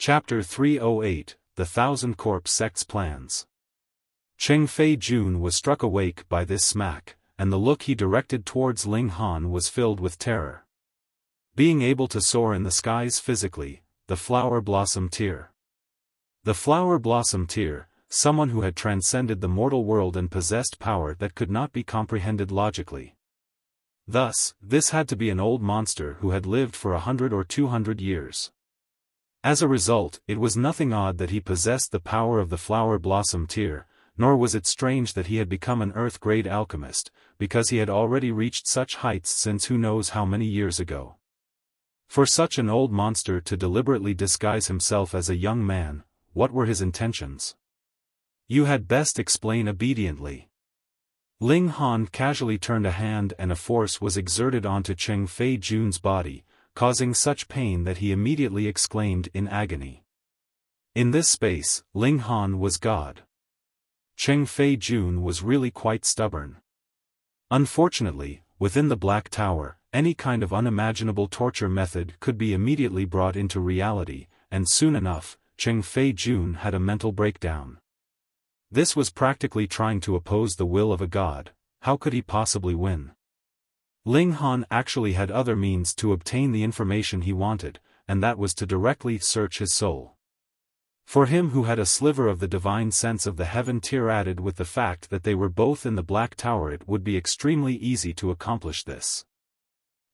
Chapter 308, The Thousand Corpse Sect's Plans. Cheng Fei Jun was struck awake by this smack, and the look he directed towards Ling Han was filled with terror. Being able to soar in the skies physically, the flower blossom tear. The flower blossom tear, someone who had transcended the mortal world and possessed power that could not be comprehended logically. Thus, this had to be an old monster who had lived for 100 or 200 years. As a result, it was nothing odd that he possessed the power of the flower blossom tear, nor was it strange that he had become an earth-grade alchemist, because he had already reached such heights since who knows how many years ago. For such an old monster to deliberately disguise himself as a young man, what were his intentions? You had best explain obediently. Ling Han casually turned a hand and a force was exerted onto Cheng Fei Jun's body, causing such pain that he immediately exclaimed in agony. In this space, Ling Han was God. Cheng Fei Jun was really quite stubborn. Unfortunately, within the Black Tower, any kind of unimaginable torture method could be immediately brought into reality, and soon enough, Cheng Fei Jun had a mental breakdown. This was practically trying to oppose the will of a god. How could he possibly win? Ling Han actually had other means to obtain the information he wanted, and that was to directly search his soul. For him who had a sliver of the divine sense of the heaven tier added with the fact that they were both in the Black Tower, it would be extremely easy to accomplish this.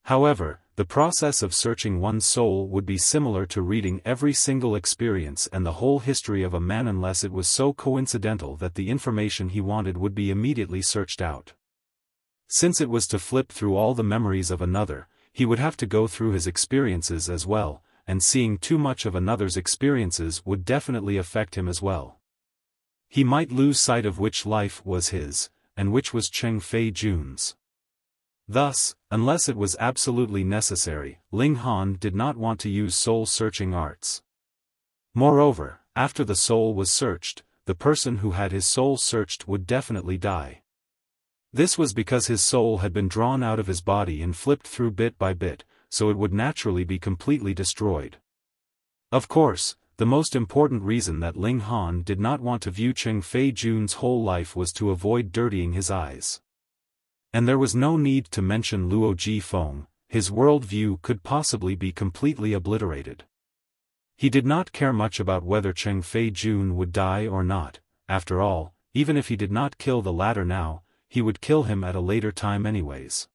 However, the process of searching one's soul would be similar to reading every single experience and the whole history of a man unless it was so coincidental that the information he wanted would be immediately searched out. Since it was to flip through all the memories of another, he would have to go through his experiences as well, and seeing too much of another's experiences would definitely affect him as well. He might lose sight of which life was his, and which was Cheng Fei Jun's. Thus, unless it was absolutely necessary, Ling Han did not want to use soul-searching arts. Moreover, after the soul was searched, the person who had his soul searched would definitely die. This was because his soul had been drawn out of his body and flipped through bit by bit, so it would naturally be completely destroyed. Of course, the most important reason that Ling Han did not want to view Cheng Fei Jun's whole life was to avoid dirtying his eyes. And there was no need to mention Luo Ji Feng, his world view could possibly be completely obliterated. He did not care much about whether Cheng Fei Jun would die or not. After all, even if he did not kill the latter now, he would kill him at a later time anyways.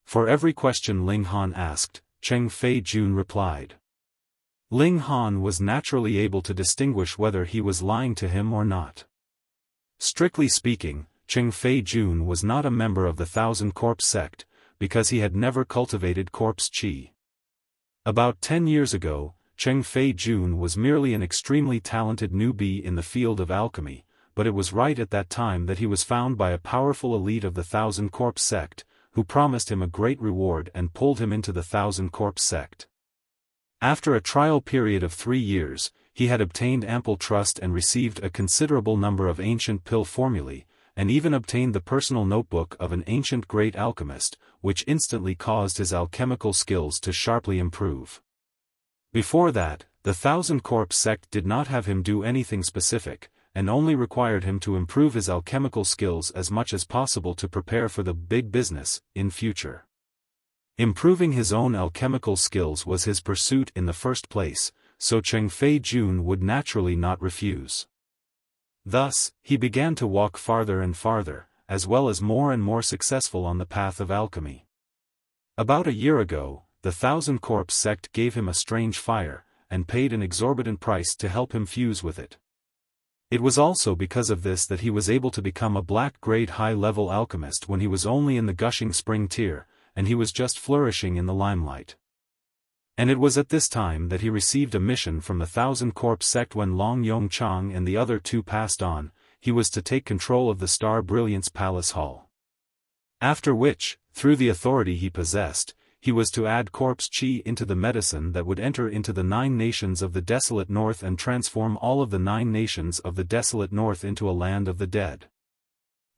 For every question Ling Han asked, Cheng Fei Jun replied. Ling Han was naturally able to distinguish whether he was lying to him or not. Strictly speaking, Cheng Fei Jun was not a member of the Thousand Corpse Sect, because he had never cultivated corpse chi. About 10 years ago, Cheng Fei Jun was merely an extremely talented newbie in the field of alchemy, but it was right at that time that he was found by a powerful elite of the Thousand Corpse Sect, who promised him a great reward and pulled him into the Thousand Corpse Sect. After a trial period of 3 years, he had obtained ample trust and received a considerable number of ancient pill formulae, and even obtained the personal notebook of an ancient great alchemist, which instantly caused his alchemical skills to sharply improve. Before that, the Thousand Corpse Sect did not have him do anything specific, and only required him to improve his alchemical skills as much as possible to prepare for the big business in future. Improving his own alchemical skills was his pursuit in the first place, so Cheng Fei Jun would naturally not refuse. Thus, he began to walk farther and farther, as well as more and more successful on the path of alchemy. About a year ago, the Thousand Corpse Sect gave him a strange fire, and paid an exorbitant price to help him fuse with it. It was also because of this that he was able to become a black-grade high-level alchemist when he was only in the Gushing Spring tier, and he was just flourishing in the limelight. And it was at this time that he received a mission from the Thousand Corpse Sect when Long Yong Chang and the other two passed on. He was to take control of the Star Brilliance Palace Hall. After which, through the authority he possessed, he was to add corpse chi into the medicine that would enter into the 9 nations of the desolate north and transform all of the 9 nations of the desolate north into a land of the dead.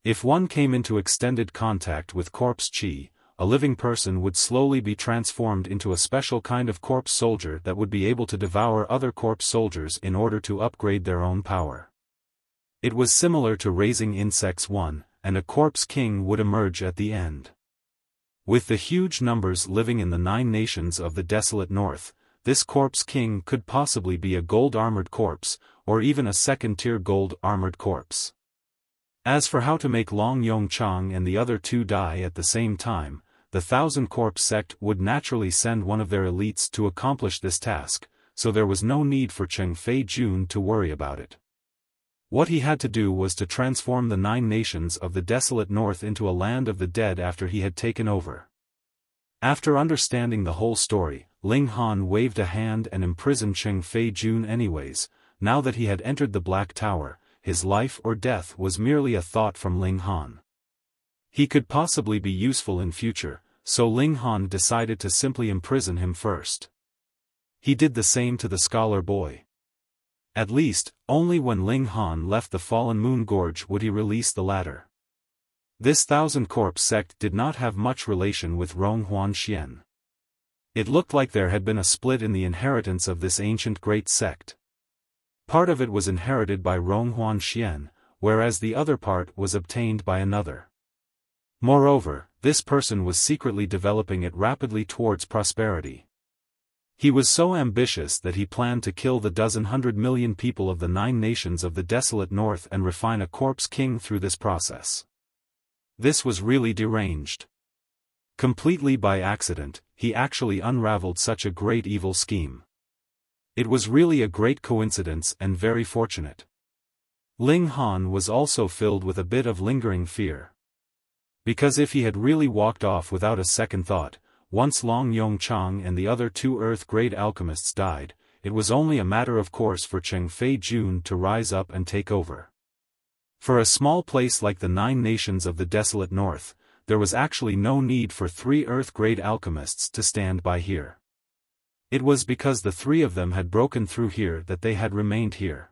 If one came into extended contact with corpse chi, a living person would slowly be transformed into a special kind of corpse soldier that would be able to devour other corpse soldiers in order to upgrade their own power. It was similar to raising insects one, and a corpse king would emerge at the end. With the huge numbers living in the 9 nations of the desolate north, this corpse king could possibly be a gold-armored corpse, or even a second-tier gold-armored corpse. As for how to make Long Yongchang and the other 2 die at the same time, the 1,000 Corpse Sect would naturally send one of their elites to accomplish this task, so there was no need for Cheng Fei-jun to worry about it. What he had to do was to transform the 9 nations of the desolate north into a land of the dead after he had taken over. After understanding the whole story, Ling Han waved a hand and imprisoned Cheng Fei-jun anyways. Now that he had entered the Black Tower, his life or death was merely a thought from Ling Han. He could possibly be useful in future, so Ling Han decided to simply imprison him first. He did the same to the scholar boy. At least, only when Ling Han left the Fallen Moon Gorge would he release the latter. This 1,000 Corpse Sect did not have much relation with Rong Huanxian. It looked like there had been a split in the inheritance of this ancient great sect. Part of it was inherited by Rong Huanxian, whereas the other part was obtained by another. Moreover, this person was secretly developing it rapidly towards prosperity. He was so ambitious that he planned to kill the 100 million people of the 9 nations of the desolate north and refine a corpse king through this process. This was really deranged. Completely by accident, he actually unraveled such a great evil scheme. It was really a great coincidence and very fortunate. Ling Han was also filled with a bit of lingering fear. Because if he had really walked off without a second thought, once Long Yongchang and the other 2 Earth-grade alchemists died, it was only a matter of course for Cheng Fei-jun to rise up and take over. For a small place like the 9 nations of the desolate north, there was actually no need for 3 Earth-grade alchemists to stand by here. It was because the 3 of them had broken through here that they had remained here.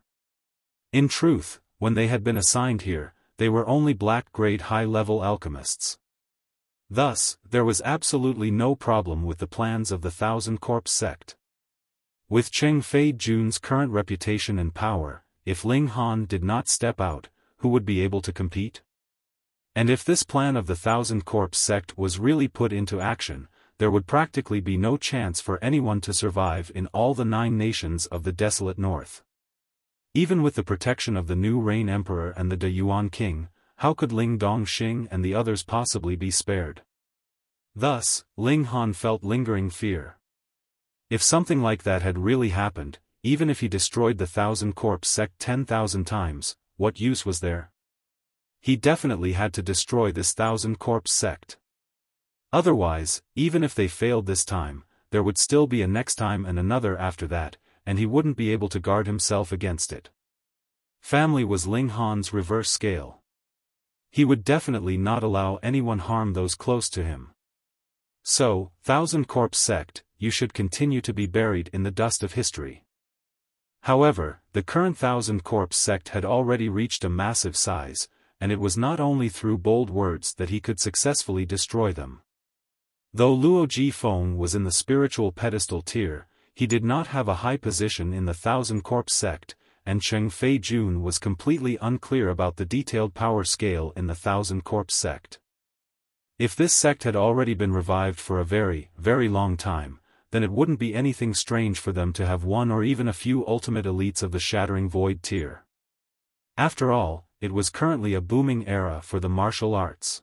In truth, when they had been assigned here, they were only black-grade high-level alchemists. Thus, there was absolutely no problem with the plans of the 1,000 Corpse Sect. With Cheng Fei-jun's current reputation and power, if Ling Han did not step out, who would be able to compete? And if this plan of the 1,000 Corpse Sect was really put into action, there would practically be no chance for anyone to survive in all the 9 nations of the desolate north. Even with the protection of the new Rain Emperor and the De Yuan King, how could Ling Dongxing and the others possibly be spared? Thus, Ling Han felt lingering fear. If something like that had really happened, even if he destroyed the 1,000 Corpse Sect 10,000 times, what use was there? He definitely had to destroy this 1,000 Corpse Sect. Otherwise, even if they failed this time, there would still be a next time and another after that, and he wouldn't be able to guard himself against it. Family was Ling Han's reverse scale. He would definitely not allow anyone harm those close to him. So, 1,000 Corpse Sect, you should continue to be buried in the dust of history. However, the current 1,000 Corpse Sect had already reached a massive size, and it was not only through bold words that he could successfully destroy them. Though Luo Jifeng was in the spiritual pedestal tier, he did not have a high position in the 1,000 Corpse Sect, and Cheng Fei-jun was completely unclear about the detailed power scale in the 1,000 Corpse Sect. If this sect had already been revived for a very, very long time, then it wouldn't be anything strange for them to have one or even a few ultimate elites of the Shattering Void tier. After all, it was currently a booming era for the martial arts.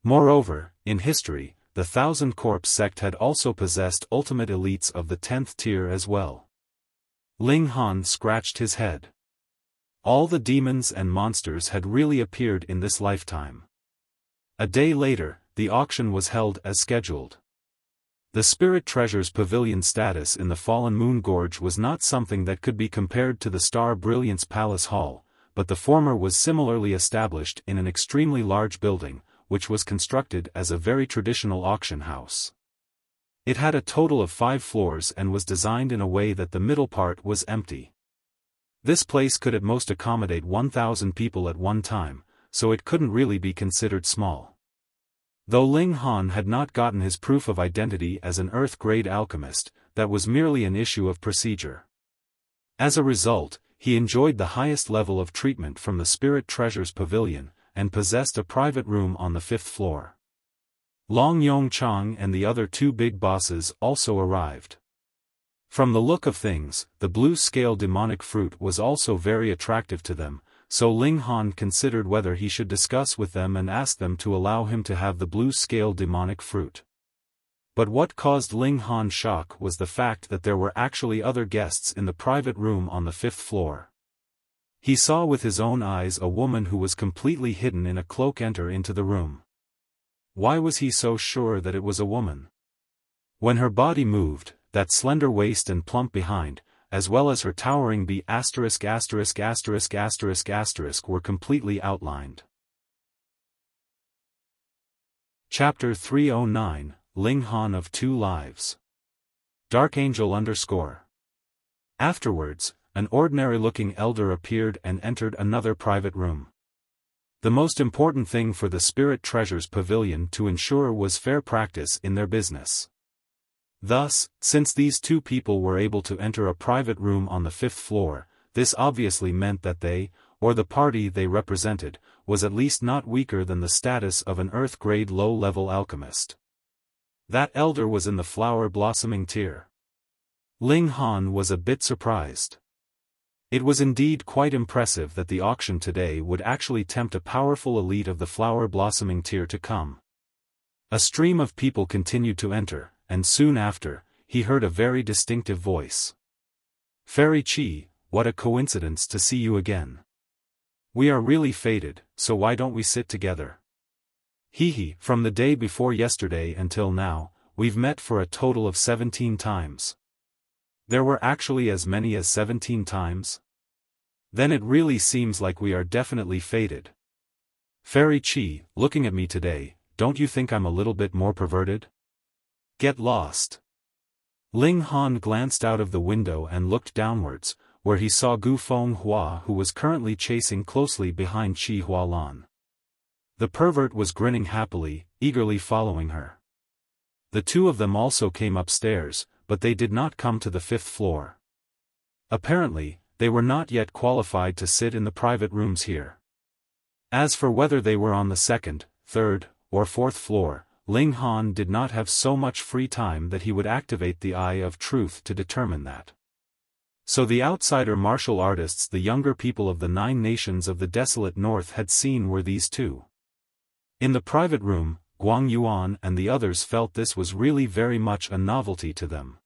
Moreover, in history, the 1,000 Corpse Sect had also possessed ultimate elites of the 10th tier as well. Ling Han scratched his head. All the demons and monsters had really appeared in this lifetime. A day later, the auction was held as scheduled. The Spirit Treasures Pavilion status in the Fallen Moon Gorge was not something that could be compared to the Star Brilliance Palace Hall, but the former was similarly established in an extremely large building, which was constructed as a very traditional auction house. It had a total of 5 floors and was designed in a way that the middle part was empty. This place could at most accommodate 1,000 people at one time, so it couldn't really be considered small. Though Ling Han had not gotten his proof of identity as an Earth-grade alchemist, that was merely an issue of procedure. As a result, he enjoyed the highest level of treatment from the Spirit Treasures Pavilion, and possessed a private room on the 5th floor. Long Yong Chang and the other two big bosses also arrived. From the look of things, the blue-scale demonic fruit was also very attractive to them, so Ling Han considered whether he should discuss with them and ask them to allow him to have the blue-scale demonic fruit. But what caused Ling Han shock was the fact that there were actually other guests in the private room on the 5th floor. He saw with his own eyes a woman who was completely hidden in a cloak enter into the room. Why was he so sure that it was a woman? When her body moved, that slender waist and plump behind, as well as her towering ****** were completely outlined. Chapter 309, Ling Han of Two Lives. Dark Angel _ Afterwards, an ordinary-looking elder appeared and entered another private room. The most important thing for the Spirit Treasures Pavilion to ensure was fair practice in their business. Thus, since these two people were able to enter a private room on the 5th floor, this obviously meant that they, or the party they represented, was at least not weaker than the status of an Earth-grade low-level alchemist. That elder was in the flower-blossoming tier. Ling Han was a bit surprised. It was indeed quite impressive that the auction today would actually tempt a powerful elite of the flower-blossoming tier to come. A stream of people continued to enter, and soon after, he heard a very distinctive voice. "Fairy Chi, what a coincidence to see you again. We are really fated, so why don't we sit together? Hee, from the day before yesterday until now, we've met for a total of 17 times. There were actually as many as 17 times? Then it really seems like we are definitely fated. Fairy Chi, looking at me today, don't you think I'm a little bit more perverted? Get lost." Ling Han glanced out of the window and looked downwards, where he saw Gu Fenghua who was currently chasing closely behind Qi Hualan. The pervert was grinning happily, eagerly following her. The two of them also came upstairs, but they did not come to the 5th floor. Apparently, they were not yet qualified to sit in the private rooms here. As for whether they were on the 2nd, 3rd, or 4th floor, Ling Han did not have so much free time that he would activate the Eye of Truth to determine that. So the outsider martial artists the younger people of the 9 nations of the desolate north had seen were these two. In the private room, Guang Yuan and the others felt this was really very much a novelty to them.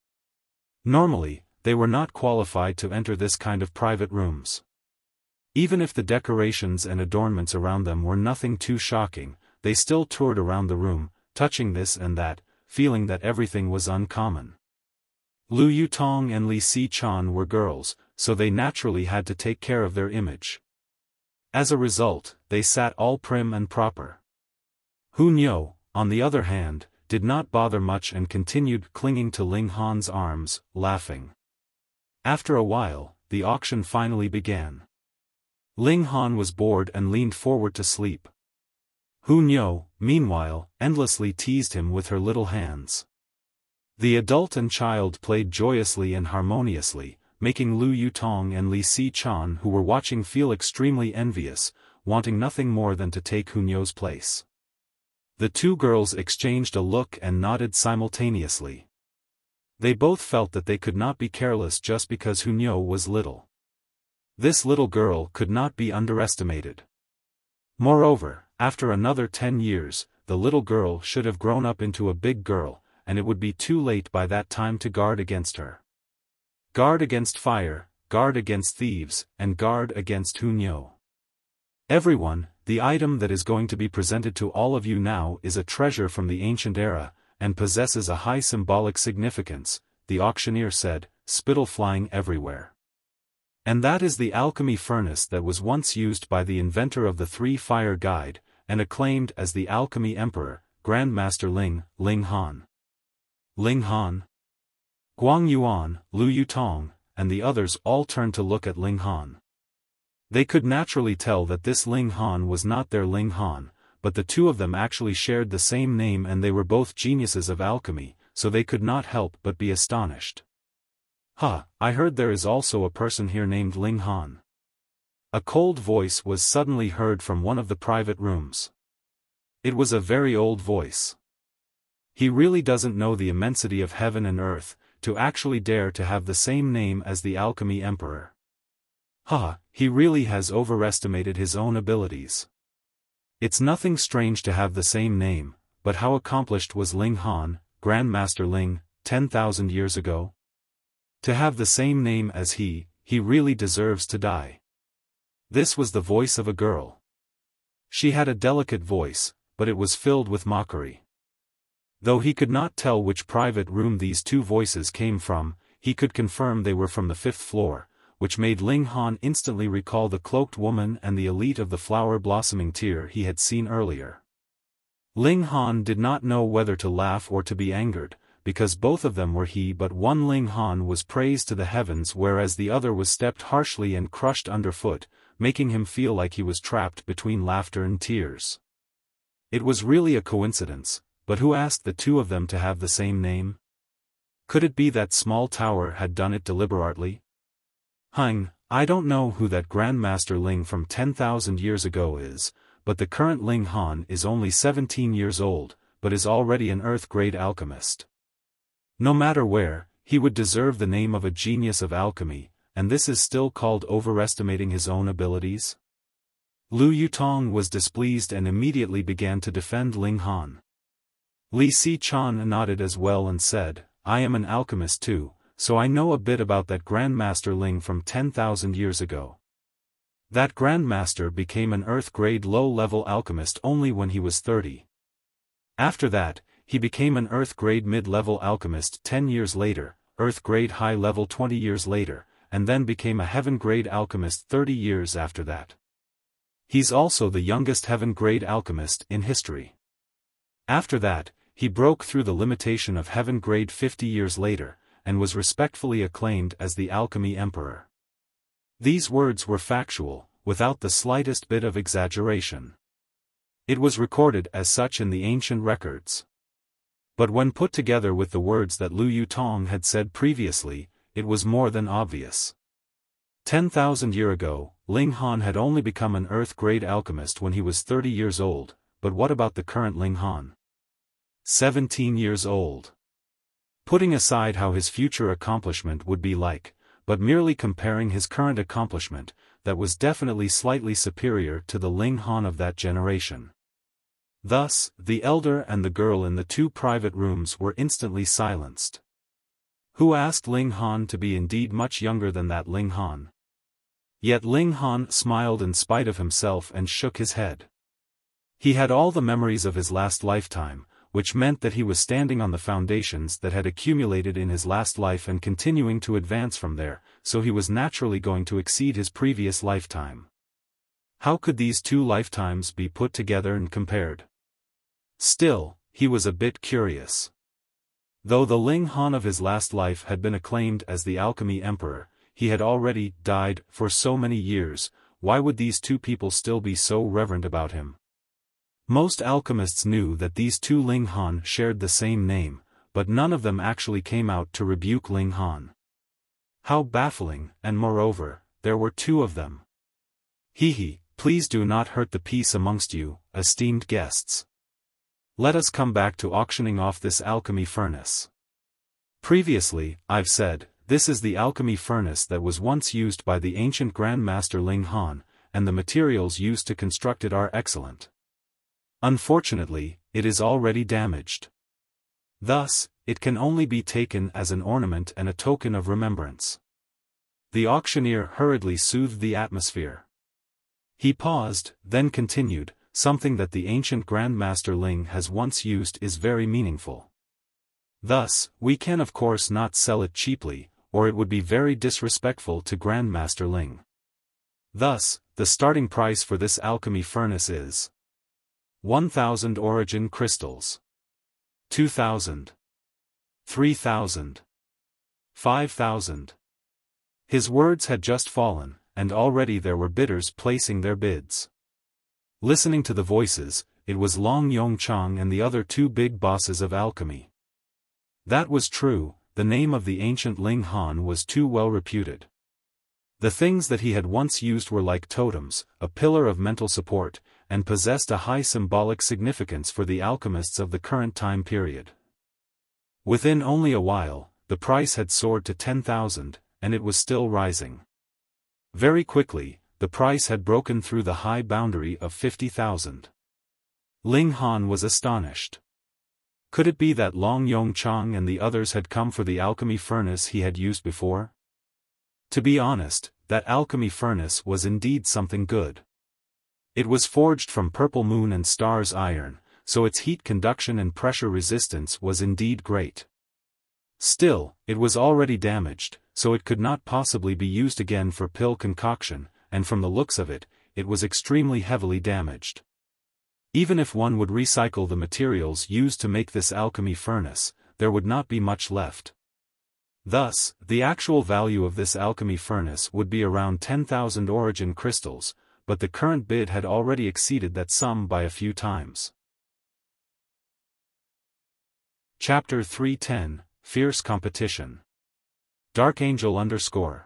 Normally, they were not qualified to enter this kind of private rooms. Even if the decorations and adornments around them were nothing too shocking, they still toured around the room, touching this and that, feeling that everything was uncommon. Lu Yutong and Li Si-chan were girls, so they naturally had to take care of their image. As a result, they sat all prim and proper. Hu Niu, on the other hand, did not bother much and continued clinging to Ling Han's arms, laughing. After a while, the auction finally began. Ling Han was bored and leaned forward to sleep. Hu Niu, meanwhile, endlessly teased him with her little hands. The adult and child played joyously and harmoniously, making Lu Yutong and Li Si-chan who were watching feel extremely envious, wanting nothing more than to take Hu Niu's place. The two girls exchanged a look and nodded simultaneously. They both felt that they could not be careless just because Hu Niu was little. This little girl could not be underestimated. Moreover, after another 10 years, the little girl should have grown up into a big girl, and it would be too late by that time to guard against her. Guard against fire, guard against thieves, and guard against Hu Niu. Everyone, the item that is going to be presented to all of you now is a treasure from the ancient era, and possesses a high symbolic significance, the auctioneer said, spittle flying everywhere. And that is the alchemy furnace that was once used by the inventor of the 3-Fire Guide, and acclaimed as the Alchemy Emperor, Grandmaster Ling Han. Ling Han? Guang Yuan, Lu Yutong, and the others all turned to look at Ling Han. They could naturally tell that this Ling Han was not their Ling Han, but the two of them actually shared the same name and they were both geniuses of alchemy, so they could not help but be astonished. I heard there is also a person here named Ling Han. A cold voice was suddenly heard from one of the private rooms. It was a very old voice. He really doesn't know the immensity of heaven and earth, to actually dare to have the same name as the Alchemy Emperor. He really has overestimated his own abilities. It's nothing strange to have the same name, but how accomplished was Ling Han, Grandmaster Ling, 10,000 years ago? To have the same name as he really deserves to die. This was the voice of a girl. She had a delicate voice, but it was filled with mockery. Though he could not tell which private room these two voices came from, he could confirm they were from the 5th floor, which made Ling Han instantly recall the cloaked woman and the elite of the flower-blossoming tier he had seen earlier. Ling Han did not know whether to laugh or to be angered, because both of them were he, but one Ling Han was praised to the heavens whereas the other was stepped harshly and crushed underfoot, making him feel like he was trapped between laughter and tears. It was really a coincidence, but who asked the two of them to have the same name? Could it be that small tower had done it deliberately? I don't know who that Grandmaster Ling from 10,000 years ago is, but the current Ling Han is only 17 years old, but is already an Earth-grade alchemist. No matter where, he would deserve the name of a genius of alchemy, and this is still called overestimating his own abilities? Lu Yutong was displeased and immediately began to defend Ling Han. Li Si-chan nodded as well and said, I am an alchemist too, so I know a bit about that Grandmaster Ling from 10,000 years ago. That Grandmaster became an Earth-grade low-level alchemist only when he was 30. After that, he became an Earth-grade mid-level alchemist 10 years later, Earth-grade high-level 20 years later, and then became a Heaven-grade alchemist 30 years after that. He's also the youngest Heaven-grade alchemist in history. After that, he broke through the limitation of Heaven-grade 50 years later, and was respectfully acclaimed as the Alchemy Emperor. These words were factual, without the slightest bit of exaggeration. It was recorded as such in the ancient records. But when put together with the words that Lu Yutong had said previously, it was more than obvious. 10,000 years ago, Ling Han had only become an Earth-grade alchemist when he was 30 years old, but what about the current Ling Han? 17 years old. Putting aside how his future accomplishment would be like, but merely comparing his current accomplishment, that was definitely slightly superior to the Ling Han of that generation. Thus, the elder and the girl in the two private rooms were instantly silenced. Who asked Ling Han to be indeed much younger than that Ling Han? Yet Ling Han smiled in spite of himself and shook his head. He had all the memories of his last lifetime, which meant that he was standing on the foundations that had accumulated in his last life and continuing to advance from there, so he was naturally going to exceed his previous lifetime. How could these two lifetimes be put together and compared? Still, he was a bit curious. Though the Ling Han of his last life had been acclaimed as the Alchemy Emperor, he had already died for so many years. Why would these two people still be so reverent about him? Most alchemists knew that these two Ling Han shared the same name, but none of them actually came out to rebuke Ling Han. How baffling, and moreover, there were two of them. Please do not hurt the peace amongst you, esteemed guests. Let us come back to auctioning off this alchemy furnace. Previously, I've said, this is the alchemy furnace that was once used by the ancient Grandmaster Ling Han, and the materials used to construct it are excellent. Unfortunately, it is already damaged. Thus, it can only be taken as an ornament and a token of remembrance. The auctioneer hurriedly soothed the atmosphere. He paused, then continued, something that the ancient Grandmaster Ling has once used is very meaningful. Thus, we can of course not sell it cheaply, or it would be very disrespectful to Grandmaster Ling. Thus, the starting price for this alchemy furnace is 1,000 origin crystals. 2,000. 3,000. 5,000. His words had just fallen, and already there were bidders placing their bids. Listening to the voices, it was Long Yongchang and the other two big bosses of alchemy. That was true, the name of the ancient Ling Han was too well reputed. The things that he had once used were like totems, a pillar of mental support, and possessed a high symbolic significance for the alchemists of the current time period. Within only a while, the price had soared to 10,000, and it was still rising. Very quickly, the price had broken through the high boundary of 50,000. Ling Han was astonished. Could it be that Long Yongchang and the others had come for the alchemy furnace he had used before? To be honest, that alchemy furnace was indeed something good. It was forged from purple moon and stars iron, so its heat conduction and pressure resistance was indeed great. Still, it was already damaged, so it could not possibly be used again for pill concoction, and from the looks of it, it was extremely heavily damaged. Even if one would recycle the materials used to make this alchemy furnace, there would not be much left. Thus, the actual value of this alchemy furnace would be around 10,000 origin crystals, but the current bid had already exceeded that sum by a few times. Chapter 310, Fierce Competition. Dark Angel _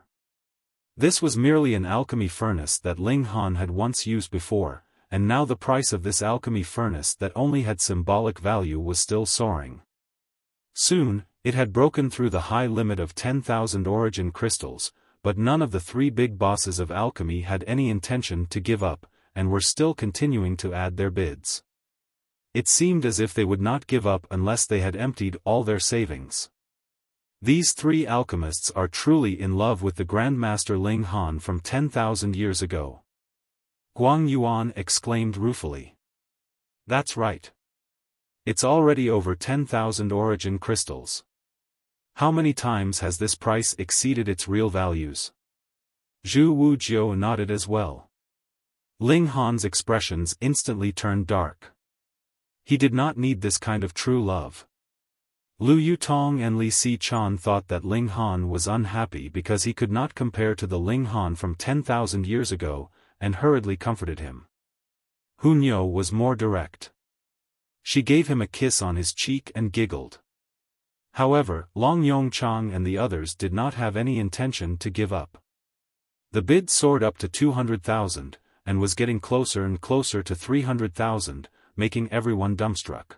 This was merely an alchemy furnace that Ling Han had once used before, and now the price of this alchemy furnace that only had symbolic value was still soaring. Soon, it had broken through the high limit of 10,000 origin crystals, but none of the three big bosses of alchemy had any intention to give up, and were still continuing to add their bids. It seemed as if they would not give up unless they had emptied all their savings. These three alchemists are truly in love with the Grandmaster Ling Han from 10,000 years ago. Guang Yuan exclaimed ruefully. That's right. It's already over 10,000 origin crystals. How many times has this price exceeded its real values? Zhu Wujiu nodded as well. Ling Han's expressions instantly turned dark. He did not need this kind of true love. Lu Yutong and Li Si-chan thought that Ling Han was unhappy because he could not compare to the Ling Han from 10,000 years ago, and hurriedly comforted him. Hu Niu was more direct. She gave him a kiss on his cheek and giggled. However, Long Yongchang and the others did not have any intention to give up. The bid soared up to 200,000, and was getting closer and closer to 300,000, making everyone dumbstruck.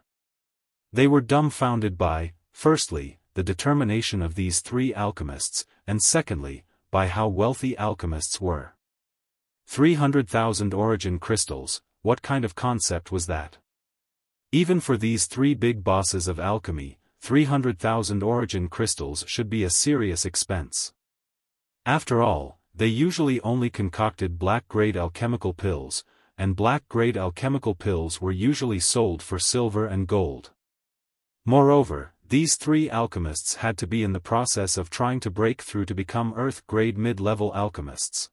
They were dumbfounded by, firstly, the determination of these three alchemists, and secondly, by how wealthy alchemists were. 300,000 origin crystals, what kind of concept was that? Even for these three big bosses of alchemy, 300,000 origin crystals should be a serious expense. After all, they usually only concocted black-grade alchemical pills, and black-grade alchemical pills were usually sold for silver and gold. Moreover, these three alchemists had to be in the process of trying to break through to become Earth-grade mid-level alchemists.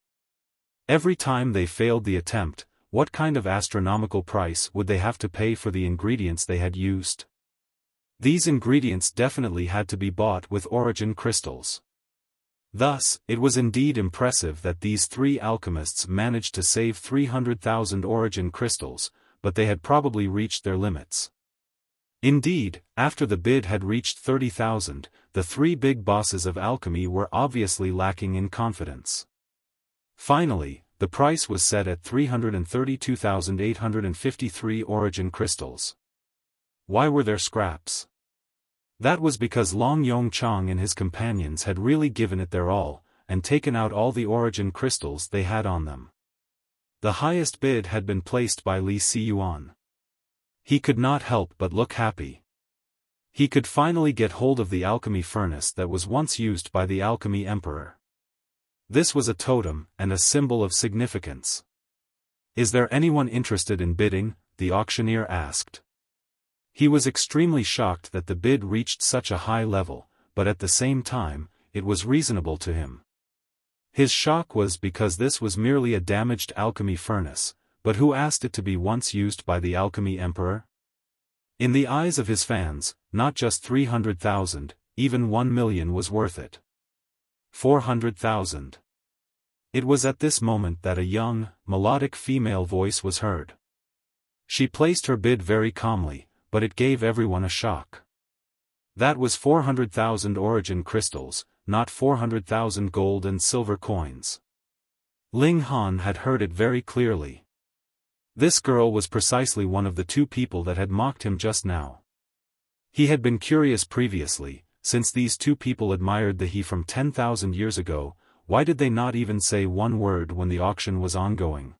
Every time they failed the attempt, what kind of astronomical price would they have to pay for the ingredients they had used? These ingredients definitely had to be bought with origin crystals. Thus, it was indeed impressive that these three alchemists managed to save 300,000 origin crystals, but they had probably reached their limits. Indeed, after the bid had reached 30,000, the three big bosses of alchemy were obviously lacking in confidence. Finally, the price was set at 332,853 origin crystals. Why were there scraps? That was because Long Yongchang and his companions had really given it their all, and taken out all the origin crystals they had on them. The highest bid had been placed by Li Si-yuan. He could not help but look happy. He could finally get hold of the alchemy furnace that was once used by the alchemy emperor. This was a totem, and a symbol of significance. Is there anyone interested in bidding? The auctioneer asked. He was extremely shocked that the bid reached such a high level, but at the same time, it was reasonable to him. His shock was because this was merely a damaged alchemy furnace, but who asked it to be once used by the alchemy emperor? In the eyes of his fans, not just 300,000, even 1 million was worth it. 400,000. It was at this moment that a young, melodic female voice was heard. She placed her bid very calmly, but it gave everyone a shock. That was 400,000 origin crystals, not 400,000 gold and silver coins. Ling Han had heard it very clearly. This girl was precisely one of the two people that had mocked him just now. He had been curious previously, since these two people admired the he from 10,000 years ago, why did they not even say one word when the auction was ongoing?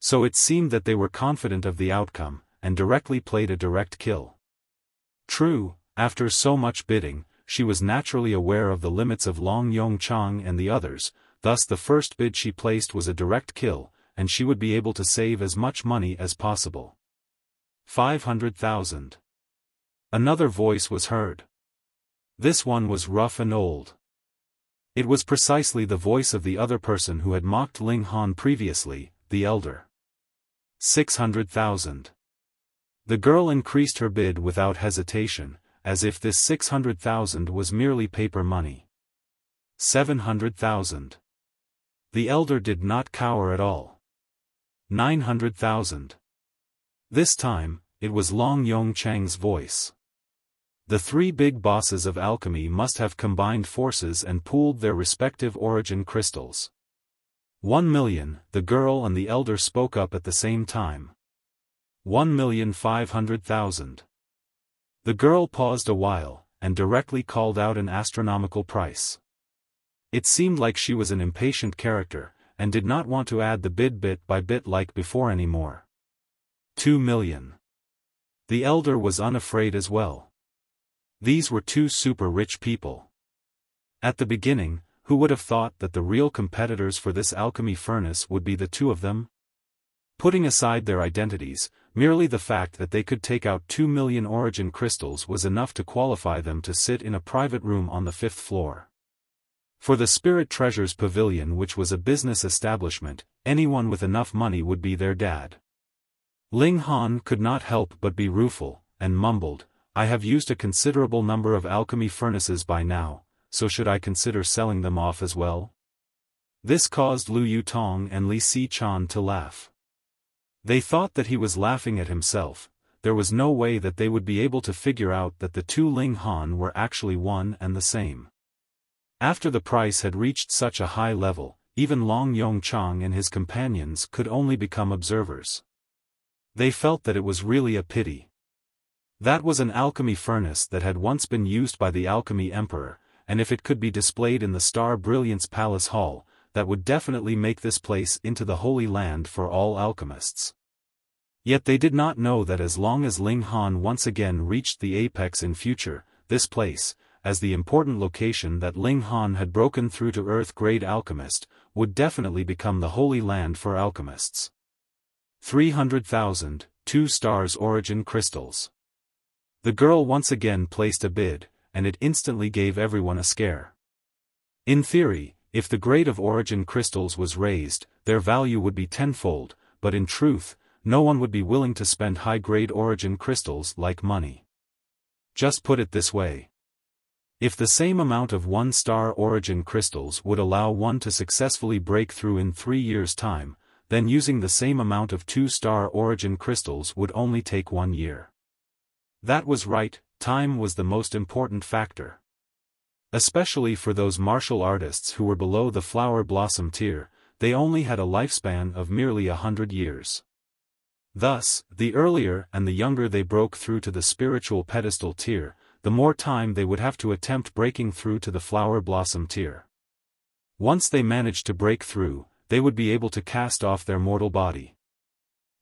So it seemed that they were confident of the outcome, and directly played a direct kill. True, after so much bidding, she was naturally aware of the limits of Long Yongchang and the others, thus the first bid she placed was a direct kill, and she would be able to save as much money as possible. 500,000. Another voice was heard. This one was rough and old. It was precisely the voice of the other person who had mocked Ling Han previously, the elder. 600,000. The girl increased her bid without hesitation, as if this 600,000 was merely paper money. 700,000. The elder did not cower at all. 900,000. This time, it was Long Yongchang's voice. The three big bosses of alchemy must have combined forces and pooled their respective origin crystals. 1 million, the girl and the elder spoke up at the same time. 1,500,000. The girl paused a while, and directly called out an astronomical price. It seemed like she was an impatient character, and did not want to add the bid bit by bit like before anymore. 2 million. The elder was unafraid as well. These were two super rich people. At the beginning, who would have thought that the real competitors for this alchemy furnace would be the two of them? Putting aside their identities, merely the fact that they could take out 2 million origin crystals was enough to qualify them to sit in a private room on the 5th floor. For the Spirit Treasures Pavilion, which was a business establishment, anyone with enough money would be their dad. Ling Han could not help but be rueful, and mumbled, "I have used a considerable number of alchemy furnaces by now, so should I consider selling them off as well?" This caused Lu Yutong and Li Si-chan to laugh. They thought that he was laughing at himself. There was no way that they would be able to figure out that the two Ling Han were actually one and the same. After the price had reached such a high level, even Long Yongchang and his companions could only become observers. They felt that it was really a pity. That was an alchemy furnace that had once been used by the Alchemy Emperor, and if it could be displayed in the Star Brilliance Palace Hall, that would definitely make this place into the Holy Land for all alchemists. Yet they did not know that as long as Ling Han once again reached the apex in future, this place, as the important location that Ling Han had broken through to Earth-grade alchemist, would definitely become the Holy Land for alchemists. 300,000, 2 stars origin crystals. The girl once again placed a bid, and it instantly gave everyone a scare. In theory, if the grade of origin crystals was raised, their value would be tenfold, but in truth, no one would be willing to spend high-grade origin crystals like money. Just put it this way. If the same amount of 1-star origin crystals would allow one to successfully break through in 3 years' time, then using the same amount of 2-star origin crystals would only take 1 year. That was right, time was the most important factor. Especially for those martial artists who were below the flower blossom tier, they only had a lifespan of merely 100 years. Thus, the earlier and the younger they broke through to the spiritual pedestal tier, the more time they would have to attempt breaking through to the flower blossom tier. Once they managed to break through, they would be able to cast off their mortal body.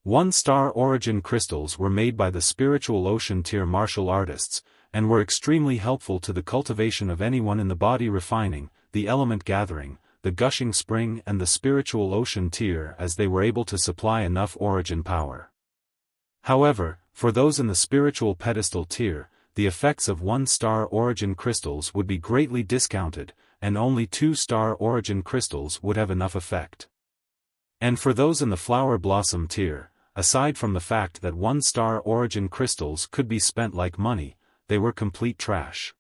1-star origin crystals were made by the spiritual ocean tier martial artists, and were extremely helpful to the cultivation of anyone in the body refining, the element gathering, the gushing spring and the spiritual ocean tier, as they were able to supply enough origin power. However, for those in the spiritual pedestal tier, the effects of 1-star origin crystals would be greatly discounted, and only 2-star origin crystals would have enough effect. And for those in the flower blossom tier, aside from the fact that 1-star origin crystals could be spent like money, they were complete trash.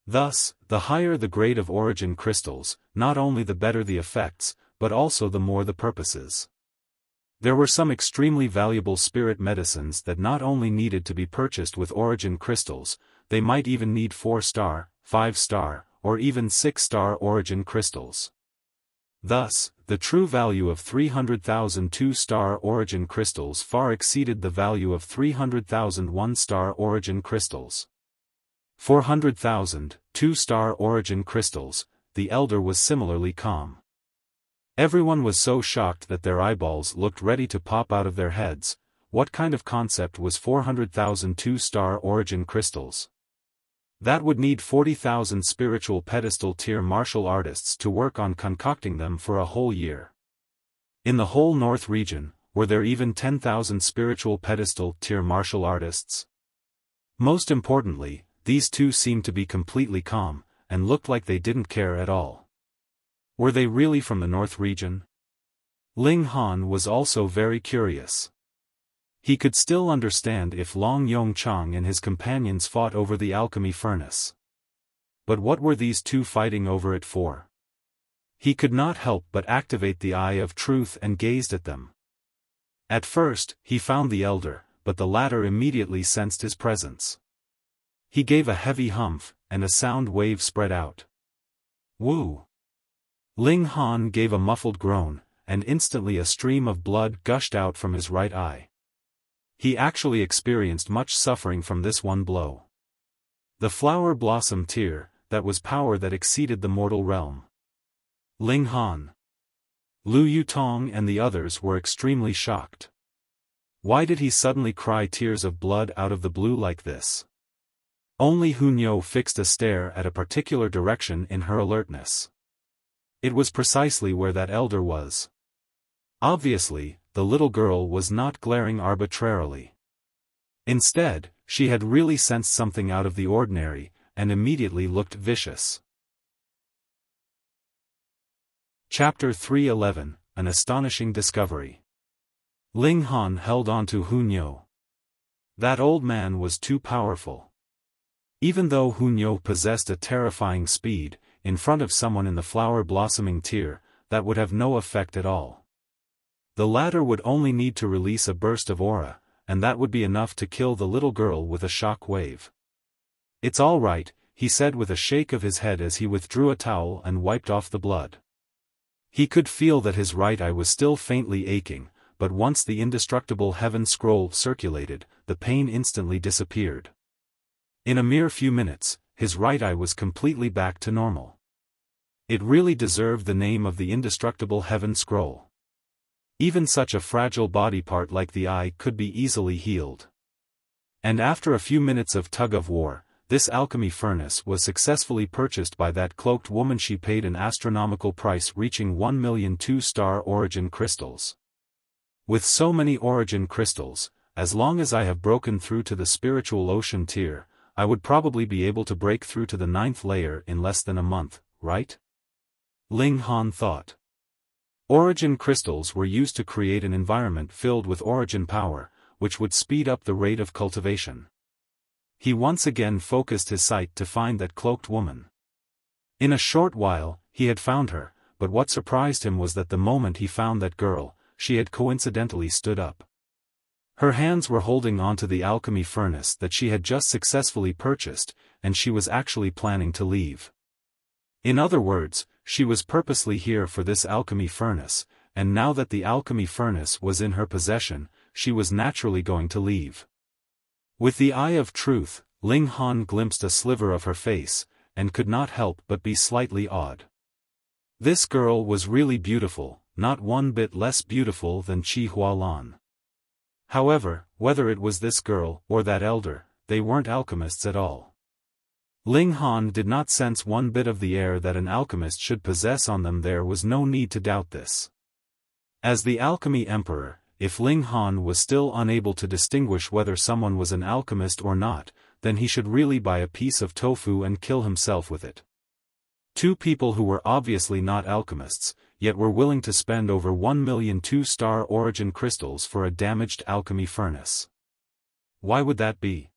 Thus, the higher the grade of origin crystals, not only the better the effects, but also the more the purposes. There were some extremely valuable spirit medicines that not only needed to be purchased with origin crystals, they might even need 4-star, 5-star, or even 6-star origin crystals. Thus, the true value of 300,000 2-star origin crystals far exceeded the value of 300,000 1-star origin crystals. 400,000 2-star origin crystals, the elder was similarly calm. Everyone was so shocked that their eyeballs looked ready to pop out of their heads. What kind of concept was 400,000 2-star origin crystals? That would need 40,000 spiritual pedestal tier martial artists to work on concocting them for a whole year. In the whole North region, were there even 10,000 spiritual pedestal tier martial artists? Most importantly, these two seemed to be completely calm, and looked like they didn't care at all. Were they really from the North region? Ling Han was also very curious. He could still understand if Long Yongchang and his companions fought over the alchemy furnace. But what were these two fighting over it for? He could not help but activate the Eye of Truth and gazed at them. At first, he found the elder, but the latter immediately sensed his presence. He gave a heavy humph, and a sound wave spread out. Woo! Ling Han gave a muffled groan, and instantly a stream of blood gushed out from his right eye. He actually experienced much suffering from this one blow. The flower blossom tear, that was power that exceeded the mortal realm. Ling Han, Lu Yutong and the others were extremely shocked. Why did he suddenly cry tears of blood out of the blue like this? Only Hunyo fixed a stare at a particular direction in her alertness. It was precisely where that elder was. Obviously, the little girl was not glaring arbitrarily. Instead, she had really sensed something out of the ordinary, and immediately looked vicious. Chapter 311, An Astonishing Discovery. Ling Han held on to Hunyo. That old man was too powerful. Even though Hunyo possessed a terrifying speed, in front of someone in the flower-blossoming tier, that would have no effect at all. The latter would only need to release a burst of aura, and that would be enough to kill the little girl with a shock wave. "It's all right," he said with a shake of his head as he withdrew a towel and wiped off the blood. He could feel that his right eye was still faintly aching, but once the indestructible heaven scroll circulated, the pain instantly disappeared. In a mere few minutes, his right eye was completely back to normal. It really deserved the name of the indestructible heaven scroll. Even such a fragile body part like the eye could be easily healed. And after a few minutes of tug-of-war, this alchemy furnace was successfully purchased by that cloaked woman. She paid an astronomical price reaching 1 million 2-star origin crystals. With so many origin crystals, as long as I have broken through to the spiritual ocean tier, I would probably be able to break through to the 9th layer in less than a month, right? Ling Han thought. Origin crystals were used to create an environment filled with origin power, which would speed up the rate of cultivation. He once again focused his sight to find that cloaked woman. In a short while, he had found her, but what surprised him was that the moment he found that girl, she had coincidentally stood up. Her hands were holding onto the alchemy furnace that she had just successfully purchased, and she was actually planning to leave. In other words, she was purposely here for this alchemy furnace, and now that the alchemy furnace was in her possession, she was naturally going to leave. With the Eye of Truth, Ling Han glimpsed a sliver of her face, and could not help but be slightly awed. This girl was really beautiful, not one bit less beautiful than Chi Hualan. However, whether it was this girl or that elder, they weren't alchemists at all. Ling Han did not sense one bit of the air that an alchemist should possess on them. There was no need to doubt this. As the alchemy emperor, if Ling Han was still unable to distinguish whether someone was an alchemist or not, then he should really buy a piece of tofu and kill himself with it. Two people who were obviously not alchemists, yet were willing to spend over 1 million 2-star origin crystals for a damaged alchemy furnace. Why would that be?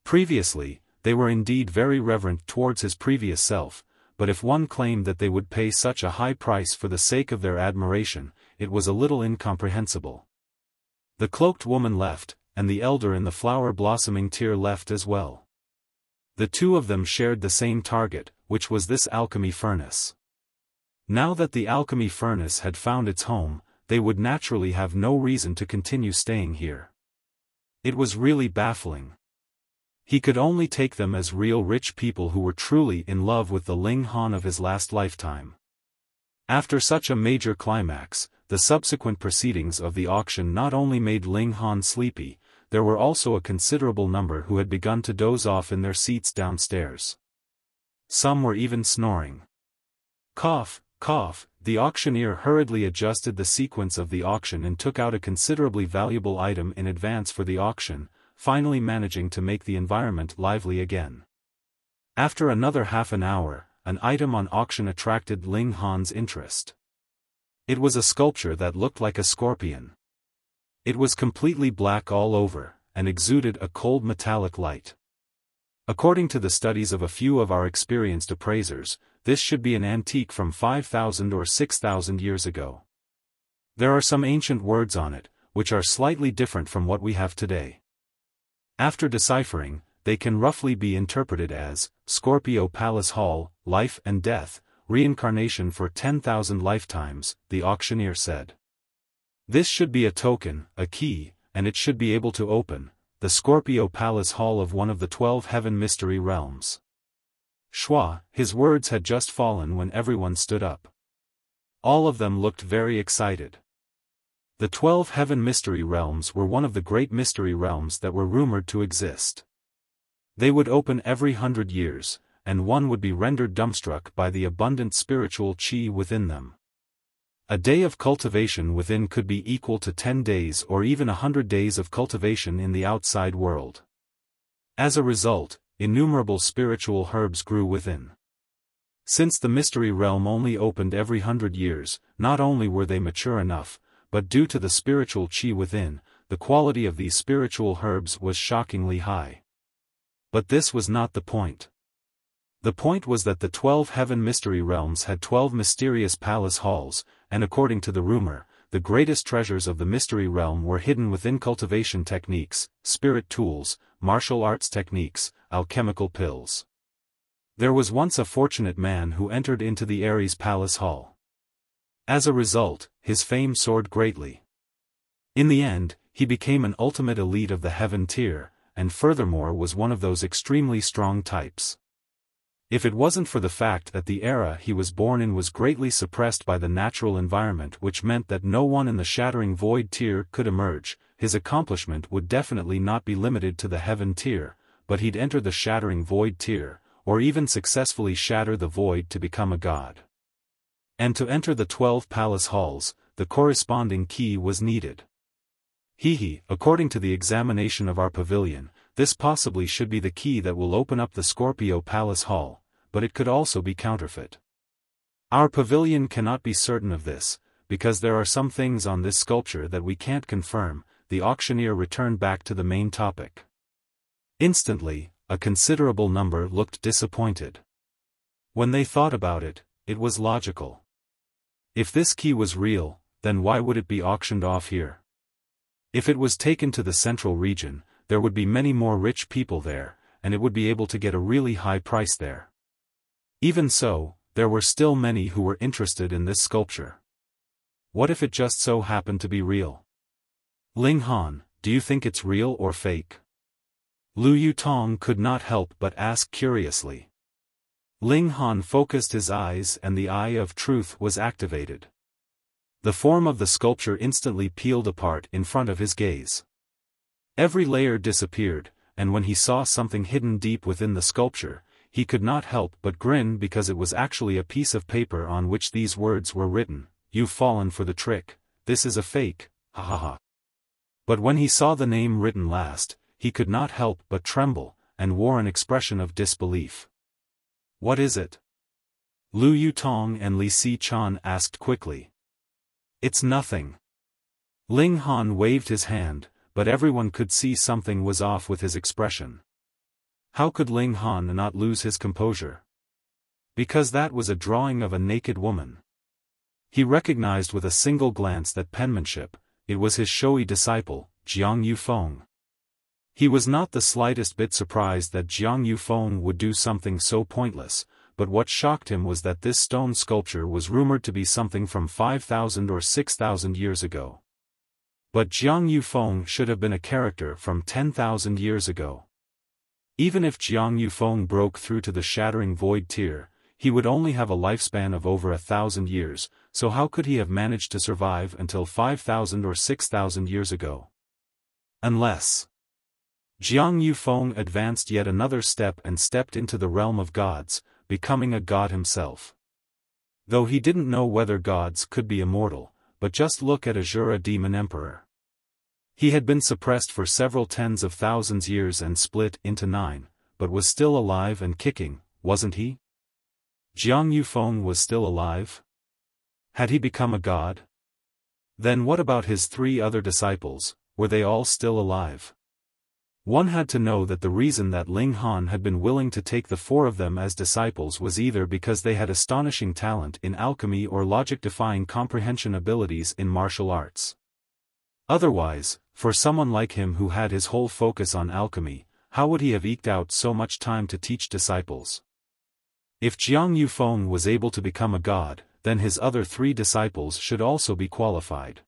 Previously, they were indeed very reverent towards his previous self, but if one claimed that they would pay such a high price for the sake of their admiration, it was a little incomprehensible. The cloaked woman left, and the elder in the flower-blossoming tier left as well. The two of them shared the same target, which was this alchemy furnace. Now that the alchemy furnace had found its home, they would naturally have no reason to continue staying here. It was really baffling. He could only take them as real rich people who were truly in love with the Ling Han of his last lifetime. After such a major climax, the subsequent proceedings of the auction not only made Ling Han sleepy, there were also a considerable number who had begun to doze off in their seats downstairs. Some were even snoring. Cough, cough, the auctioneer hurriedly adjusted the sequence of the auction and took out a considerably valuable item in advance for the auction, finally managing to make the environment lively again. After another half an hour, an item on auction attracted Ling Han's interest. It was a sculpture that looked like a scorpion. It was completely black all over, and exuded a cold metallic light. According to the studies of a few of our experienced appraisers, this should be an antique from 5,000 or 6,000 years ago. There are some ancient words on it, which are slightly different from what we have today. After deciphering, they can roughly be interpreted as Scorpio Palace Hall, life and death, reincarnation for 10,000 lifetimes, the auctioneer said. This should be a token, a key, and it should be able to open the Scorpio Palace Hall of one of the 12 Heaven Mystery Realms. Schwa, his words had just fallen when everyone stood up. All of them looked very excited. The 12 Heaven Mystery Realms were one of the great mystery realms that were rumored to exist. They would open every 100 years, and one would be rendered dumbstruck by the abundant spiritual chi within them. A day of cultivation within could be equal to 10 days or even 100 days of cultivation in the outside world. As a result, innumerable spiritual herbs grew within. Since the mystery realm only opened every 100 years, not only were they mature enough, but due to the spiritual chi within, the quality of these spiritual herbs was shockingly high. But this was not the point. The point was that the 12 Heaven Mystery Realms had 12 mysterious palace halls, and according to the rumor, the greatest treasures of the mystery realm were hidden within cultivation techniques, spirit tools, martial arts techniques, alchemical pills. There was once a fortunate man who entered into the Ares Palace Hall. As a result, his fame soared greatly. In the end, he became an ultimate elite of the heaven tier, and furthermore was one of those extremely strong types. If it wasn't for the fact that the era he was born in was greatly suppressed by the natural environment, which meant that no one in the Shattering Void tier could emerge, his accomplishment would definitely not be limited to the heaven tier, but he'd enter the Shattering Void tier, or even successfully shatter the void to become a god. And to enter the 12 palace halls, the corresponding key was needed. According to the examination of our pavilion, this possibly should be the key that will open up the Scorpio Palace Hall, but it could also be counterfeit. Our pavilion cannot be certain of this, because there are some things on this sculpture that we can't confirm. The auctioneer returned back to the main topic. Instantly, a considerable number looked disappointed. When they thought about it, it was logical. If this key was real, then why would it be auctioned off here? If it was taken to the central region, there would be many more rich people there, and it would be able to get a really high price there. Even so, there were still many who were interested in this sculpture. What if it just so happened to be real? Ling Han, do you think it's real or fake? Lu Yutong could not help but ask curiously. Ling Han focused his eyes and the eye of truth was activated. The form of the sculpture instantly peeled apart in front of his gaze. Every layer disappeared, and when he saw something hidden deep within the sculpture, he could not help but grin because it was actually a piece of paper on which these words were written: "You've fallen for the trick, this is a fake, ha ha ha." But when he saw the name written last, he could not help but tremble, and wore an expression of disbelief. "What is it?" Lu Yutong and Li Si-chan asked quickly. "It's nothing." Ling Han waved his hand, but everyone could see something was off with his expression. How could Ling Han not lose his composure? Because that was a drawing of a naked woman. He recognized with a single glance that penmanship, it was his showy disciple, Jiang Yufeng. He was not the slightest bit surprised that Jiang Yufeng would do something so pointless, but what shocked him was that this stone sculpture was rumored to be something from 5,000 or 6,000 years ago. But Jiang Yufeng should have been a character from 10,000 years ago. Even if Jiang Yufeng broke through to the shattering void tier, he would only have a lifespan of over 1,000 years, so how could he have managed to survive until 5,000 or 6,000 years ago? Unless Jiang Yufeng advanced yet another step and stepped into the realm of gods, becoming a god himself. Though he didn't know whether gods could be immortal, but just look at Azura Demon Emperor. He had been suppressed for several tens of thousands years and split into 9, but was still alive and kicking, wasn't he? Jiang Yufeng was still alive? Had he become a god? Then what about his 3 other disciples, were they all still alive? One had to know that the reason that Ling Han had been willing to take the 4 of them as disciples was either because they had astonishing talent in alchemy or logic-defying comprehension abilities in martial arts. Otherwise, for someone like him who had his whole focus on alchemy, how would he have eked out so much time to teach disciples? If Jiang Yufeng was able to become a god, then his other 3 disciples should also be qualified.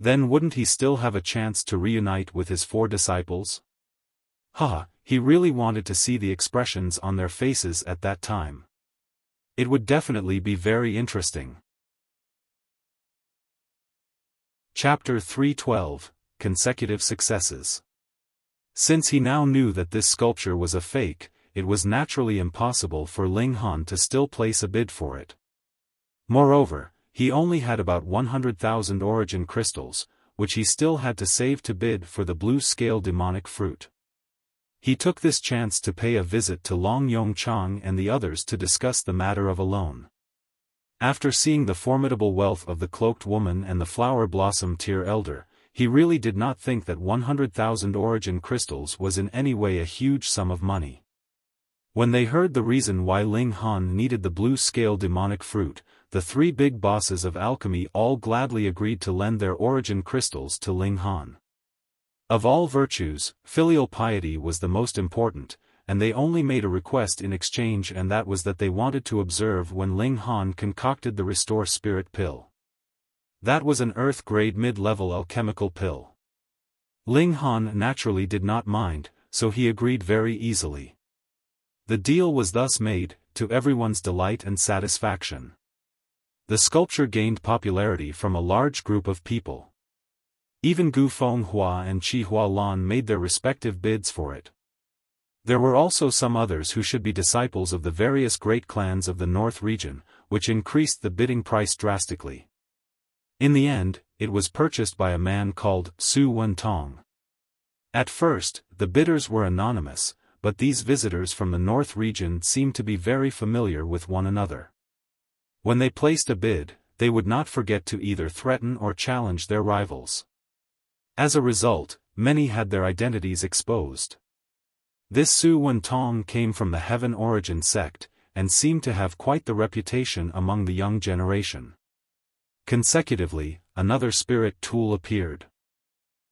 Then wouldn't he still have a chance to reunite with his 4 disciples? He really wanted to see the expressions on their faces at that time. It would definitely be very interesting. Chapter 312, Consecutive Successes. Since he now knew that this sculpture was a fake, it was naturally impossible for Ling Han to still place a bid for it. Moreover, he only had about 100,000 origin crystals, which he still had to save to bid for the blue-scale demonic fruit. He took this chance to pay a visit to Long Yongchang and the others to discuss the matter of a loan. After seeing the formidable wealth of the Cloaked Woman and the Flower Blossom Tier Elder, he really did not think that 100,000 origin crystals was in any way a huge sum of money. When they heard the reason why Ling Han needed the blue-scale demonic fruit, the 3 big bosses of alchemy all gladly agreed to lend their origin crystals to Ling Han. Of all virtues, filial piety was the most important, and they only made a request in exchange, and that was that they wanted to observe when Ling Han concocted the Restore Spirit pill. That was an Earth-grade mid-level alchemical pill. Ling Han naturally did not mind, so he agreed very easily. The deal was thus made, to everyone's delight and satisfaction. The sculpture gained popularity from a large group of people. Even Gu Fenghua and Qi Hualan made their respective bids for it. There were also some others who should be disciples of the various great clans of the North region, which increased the bidding price drastically. In the end, it was purchased by a man called Su Wentong. At first, the bidders were anonymous, but these visitors from the North region seemed to be very familiar with one another. When they placed a bid, they would not forget to either threaten or challenge their rivals. As a result, many had their identities exposed. This Su Wentong came from the Heaven Origin Sect, and seemed to have quite the reputation among the young generation. Consecutively, another spirit tool appeared.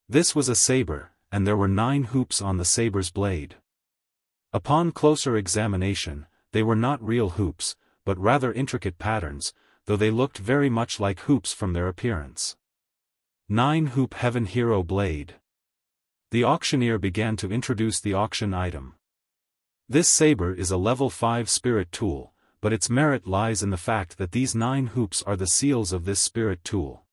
This was a saber, and there were 9 hoops on the saber's blade. Upon closer examination, they were not real hoops, but rather intricate patterns, though they looked very much like hoops from their appearance. 9-hoop Heaven Hero Blade. The auctioneer began to introduce the auction item. This saber is a level 5 spirit tool, but its merit lies in the fact that these 9 hoops are the seals of this spirit tool.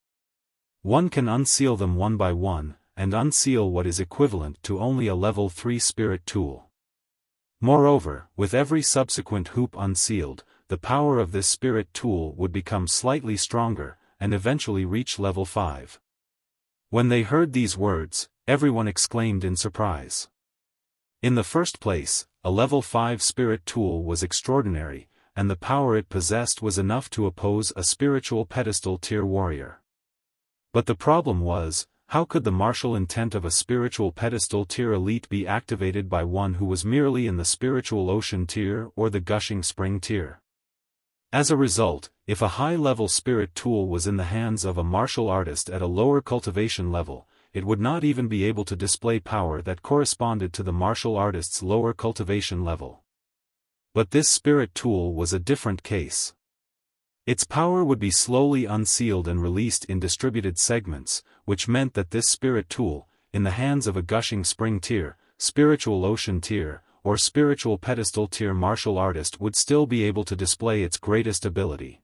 One can unseal them one by one, and unseal what is equivalent to only a level 3 spirit tool. Moreover, with every subsequent hoop unsealed, the power of this spirit tool would become slightly stronger, and eventually reach level 5. When they heard these words, everyone exclaimed in surprise. In the first place, a level 5 spirit tool was extraordinary, and the power it possessed was enough to oppose a spiritual pedestal tier warrior. But the problem was, how could the martial intent of a spiritual pedestal tier elite be activated by one who was merely in the spiritual ocean tier or the gushing spring tier? As a result, if a high-level spirit tool was in the hands of a martial artist at a lower cultivation level, it would not even be able to display power that corresponded to the martial artist's lower cultivation level. But this spirit tool was a different case. Its power would be slowly unsealed and released in distributed segments, which meant that this spirit tool, in the hands of a gushing spring tier, spiritual ocean tier, or spiritual pedestal tier martial artist would still be able to display its greatest ability.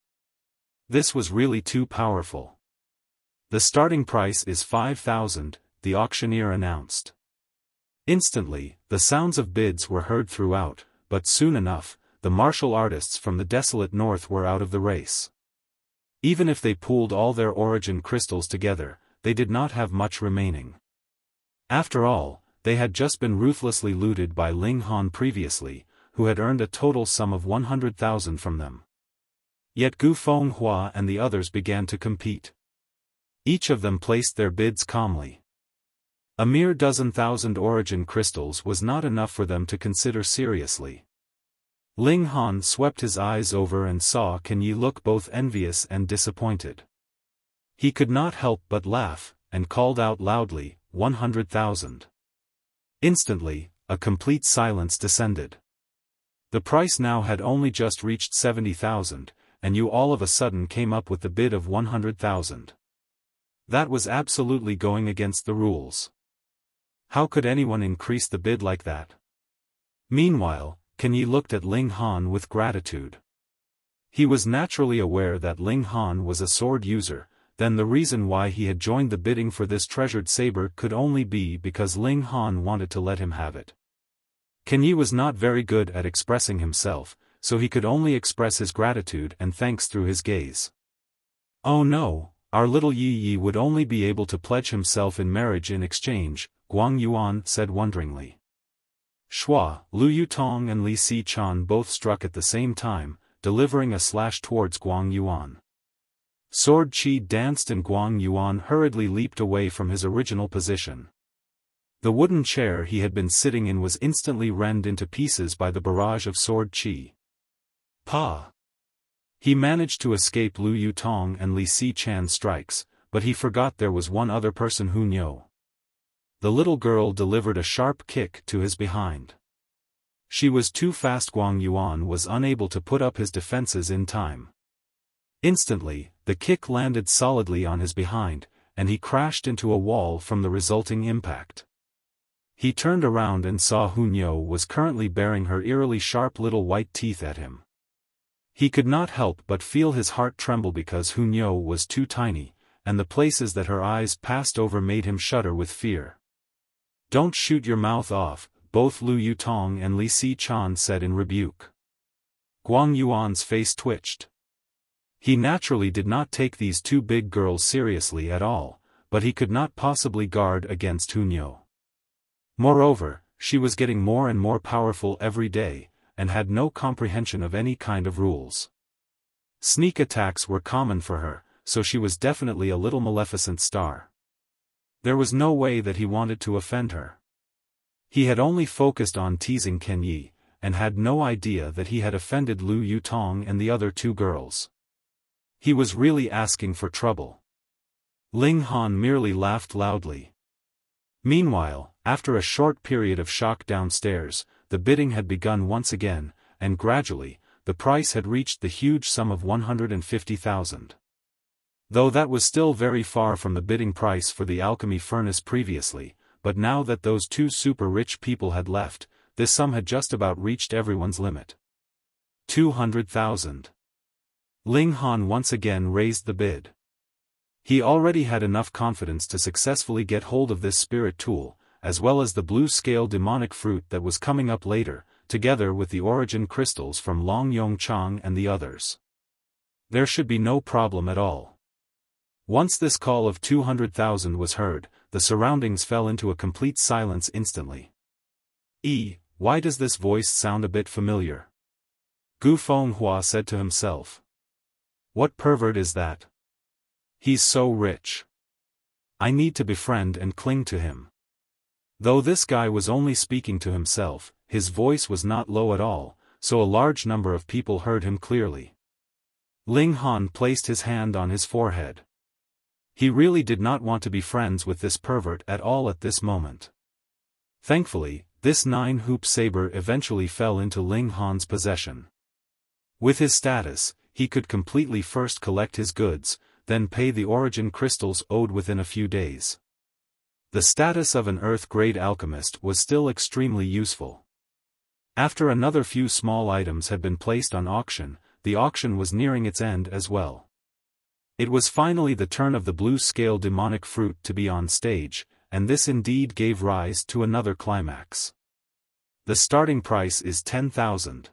This was really too powerful. The starting price is 5,000, the auctioneer announced. Instantly, the sounds of bids were heard throughout, but soon enough, the martial artists from the desolate north were out of the race. Even if they pooled all their origin crystals together, they did not have much remaining. After all, they had just been ruthlessly looted by Ling Han previously, who had earned a total sum of 100,000 from them. Yet Gu Fenghua and the others began to compete. Each of them placed their bids calmly. A mere dozen origin crystals was not enough for them to consider seriously. Ling Han swept his eyes over and saw Can Yi look both envious and disappointed. He could not help but laugh, and called out loudly, 100,000. Instantly, a complete silence descended. The price now had only just reached 70,000, and you all of a sudden came up with the bid of 100,000. That was absolutely going against the rules. How could anyone increase the bid like that? Meanwhile, Can Yi looked at Ling Han with gratitude. He was naturally aware that Ling Han was a sword user, then the reason why he had joined the bidding for this treasured saber could only be because Ling Han wanted to let him have it. Can Yi was not very good at expressing himself, so he could only express his gratitude and thanks through his gaze. Oh no, our little Yi would only be able to pledge himself in marriage in exchange, Guang Yuan said wonderingly. Shua, Lu Yutong and Li Si-chan both struck at the same time, delivering a slash towards Guang Yuan. Sword Qi danced and Guang Yuan hurriedly leaped away from his original position. The wooden chair he had been sitting in was instantly rend into pieces by the barrage of Sword Qi. Pa! He managed to escape Lu Yutong and Li Si-chan's strikes, but he forgot there was one other person who knew. The little girl delivered a sharp kick to his behind. She was too fast. Guang Yuan was unable to put up his defenses in time. Instantly, the kick landed solidly on his behind, and he crashed into a wall from the resulting impact. He turned around and saw Hunyo was currently baring her eerily sharp little white teeth at him. He could not help but feel his heart tremble because Hunyo was too tiny, and the places that her eyes passed over made him shudder with fear. Don't shoot your mouth off, both Lu Yutong and Li Si-chan said in rebuke. Guang Yuan's face twitched. He naturally did not take these two big girls seriously at all, but he could not possibly guard against Hunyo. Moreover, she was getting more and more powerful every day, and had no comprehension of any kind of rules. Sneak attacks were common for her, so she was definitely a little maleficent star. There was no way that he wanted to offend her. He had only focused on teasing Can Yi, and had no idea that he had offended Lu Yutong and the other two girls. He was really asking for trouble. Ling Han merely laughed loudly. Meanwhile, after a short period of shock downstairs, the bidding had begun once again, and gradually, the price had reached the huge sum of 150,000. Though that was still very far from the bidding price for the alchemy furnace previously, but now that those two super-rich people had left, this sum had just about reached everyone's limit. 200,000. Ling Han once again raised the bid. He already had enough confidence to successfully get hold of this spirit tool, as well as the blue-scale demonic fruit that was coming up later, together with the origin crystals from Long Yongchang and the others. There should be no problem at all. Once this call of 200,000 was heard, the surroundings fell into a complete silence instantly. Why does this voice sound a bit familiar? Gu Fenghua said to himself. What pervert is that? He's so rich. I need to befriend and cling to him. Though this guy was only speaking to himself, his voice was not low at all, so a large number of people heard him clearly. Ling Han placed his hand on his forehead. He really did not want to be friends with this pervert at all at this moment. Thankfully, this 9-hoop saber eventually fell into Ling Han's possession. With his status, he could completely first collect his goods, then pay the origin crystals owed within a few days. The status of an Earth-grade alchemist was still extremely useful. After another few small items had been placed on auction, the auction was nearing its end as well. It was finally the turn of the blue-scale demonic fruit to be on stage, and this indeed gave rise to another climax. The starting price is 10,000.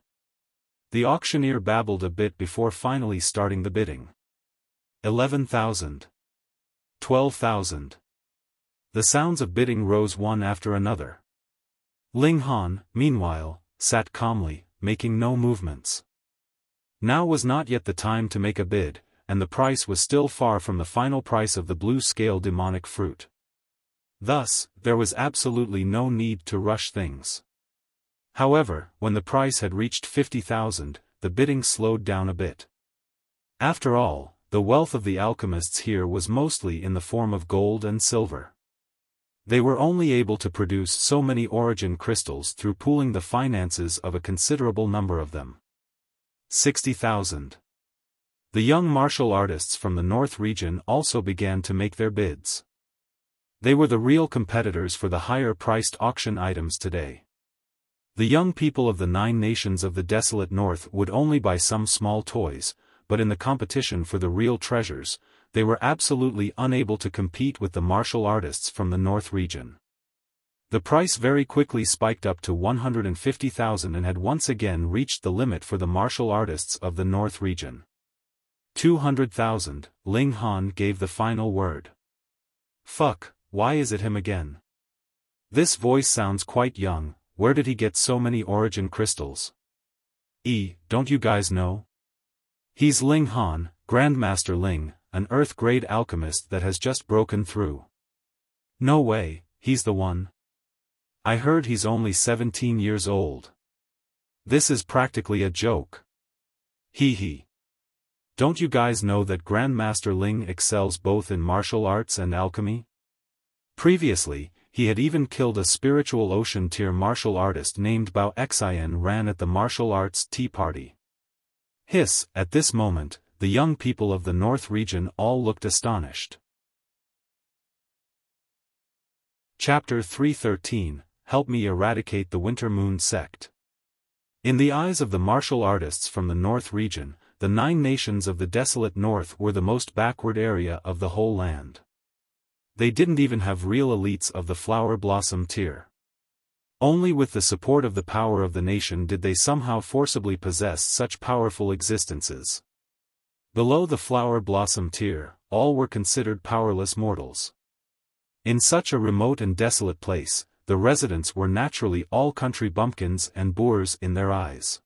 The auctioneer babbled a bit before finally starting the bidding. 11,000. 12,000. The sounds of bidding rose one after another. Ling Han, meanwhile, sat calmly, making no movements. Now was not yet the time to make a bid, and the price was still far from the final price of the blue-scale demonic fruit. Thus, there was absolutely no need to rush things. However, when the price had reached 50,000, the bidding slowed down a bit. After all, the wealth of the alchemists here was mostly in the form of gold and silver. They were only able to produce so many origin crystals through pooling the finances of a considerable number of them. 60,000. The young martial artists from the North region also began to make their bids. They were the real competitors for the higher-priced auction items today. The young people of the 9 nations of the desolate North would only buy some small toys, but in the competition for the real treasures, they were absolutely unable to compete with the martial artists from the North region. The price very quickly spiked up to 150,000 and had once again reached the limit for the martial artists of the North region. 200,000, Ling Han gave the final word. Fuck, why is it him again? This voice sounds quite young. Where did he get so many origin crystals? Don't you guys know? He's Ling Han, Grandmaster Ling, an Earth-grade alchemist that has just broken through. No way, he's the one. I heard he's only 17 years old. This is practically a joke. Hee. Don't you guys know that Grandmaster Ling excels both in martial arts and alchemy? Previously, he had even killed a spiritual ocean-tier martial artist named Bao Xian Ran at the martial arts tea party. Hiss, at this moment, the young people of the North region all looked astonished. Chapter 313, Help Me Eradicate the Winter Moon Sect. In the eyes of the martial artists from the North region, the 9 nations of the desolate North were the most backward area of the whole land. They didn't even have real elites of the flower blossom tier. Only with the support of the power of the nation did they somehow forcibly possess such powerful existences. Below the flower blossom tier, all were considered powerless mortals. In such a remote and desolate place, the residents were naturally all country bumpkins and boors in their eyes.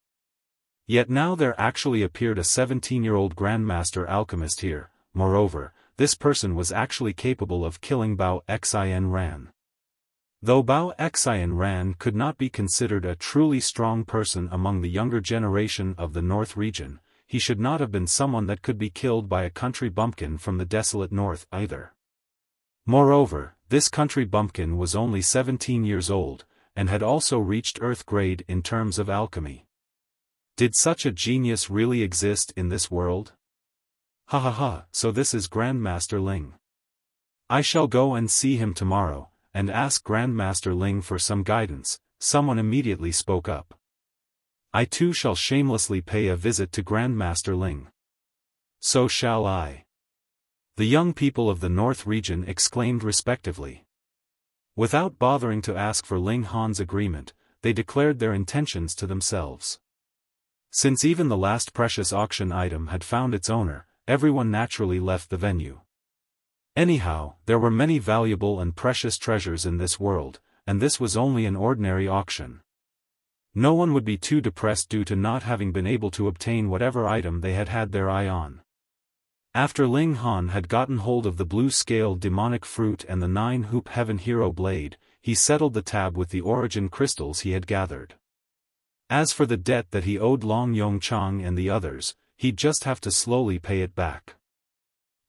Yet now there actually appeared a 17-year-old grandmaster alchemist here. Moreover, this person was actually capable of killing Bao Xian Ran. Though Bao Xian Ran could not be considered a truly strong person among the younger generation of the North region, he should not have been someone that could be killed by a country bumpkin from the desolate North either. Moreover, this country bumpkin was only 17 years old, and had also reached Earth grade in terms of alchemy. Did such a genius really exist in this world? So this is Grandmaster Ling. I shall go and see him tomorrow, and ask Grandmaster Ling for some guidance. Someone immediately spoke up. I too shall shamelessly pay a visit to Grandmaster Ling. So shall I. The young people of the North region exclaimed respectively. Without bothering to ask for Ling Han's agreement, they declared their intentions to themselves. Since even the last precious auction item had found its owner, everyone naturally left the venue. Anyhow, there were many valuable and precious treasures in this world, and this was only an ordinary auction. No one would be too depressed due to not having been able to obtain whatever item they had had their eye on. After Ling Han had gotten hold of the blue-scale demonic fruit and the 9-hoop heaven hero blade, he settled the tab with the origin crystals he had gathered. As for the debt that he owed Long Yongchang and the others, he'd just have to slowly pay it back.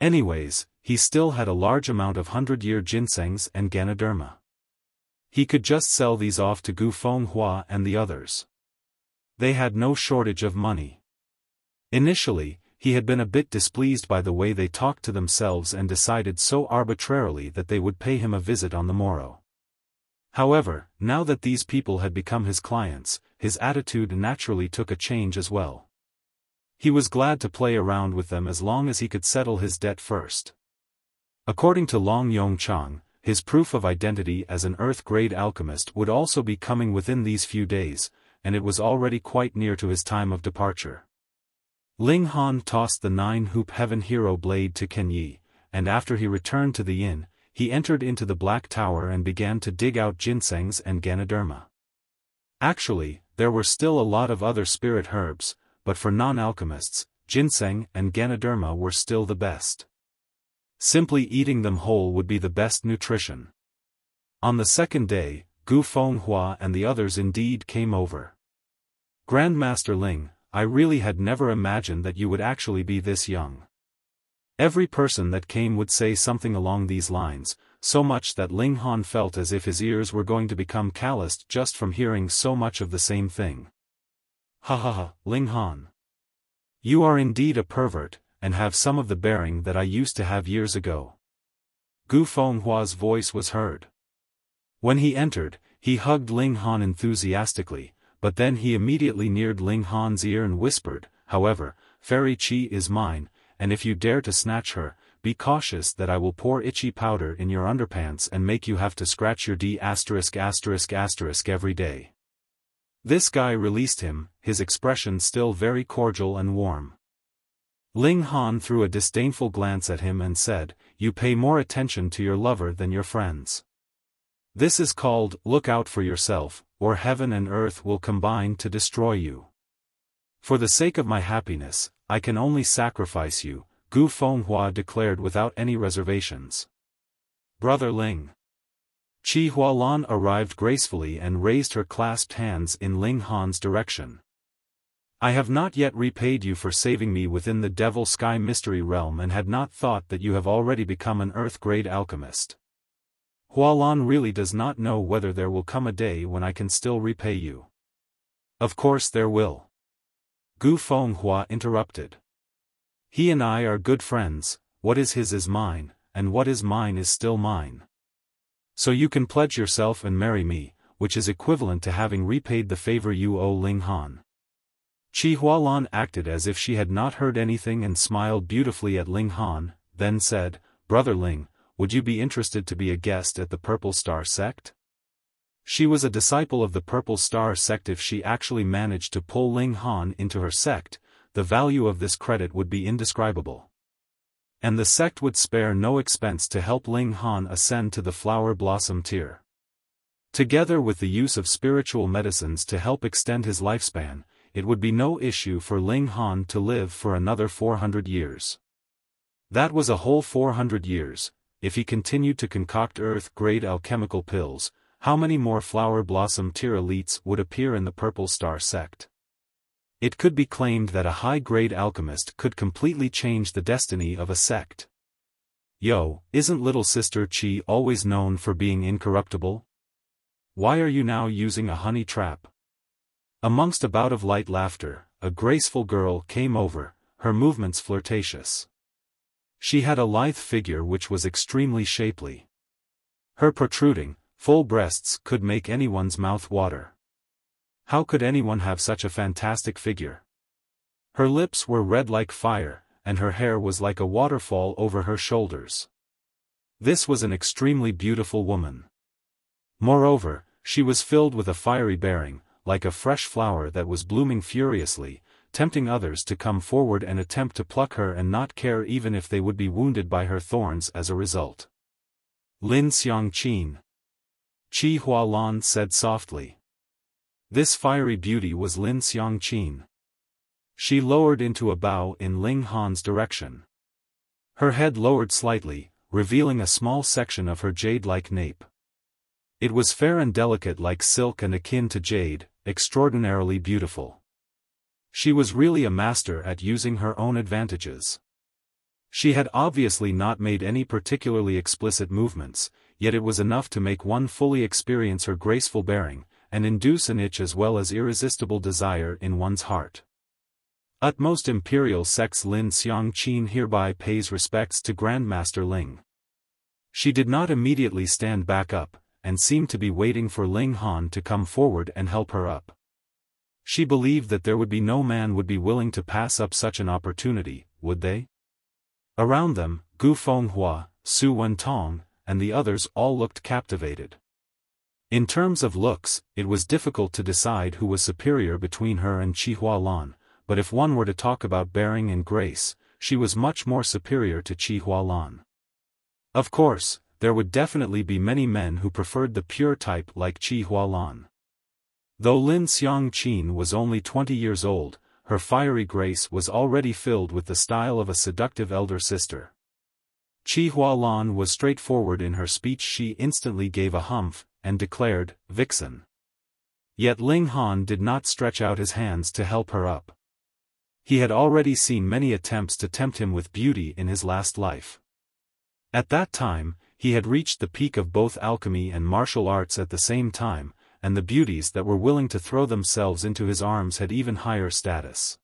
Anyways, he still had a large amount of 100-year ginsengs and Ganoderma. He could just sell these off to Gu Fenghua and the others. They had no shortage of money. Initially, he had been a bit displeased by the way they talked to themselves and decided so arbitrarily that they would pay him a visit on the morrow. However, now that these people had become his clients, his attitude naturally took a change as well. He was glad to play around with them as long as he could settle his debt first. According to Long Yongchang, his proof of identity as an Earth-grade alchemist would also be coming within these few days, and it was already quite near to his time of departure. Ling Han tossed the 9-hoop Heaven Hero blade to Ken Yi, and after he returned to the inn, he entered into the Black Tower and began to dig out ginsengs and Ganoderma. Actually, there were still a lot of other spirit herbs, but for non-alchemists, ginseng and Ganoderma were still the best. Simply eating them whole would be the best nutrition. On the second day, Gu Fenghua and the others indeed came over. Grandmaster Ling, I really had never imagined that you would actually be this young. Every person that came would say something along these lines, so much that Ling Han felt as if his ears were going to become calloused just from hearing so much of the same thing. Ha ha ha, Ling Han. You are indeed a pervert, and have some of the bearing that I used to have years ago. Gu Fenghua's voice was heard. When he entered, he hugged Ling Han enthusiastically, but then he immediately neared Ling Han's ear and whispered, however, Fairy Qi is mine, and if you dare to snatch her, be cautious that I will pour itchy powder in your underpants and make you have to scratch your D*** every day. This guy released him, his expression still very cordial and warm. Ling Han threw a disdainful glance at him and said, You pay more attention to your lover than your friends. This is called, look out for yourself, or heaven and earth will combine to destroy you. For the sake of my happiness, I can only sacrifice you, Gu Fenghua declared without any reservations. Brother Ling. Qi Hualan arrived gracefully and raised her clasped hands in Ling Han's direction. I have not yet repaid you for saving me within the Devil Sky Mystery Realm and had not thought that you have already become an Earth-grade alchemist. Hualan really does not know whether there will come a day when I can still repay you. Of course there will. Gu Fenghua interrupted. He and I are good friends, what is his is mine, and what is mine is still mine. So you can pledge yourself and marry me, which is equivalent to having repaid the favor you owe Ling Han. Qi Hualan acted as if she had not heard anything and smiled beautifully at Ling Han, then said, Brother Ling, would you be interested to be a guest at the Purple Star Sect? She was a disciple of the Purple Star Sect. If she actually managed to pull Ling Han into her sect, the value of this credit would be indescribable. And the sect would spare no expense to help Ling Han ascend to the Flower Blossom tier. Together with the use of spiritual medicines to help extend his lifespan, it would be no issue for Ling Han to live for another 400 years. That was a whole 400 years. If he continued to concoct Earth-grade alchemical pills, how many more Flower Blossom tier elites would appear in the Purple Star Sect? It could be claimed that a high-grade alchemist could completely change the destiny of a sect. Yo, isn't little sister Qi always known for being incorruptible? Why are you now using a honey trap? Amongst a bout of light laughter, a graceful girl came over, her movements flirtatious. She had a lithe figure which was extremely shapely. Her protruding, full breasts could make anyone's mouth water. How could anyone have such a fantastic figure? Her lips were red like fire, and her hair was like a waterfall over her shoulders. This was an extremely beautiful woman. Moreover, she was filled with a fiery bearing, like a fresh flower that was blooming furiously, tempting others to come forward and attempt to pluck her and not care even if they would be wounded by her thorns as a result. Lin Xiangqin. Qi Hualan said softly. This fiery beauty was Lin Xiangqin. She lowered into a bow in Ling Han's direction. Her head lowered slightly, revealing a small section of her jade-like nape. It was fair and delicate like silk and akin to jade, extraordinarily beautiful. She was really a master at using her own advantages. She had obviously not made any particularly explicit movements, yet it was enough to make one fully experience her graceful bearing, and induce an itch as well as irresistible desire in one's heart. Utmost Imperial Sect's Lin Xiangqin hereby pays respects to Grandmaster Ling. She did not immediately stand back up, and seemed to be waiting for Ling Han to come forward and help her up. She believed that there would be no man would be willing to pass up such an opportunity, would they? Around them, Gu Fenghua, Su Wentong, and the others all looked captivated. In terms of looks, it was difficult to decide who was superior between her and Qi Hualan, but if one were to talk about bearing and grace, she was much more superior to Qi Hualan. Of course, there would definitely be many men who preferred the pure type like Qi Hualan. Though Lin Xiangqin was only 20 years old, her fiery grace was already filled with the style of a seductive elder sister. Qi Hualan was straightforward in her speech. She instantly gave a humph, and declared, "Vixen." Yet Ling Han did not stretch out his hands to help her up. He had already seen many attempts to tempt him with beauty in his last life. At that time, he had reached the peak of both alchemy and martial arts at the same time, and the beauties that were willing to throw themselves into his arms had even higher status.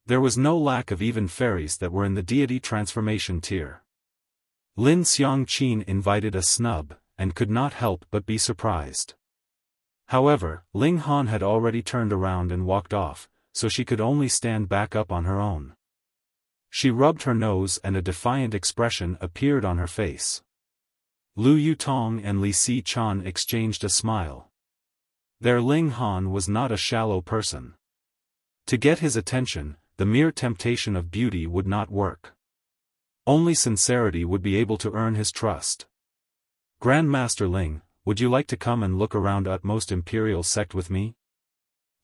There was no lack of even fairies that were in the deity transformation tier. Lin Xiangqin invited a snub, and could not help but be surprised. However, Ling Han had already turned around and walked off, so she could only stand back up on her own. She rubbed her nose and a defiant expression appeared on her face. Lu Yutong and Li Si Chan exchanged a smile. Their Ling Han was not a shallow person. To get his attention, the mere temptation of beauty would not work. Only sincerity would be able to earn his trust. "Grandmaster Ling, would you like to come and look around Utmost Imperial Sect with me?"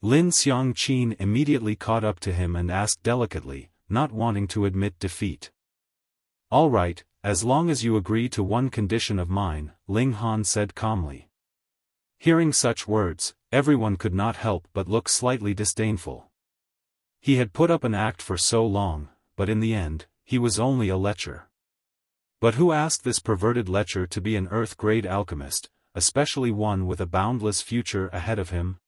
Lin Xiangqin immediately caught up to him and asked delicately, not wanting to admit defeat. "All right, as long as you agree to one condition of mine," Ling Han said calmly. Hearing such words, everyone could not help but look slightly disdainful. He had put up an act for so long, but in the end, he was only a lecher. But who asked this perverted lecher to be an earth-grade alchemist, especially one with a boundless future ahead of him?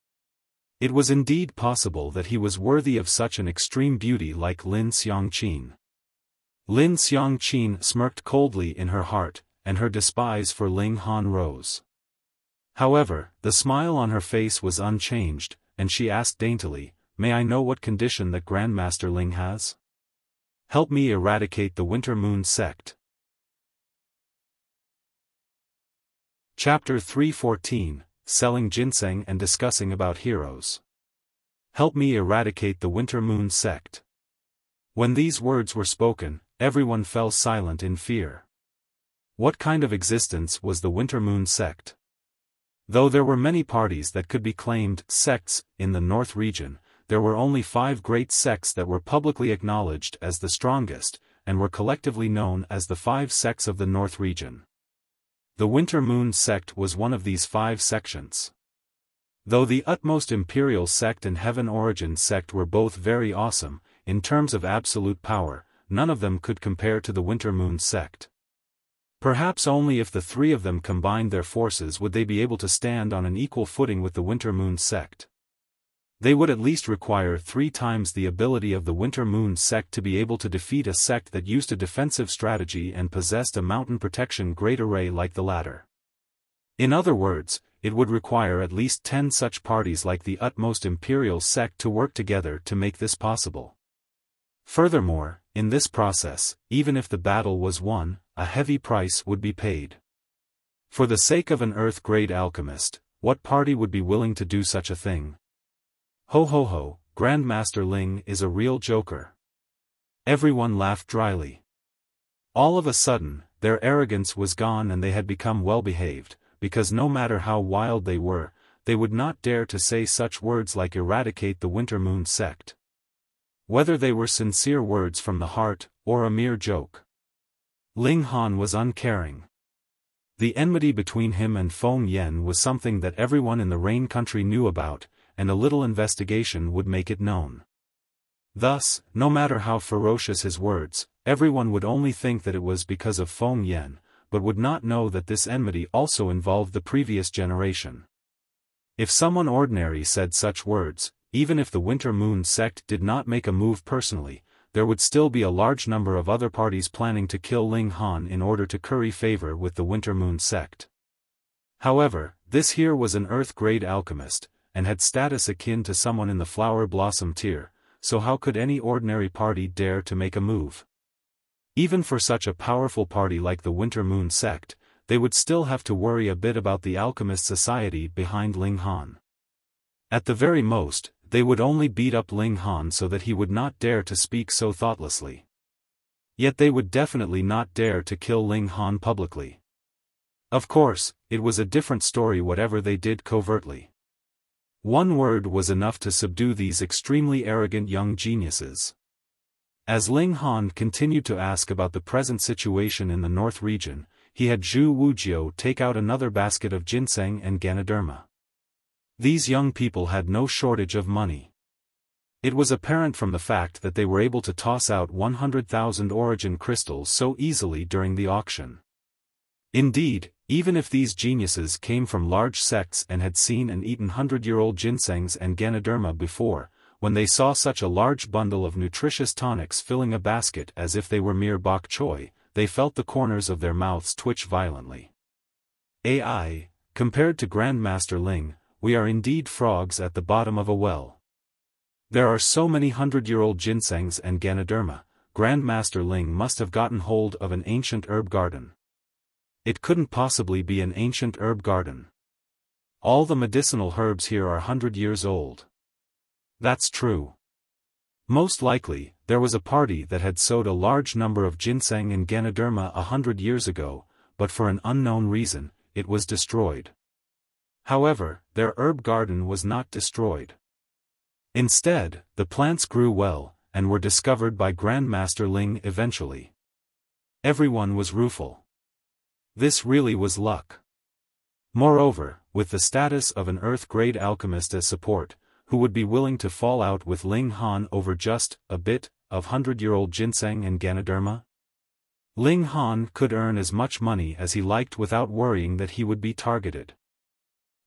It was indeed possible that he was worthy of such an extreme beauty like Lin Xiangqin. Lin Xiangqin smirked coldly in her heart, and her despise for Ling Han rose. However, the smile on her face was unchanged, and she asked daintily, "May I know what condition that Grandmaster Ling has?" "Help me eradicate the Winter Moon Sect." Chapter 314, Selling Ginseng and Discussing about Heroes. Help me eradicate the Winter Moon Sect. When these words were spoken, everyone fell silent in fear. What kind of existence was the Winter Moon Sect? Though there were many parties that could be claimed sects in the North region, there were only 5 great sects that were publicly acknowledged as the strongest, and were collectively known as the 5 sects of the North region. The Winter Moon Sect was one of these 5 sections. Though the Utmost Imperial Sect and Heaven Origin Sect were both very awesome, in terms of absolute power, none of them could compare to the Winter Moon Sect. Perhaps only if the 3 of them combined their forces would they be able to stand on an equal footing with the Winter Moon Sect. They would at least require 3 times the ability of the Winter Moon Sect to be able to defeat a sect that used a defensive strategy and possessed a mountain protection great array like the latter. In other words, it would require at least 10 such parties like the Utmost Imperial Sect to work together to make this possible. Furthermore, in this process, even if the battle was won, a heavy price would be paid. For the sake of an Earth-grade alchemist, what party would be willing to do such a thing? Ho ho ho, Grandmaster Ling is a real joker. Everyone laughed dryly. All of a sudden, their arrogance was gone and they had become well-behaved, because no matter how wild they were, they would not dare to say such words like eradicate the Winter Moon Sect. Whether they were sincere words from the heart, or a mere joke. Ling Han was uncaring. The enmity between him and Feng Yen was something that everyone in the Rain Country knew about, and a little investigation would make it known. Thus, no matter how ferocious his words, everyone would only think that it was because of Feng Yan, but would not know that this enmity also involved the previous generation. If someone ordinary said such words, even if the Winter Moon Sect did not make a move personally, there would still be a large number of other parties planning to kill Ling Han in order to curry favor with the Winter Moon Sect. However, this here was an Earth-grade alchemist, and had status akin to someone in the Flower Blossom tier, so how could any ordinary party dare to make a move? Even for such a powerful party like the Winter Moon Sect, they would still have to worry a bit about the alchemist society behind Ling Han. At the very most, they would only beat up Ling Han so that he would not dare to speak so thoughtlessly. Yet they would definitely not dare to kill Ling Han publicly. Of course, it was a different story whatever they did covertly. One word was enough to subdue these extremely arrogant young geniuses. As Ling Han continued to ask about the present situation in the North region, he had Zhu Wujiu take out another basket of ginseng and Ganoderma. These young people had no shortage of money. It was apparent from the fact that they were able to toss out 100,000 origin crystals so easily during the auction. Indeed, even if these geniuses came from large sects and had seen and eaten 100-year-old ginsengs and Ganoderma before, when they saw such a large bundle of nutritious tonics filling a basket as if they were mere bok choy, they felt the corners of their mouths twitch violently. AI, compared to Grandmaster Ling, we are indeed frogs at the bottom of a well. There are so many 100-year-old ginsengs and Ganoderma, Grandmaster Ling must have gotten hold of an ancient herb garden. It couldn't possibly be an ancient herb garden. All the medicinal herbs here are 100 years old. That's true. Most likely, there was a party that had sowed a large number of ginseng and Ganoderma 100 years ago, but for an unknown reason, it was destroyed. However, their herb garden was not destroyed. Instead, the plants grew well, and were discovered by Grandmaster Ling eventually. Everyone was rueful. This really was luck. Moreover, with the status of an Earth-grade alchemist as support, who would be willing to fall out with Ling Han over just a bit of 100-year-old ginseng and Ganoderma? Ling Han could earn as much money as he liked without worrying that he would be targeted.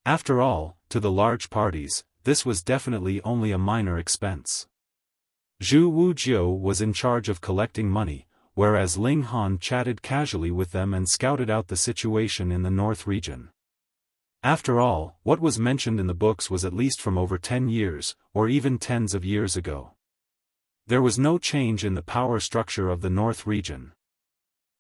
After all, to the large parties, this was definitely only a minor expense. Zhu Wujiu was in charge of collecting money, whereas Ling Han chatted casually with them and scouted out the situation in the North region. After all, what was mentioned in the books was at least from over 10 years, or even tens of years ago. There was no change in the power structure of the North region.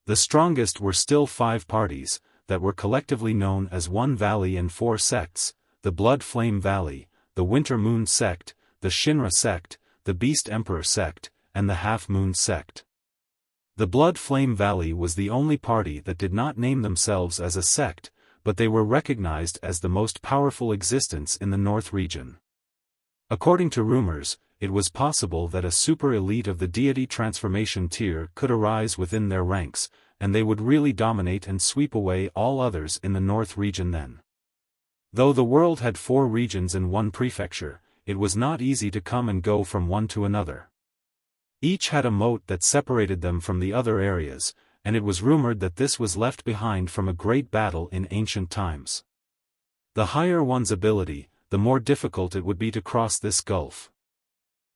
The strongest were still 5 parties, that were collectively known as One Valley and 4 sects, the Blood Flame Valley, the Winter Moon Sect, the Shinra Sect, the Beast Emperor Sect, and the Half Moon Sect. The Blood Flame Valley was the only party that did not name themselves as a sect, but they were recognized as the most powerful existence in the North region. According to rumors, it was possible that a super elite of the deity transformation tier could arise within their ranks, and they would really dominate and sweep away all others in the North region then. Though the world had 4 regions and 1 prefecture, it was not easy to come and go from one to another. Each had a moat that separated them from the other areas, and it was rumored that this was left behind from a great battle in ancient times. The higher one's ability, the more difficult it would be to cross this gulf.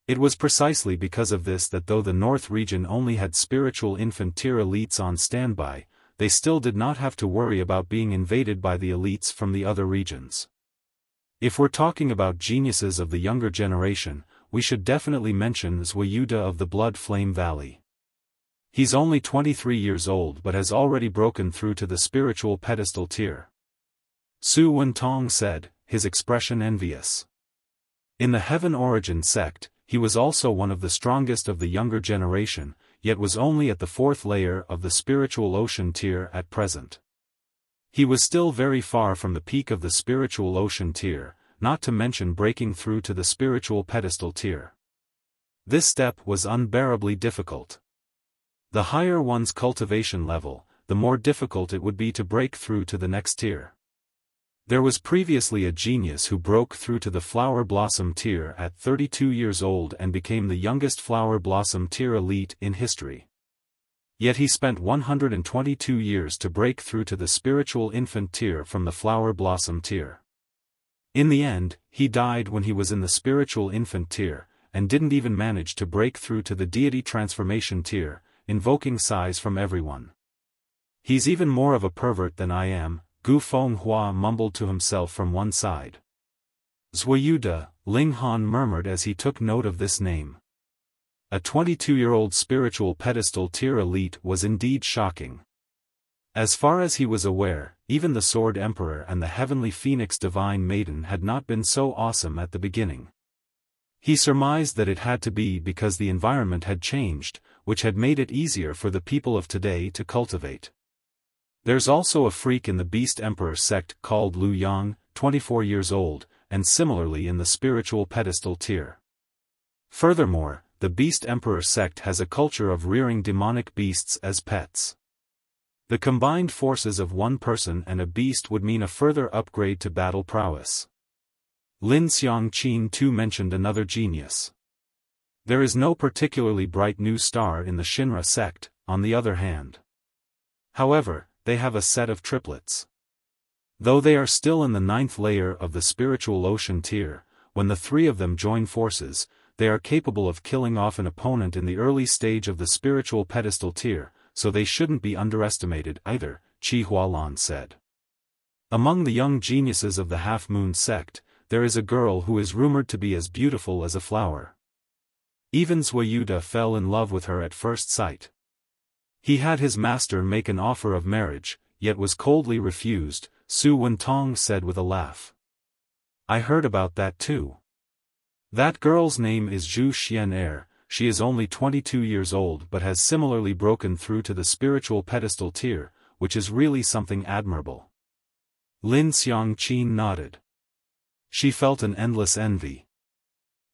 It was precisely because of this that though the North region only had spiritual infant tier elites on standby, they still did not have to worry about being invaded by the elites from the other regions. If we're talking about geniuses of the younger generation, we should definitely mention Zwayuda of the Blood Flame Valley. He's only 23 years old but has already broken through to the spiritual pedestal tier. Su Wentong said, his expression envious. In the Heaven Origin sect, he was also one of the strongest of the younger generation, yet was only at the 4th layer of the spiritual ocean tier at present. He was still very far from the peak of the spiritual ocean tier, not to mention breaking through to the spiritual pedestal tier. This step was unbearably difficult. The higher one's cultivation level, the more difficult it would be to break through to the next tier. There was previously a genius who broke through to the Flower Blossom tier at 32 years old and became the youngest Flower Blossom tier elite in history. Yet he spent 122 years to break through to the Spiritual Infant tier from the Flower Blossom tier. In the end, he died when he was in the Spiritual Infant tier, and didn't even manage to break through to the Deity Transformation tier, invoking sighs from everyone. He's even more of a pervert than I am, Gu Fenghua mumbled to himself from one side. Zhuyu, Ling Han murmured as he took note of this name. A 22-year-old spiritual pedestal tier elite was indeed shocking. As far as he was aware, even the Sword Emperor and the Heavenly Phoenix Divine Maiden had not been so awesome at the beginning. He surmised that it had to be because the environment had changed, which had made it easier for the people of today to cultivate. There's also a freak in the Beast Emperor sect called Lu Yang, 24 years old, and similarly in the spiritual pedestal tier. Furthermore, the Beast Emperor sect has a culture of rearing demonic beasts as pets. The combined forces of one person and a beast would mean a further upgrade to battle prowess. Lin Xiangqin too mentioned another genius. There is no particularly bright new star in the Shinra sect, on the other hand. However, they have a set of triplets. Though they are still in the 9th layer of the spiritual ocean tier, when the three of them join forces, they are capable of killing off an opponent in the early stage of the spiritual pedestal tier, so they shouldn't be underestimated either, Qi Hualan said. Among the young geniuses of the Half Moon sect, there is a girl who is rumored to be as beautiful as a flower. Even Zhuyu fell in love with her at first sight. He had his master make an offer of marriage, yet was coldly refused, Su Wentong said with a laugh. I heard about that too. That girl's name is Zhu Xian'er. She is only 22 years old but has similarly broken through to the spiritual pedestal tier, which is really something admirable. Lin Xiangqin nodded. She felt an endless envy.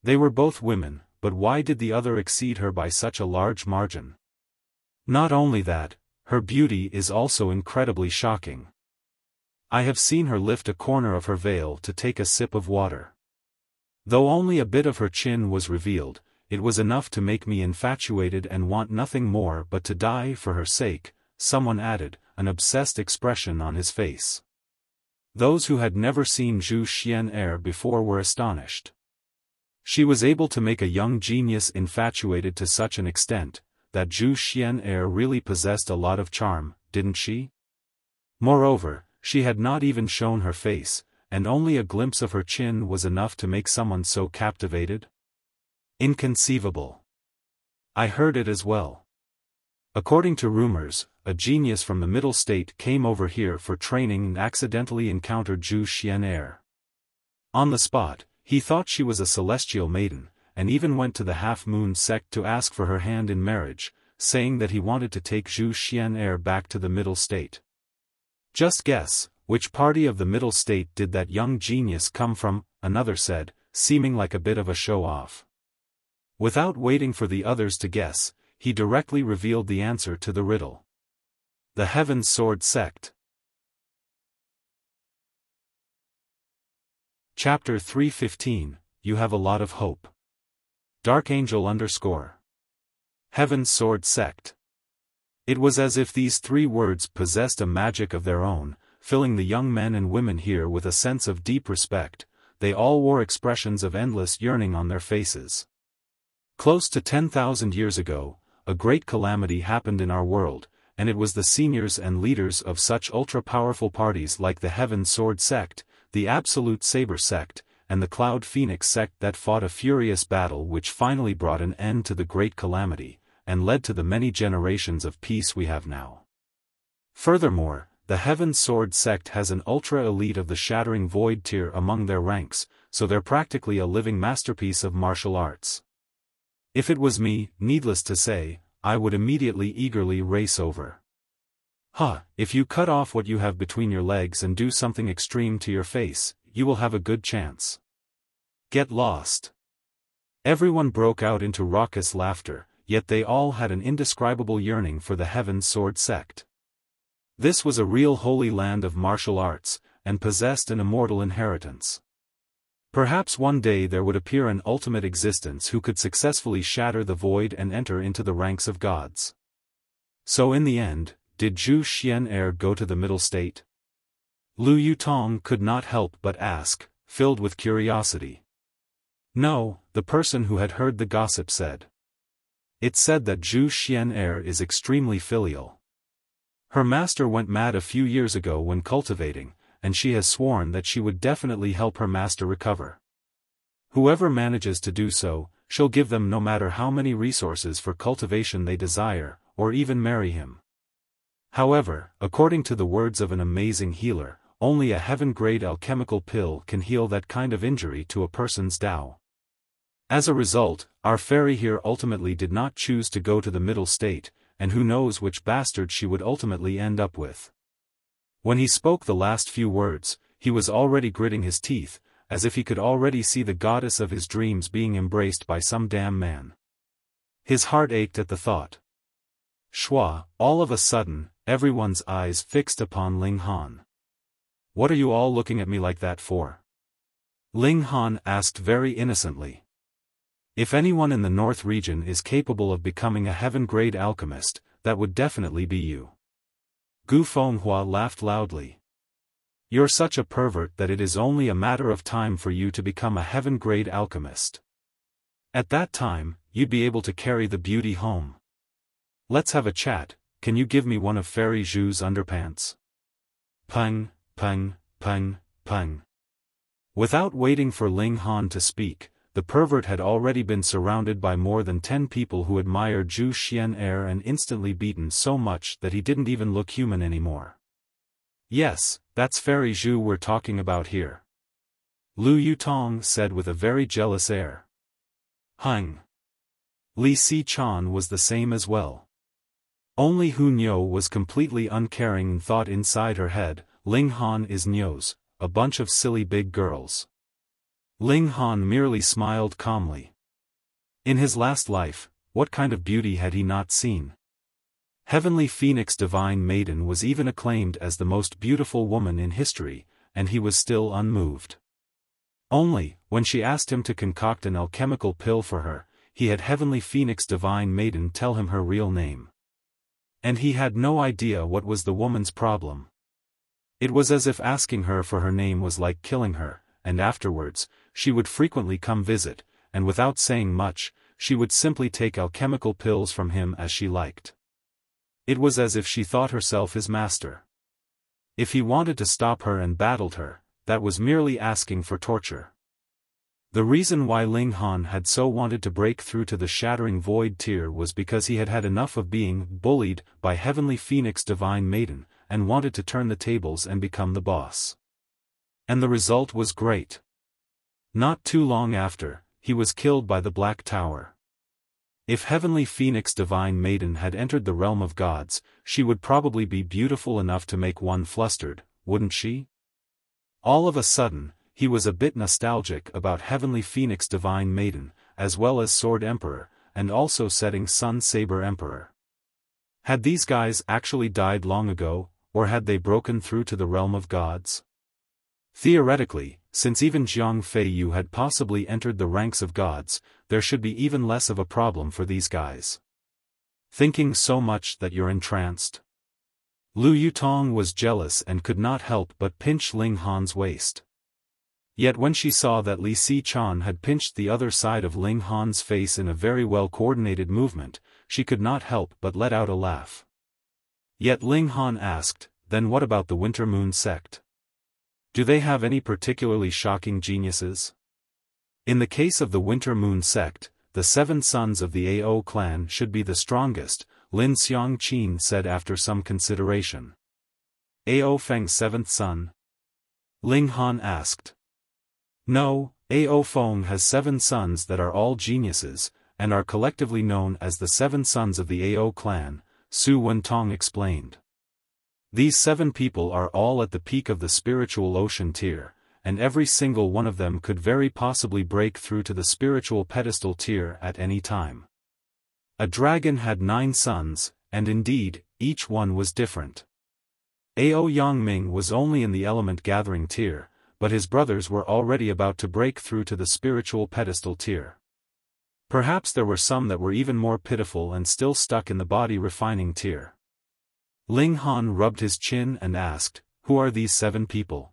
They were both women, but why did the other exceed her by such a large margin? Not only that, her beauty is also incredibly shocking. I have seen her lift a corner of her veil to take a sip of water. Though only a bit of her chin was revealed, it was enough to make me infatuated and want nothing more but to die for her sake, someone added, an obsessed expression on his face. Those who had never seen Zhu Xian'er before were astonished. She was able to make a young genius infatuated to such an extent, that Zhu Xian'er really possessed a lot of charm, didn't she? Moreover, she had not even shown her face, and only a glimpse of her chin was enough to make someone so captivated? Inconceivable. I heard it as well. According to rumors, a genius from the Middle State came over here for training and accidentally encountered Zhu Xian'er. On the spot, he thought she was a celestial maiden, and even went to the Half Moon sect to ask for her hand in marriage, saying that he wanted to take Zhu Xian'er back to the Middle State. Just guess, which party of the Middle State did that young genius come from? Another said, seeming like a bit of a show-off. Without waiting for the others to guess, he directly revealed the answer to the riddle. The Heaven's Sword Sect. Chapter 315, You Have a Lot of Hope. Dark Angel _ Heaven's Sword Sect. It was as if these three words possessed a magic of their own, filling the young men and women here with a sense of deep respect. They all wore expressions of endless yearning on their faces. Close to 10,000 years ago, a great calamity happened in our world, and it was the seniors and leaders of such ultra-powerful parties like the Heaven's Sword Sect, the Absolute Saber Sect, and the Cloud Phoenix Sect that fought a furious battle which finally brought an end to the great calamity, and led to the many generations of peace we have now. Furthermore, the Heaven's Sword Sect has an ultra-elite of the Shattering Void tier among their ranks, so they're practically a living masterpiece of martial arts. If it was me, needless to say, I would immediately eagerly race over. If you cut off what you have between your legs and do something extreme to your face, you will have a good chance. Get lost. Everyone broke out into raucous laughter, yet they all had an indescribable yearning for the Heaven's Sword Sect. This was a real holy land of martial arts, and possessed an immortal inheritance. Perhaps one day there would appear an ultimate existence who could successfully shatter the void and enter into the ranks of gods. So in the end, did Zhu Xian'er go to the middle state? Lu Yutong could not help but ask, filled with curiosity. No, the person who had heard the gossip said. It's said that Zhu Xian'er is extremely filial. Her master went mad a few years ago when cultivating, and she has sworn that she would definitely help her master recover. Whoever manages to do so, she'll give them no matter how many resources for cultivation they desire, or even marry him. However, according to the words of an amazing healer, only a heaven-grade alchemical pill can heal that kind of injury to a person's Tao. As a result, our fairy here ultimately did not choose to go to the middle state, and who knows which bastard she would ultimately end up with. When he spoke the last few words, he was already gritting his teeth, as if he could already see the goddess of his dreams being embraced by some damn man. His heart ached at the thought. Shua, all of a sudden, everyone's eyes fixed upon Ling Han. What are you all looking at me like that for? Ling Han asked very innocently. If anyone in the North region is capable of becoming a heaven-grade alchemist, that would definitely be you. Gu Fenghua laughed loudly. You're such a pervert that it is only a matter of time for you to become a heaven-grade alchemist. At that time, you'd be able to carry the beauty home. Let's have a chat. Can you give me one of Fairy Zhu's underpants? Peng, peng, peng, peng. Without waiting for Ling Han to speak, the pervert had already been surrounded by more than 10 people who admired Zhu Xian'er and instantly beaten so much that he didn't even look human anymore. Yes, that's Fairy Zhu we're talking about here. Lu Yutong said with a very jealous air. Hung. Li Si-chan was the same as well. Only Hu Niu was completely uncaring and thought inside her head, Ling Han is Niu's, a bunch of silly big girls. Ling Han merely smiled calmly. In his last life, what kind of beauty had he not seen? Heavenly Phoenix Divine Maiden was even acclaimed as the most beautiful woman in history, and he was still unmoved. Only, when she asked him to concoct an alchemical pill for her, he had Heavenly Phoenix Divine Maiden tell him her real name. And he had no idea what was the woman's problem. It was as if asking her for her name was like killing her, and afterwards, she would frequently come visit, and without saying much, she would simply take alchemical pills from him as she liked. It was as if she thought herself his master. If he wanted to stop her and battled her, that was merely asking for torture. The reason why Ling Han had so wanted to break through to the shattering void tier was because he had had enough of being bullied by Heavenly Phoenix Divine Maiden, and wanted to turn the tables and become the boss. And the result was great. Not too long after, he was killed by the Black Tower. If Heavenly Phoenix Divine Maiden had entered the realm of gods, she would probably be beautiful enough to make one flustered, wouldn't she? All of a sudden, he was a bit nostalgic about Heavenly Phoenix Divine Maiden, as well as Sword Emperor, and also Setting Sun Saber Emperor. Had these guys actually died long ago, or had they broken through to the realm of gods? Theoretically, since even Jiang Feiyu had possibly entered the ranks of gods, there should be even less of a problem for these guys. Thinking so much that you're entranced? Lu Yutong was jealous and could not help but pinch Ling Han's waist. Yet when she saw that Li Si-chan had pinched the other side of Ling Han's face in a very well-coordinated movement, she could not help but let out a laugh. Yet Ling Han asked, then what about the Winter Moon Sect? Do they have any particularly shocking geniuses? In the case of the Winter Moon Sect, the 7 sons of the AO clan should be the strongest, Lin Xiangqin said after some consideration. AO Feng's 7th son? Ling Han asked. No, AO Feng has 7 sons that are all geniuses, and are collectively known as the 7 sons of the AO clan, Su Wentong explained. These 7 people are all at the peak of the spiritual ocean tier, and every single one of them could very possibly break through to the spiritual pedestal tier at any time. A dragon had 9 sons, and indeed, each one was different. Ao Yangming was only in the element gathering tier, but his brothers were already about to break through to the spiritual pedestal tier. Perhaps there were some that were even more pitiful and still stuck in the body refining tier. Ling Han rubbed his chin and asked, "Who are these 7 people?"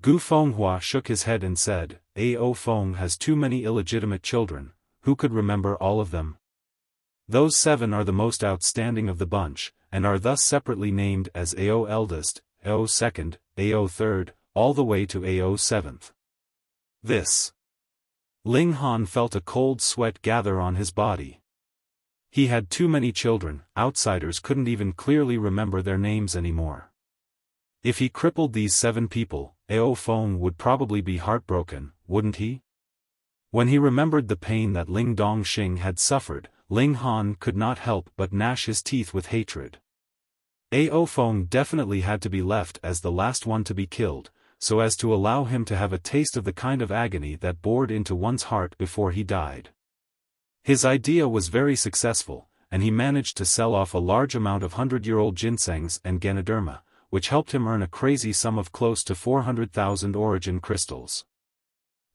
Gu Fenghua shook his head and said, "Ao Feng has too many illegitimate children, who could remember all of them? Those 7 are the most outstanding of the bunch, and are thus separately named as Ao eldest, Ao second, Ao third, all the way to Ao seventh. This." Ling Han felt a cold sweat gather on his body. He had too many children, outsiders couldn't even clearly remember their names anymore. If he crippled these 7 people, Ao Feng would probably be heartbroken, wouldn't he? When he remembered the pain that Ling Dongxing had suffered, Ling Han could not help but gnash his teeth with hatred. Ao Feng definitely had to be left as the last one to be killed, so as to allow him to have a taste of the kind of agony that bored into one's heart before he died. His idea was very successful, and he managed to sell off a large amount of 100-year-old ginsengs and Ganoderma, which helped him earn a crazy sum of close to 400,000 origin crystals.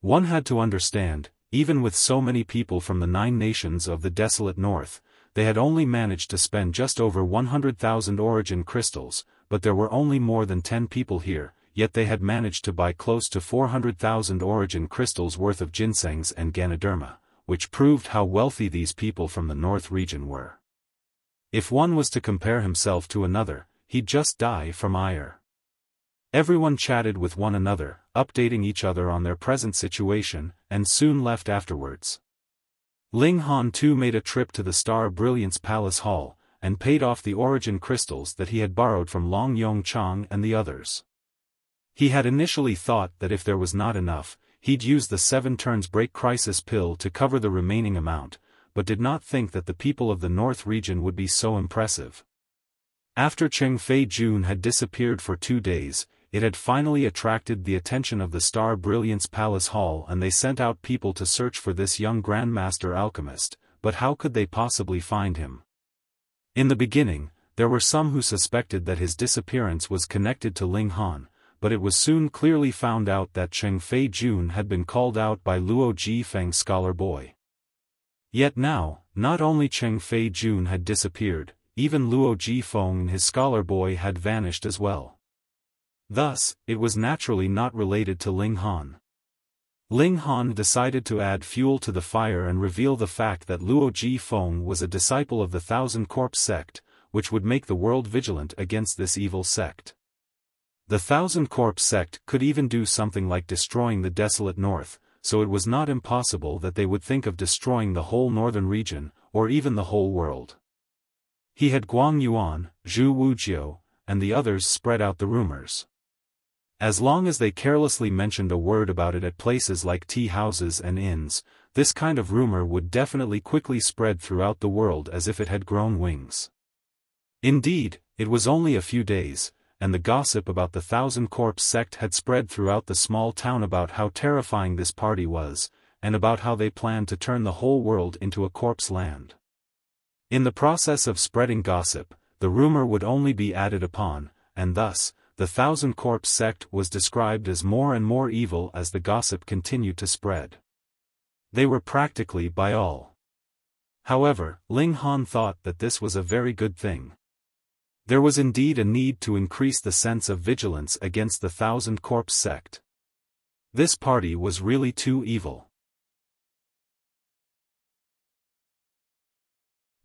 One had to understand, even with so many people from the 9 nations of the desolate north, they had only managed to spend just over 100,000 origin crystals, but there were only more than 10 people here, yet they had managed to buy close to 400,000 origin crystals worth of ginsengs and Ganoderma, which proved how wealthy these people from the north region were. If one was to compare himself to another, he'd just die from ire. Everyone chatted with one another, updating each other on their present situation, and soon left afterwards. Ling Han too made a trip to the Star Brilliance Palace Hall, and paid off the origin crystals that he had borrowed from Long Yong Chang and the others. He had initially thought that if there was not enough, he'd use the 7 turns break crisis pill to cover the remaining amount, but did not think that the people of the north region would be so impressive. After Cheng Fei Jun had disappeared for 2 days, it had finally attracted the attention of the Star Brilliance Palace Hall, and they sent out people to search for this young Grandmaster Alchemist, but how could they possibly find him? In the beginning, there were some who suspected that his disappearance was connected to Ling Han, but it was soon clearly found out that Cheng Fei Jun had been called out by Luo Jifeng Scholar Boy. Yet now, not only Cheng Fei Jun had disappeared, even Luo Jifeng and his Scholar Boy had vanished as well. Thus, it was naturally not related to Ling Han. Ling Han decided to add fuel to the fire and reveal the fact that Luo Jifeng was a disciple of the Thousand Corpse Sect, which would make the world vigilant against this evil sect. The Thousand Corpse Sect could even do something like destroying the desolate north, so it was not impossible that they would think of destroying the whole northern region, or even the whole world. He had Guang Yuan, Zhu Wujiu, and the others spread out the rumors. As long as they carelessly mentioned a word about it at places like tea houses and inns, this kind of rumor would definitely quickly spread throughout the world as if it had grown wings. Indeed, it was only a few days, and the gossip about the Thousand Corpse Sect had spread throughout the small town about how terrifying this party was, and about how they planned to turn the whole world into a corpse land. In the process of spreading gossip, the rumor would only be added upon, and thus, the Thousand Corpse Sect was described as more and more evil as the gossip continued to spread. They were practically by all. However, Ling Han thought that this was a very good thing. There was indeed a need to increase the sense of vigilance against the Thousand Corpse Sect. This party was really too evil.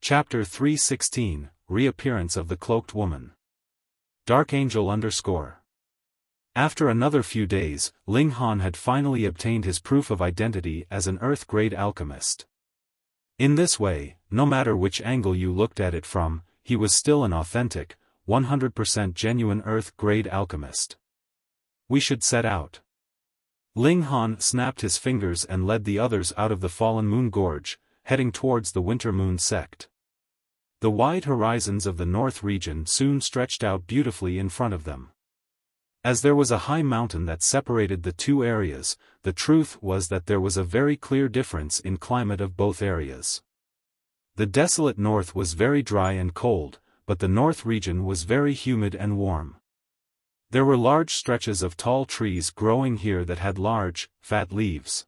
Chapter 316, Reappearance of the Cloaked Woman. Dark Angel _ After another few days, Ling Han had finally obtained his proof of identity as an Earth-grade alchemist. In this way, no matter which angle you looked at it from, he was still an authentic, 100% genuine Earth-grade alchemist. We should set out. Ling Han snapped his fingers and led the others out of the Fallen Moon Gorge, heading towards the Winter Moon Sect. The wide horizons of the north region soon stretched out beautifully in front of them. As there was a high mountain that separated the two areas, the truth was that there was a very clear difference in climate of both areas. The desolate north was very dry and cold, but the north region was very humid and warm. There were large stretches of tall trees growing here that had large, fat leaves.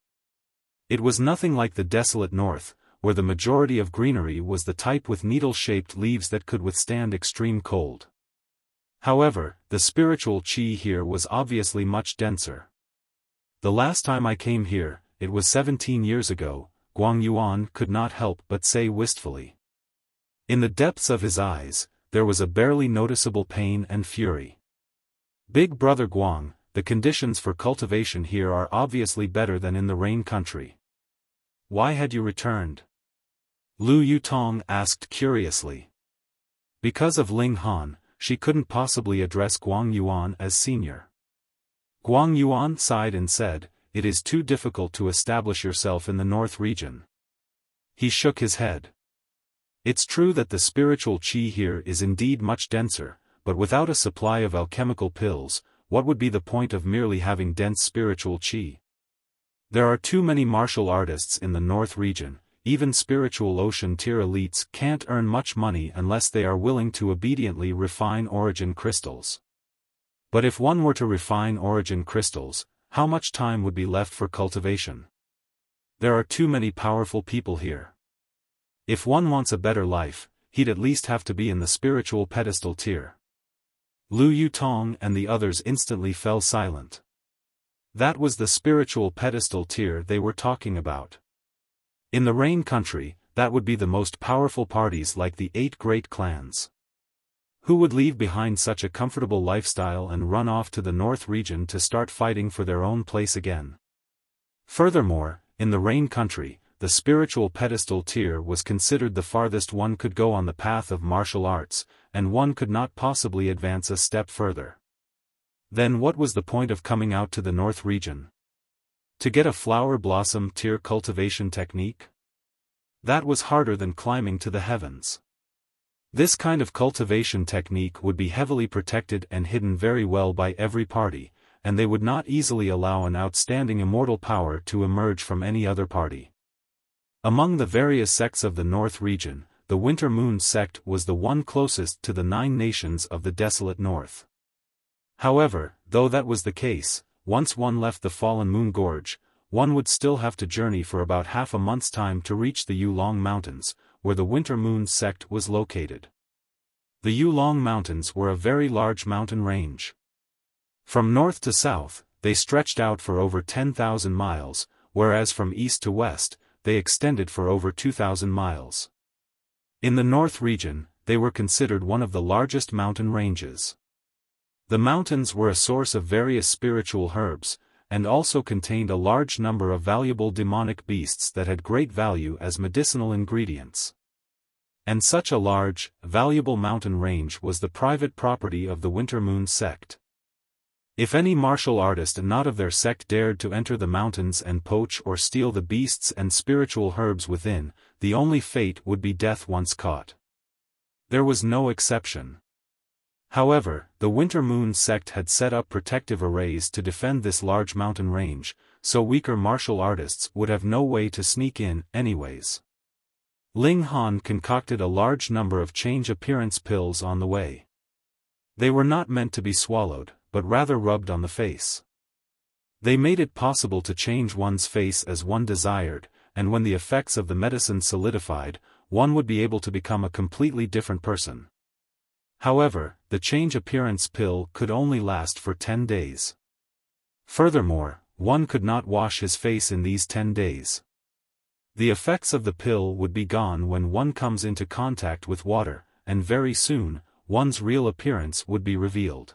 It was nothing like the desolate north, where the majority of greenery was the type with needle-shaped leaves that could withstand extreme cold. However, the spiritual qi here was obviously much denser. The last time I came here, it was 17 years ago, Guang Yuan could not help but say wistfully. In the depths of his eyes, there was a barely noticeable pain and fury. Big brother Guang, the conditions for cultivation here are obviously better than in the rain country. Why had you returned? Lu Yutong asked curiously. Because of Ling Han, she couldn't possibly address Guang Yuan as senior. Guang Yuan sighed and said, "It is too difficult to establish yourself in the north region." He shook his head. It's true that the spiritual qi here is indeed much denser, but without a supply of alchemical pills, what would be the point of merely having dense spiritual qi? There are too many martial artists in the north region. Even spiritual ocean-tier elites can't earn much money unless they are willing to obediently refine origin crystals. But if one were to refine origin crystals, how much time would be left for cultivation? There are too many powerful people here. If one wants a better life, he'd at least have to be in the spiritual pedestal tier. Lu Yutong and the others instantly fell silent. That was the spiritual pedestal tier they were talking about. In the Rain country, that would be the most powerful parties like the 8 great clans. Who would leave behind such a comfortable lifestyle and run off to the north region to start fighting for their own place again? Furthermore, in the Rain country, the spiritual pedestal tier was considered the farthest one could go on the path of martial arts, and one could not possibly advance a step further. Then what was the point of coming out to the north region? To get a flower blossom tier cultivation technique? That was harder than climbing to the heavens. This kind of cultivation technique would be heavily protected and hidden very well by every party, and they would not easily allow an outstanding immortal power to emerge from any other party. Among the various sects of the North region, the Winter Moon sect was the one closest to the 9 nations of the desolate North. However, though that was the case, once one left the Fallen Moon Gorge, one would still have to journey for about half a month's time to reach the Yulong Mountains, where the Winter Moon sect was located. The Yulong Mountains were a very large mountain range. From north to south, they stretched out for over 10,000 miles, whereas from east to west, they extended for over 2,000 miles. In the North region, they were considered one of the largest mountain ranges. The mountains were a source of various spiritual herbs, and also contained a large number of valuable demonic beasts that had great value as medicinal ingredients. And such a large, valuable mountain range was the private property of the Winter Moon sect. If any martial artist not of their sect dared to enter the mountains and poach or steal the beasts and spiritual herbs within, the only fate would be death once caught. There was no exception. However, the Winter Moon sect had set up protective arrays to defend this large mountain range, so weaker martial artists would have no way to sneak in, anyways. Ling Han concocted a large number of change appearance pills on the way. They were not meant to be swallowed, but rather rubbed on the face. They made it possible to change one's face as one desired, and when the effects of the medicine solidified, one would be able to become a completely different person. However, the change appearance pill could only last for 10 days. Furthermore, one could not wash his face in these 10 days. The effects of the pill would be gone when one comes into contact with water, and very soon, one's real appearance would be revealed.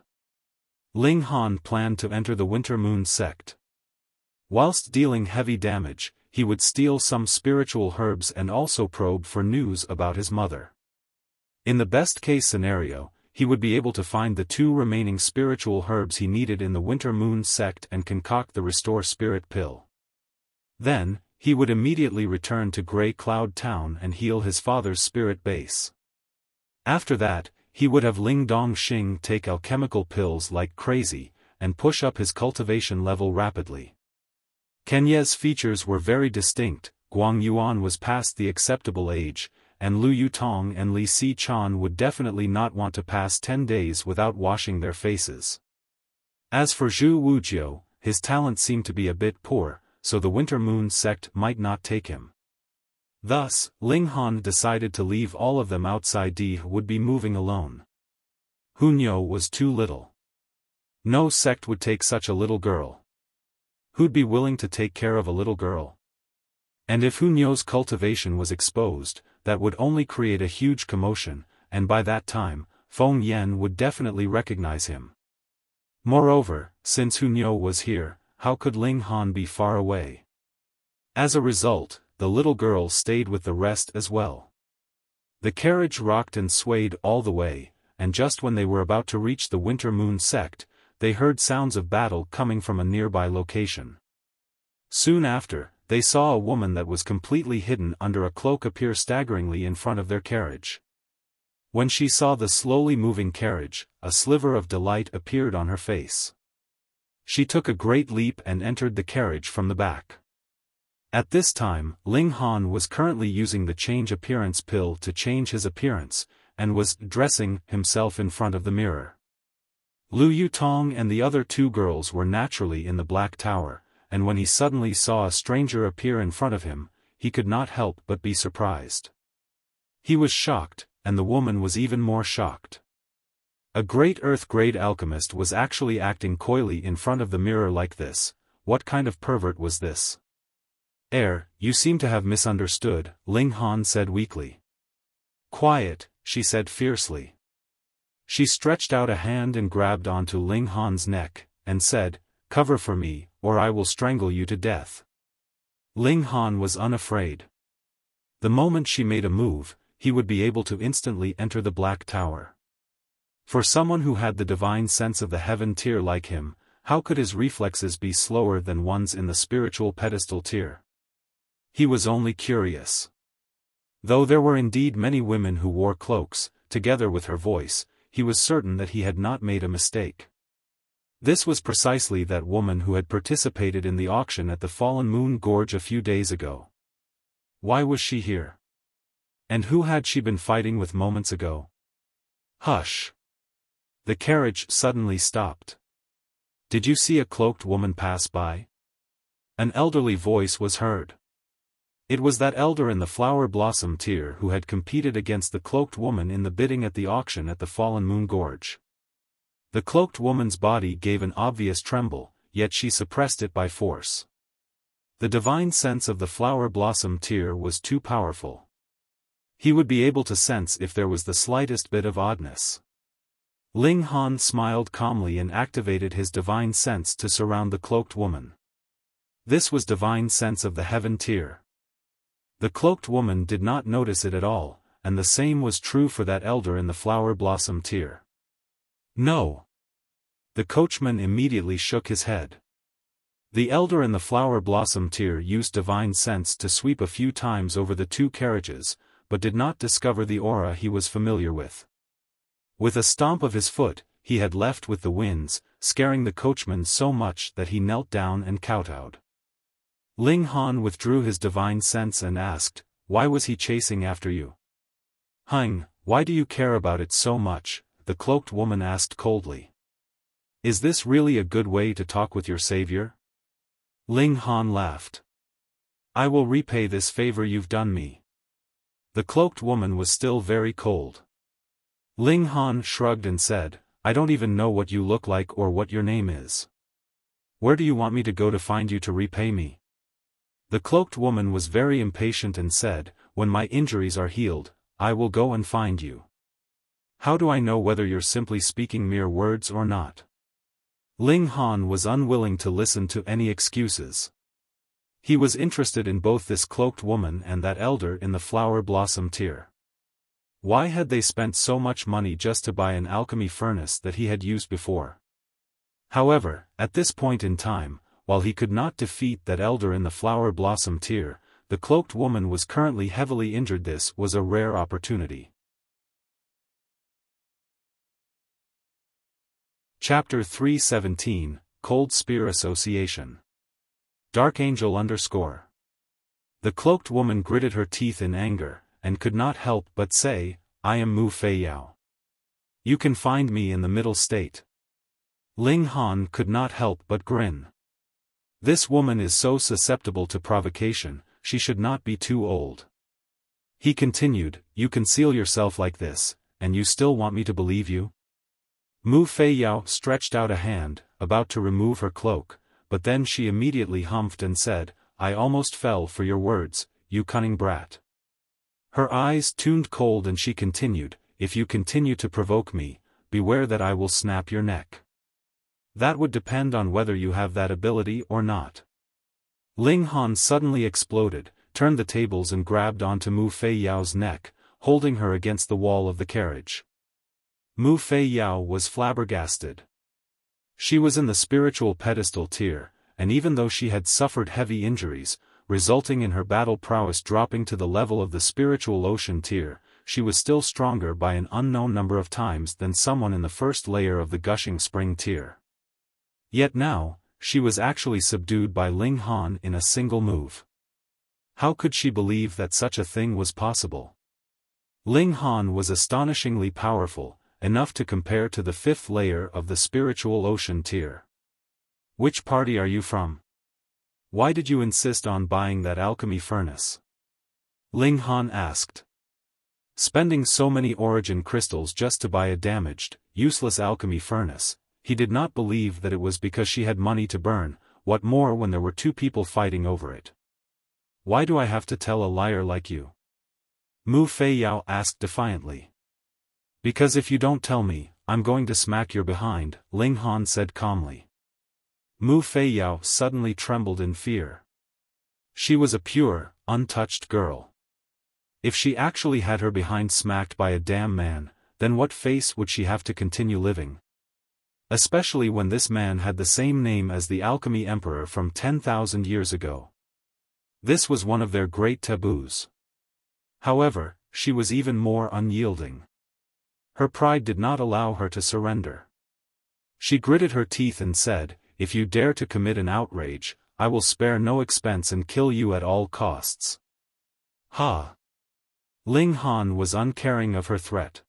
Ling Han planned to enter the Winter Moon sect. Whilst dealing heavy damage, he would steal some spiritual herbs and also probe for news about his mother. In the best-case scenario, he would be able to find the 2 remaining spiritual herbs he needed in the Winter Moon sect and concoct the Restore Spirit pill. Then, he would immediately return to Grey Cloud Town and heal his father's spirit base. After that, he would have Ling Dongxing take alchemical pills like crazy, and push up his cultivation level rapidly. Kenye's features were very distinct. Guang Yuan was past the acceptable age, and Lu Yutong and Li Si Chan would definitely not want to pass 10 days without washing their faces. As for Zhu Wujiu, his talent seemed to be a bit poor, so the Winter Moon Sect might not take him. Thus, Ling Han decided to leave all of them outside. He would be moving alone. Hunyo was too little. No sect would take such a little girl. Who'd be willing to take care of a little girl? And if Hunyo's cultivation was exposed, that would only create a huge commotion, and by that time, Feng Yan would definitely recognize him. Moreover, since Hunyo was here, how could Ling Han be far away? As a result, the little girl stayed with the rest as well. The carriage rocked and swayed all the way, and just when they were about to reach the Winter Moon Sect, they heard sounds of battle coming from a nearby location. Soon after, they saw a woman that was completely hidden under a cloak appear staggeringly in front of their carriage. When she saw the slowly moving carriage, a sliver of delight appeared on her face. She took a great leap and entered the carriage from the back. At this time, Ling Han was currently using the change appearance pill to change his appearance, and was dressing himself in front of the mirror. Lu Yutong and the other two girls were naturally in the Black Tower, and when he suddenly saw a stranger appear in front of him, he could not help but be surprised. He was shocked, and the woman was even more shocked. A great Earth-grade alchemist was actually acting coyly in front of the mirror like this. What kind of pervert was this? You seem to have misunderstood, Ling Han said weakly. Quiet, she said fiercely. She stretched out a hand and grabbed onto Ling Han's neck, and said, "Cover for me, or I will strangle you to death." Ling Han was unafraid. The moment she made a move, he would be able to instantly enter the Black Tower. For someone who had the divine sense of the heaven tier like him, how could his reflexes be slower than one's in the spiritual pedestal tier? He was only curious. Though there were indeed many women who wore cloaks, together with her voice, he was certain that he had not made a mistake. This was precisely that woman who had participated in the auction at the Fallen Moon Gorge a few days ago. Why was she here? And who had she been fighting with moments ago? Hush! The carriage suddenly stopped. Did you see a cloaked woman pass by? An elderly voice was heard. It was that elder in the flower blossom tier who had competed against the cloaked woman in the bidding at the auction at the Fallen Moon Gorge. The cloaked woman's body gave an obvious tremble, yet she suppressed it by force. The divine sense of the flower blossom tier was too powerful. He would be able to sense if there was the slightest bit of oddness. Ling Han smiled calmly and activated his divine sense to surround the cloaked woman. This was divine sense of the heaven tier. The cloaked woman did not notice it at all, and the same was true for that elder in the flower blossom tier. No. The coachman immediately shook his head. The elder in the flower blossom tier used divine sense to sweep a few times over the two carriages, but did not discover the aura he was familiar with. With a stomp of his foot, he had left with the winds, scaring the coachman so much that he knelt down and kowtowed. Ling Han withdrew his divine sense and asked, "Why was he chasing after you?" Why do you care about it so much?" the cloaked woman asked coldly. "Is this really a good way to talk with your savior?" Ling Han laughed. "I will repay this favor you've done me." The cloaked woman was still very cold. Ling Han shrugged and said, "I don't even know what you look like or what your name is. Where do you want me to go to find you to repay me?" The cloaked woman was very impatient and said, "When my injuries are healed, I will go and find you. How do I know whether you're simply speaking mere words or not?" Ling Han was unwilling to listen to any excuses. He was interested in both this cloaked woman and that elder in the flower blossom tier. Why had they spent so much money just to buy an alchemy furnace that he had used before? However, at this point in time, while he could not defeat that elder in the flower blossom tier, the cloaked woman was currently heavily injured. This was a rare opportunity. Chapter 317, Cold Spear Association. Dark Angel _ The cloaked woman gritted her teeth in anger, and could not help but say, "I am Mu Feiyao. You can find me in the middle state." Ling Han could not help but grin. This woman is so susceptible to provocation, she should not be too old. He continued, you conceal yourself like this, and you still want me to believe you? Mu Feiyao stretched out a hand, about to remove her cloak, but then she immediately humphed and said, I almost fell for your words, you cunning brat. Her eyes turned cold and she continued, if you continue to provoke me, beware that I will snap your neck. That would depend on whether you have that ability or not. Ling Han suddenly exploded, turned the tables and grabbed onto Mu Feiyao's neck, holding her against the wall of the carriage. Mu Feiyao was flabbergasted. She was in the spiritual pedestal tier, and even though she had suffered heavy injuries, resulting in her battle prowess dropping to the level of the spiritual ocean tier, she was still stronger by an unknown number of times than someone in the first layer of the gushing spring tier. Yet now, she was actually subdued by Ling Han in a single move. How could she believe that such a thing was possible? Ling Han was astonishingly powerful, enough to compare to the fifth layer of the spiritual ocean tier. Which party are you from? Why did you insist on buying that alchemy furnace? Ling Han asked. Spending so many origin crystals just to buy a damaged, useless alchemy furnace, he did not believe that it was because she had money to burn, what more when there were two people fighting over it. Why do I have to tell a liar like you? Mu Feiyao asked defiantly. Because if you don't tell me, I'm going to smack your behind, Ling Han said calmly. Mu Feiyao suddenly trembled in fear. She was a pure, untouched girl. If she actually had her behind smacked by a damn man, then what face would she have to continue living? Especially when this man had the same name as the Alchemy Emperor from 10,000 years ago. This was one of their great taboos. However, she was even more unyielding. Her pride did not allow her to surrender. She gritted her teeth and said, if you dare to commit an outrage, I will spare no expense and kill you at all costs. Ha! Ling Han was uncaring of her threat.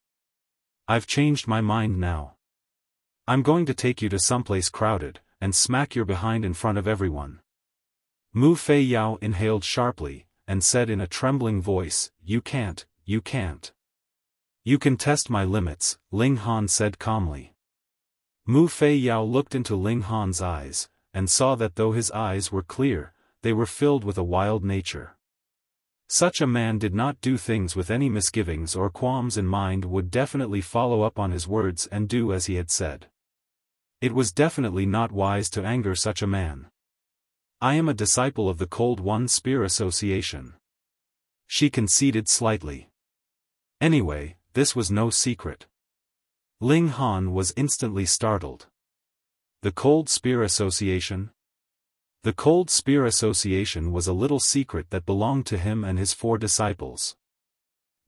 I've changed my mind now. I'm going to take you to someplace crowded, and smack your behind in front of everyone. Mu Feiyao inhaled sharply, and said in a trembling voice, you can't, you can't. You can test my limits, Ling Han said calmly. Mu Feiyao looked into Ling Han's eyes, and saw that though his eyes were clear, they were filled with a wild nature. Such a man did not do things with any misgivings or qualms in mind, would definitely follow up on his words and do as he had said. It was definitely not wise to anger such a man. I am a disciple of the Cold One Spear Association. She conceded slightly. Anyway, this was no secret. Ling Han was instantly startled. The Cold Spear Association? The Cold Spear Association was a little secret that belonged to him and his 4 disciples.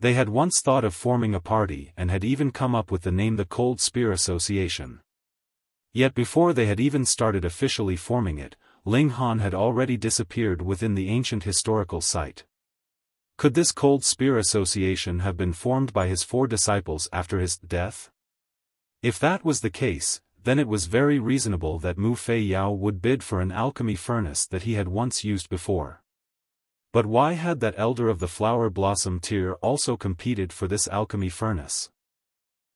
They had once thought of forming a party and had even come up with the name the Cold Spear Association. Yet before they had even started officially forming it, Ling Han had already disappeared within the ancient historical site. Could this Cold Spear Association have been formed by his 4 disciples after his death? If that was the case, then it was very reasonable that Mu Feiyao would bid for an alchemy furnace that he had once used before. But why had that elder of the flower blossom tier also competed for this alchemy furnace?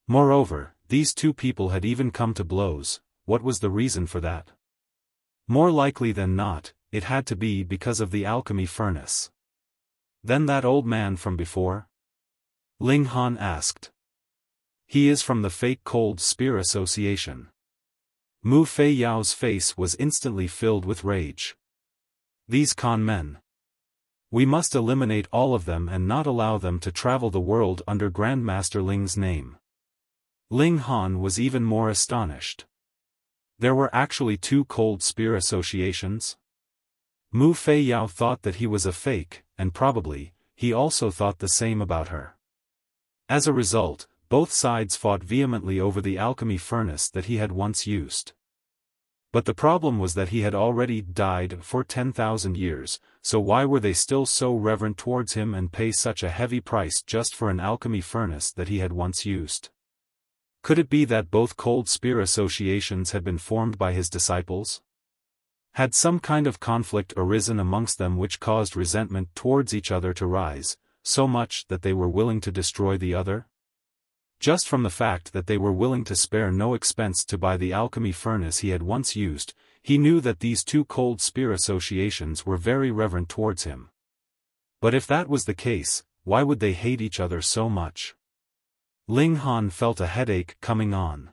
Moreover, these 2 people had even come to blows. What was the reason for that? More likely than not, it had to be because of the alchemy furnace. Then that old man from before? Ling Han asked. He is from the fake Cold Spear Association. Mu Feiyao's face was instantly filled with rage. These con men. We must eliminate all of them and not allow them to travel the world under Grandmaster Ling's name. Ling Han was even more astonished. There were actually 2 Cold Spear Associations? Mu Feiyao thought that he was a fake, and probably, he also thought the same about her. As a result, both sides fought vehemently over the alchemy furnace that he had once used. But the problem was that he had already died for 10,000 years, so why were they still so reverent towards him and pay such a heavy price just for an alchemy furnace that he had once used? Could it be that both cold spear associations had been formed by his disciples? Had some kind of conflict arisen amongst them which caused resentment towards each other to rise, so much that they were willing to destroy the other? Just from the fact that they were willing to spare no expense to buy the alchemy furnace he had once used, he knew that these two cold spear associations were very reverent towards him. But if that was the case, why would they hate each other so much? Ling Han felt a headache coming on.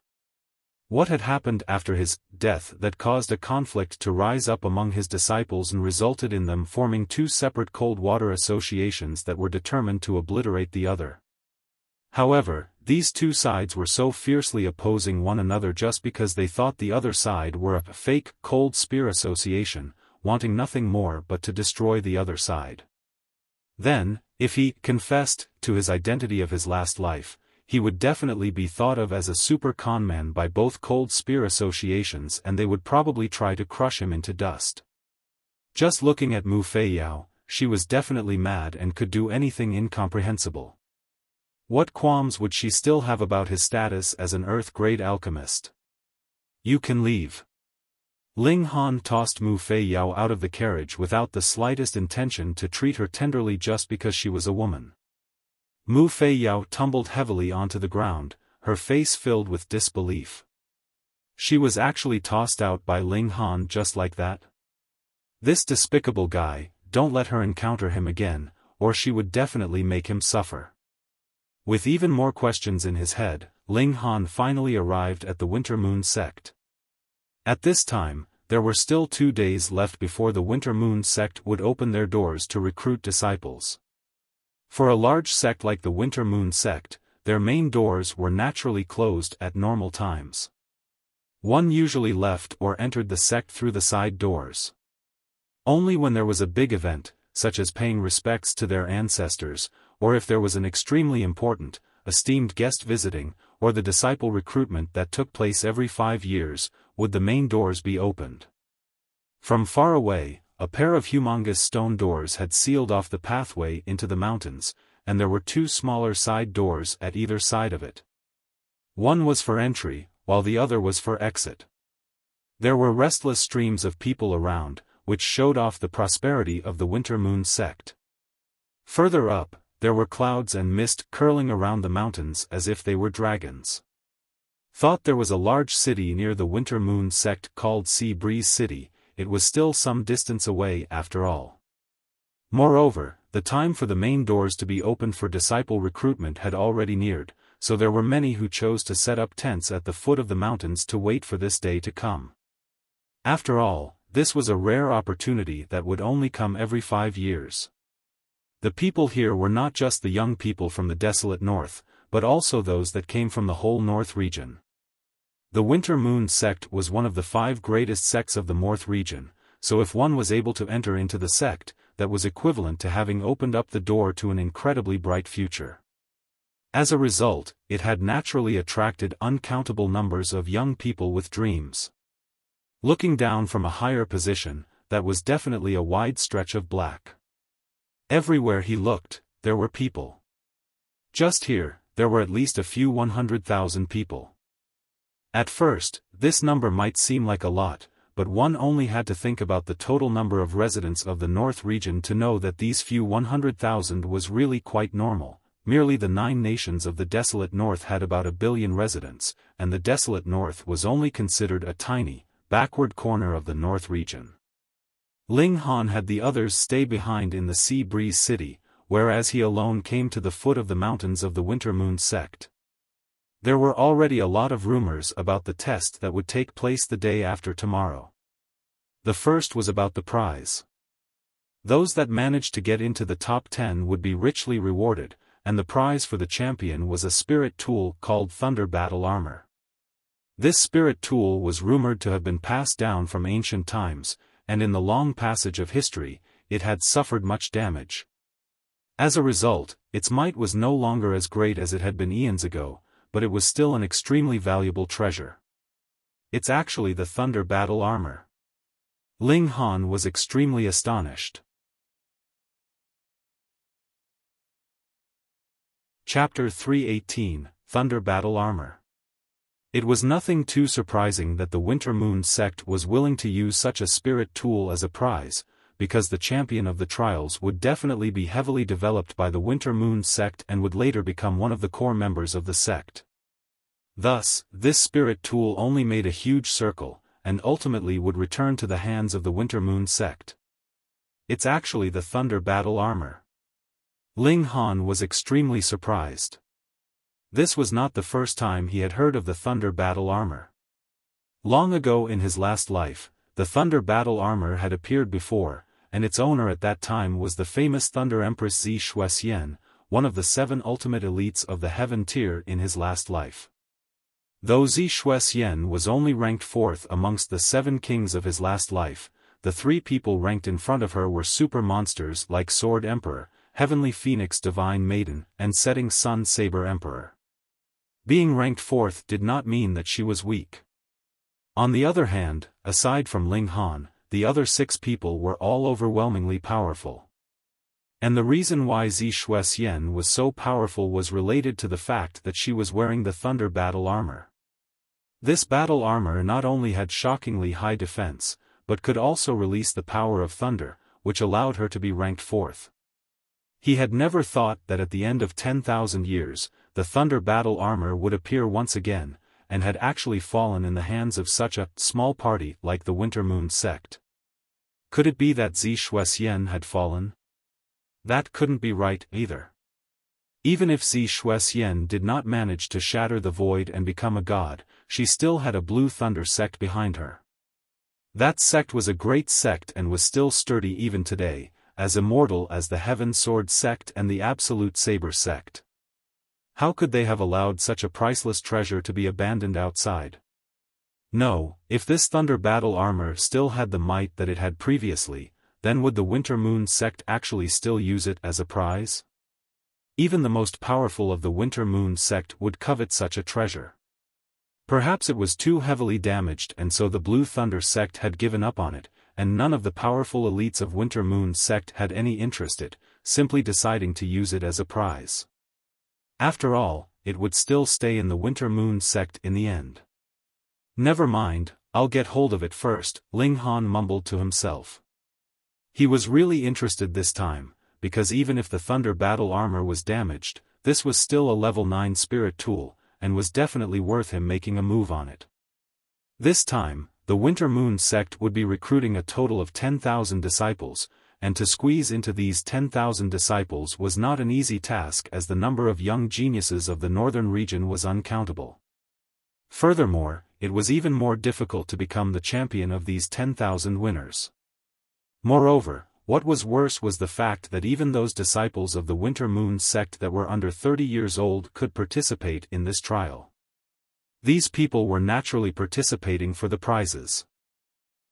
What had happened after his death that caused a conflict to rise up among his disciples and resulted in them forming two separate cold water associations that were determined to obliterate the other? However, these two sides were so fiercely opposing one another just because they thought the other side were a fake cold spear association, wanting nothing more but to destroy the other side. Then, if he confessed to his identity of his last life, he would definitely be thought of as a super conman by both cold spear associations, and they would probably try to crush him into dust. Just looking at Mu Feiyao, she was definitely mad and could do anything incomprehensible. What qualms would she still have about his status as an Earth-grade alchemist? You can leave. Ling Han tossed Mu Feiyao out of the carriage without the slightest intention to treat her tenderly just because she was a woman. Mu Feiyao tumbled heavily onto the ground, her face filled with disbelief. She was actually tossed out by Ling Han just like that? This despicable guy, don't let her encounter him again, or she would definitely make him suffer. With even more questions in his head, Ling Han finally arrived at the Winter Moon Sect. At this time, there were still 2 days left before the Winter Moon Sect would open their doors to recruit disciples. For a large sect like the Winter Moon Sect, their main doors were naturally closed at normal times. One usually left or entered the sect through the side doors. Only when there was a big event, such as paying respects to their ancestors, or if there was an extremely important, esteemed guest visiting, or the disciple recruitment that took place every 5 years, would the main doors be opened. From far away, a pair of humongous stone doors had sealed off the pathway into the mountains, and there were 2 smaller side doors at either side of it. One was for entry, while the other was for exit. There were restless streams of people around, which showed off the prosperity of the Winter Moon Sect. Further up, there were clouds and mist curling around the mountains as if they were dragons. Thought there was a large city near the Winter Moon Sect called Sea Breeze City. It was still some distance away after all. Moreover, the time for the main doors to be opened for disciple recruitment had already neared, so there were many who chose to set up tents at the foot of the mountains to wait for this day to come. After all, this was a rare opportunity that would only come every 5 years. The people here were not just the young people from the desolate north, but also those that came from the whole north region. The Winter Moon Sect was one of the 5 greatest sects of the North region, so if one was able to enter into the sect, that was equivalent to having opened up the door to an incredibly bright future. As a result, it had naturally attracted uncountable numbers of young people with dreams. Looking down from a higher position, that was definitely a wide stretch of black. Everywhere he looked, there were people. Just here, there were at least a few 100,000 people. At first, this number might seem like a lot, but one only had to think about the total number of residents of the North region to know that these few 100,000 was really quite normal. Merely the 9 nations of the desolate North had about 1 billion residents, and the desolate North was only considered a tiny, backward corner of the North region. Ling Han had the others stay behind in the Sea Breeze City, whereas he alone came to the foot of the mountains of the Winter Moon Sect. There were already a lot of rumors about the test that would take place the day after tomorrow. The first was about the prize. Those that managed to get into the top 10 would be richly rewarded, and the prize for the champion was a spirit tool called Thunder Battle Armor. This spirit tool was rumored to have been passed down from ancient times, and in the long passage of history, it had suffered much damage. As a result, its might was no longer as great as it had been eons ago, but it was still an extremely valuable treasure. It's actually the Thunder Battle Armor. Ling Han was extremely astonished. Chapter 318, Thunder Battle Armor. It was nothing too surprising that the Winter Moon Sect was willing to use such a spirit tool as a prize, because the champion of the trials would definitely be heavily developed by the Winter Moon Sect and would later become one of the core members of the sect. Thus, this spirit tool only made a huge circle, and ultimately would return to the hands of the Winter Moon Sect. It's actually the Thunder Battle Armor. Ling Han was extremely surprised. This was not the first time he had heard of the Thunder Battle Armor. Long ago in his last life, the Thunder Battle Armor had appeared before, and its owner at that time was the famous Thunder Empress Zi Shuxian, one of the 7 ultimate elites of the Heaven tier in his last life. Though Zi Shuxian was only ranked 4th amongst the 7 kings of his last life, the 3 people ranked in front of her were super monsters like Sword Emperor, Heavenly Phoenix Divine Maiden, and Setting Sun Saber Emperor. Being ranked 4th did not mean that she was weak. On the other hand, aside from Ling Han, the other 6 people were all overwhelmingly powerful. And the reason why Zi Shuxian was so powerful was related to the fact that she was wearing the Thunder Battle Armor. This battle armor not only had shockingly high defense, but could also release the power of thunder, which allowed her to be ranked 4th. He had never thought that at the end of 10,000 years, the Thunder Battle Armor would appear once again, and had actually fallen in the hands of such a small party like the Winter Moon Sect. Could it be that Zi Shuxian had fallen? That couldn't be right either. Even if Zi Shuxian did not manage to shatter the void and become a god, she still had a Blue Thunder sect behind her. That sect was a great sect and was still sturdy even today, as immortal as the Heaven Sword sect and the Absolute Saber sect. How could they have allowed such a priceless treasure to be abandoned outside? No, if this Thunder Battle Armor still had the might that it had previously, then would the Winter Moon Sect actually still use it as a prize? Even the most powerful of the Winter Moon Sect would covet such a treasure. Perhaps it was too heavily damaged and so the Blue Thunder Sect had given up on it, and none of the powerful elites of Winter Moon Sect had any interest in it, simply deciding to use it as a prize. After all, it would still stay in the Winter Moon Sect in the end. Never mind, I'll get hold of it first, Ling Han mumbled to himself. He was really interested this time, because even if the Thunder Battle Armor was damaged, this was still a level 9 spirit tool, and was definitely worth him making a move on it. This time, the Winter Moon Sect would be recruiting a total of 10,000 disciples, and to squeeze into these 10,000 disciples was not an easy task as the number of young geniuses of the northern region was uncountable. Furthermore, it was even more difficult to become the champion of these 10,000 winners. Moreover, what was worse was the fact that even those disciples of the Winter Moon Sect that were under 30 years old could participate in this trial. These people were naturally participating for the prizes.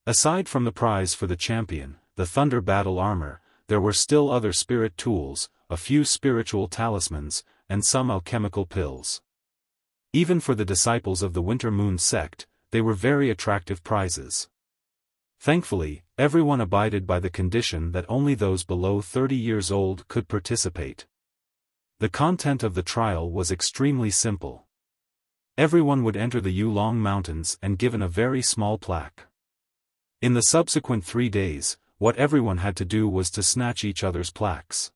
Aside from the prize for the champion, the Thunder Battle Armor, there were still other spirit tools, a few spiritual talismans, and some alchemical pills. Even for the disciples of the Winter Moon Sect, they were very attractive prizes. Thankfully, everyone abided by the condition that only those below 30 years old could participate. The content of the trial was extremely simple. Everyone would enter the Yulong Mountains and given a very small plaque. In the subsequent 3 days, what everyone had to do was to snatch each other's plaques.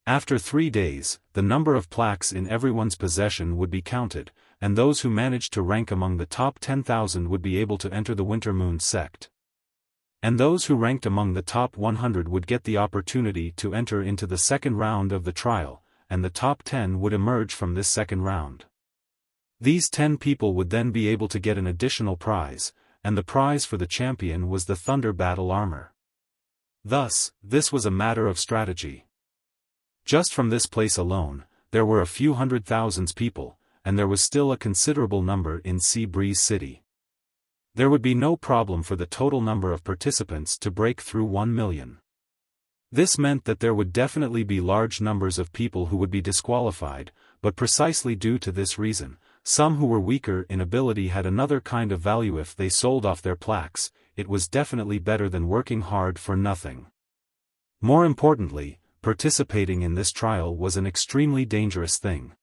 After 3 days, the number of plaques in everyone's possession would be counted, and those who managed to rank among the top 10,000 would be able to enter the Winter Moon Sect. And those who ranked among the top 100 would get the opportunity to enter into the second round of the trial, and the top 10 would emerge from this second round. These 10 people would then be able to get an additional prize, and the prize for the champion was the Thunder Battle Armor. Thus, this was a matter of strategy. Just from this place alone, there were a few 100,000 people, and there was still a considerable number in Sea Breeze City. There would be no problem for the total number of participants to break through 1 million. This meant that there would definitely be large numbers of people who would be disqualified, but precisely due to this reason, some who were weaker in ability had another kind of value if they sold off their plaques. It was definitely better than working hard for nothing. More importantly, participating in this trial was an extremely dangerous thing.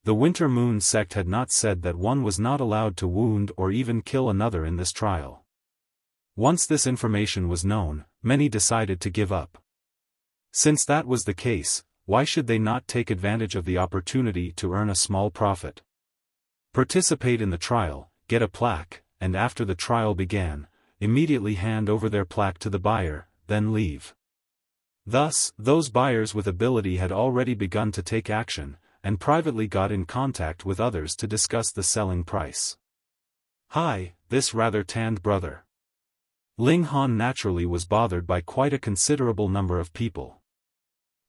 The Winter Moon Sect had not said that one was not allowed to wound or even kill another in this trial. Once this information was known, many decided to give up. Since that was the case, why should they not take advantage of the opportunity to earn a small profit? Participate in the trial, get a plaque, and after the trial began, immediately hand over their plaque to the buyer, then leave. Thus, those buyers with ability had already begun to take action, and privately got in contact with others to discuss the selling price. Hi, this rather tanned brother. Ling Han naturally was bothered by quite a considerable number of people.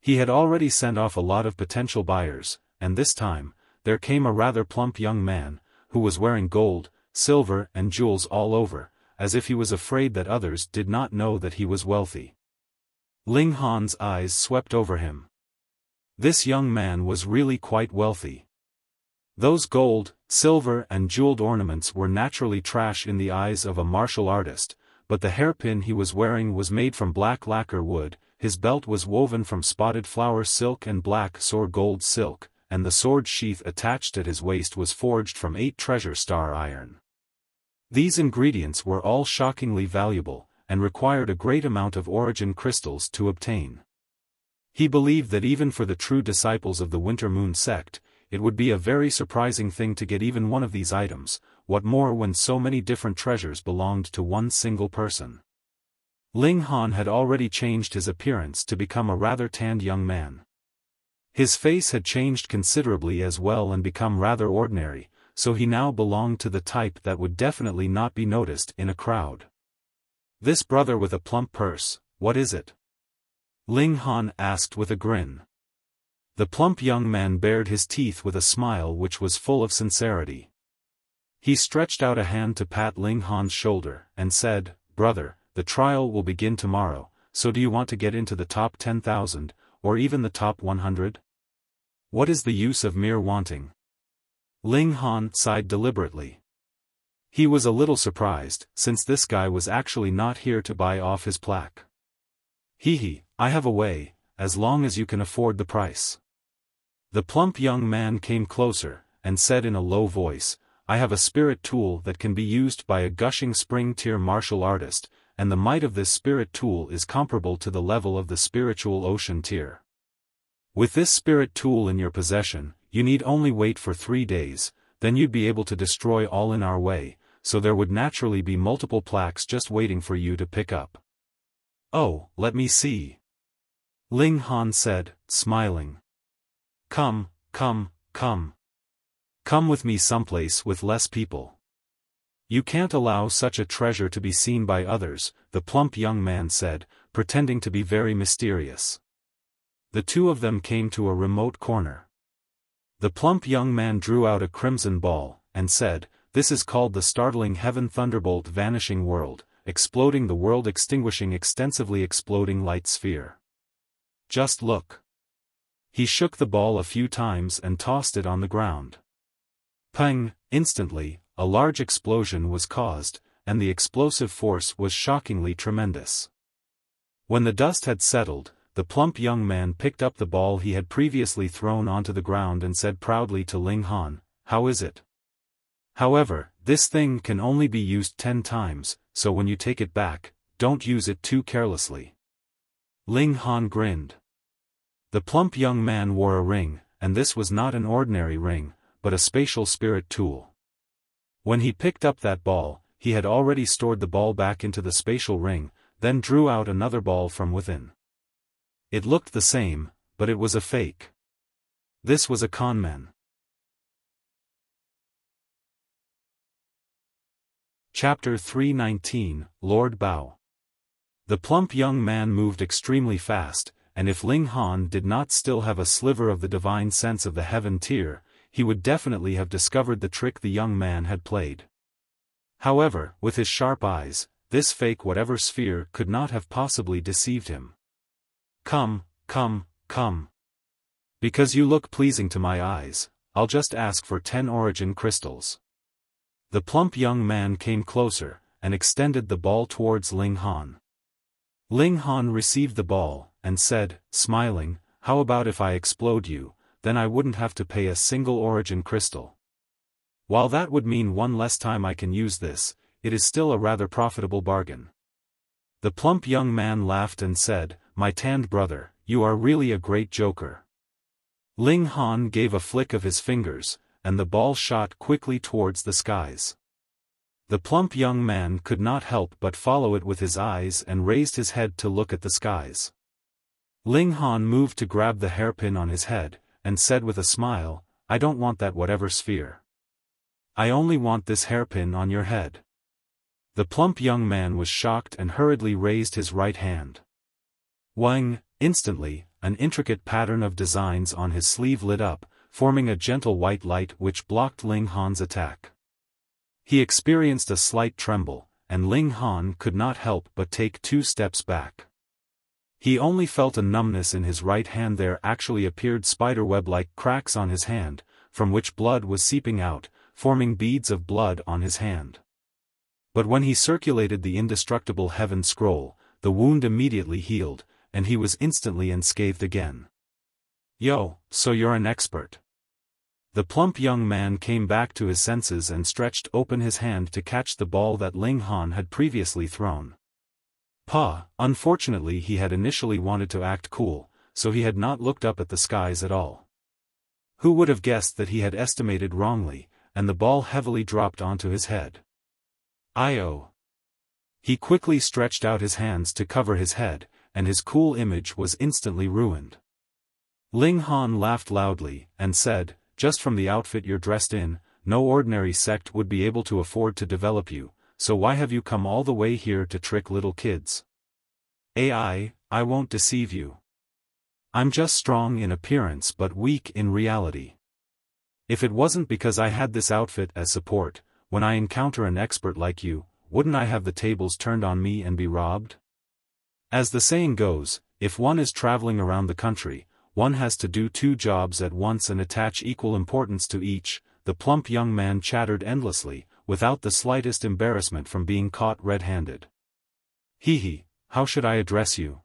He had already sent off a lot of potential buyers, and this time, there came a rather plump young man, who was wearing gold, silver and jewels all over, as if he was afraid that others did not know that he was wealthy. Ling Han's eyes swept over him. This young man was really quite wealthy. Those gold, silver and jeweled ornaments were naturally trash in the eyes of a martial artist, but the hairpin he was wearing was made from black lacquer wood, his belt was woven from spotted flower silk and black sword gold silk, and the sword sheath attached at his waist was forged from 8 treasure star iron. These ingredients were all shockingly valuable, and required a great amount of origin crystals to obtain. He believed that even for the true disciples of the Winter Moon Sect, it would be a very surprising thing to get even one of these items, what more when so many different treasures belonged to one single person. Ling Han had already changed his appearance to become a rather tanned young man. His face had changed considerably as well and become rather ordinary, so he now belonged to the type that would definitely not be noticed in a crowd. This brother with a plump purse, what is it? Ling Han asked with a grin. The plump young man bared his teeth with a smile which was full of sincerity. He stretched out a hand to pat Ling Han's shoulder, and said, "Brother, the trial will begin tomorrow, so do you want to get into the top 10,000, or even the top 100? What is the use of mere wanting?" Ling Han sighed deliberately. He was a little surprised, since this guy was actually not here to buy off his plaque. Hee, I have a way, as long as you can afford the price. The plump young man came closer, and said in a low voice, "I have a spirit tool that can be used by a gushing spring-tier martial artist, and the might of this spirit tool is comparable to the level of the spiritual ocean tier. With this spirit tool in your possession, you need only wait for 3 days, then you'd be able to destroy all in our way, so there would naturally be multiple plaques just waiting for you to pick up." "Oh, let me see," Ling Han said, smiling. Come with me someplace with less people." "You can't allow such a treasure to be seen by others," the plump young man said, pretending to be very mysterious. The two of them came to a remote corner. The plump young man drew out a crimson ball, and said, "This is called the startling heaven thunderbolt vanishing world, exploding the world extinguishing extensively exploding light sphere. Just look." He shook the ball a few times and tossed it on the ground. Pang! Instantly, a large explosion was caused, and the explosive force was shockingly tremendous. When the dust had settled, the plump young man picked up the ball he had previously thrown onto the ground and said proudly to Ling Han, "How is it? However, this thing can only be used 10 times, so when you take it back, don't use it too carelessly." Ling Han grinned. The plump young man wore a ring, and this was not an ordinary ring, but a spatial spirit tool. When he picked up that ball, he had already stored the ball back into the spatial ring, then drew out another ball from within. It looked the same, but it was a fake. This was a conman. Chapter 319, Lord Bao. The plump young man moved extremely fast, and if Ling Han did not still have a sliver of the divine sense of the heaven tier, he would definitely have discovered the trick the young man had played. However, with his sharp eyes, this fake whatever sphere could not have possibly deceived him. Come. Because you look pleasing to my eyes, I'll just ask for 10 origin crystals." The plump young man came closer, and extended the ball towards Ling Han. Ling Han received the ball, and said, smiling, "How about if I explode you, then I wouldn't have to pay a single origin crystal. While that would mean one less time I can use this, it is still a rather profitable bargain. The plump young man laughed and said, "My tanned brother, you are really a great joker." Ling Han gave a flick of his fingers, and the ball shot quickly towards the skies. The plump young man could not help but follow it with his eyes and raised his head to look at the skies. Ling Han moved to grab the hairpin on his head, and said with a smile, "I don't want that whatever sphere. I only want this hairpin on your head." The plump young man was shocked and hurriedly raised his right hand. Wang, instantly, an intricate pattern of designs on his sleeve lit up, forming a gentle white light which blocked Ling Han's attack. He experienced a slight tremble, and Ling Han could not help but take 2 steps back. He only felt a numbness in his right hand. There actually appeared spiderweb-like cracks on his hand, from which blood was seeping out, forming beads of blood on his hand. But when he circulated the indestructible heaven scroll, the wound immediately healed, and he was instantly unscathed again. "Yo, so you're an expert." The plump young man came back to his senses and stretched open his hand to catch the ball that Ling Han had previously thrown. Unfortunately he had initially wanted to act cool, so he had not looked up at the skies at all. Who would have guessed that he had estimated wrongly, and the ball heavily dropped onto his head. "Io!" He quickly stretched out his hands to cover his head, and his cool image was instantly ruined. Ling Han laughed loudly, and said, "Just from the outfit you're dressed in, no ordinary sect would be able to afford to develop you, so why have you come all the way here to trick little kids? I won't deceive you. I'm just strong in appearance but weak in reality. If it wasn't because I had this outfit as support, when I encounter an expert like you, wouldn't I have the tables turned on me and be robbed? As the saying goes, if one is traveling around the country, one has to do 2 jobs at once and attach equal importance to each." The plump young man chattered endlessly, without the slightest embarrassment from being caught red-handed. "Hee, how should I address you?"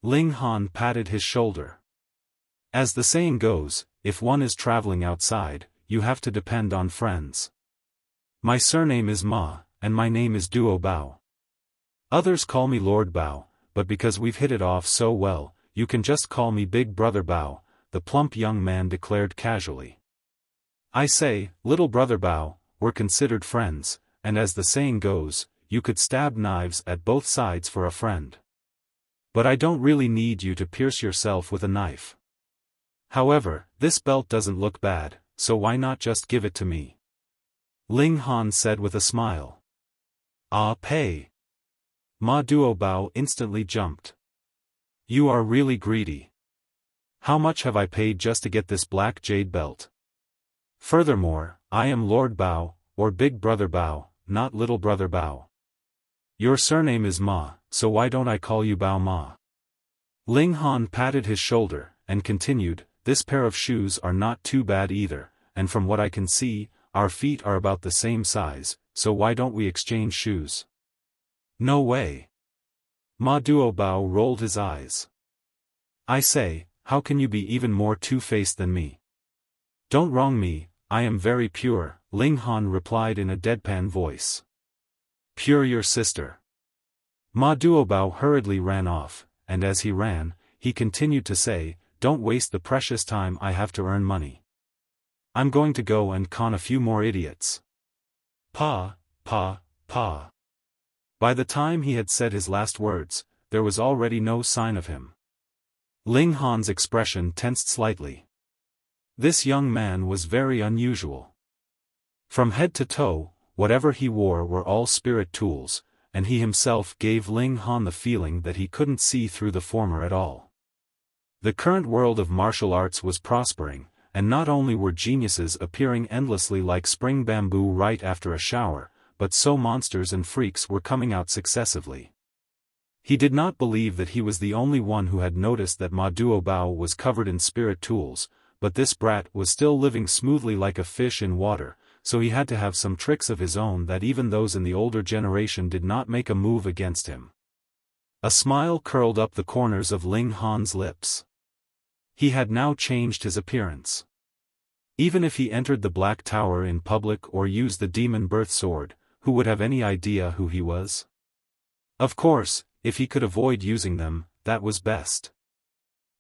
Ling Han patted his shoulder. "As the saying goes, if one is traveling outside, you have to depend on friends. My surname is Ma, and my name is Duo Bao. Others call me Lord Bao, but because we've hit it off so well, you can just call me Big Brother Bao," the plump young man declared casually. "I say, little brother Bao, we're considered friends, and as the saying goes, you could stab knives at both sides for a friend. But I don't really need you to pierce yourself with a knife. However, this belt doesn't look bad, so why not just give it to me?" Ling Han said with a smile. Pay." Ma Duo Bao instantly jumped. "You are really greedy. How much have I paid just to get this black jade belt? Furthermore, I am Lord Bao, or Big Brother Bao, not Little Brother Bao. Your surname is Ma, so why don't I call you Bao Ma?" Ling Han patted his shoulder, and continued, "This pair of shoes are not too bad either, and from what I can see, our feet are about the same size, so why don't we exchange shoes?" "No way." Ma Duo Bao rolled his eyes. "I say, how can you be even more two-faced than me?" "Don't wrong me, I am very pure," Ling Han replied in a deadpan voice. "Pure your sister." Ma Duo Bao hurriedly ran off, and as he ran, he continued to say, "Don't waste the precious time I have to earn money. I'm going to go and con a few more idiots." Pa. By the time he had said his last words, there was already no sign of him. Ling Han's expression tensed slightly. This young man was very unusual. From head to toe, whatever he wore were all spirit tools, and he himself gave Ling Han the feeling that he couldn't see through the former at all. The current world of martial arts was prospering, and not only were geniuses appearing endlessly like spring bamboo right after a shower, but so monsters and freaks were coming out successively. He did not believe that he was the only one who had noticed that Ma Duo Bao was covered in spirit tools, but this brat was still living smoothly like a fish in water, so he had to have some tricks of his own that even those in the older generation did not make a move against him. A smile curled up the corners of Ling Han's lips. He had now changed his appearance. Even if he entered the Black Tower in public or used the demon birth sword, who would have any idea who he was? Of course, if he could avoid using them, that was best.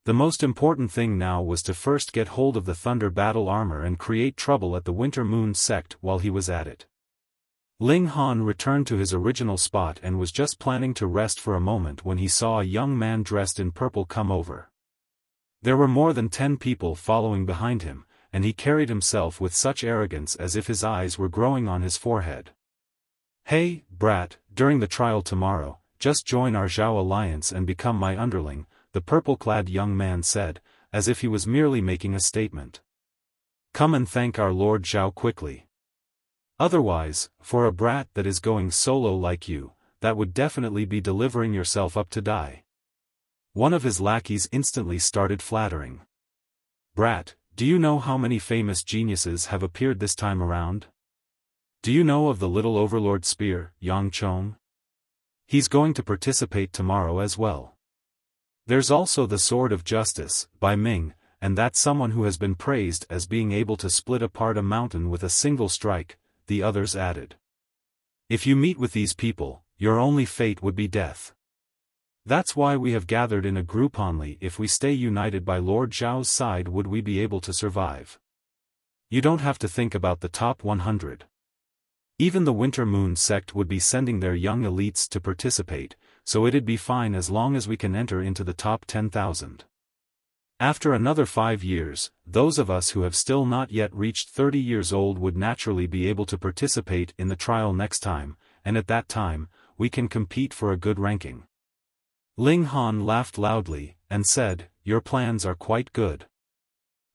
The most important thing now was to first get hold of the Thunder battle armor and create trouble at the Winter Moon Sect while he was at it. Ling Han returned to his original spot and was just planning to rest for a moment when he saw a young man dressed in purple come over. There were more than 10 people following behind him, and he carried himself with such arrogance as if his eyes were growing on his forehead. "Hey, brat, during the trial tomorrow, just join our Zhao alliance and become my underling," the purple-clad young man said, as if he was merely making a statement. "Come and thank our Lord Zhao quickly. Otherwise, for a brat that is going solo like you, that would definitely be delivering yourself up to die." One of his lackeys instantly started flattering. "Brat, do you know how many famous geniuses have appeared this time around? Do you know of the little overlord spear, Yang Chong? He's going to participate tomorrow as well. There's also the Sword of Justice, by Ming, and that's someone who has been praised as being able to split apart a mountain with a single strike," the others added. "If you meet with these people, your only fate would be death. That's why we have gathered in a group. Only if we stay united by Lord Zhao's side would we be able to survive. You don't have to think about the top 100. Even the Winter Moon Sect would be sending their young elites to participate, so it'd be fine as long as we can enter into the top 10,000. After another 5 years, those of us who have still not yet reached 30 years old would naturally be able to participate in the trial next time, and at that time, we can compete for a good ranking." Ling Han laughed loudly, and said, "Your plans are quite good.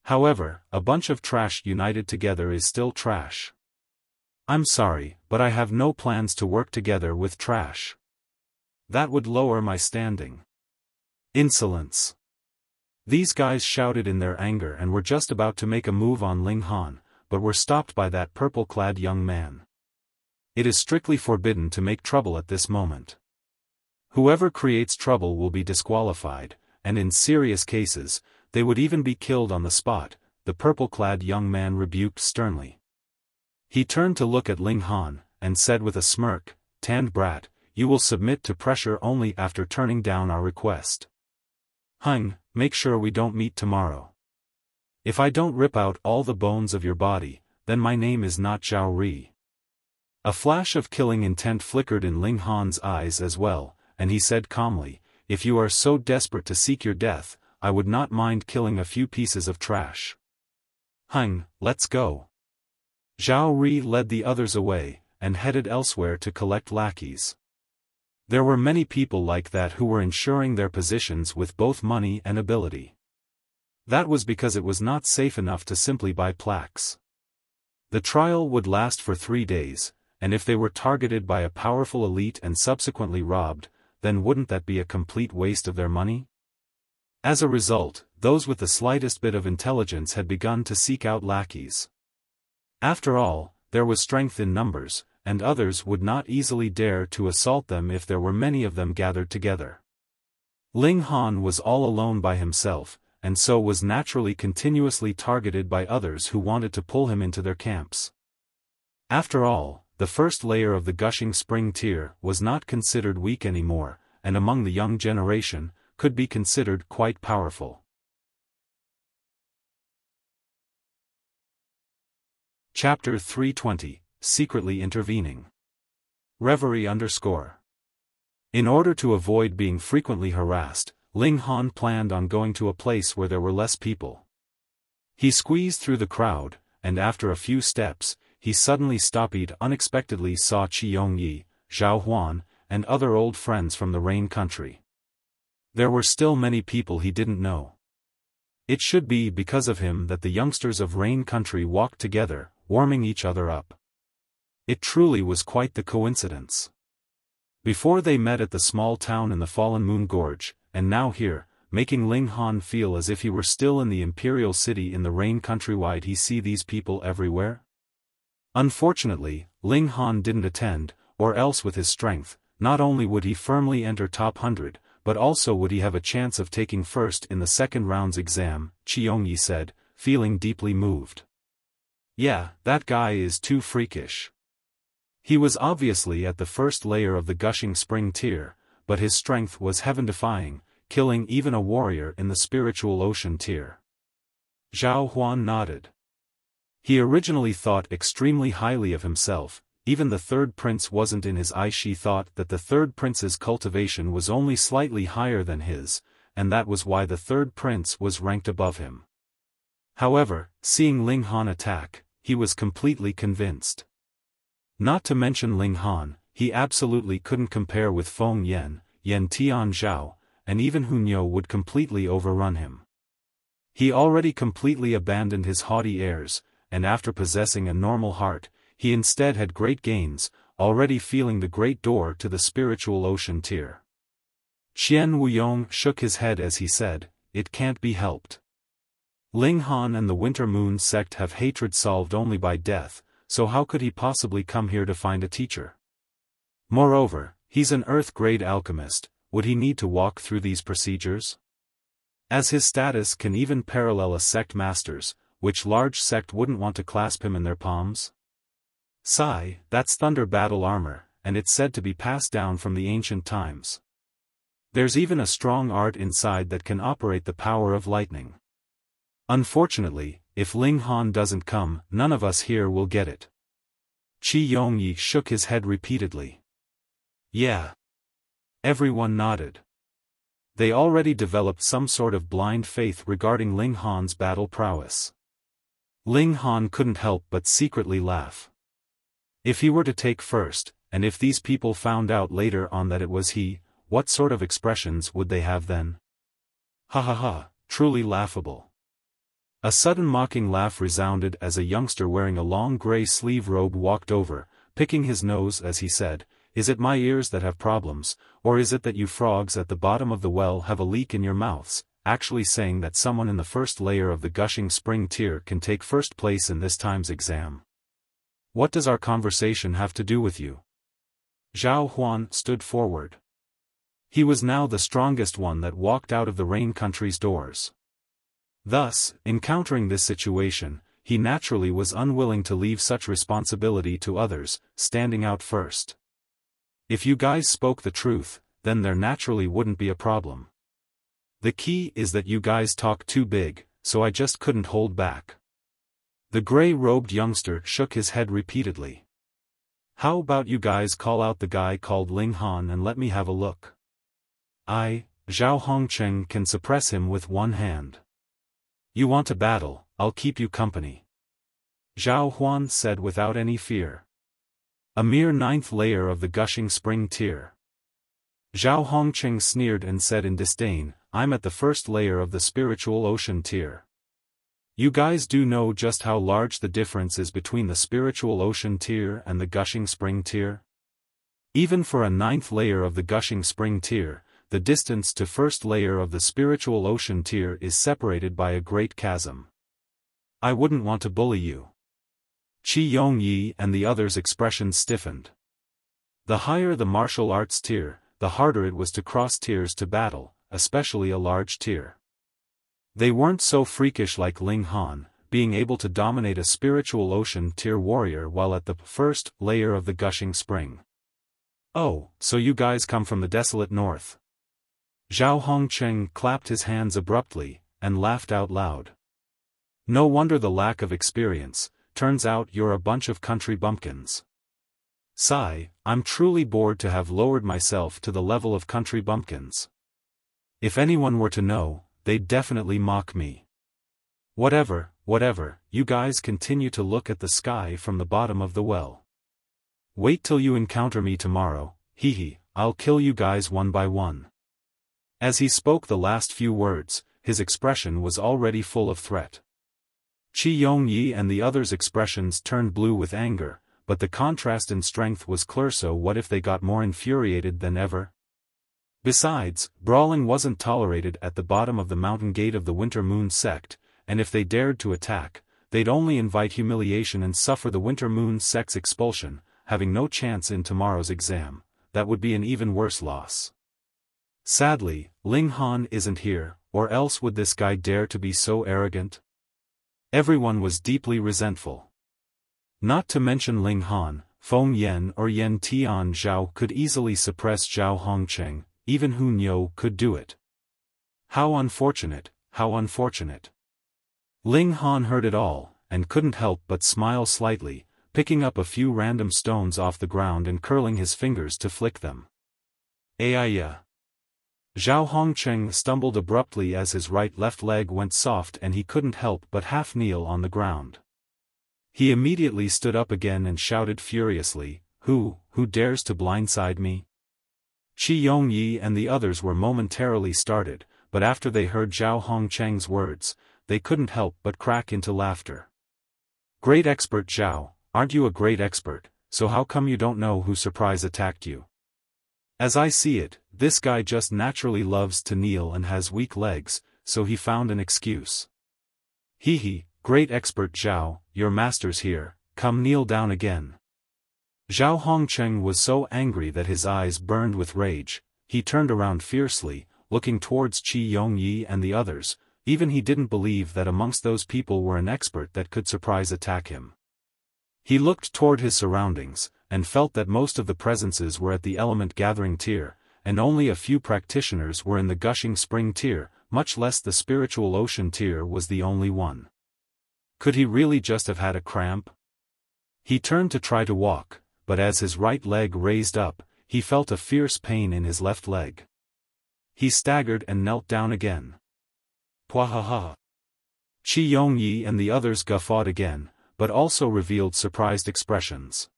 However, a bunch of trash united together is still trash. I'm sorry, but I have no plans to work together with trash. That would lower my standing." Insolence. These guys shouted in their anger and were just about to make a move on Ling Han, but were stopped by that purple-clad young man. It is strictly forbidden to make trouble at this moment. Whoever creates trouble will be disqualified, and in serious cases, they would even be killed on the spot, the purple-clad young man rebuked sternly. He turned to look at Ling Han, and said with a smirk, "Tanned brat, you will submit to pressure only after turning down our request. Make sure we don't meet tomorrow. If I don't rip out all the bones of your body, then my name is not Zhao Ri." A flash of killing intent flickered in Ling Han's eyes as well, and he said calmly, "If you are so desperate to seek your death, I would not mind killing a few pieces of trash. Let's go." Zhao Ri led the others away, and headed elsewhere to collect lackeys. There were many people like that who were ensuring their positions with both money and ability. That was because it was not safe enough to simply buy plaques. The trial would last for 3 days, and if they were targeted by a powerful elite and subsequently robbed, then wouldn't that be a complete waste of their money? As a result, those with the slightest bit of intelligence had begun to seek out lackeys. After all, there was strength in numbers, and others would not easily dare to assault them if there were many of them gathered together. Ling Han was all alone by himself, and so was naturally continuously targeted by others who wanted to pull him into their camps. After all, the first layer of the gushing spring tier was not considered weak anymore, and among the young generation, could be considered quite powerful. Chapter 320, Secretly Intervening. Reverie _ In order to avoid being frequently harassed, Ling Han planned on going to a place where there were less people. He squeezed through the crowd, and after a few steps, he suddenly unexpectedly saw Qiyongyi, Zhao Huan, and other old friends from the Rain Country. There were still many people he didn't know. It should be because of him that the youngsters of Rain Country walked together, warming each other up. It truly was quite the coincidence. Before they met at the small town in the Fallen Moon Gorge, and now here, making Ling Han feel as if he were still in the Imperial City in the Rain Country. Why'd he see these people everywhere? Unfortunately, Ling Han didn't attend, or else with his strength, not only would he firmly enter top 100, but also would he have a chance of taking first in the second round's exam, Qiongyi said, feeling deeply moved. Yeah, that guy is too freakish. He was obviously at the first layer of the Gushing Spring tier, but his strength was heaven-defying, killing even a warrior in the Spiritual Ocean tier. Zhao Huan nodded. He originally thought extremely highly of himself. Even the third prince wasn't in his eye. She thought that the third prince's cultivation was only slightly higher than his, and that was why the third prince was ranked above him. However, seeing Ling Han attack, he was completely convinced. Not to mention Ling Han, he absolutely couldn't compare with Feng Yan, Yan Tian Zhao, and even Hunyo would completely overrun him. He already completely abandoned his haughty airs, and after possessing a normal heart, he instead had great gains, already feeling the great door to the Spiritual Ocean tier. Qian Wuyong shook his head as he said, "It can't be helped. Ling Han and the Winter Moon sect have hatred solved only by death, so how could he possibly come here to find a teacher? Moreover, he's an Earth-grade alchemist, would he need to walk through these procedures? As his status can even parallel a sect master's, which large sect wouldn't want to clasp him in their palms? Sigh, that's thunder battle armor, and it's said to be passed down from the ancient times. There's even a strong art inside that can operate the power of lightning. Unfortunately, if Ling Han doesn't come, none of us here will get it." Qi Yongyi shook his head repeatedly. Yeah. Everyone nodded. They already developed some sort of blind faith regarding Ling Han's battle prowess. Ling Han couldn't help but secretly laugh. If he were to take first, and if these people found out later on that it was he, what sort of expressions would they have then? Ha ha ha, truly laughable. A sudden mocking laugh resounded as a youngster wearing a long grey sleeve robe walked over, picking his nose as he said, "Is it my ears that have problems, or is it that you frogs at the bottom of the well have a leak in your mouths?" Actually saying that someone in the first layer of the Gushing Spring tier can take first place in this time's exam. What does our conversation have to do with you? Zhao Huan stood forward. He was now the strongest one that walked out of the Rain Country's doors. Thus, encountering this situation, he naturally was unwilling to leave such responsibility to others, standing out first. If you guys spoke the truth, then there naturally wouldn't be a problem. The key is that you guys talk too big, so I just couldn't hold back. The gray-robed youngster shook his head repeatedly. How about you guys call out the guy called Ling Han and let me have a look? Zhao Hongcheng can suppress him with one hand. You want a battle, I'll keep you company. Zhao Huan said without any fear. A mere 9th layer of the Gushing Spring tier. Zhao Hongcheng sneered and said in disdain, I'm at the first layer of the Spiritual Ocean tier. You guys do know just how large the difference is between the Spiritual Ocean tier and the Gushing Spring tier? Even for a 9th layer of the Gushing Spring tier, the distance to first layer of the Spiritual Ocean tier is separated by a great chasm. I wouldn't want to bully you. Qi Yongyi and the others' expressions stiffened. The higher the martial arts tier, the harder it was to cross tiers to battle, especially a large tier. They weren't so freakish like Ling Han, being able to dominate a Spiritual Ocean tier warrior while at the first layer of the Gushing Spring. Oh, so you guys come from the desolate north. Zhao Hongcheng clapped his hands abruptly, and laughed out loud. No wonder the lack of experience, turns out you're a bunch of country bumpkins. Sigh, I'm truly bored to have lowered myself to the level of country bumpkins. If anyone were to know, they'd definitely mock me. Whatever, you guys continue to look at the sky from the bottom of the well. Wait till you encounter me tomorrow, hee, I'll kill you guys one by one. As he spoke the last few words, his expression was already full of threat. Qi Yongyi and the others' expressions turned blue with anger, but the contrast in strength was clear, so what if they got more infuriated than ever? Besides, brawling wasn't tolerated at the bottom of the mountain gate of the Winter Moon sect, and if they dared to attack, they'd only invite humiliation and suffer the Winter Moon sect's expulsion, having no chance in tomorrow's exam. That would be an even worse loss. Sadly, Ling Han isn't here, or else would this guy dare to be so arrogant? Everyone was deeply resentful. Not to mention Ling Han, Feng Yan or Yan Tian Zhao could easily suppress Zhao Hongcheng, even Hu Niu could do it. How unfortunate, how unfortunate. Ling Han heard it all, and couldn't help but smile slightly, picking up a few random stones off the ground and curling his fingers to flick them. Aiya. Zhao Hongcheng stumbled abruptly as his right-left leg went soft and he couldn't help but half kneel on the ground. He immediately stood up again and shouted furiously, Who dares to blindside me? Qi Yongyi and the others were momentarily startled, but after they heard Zhao Hongcheng's words, they couldn't help but crack into laughter. Great expert Zhao, aren't you a great expert, so how come you don't know who surprise attacked you? As I see it, this guy just naturally loves to kneel and has weak legs, so he found an excuse. Hee, great expert Zhao, your master's here, come kneel down again. Zhao Hongcheng was so angry that his eyes burned with rage. He turned around fiercely, looking towards Qi Yongyi and the others. Even he didn't believe that amongst those people were an expert that could surprise attack him. He looked toward his surroundings, and felt that most of the presences were at the element gathering tier, and only a few practitioners were in the gushing spring tier, much less the spiritual ocean tier was the only one. Could he really just have had a cramp? He turned to try to walk, but as his right leg raised up, he felt a fierce pain in his left leg. He staggered and knelt down again. Pwahaha. Qi Yongyi and the others guffawed again, but also revealed surprised expressions.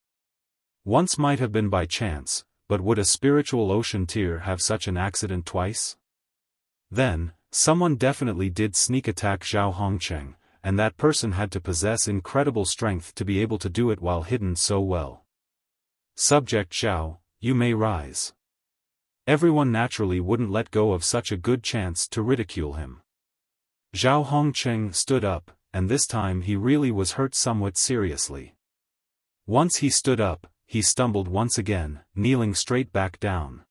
Once might have been by chance, but would a spiritual ocean tier have such an accident twice? Then, someone definitely did sneak attack Zhao Hongcheng, and that person had to possess incredible strength to be able to do it while hidden so well. Subject Zhao, you may rise. Everyone naturally wouldn't let go of such a good chance to ridicule him. Zhao Hongcheng stood up, and this time he really was hurt somewhat seriously. Once he stood up, he stumbled once again, kneeling straight back down.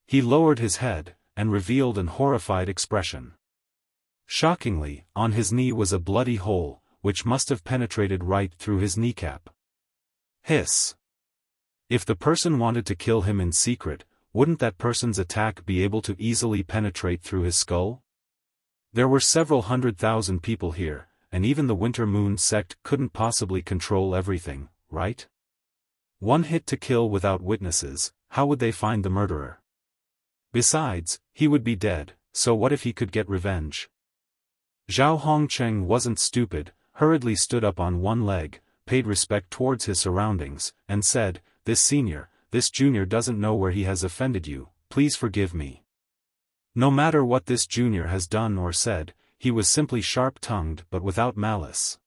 He lowered his head, and revealed an horrified expression. Shockingly, on his knee was a bloody hole, which must have penetrated right through his kneecap. Hiss. If the person wanted to kill him in secret, wouldn't that person's attack be able to easily penetrate through his skull? There were several 100,000 people here, and even the Winter Moon Sect couldn't possibly control everything, right? One hit to kill without witnesses, how would they find the murderer? Besides, he would be dead, so what if he could get revenge? Zhao Hongcheng wasn't stupid, hurriedly stood up on one leg, paid respect towards his surroundings, and said, this junior doesn't know where he has offended you, please forgive me. No matter what this junior has done or said, he was simply sharp-tongued but without malice.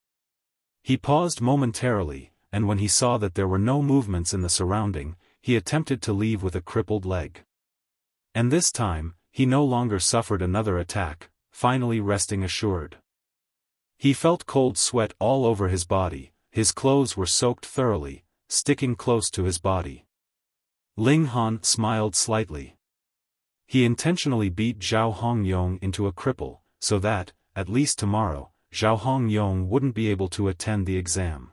He paused momentarily, and when he saw that there were no movements in the surrounding, he attempted to leave with a crippled leg. And this time, he no longer suffered another attack, finally resting assured. He felt cold sweat all over his body, his clothes were soaked thoroughly, sticking close to his body. Ling Han smiled slightly. He intentionally beat Zhao Hongyong into a cripple, so that, at least tomorrow, Zhao Hongyong wouldn't be able to attend the exam.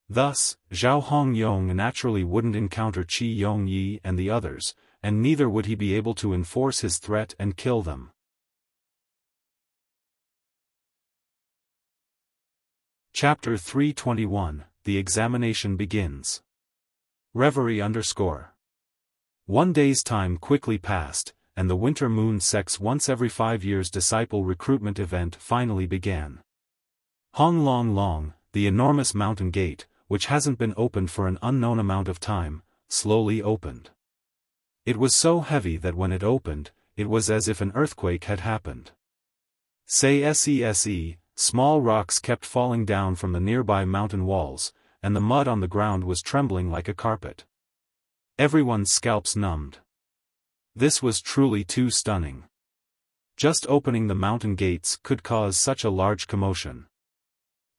Thus, Zhao Hongyong naturally wouldn't encounter Qi Yongyi and the others, and neither would he be able to enforce his threat and kill them. Chapter 321, The Examination Begins. Reverie _ 1 day's time quickly passed, and the Winter Moon Sect's once every 5 years disciple recruitment event finally began. Hong Long Long, the enormous mountain gate, which hasn't been opened for an unknown amount of time, slowly opened. It was so heavy that when it opened, it was as if an earthquake had happened. Sese, small rocks kept falling down from the nearby mountain walls, and the mud on the ground was trembling like a carpet. Everyone's scalps numbed. This was truly too stunning. Just opening the mountain gates could cause such a large commotion.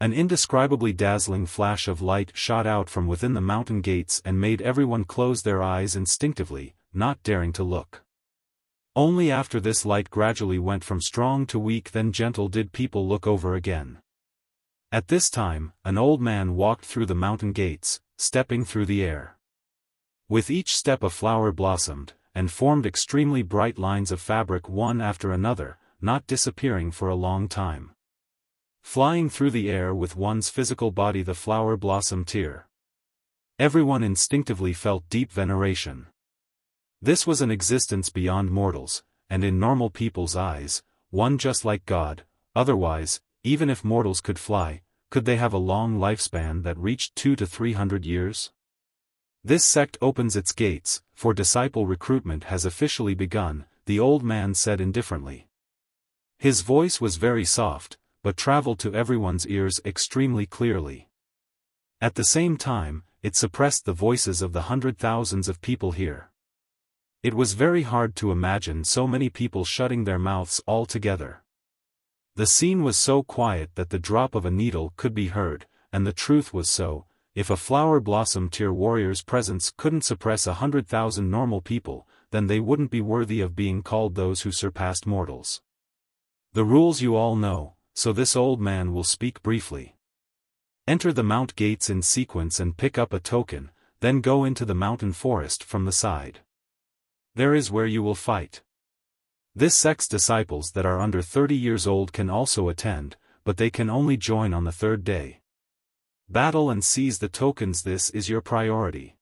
An indescribably dazzling flash of light shot out from within the mountain gates and made everyone close their eyes instinctively, not daring to look. Only after this light gradually went from strong to weak then gentle did people look over again. At this time, an old man walked through the mountain gates, stepping through the air. With each step a flower blossomed, and formed extremely bright lines of fabric one after another, not disappearing for a long time. Flying through the air with one's physical body the flower blossom tear. Everyone instinctively felt deep veneration. This was an existence beyond mortals, and in normal people's eyes, one just like God. Otherwise, even if mortals could fly, could they have a long lifespan that reached 200 to 300 years? This sect opens its gates, for disciple recruitment has officially begun, the old man said indifferently. His voice was very soft, but traveled to everyone's ears extremely clearly. At the same time, it suppressed the voices of the 100,000s of people here. It was very hard to imagine so many people shutting their mouths altogether. The scene was so quiet that the drop of a needle could be heard, and the truth was so, if a flower blossom tier warrior's presence couldn't suppress 100,000 normal people, then they wouldn't be worthy of being called those who surpassed mortals. The rules you all know, so this old man will speak briefly. Enter the mount gates in sequence and pick up a token, then go into the mountain forest from the side. There is where you will fight. This sect's disciples that are under 30 years old can also attend, but they can only join on the third day. Battle and seize the tokens. This is your priority.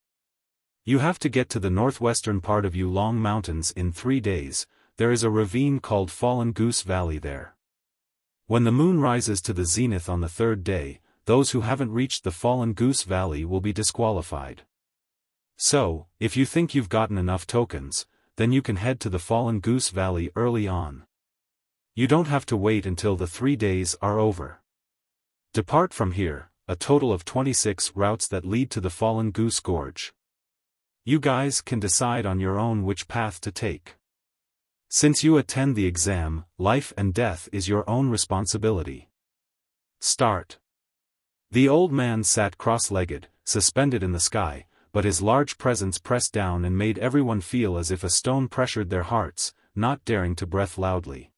You have to get to the northwestern part of Yulong Mountains in 3 days. There is a ravine called Fallen Goose Valley there. When the moon rises to the zenith on the third day, those who haven't reached the Fallen Goose Valley will be disqualified. So, if you think you've gotten enough tokens, then you can head to the Fallen Goose Valley early on. You don't have to wait until the 3 days are over. Depart from here, a total of 26 routes that lead to the Fallen Goose Gorge. You guys can decide on your own which path to take. Since you attend the exam, life and death is your own responsibility. Start. The old man sat cross-legged, suspended in the sky, but his large presence pressed down and made everyone feel as if a stone pressured their hearts, not daring to breath loudly.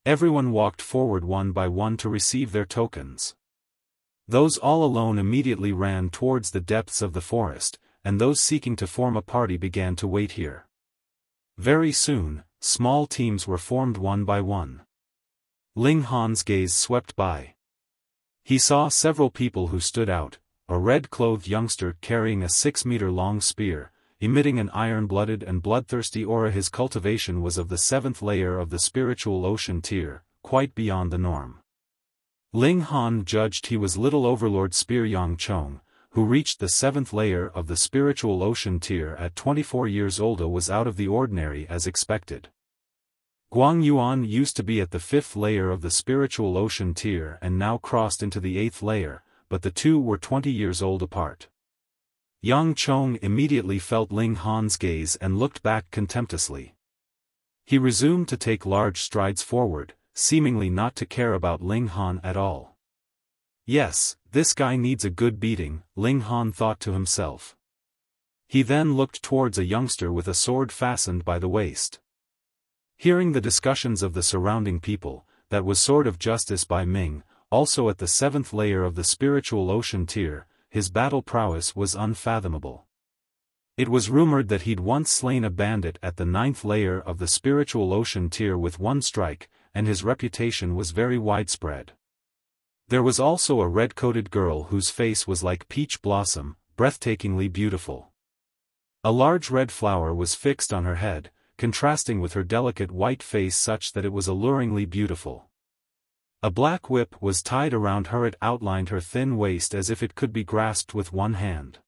Everyone walked forward one by one to receive their tokens. Those all alone immediately ran towards the depths of the forest, and those seeking to form a party began to wait here. Very soon, small teams were formed one by one. Ling Han's gaze swept by. He saw several people who stood out, a red-clothed youngster carrying a 6-meter-long spear, emitting an iron-blooded and bloodthirsty aura. His cultivation was of the 7th layer of the spiritual ocean tier, quite beyond the norm. Ling Han judged he was little overlord Spear Yang Chong, who reached the 7th layer of the spiritual ocean tier at 24 years old. Was out of the ordinary as expected. Guang Yuan used to be at the 5th layer of the spiritual ocean tier and now crossed into the 8th layer, but the two were 20 years old apart. Yang Chong immediately felt Ling Han's gaze and looked back contemptuously. He resumed to take large strides forward, seemingly not to care about Ling Han at all. Yes, this guy needs a good beating, Ling Han thought to himself. He then looked towards a youngster with a sword fastened by the waist. Hearing the discussions of the surrounding people, that was Sword of Justice by Ming, also at the 7th layer of the spiritual ocean tier, his battle prowess was unfathomable. It was rumored that he'd once slain a bandit at the 9th layer of the spiritual ocean tier with one strike, and his reputation was very widespread. There was also a red-coated girl whose face was like peach blossom, breathtakingly beautiful. A large red flower was fixed on her head, contrasting with her delicate white face such that it was alluringly beautiful. A black whip was tied around her. It outlined her thin waist as if it could be grasped with one hand.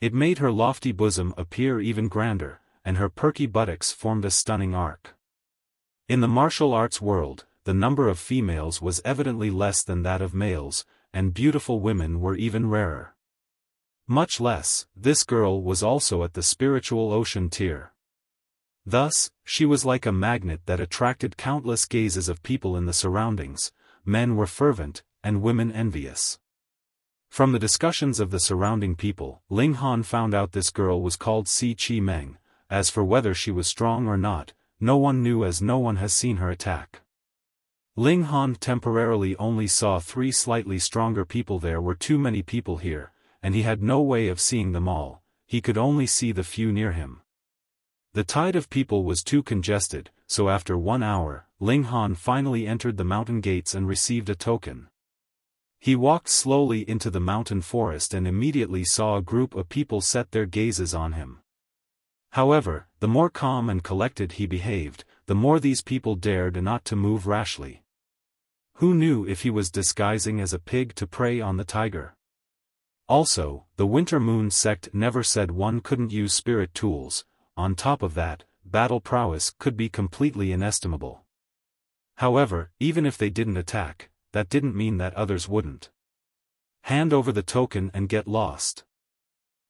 It made her lofty bosom appear even grander, and her perky buttocks formed a stunning arc. In the martial arts world, the number of females was evidently less than that of males, and beautiful women were even rarer. Much less, this girl was also at the spiritual ocean tier. Thus, she was like a magnet that attracted countless gazes of people in the surroundings. Men were fervent, and women envious. From the discussions of the surrounding people, Ling Han found out this girl was called Si Chi Meng. As for whether she was strong or not, no one knew as no one has seen her attack. Ling Han temporarily only saw 3 slightly stronger people. There were too many people here, and he had no way of seeing them all, he could only see the few near him. The tide of people was too congested, so after 1 hour, Ling Han finally entered the mountain gates and received a token. He walked slowly into the mountain forest and immediately saw a group of people set their gazes on him. However, the more calm and collected he behaved, the more these people dared not to move rashly. Who knew if he was disguising as a pig to prey on the tiger? Also, the Winter Moon sect never said one couldn't use spirit tools. On top of that, battle prowess could be completely inestimable. However, even if they didn't attack, that didn't mean that others wouldn't. Hand over the token and get lost.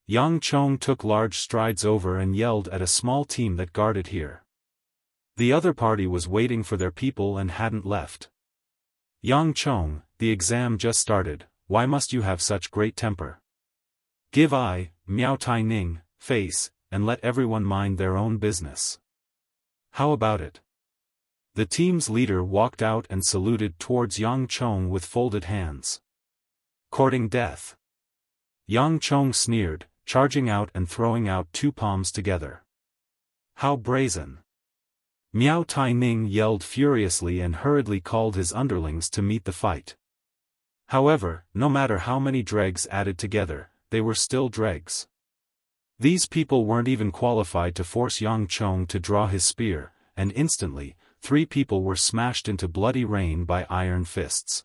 Yang Chong took large strides over and yelled at a small team that guarded here. The other party was waiting for their people and hadn't left. Yang Chong, the exam just started, why must you have such great temper? Give Miao Tai Ning, face, and let everyone mind their own business. How about it? The team's leader walked out and saluted towards Yang Chong with folded hands. Courting death. Yang Chong sneered, charging out and throwing out 2 palms together. How brazen. Miao Tai Ning yelled furiously and hurriedly called his underlings to meet the fight. However, no matter how many dregs added together, they were still dregs. These people weren't even qualified to force Yang Chong to draw his spear, and instantly, 3 people were smashed into bloody rain by iron fists.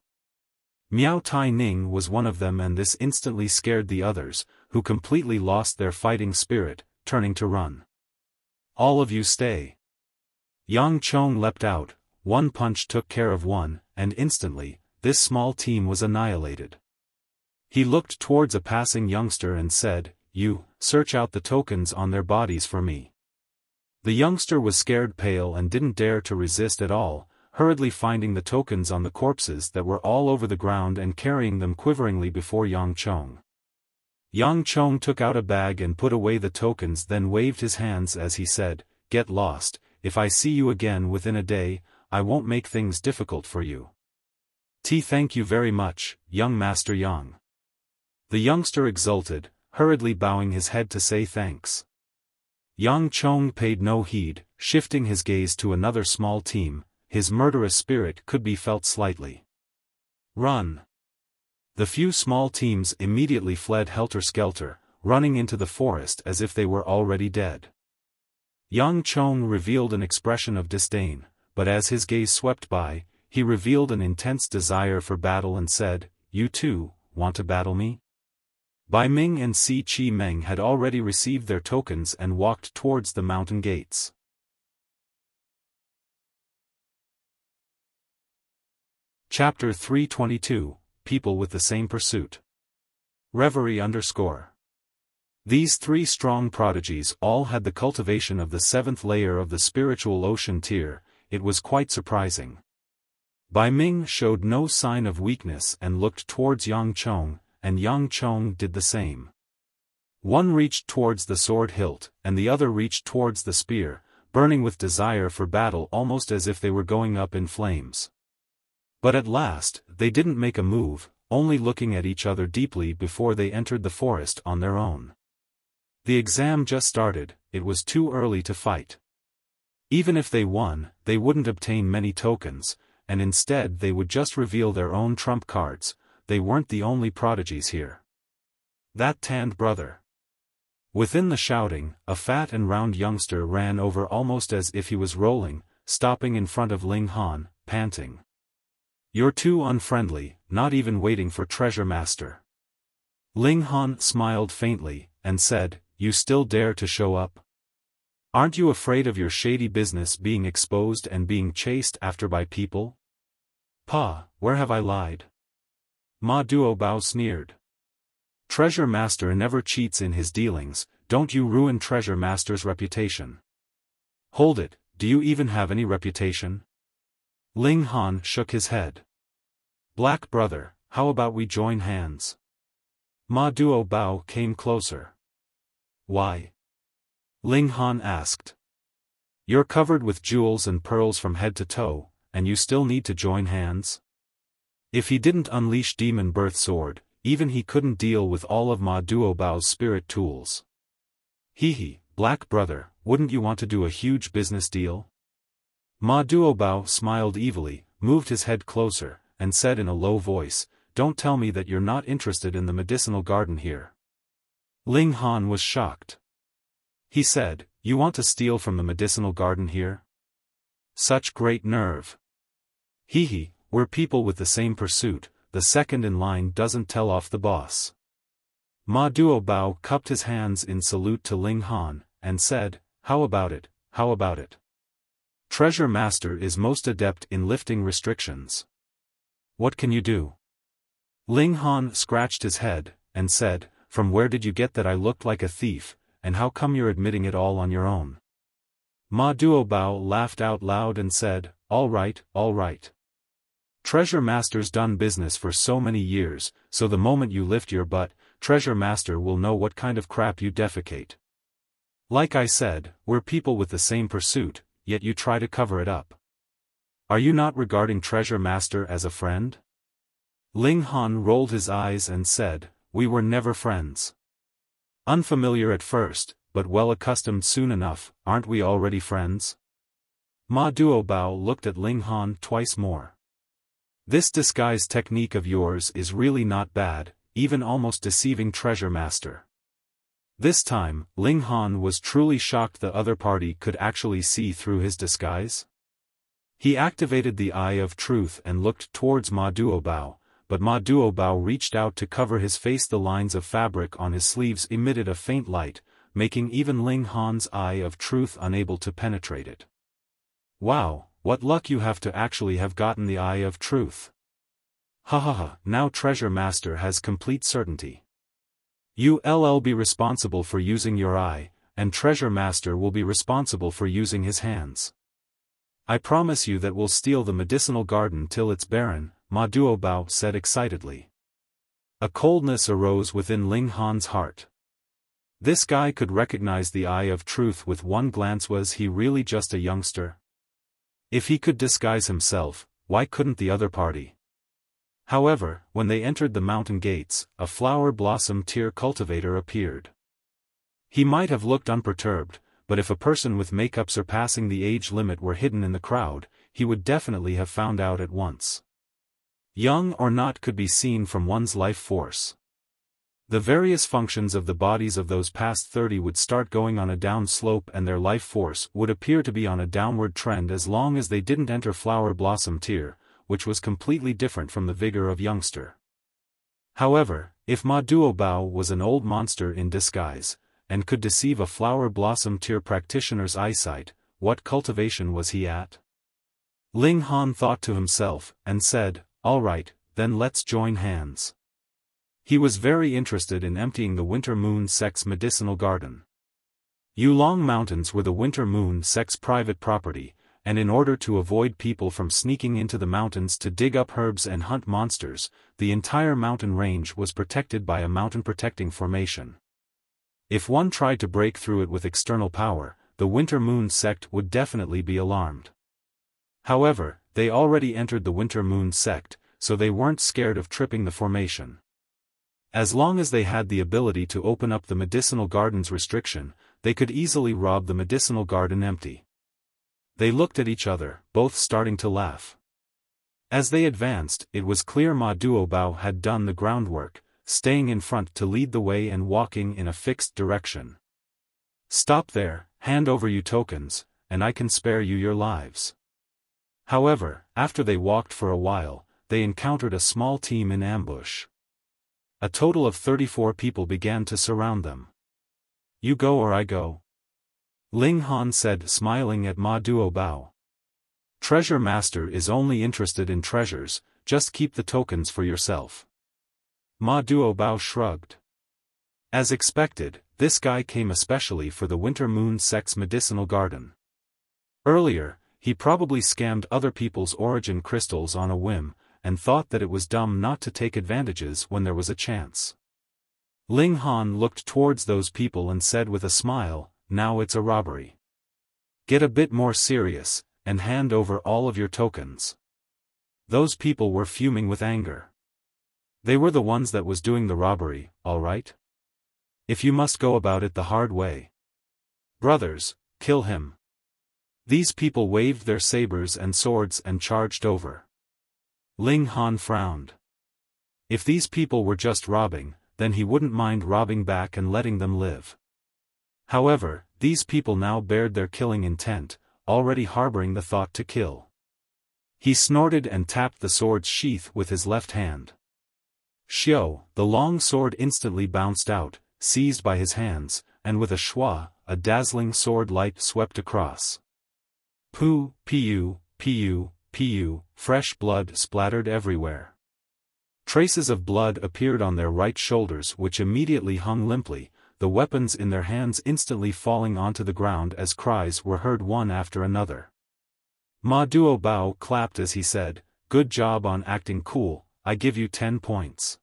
Miao Tai Ning was one of them, and this instantly scared the others, who completely lost their fighting spirit, turning to run. All of you stay. Yang Chong leapt out, 1 punch took care of one, and instantly, this small team was annihilated. He looked towards a passing youngster and said, "You, search out the tokens on their bodies for me." The youngster was scared pale and didn't dare to resist at all, hurriedly finding the tokens on the corpses that were all over the ground and carrying them quiveringly before Yang Chong. Yang Chong took out a bag and put away the tokens, then waved his hands as he said, "Get lost, if I see you again within a day, I won't make things difficult for you." Thank you very much, young Master Yang. The youngster exulted, hurriedly bowing his head to say thanks. Yang Chong paid no heed, shifting his gaze to another small team, his murderous spirit could be felt slightly. Run! The few small teams immediately fled helter-skelter, running into the forest as if they were already dead. Yang Chong revealed an expression of disdain, but as his gaze swept by, he revealed an intense desire for battle and said, "You too, want to battle me?" Bai Ming and Si Chi Meng had already received their tokens and walked towards the mountain gates. Chapter 322, People with the Same Pursuit. Reverie _ These 3 strong prodigies all had the cultivation of the 7th layer of the spiritual ocean tier. It was quite surprising. Bai Ming showed no sign of weakness and looked towards Yang Chong, and Yang Chong did the same. One reached towards the sword hilt, and the other reached towards the spear, burning with desire for battle almost as if they were going up in flames. But at last, they didn't make a move, only looking at each other deeply before they entered the forest on their own. The exam just started, it was too early to fight. Even if they won, they wouldn't obtain many tokens, and instead they would just reveal their own trump cards. They weren't the only prodigies here. That tanned brother. Within the shouting, a fat and round youngster ran over almost as if he was rolling, stopping in front of Ling Han, panting. "You're too unfriendly, not even waiting for Treasure Master." Ling Han smiled faintly, and said, "You still dare to show up? Aren't you afraid of your shady business being exposed and being chased after by people?" "Pa, where have I lied?" Ma Duo Bao sneered. "Treasure Master never cheats in his dealings, don't you ruin Treasure Master's reputation." "Hold it, do you even have any reputation?" Ling Han shook his head. "Black brother, how about we join hands?" Ma Duo Bao came closer. "Why?" Ling Han asked. You're covered with jewels and pearls from head to toe, and you still need to join hands? If he didn't unleash Demon Birth Sword, even he couldn't deal with all of Ma Duobao's spirit tools. Hee, black brother, wouldn't you want to do a huge business deal? Ma Duobao smiled evilly, moved his head closer, and said in a low voice, "Don't tell me that you're not interested in the medicinal garden here." Ling Han was shocked. He said, "You want to steal from the medicinal garden here? Such great nerve." Hee, we're people with the same pursuit, the second in line doesn't tell off the boss. Ma Duobao cupped his hands in salute to Ling Han, and said, "How about it, how about it? Treasure Master is most adept in lifting restrictions. What can you do?" Ling Han scratched his head, and said, "From where did you get that I looked like a thief, and how come you're admitting it all on your own?" Ma Duobao laughed out loud and said, all right. Treasure Master's done business for so many years, so the moment you lift your butt, Treasure Master will know what kind of crap you defecate. Like I said, we're people with the same pursuit, yet you try to cover it up. Are you not regarding Treasure Master as a friend?" Ling Han rolled his eyes and said, "We were never friends. Unfamiliar at first, but well accustomed soon enough, aren't we already friends?" Ma Duobao looked at Ling Han twice more. "This disguise technique of yours is really not bad, even almost deceiving Treasure Master." This time, Ling Han was truly shocked the other party could actually see through his disguise. He activated the Eye of Truth and looked towards Ma Duobao, but Ma Duobao reached out to cover his face. The lines of fabric on his sleeves emitted a faint light, making even Ling Han's Eye of Truth unable to penetrate it. "Wow, what luck you have to actually have gotten the Eye of Truth. Ha, now Treasure Master has complete certainty. You'll be responsible for using your eye, and Treasure Master will be responsible for using his hands. I promise you that we'll steal the medicinal garden till it's barren," Ma Duobao said excitedly. A coldness arose within Ling Han's heart. This guy could recognize the Eye of Truth with one glance. Was he really just a youngster? If he could disguise himself, why couldn't the other party? However, when they entered the mountain gates, a flower blossom tier cultivator appeared. He might have looked unperturbed, but if a person with makeup surpassing the age limit were hidden in the crowd, he would definitely have found out at once. Young or not could be seen from one's life force. The various functions of the bodies of those past 30 would start going on a down slope, and their life force would appear to be on a downward trend as long as they didn't enter flower blossom tier, which was completely different from the vigor of youngster. However, if Ma Duobao was an old monster in disguise, and could deceive a flower blossom tier practitioner's eyesight, what cultivation was he at? Ling Han thought to himself, and said, "All right, then let's join hands." He was very interested in emptying the Winter Moon Sect's medicinal garden. Yulong Mountains were the Winter Moon Sect's private property, and in order to avoid people from sneaking into the mountains to dig up herbs and hunt monsters, the entire mountain range was protected by a mountain protecting formation. If one tried to break through it with external power, the Winter Moon Sect would definitely be alarmed. However, they already entered the Winter Moon Sect, so they weren't scared of tripping the formation. As long as they had the ability to open up the medicinal garden's restriction, they could easily rob the medicinal garden empty. They looked at each other, both starting to laugh. As they advanced, it was clear Ma Duobao had done the groundwork, staying in front to lead the way and walking in a fixed direction. "Stop there, hand over you tokens, and I can spare you your lives." However, after they walked for a while, they encountered a small team in ambush. A total of 34 people began to surround them. "You go or I go," Ling Han said, smiling at Ma Duobao. "Treasure Master is only interested in treasures, just keep the tokens for yourself." Ma Duobao shrugged. As expected, this guy came especially for the Winter Moon Sect's medicinal garden. Earlier, he probably scammed other people's origin crystals on a whim, and thought that it was dumb not to take advantages when there was a chance. Ling Han looked towards those people and said with a smile, "Now it's a robbery. Get a bit more serious, and hand over all of your tokens. Those people were fuming with anger. They were the ones that was doing the robbery, all right? If you must go about it the hard way. Brothers, kill him. These people waved their sabers and swords and charged over. Ling Han frowned. If these people were just robbing, then he wouldn't mind robbing back and letting them live. However, these people now bared their killing intent, already harboring the thought to kill. He snorted and tapped the sword's sheath with his left hand. Xiao, the long sword instantly bounced out, seized by his hands, and with a schwa, a dazzling sword light swept across. Pu, pu, pu, pu, fresh blood splattered everywhere. Traces of blood appeared on their right shoulders which immediately hung limply, the weapons in their hands instantly falling onto the ground as cries were heard one after another. Ma Duobao clapped as he said, "Good job on acting cool, I give you 10 points.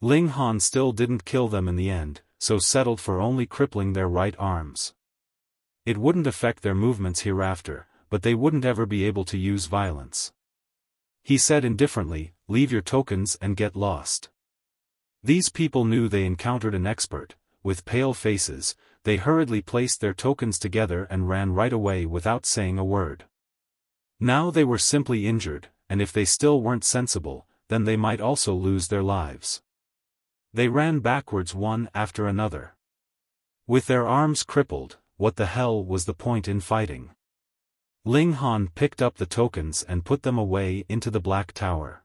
Ling Han still didn't kill them in the end, so settled for only crippling their right arms. It wouldn't affect their movements hereafter, but they wouldn't ever be able to use violence. He said indifferently, "Leave your tokens and get lost." These people knew they encountered an expert. With pale faces, they hurriedly placed their tokens together and ran right away without saying a word. Now they were simply injured, and if they still weren't sensible, then they might also lose their lives. They ran backwards one after another. With their arms crippled, what the hell was the point in fighting? Ling Han picked up the tokens and put them away into the Black Tower.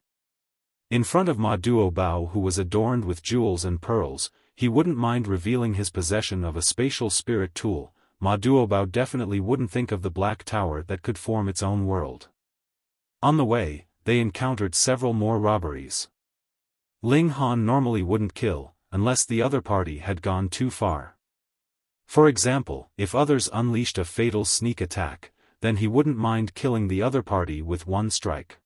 In front of Ma Duobao, who was adorned with jewels and pearls, he wouldn't mind revealing his possession of a spatial spirit tool. Ma Duobao definitely wouldn't think of the Black Tower that could form its own world. On the way, they encountered several more robberies. Ling Han normally wouldn't kill, unless the other party had gone too far. For example, if others unleashed a fatal sneak attack, then he wouldn't mind killing the other party with one strike.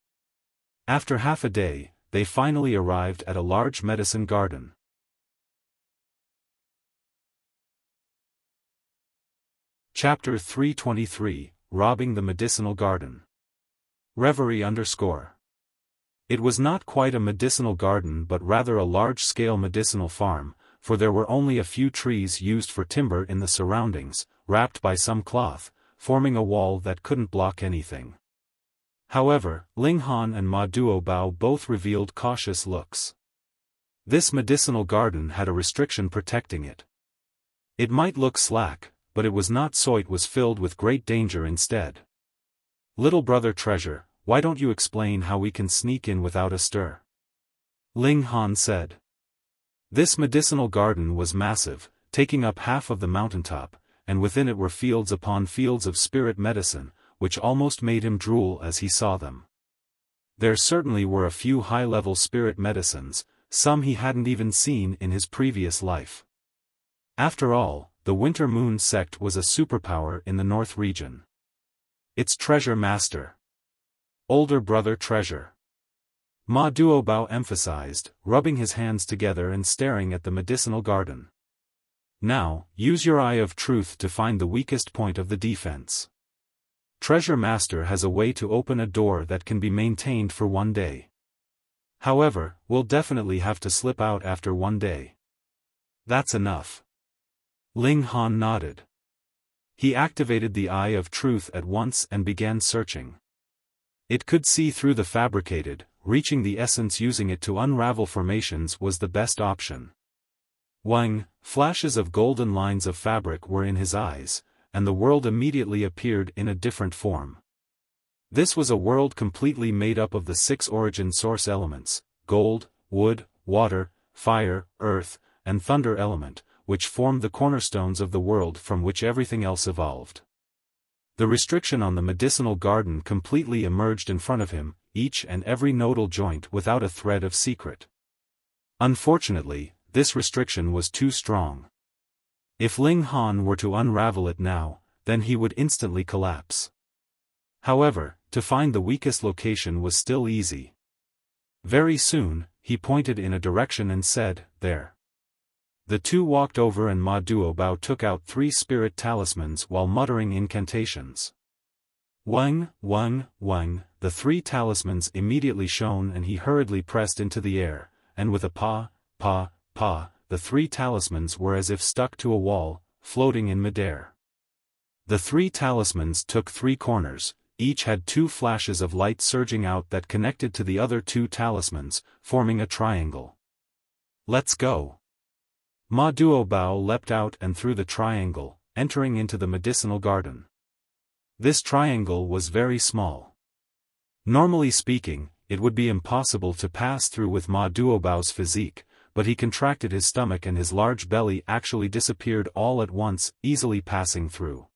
After half a day, they finally arrived at a large medicine garden. Chapter 323, Robbing the Medicinal Garden. Reverie _ It was not quite a medicinal garden but rather a large-scale medicinal farm, for there were only a few trees used for timber in the surroundings, wrapped by some cloth, forming a wall that couldn't block anything. However, Ling Han and Ma Duobao both revealed cautious looks. This medicinal garden had a restriction protecting it. It might look slack, but it was not, so it was filled with great danger instead. "Little brother Treasure, why don't you explain how we can sneak in without a stir?" Ling Han said. This medicinal garden was massive, taking up half of the mountaintop, and within it were fields upon fields of spirit medicine, which almost made him drool as he saw them. There certainly were a few high-level spirit medicines, some he hadn't even seen in his previous life. After all, the Winter Moon Sect was a superpower in the North region. Its treasure master. Older brother Treasure. Ma Duobao emphasized, rubbing his hands together and staring at the medicinal garden. Now, use your eye of truth to find the weakest point of the defense. Treasure Master has a way to open a door that can be maintained for 1 day. However, we'll definitely have to slip out after 1 day. That's enough. Ling Han nodded. He activated the Eye of Truth at once and began searching. It could see through the fabricated, reaching the essence. Using it to unravel formations was the best option. Wang, flashes of golden lines of fabric were in his eyes, and the world immediately appeared in a different form. This was a world completely made up of the 6 origin source elements: gold, wood, water, fire, earth, and thunder element, which formed the cornerstones of the world from which everything else evolved. The restriction on the medicinal garden completely emerged in front of him, each and every nodal joint without a thread of secret. Unfortunately, this restriction was too strong. If Ling Han were to unravel it now, then he would instantly collapse. However, to find the weakest location was still easy. Very soon, he pointed in a direction and said, "There." The two walked over and Ma Duobao took out 3 spirit talismans while muttering incantations. Wang, Wang, Wang, the 3 talismans immediately shone and he hurriedly pressed into the air, and with a pa, pa, pa, the 3 talismans were as if stuck to a wall, floating in midair. The 3 talismans took 3 corners, each had 2 flashes of light surging out that connected to the other 2 talismans, forming a triangle. Let's go. Ma Duobao leapt out and through the triangle, entering into the medicinal garden. This triangle was very small. Normally speaking, it would be impossible to pass through with Ma Duobao's physique, but he contracted his stomach and his large belly actually disappeared all at once, easily passing through.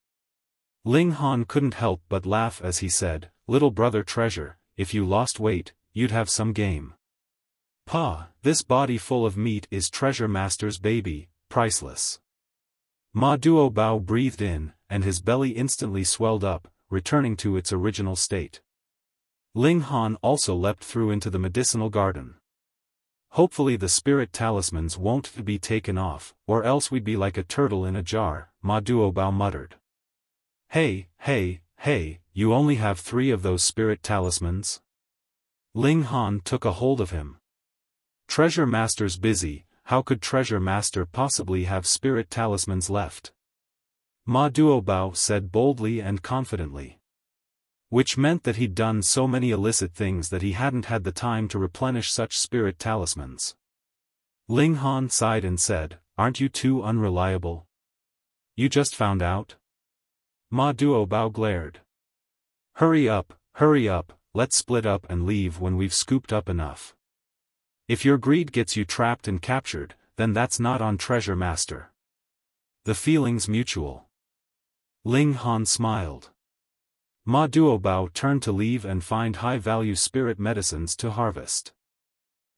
Ling Han couldn't help but laugh as he said, "Little brother Treasure, if you lost weight, you'd have some game." "Pa, this body full of meat is Treasure Master's baby, priceless." Ma Duobao breathed in, and his belly instantly swelled up, returning to its original state. Ling Han also leapt through into the medicinal garden. "Hopefully the spirit talismans won't be taken off, or else we'd be like a turtle in a jar," Ma Duobao muttered. Hey, you only have 3 of those spirit talismans?" Ling Han took a hold of him. "Treasure Master's busy, how could Treasure Master possibly have spirit talismans left?" Ma Duobao said boldly and confidently. Which meant that he'd done so many illicit things that he hadn't had the time to replenish such spirit talismans. Ling Han sighed and said, "Aren't you too unreliable? You just found out?" Ma Duobao glared. Hurry up, let's split up and leave when we've scooped up enough. If your greed gets you trapped and captured, then that's not on Treasure Master. The feeling's mutual." Ling Han smiled. Ma Duobao turned to leave and find high-value spirit medicines to harvest.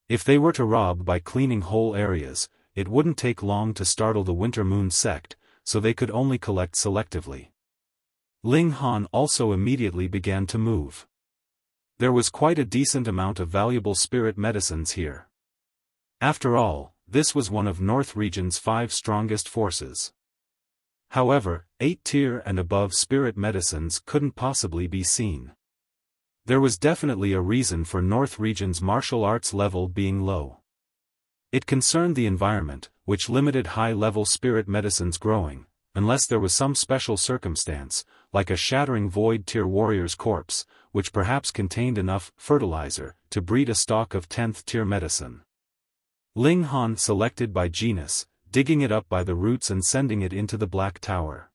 If they were to rob by cleaning whole areas, it wouldn't take long to startle the Winter Moon Sect, so they could only collect selectively. Ling Han also immediately began to move. There was quite a decent amount of valuable spirit medicines here. After all, this was one of North Region's 5 strongest forces. However, 8-tier and above spirit medicines couldn't possibly be seen. There was definitely a reason for North Region's martial arts level being low. It concerned the environment, which limited high-level spirit medicines growing, unless there was some special circumstance, like a shattering void-tier warrior's corpse, which perhaps contained enough fertilizer to breed a stock of 10th-tier medicine. Ling Han selected by genus, digging it up by the roots and sending it into the Black Tower.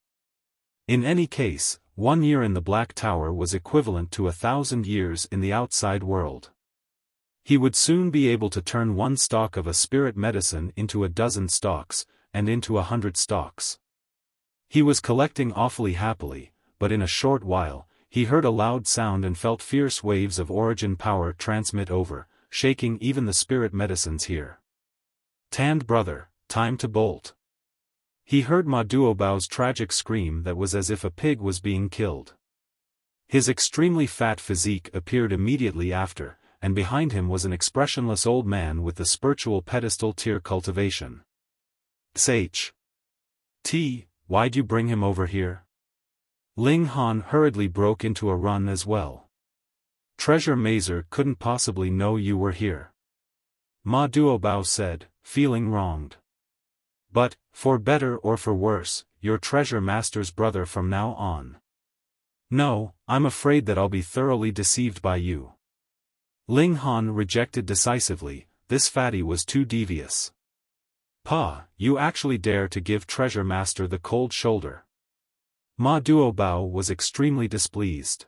In any case, 1 year in the Black Tower was equivalent to 1,000 years in the outside world. He would soon be able to turn 1 stalk of a spirit medicine into a dozen stalks, and into 100 stalks. He was collecting awfully happily, but in a short while, he heard a loud sound and felt fierce waves of origin power transmit over, shaking even the spirit medicines here. "Tanned brother, time to bolt." He heard Ma Duobao's tragic scream that was as if a pig was being killed. His extremely fat physique appeared immediately after, and behind him was an expressionless old man with the spiritual pedestal tier cultivation. "Sh. T, why'd you bring him over here?" Ling Han hurriedly broke into a run as well. "Treasure Mazer couldn't possibly know you were here," Ma Duobao said, feeling wronged. "But, for better or for worse, you're Treasure Master's brother from now on." "No, I'm afraid that I'll be thoroughly deceived by you." Ling Han rejected decisively, this fatty was too devious. "Pa, you actually dare to give Treasure Master the cold shoulder." Ma Duobao was extremely displeased.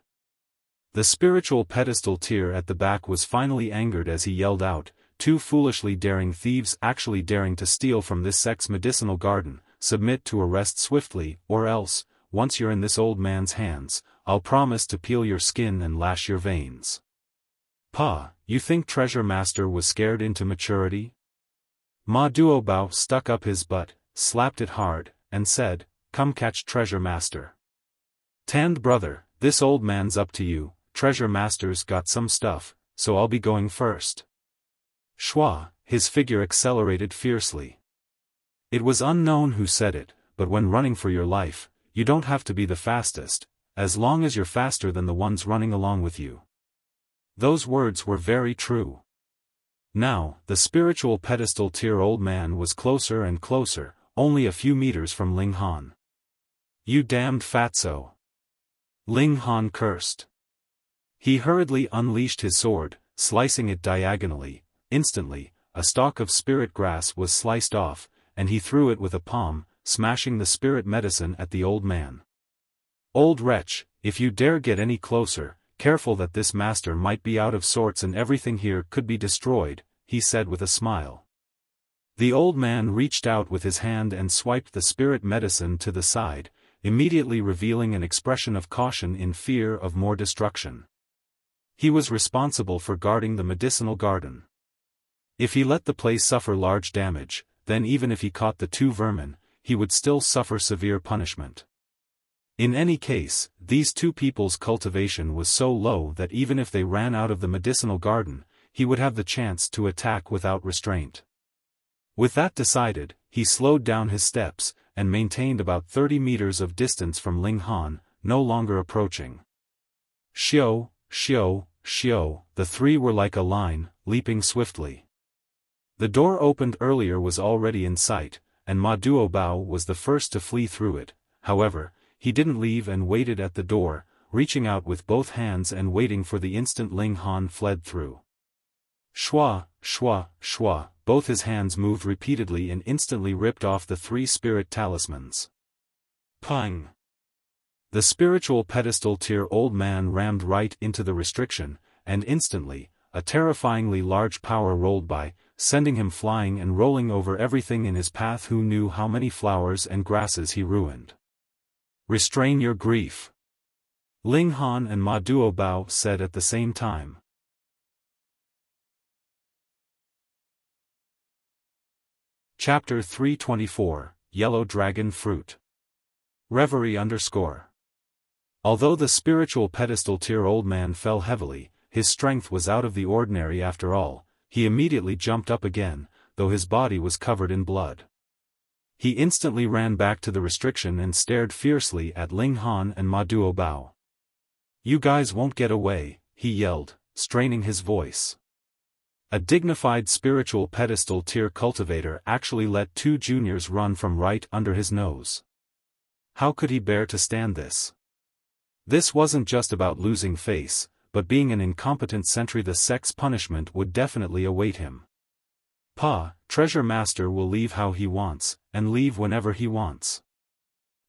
The spiritual pedestal tier at the back was finally angered as he yelled out, "Two foolishly daring thieves actually daring to steal from this sect's medicinal garden, submit to arrest swiftly, or else, once you're in this old man's hands, I'll promise to peel your skin and lash your veins." "Pa, you think Treasure Master was scared into maturity?" Ma Duobao stuck up his butt, slapped it hard, and said, "Come catch Treasure Master." "Tanned brother, this old man's up to you, Treasure Master's got some stuff, so I'll be going first." Schwa, his figure accelerated fiercely. It was unknown who said it, but when running for your life, you don't have to be the fastest, as long as you're faster than the ones running along with you. Those words were very true. Now, the spiritual pedestal tier old man was closer and closer, only a few meters from Ling Han. You damned fatso! Ling Han cursed. He hurriedly unleashed his sword, slicing it diagonally. Instantly, a stalk of spirit grass was sliced off, and he threw it with a palm, smashing the spirit medicine at the old man. Old wretch, if you dare get any closer, careful that this master might be out of sorts and everything here could be destroyed, he said with a smile. The old man reached out with his hand and swiped the spirit medicine to the side, immediately revealing an expression of caution in fear of more destruction. He was responsible for guarding the medicinal garden. If he let the place suffer large damage, then even if he caught the two vermin, he would still suffer severe punishment. In any case, these two people's cultivation was so low that even if they ran out of the medicinal garden, he would have the chance to attack without restraint. With that decided, he slowed down his steps, and maintained about 30 meters of distance from Ling Han, no longer approaching. Xiao, Xiao, Xiao, the three were like a line, leaping swiftly. The door opened earlier was already in sight, and Ma Duobao was the first to flee through it. However, he didn't leave and waited at the door, reaching out with both hands and waiting for the instant Ling Han fled through. Shwa, shwa, shwa, both his hands moved repeatedly and instantly ripped off the three spirit talismans. Pang! The spiritual pedestal tier old man rammed right into the restriction, and instantly, a terrifyingly large power rolled by, sending him flying and rolling over everything in his path. Who knew how many flowers and grasses he ruined? Restrain your grief, Ling Han and Ma Duobao said at the same time. Chapter 324, Yellow Dragon Fruit. Reverie _ Although the spiritual pedestal tier old man fell heavily, his strength was out of the ordinary after all. He immediately jumped up again, though his body was covered in blood. He instantly ran back to the restriction and stared fiercely at Ling Han and Ma Duobao. You guys won't get away, he yelled, straining his voice. A dignified spiritual pedestal tier cultivator actually let two juniors run from right under his nose. How could he bear to stand this? This wasn't just about losing face, but being an incompetent sentry. The Sect's punishment would definitely await him. Treasure Master will leave how he wants, and leave whenever he wants.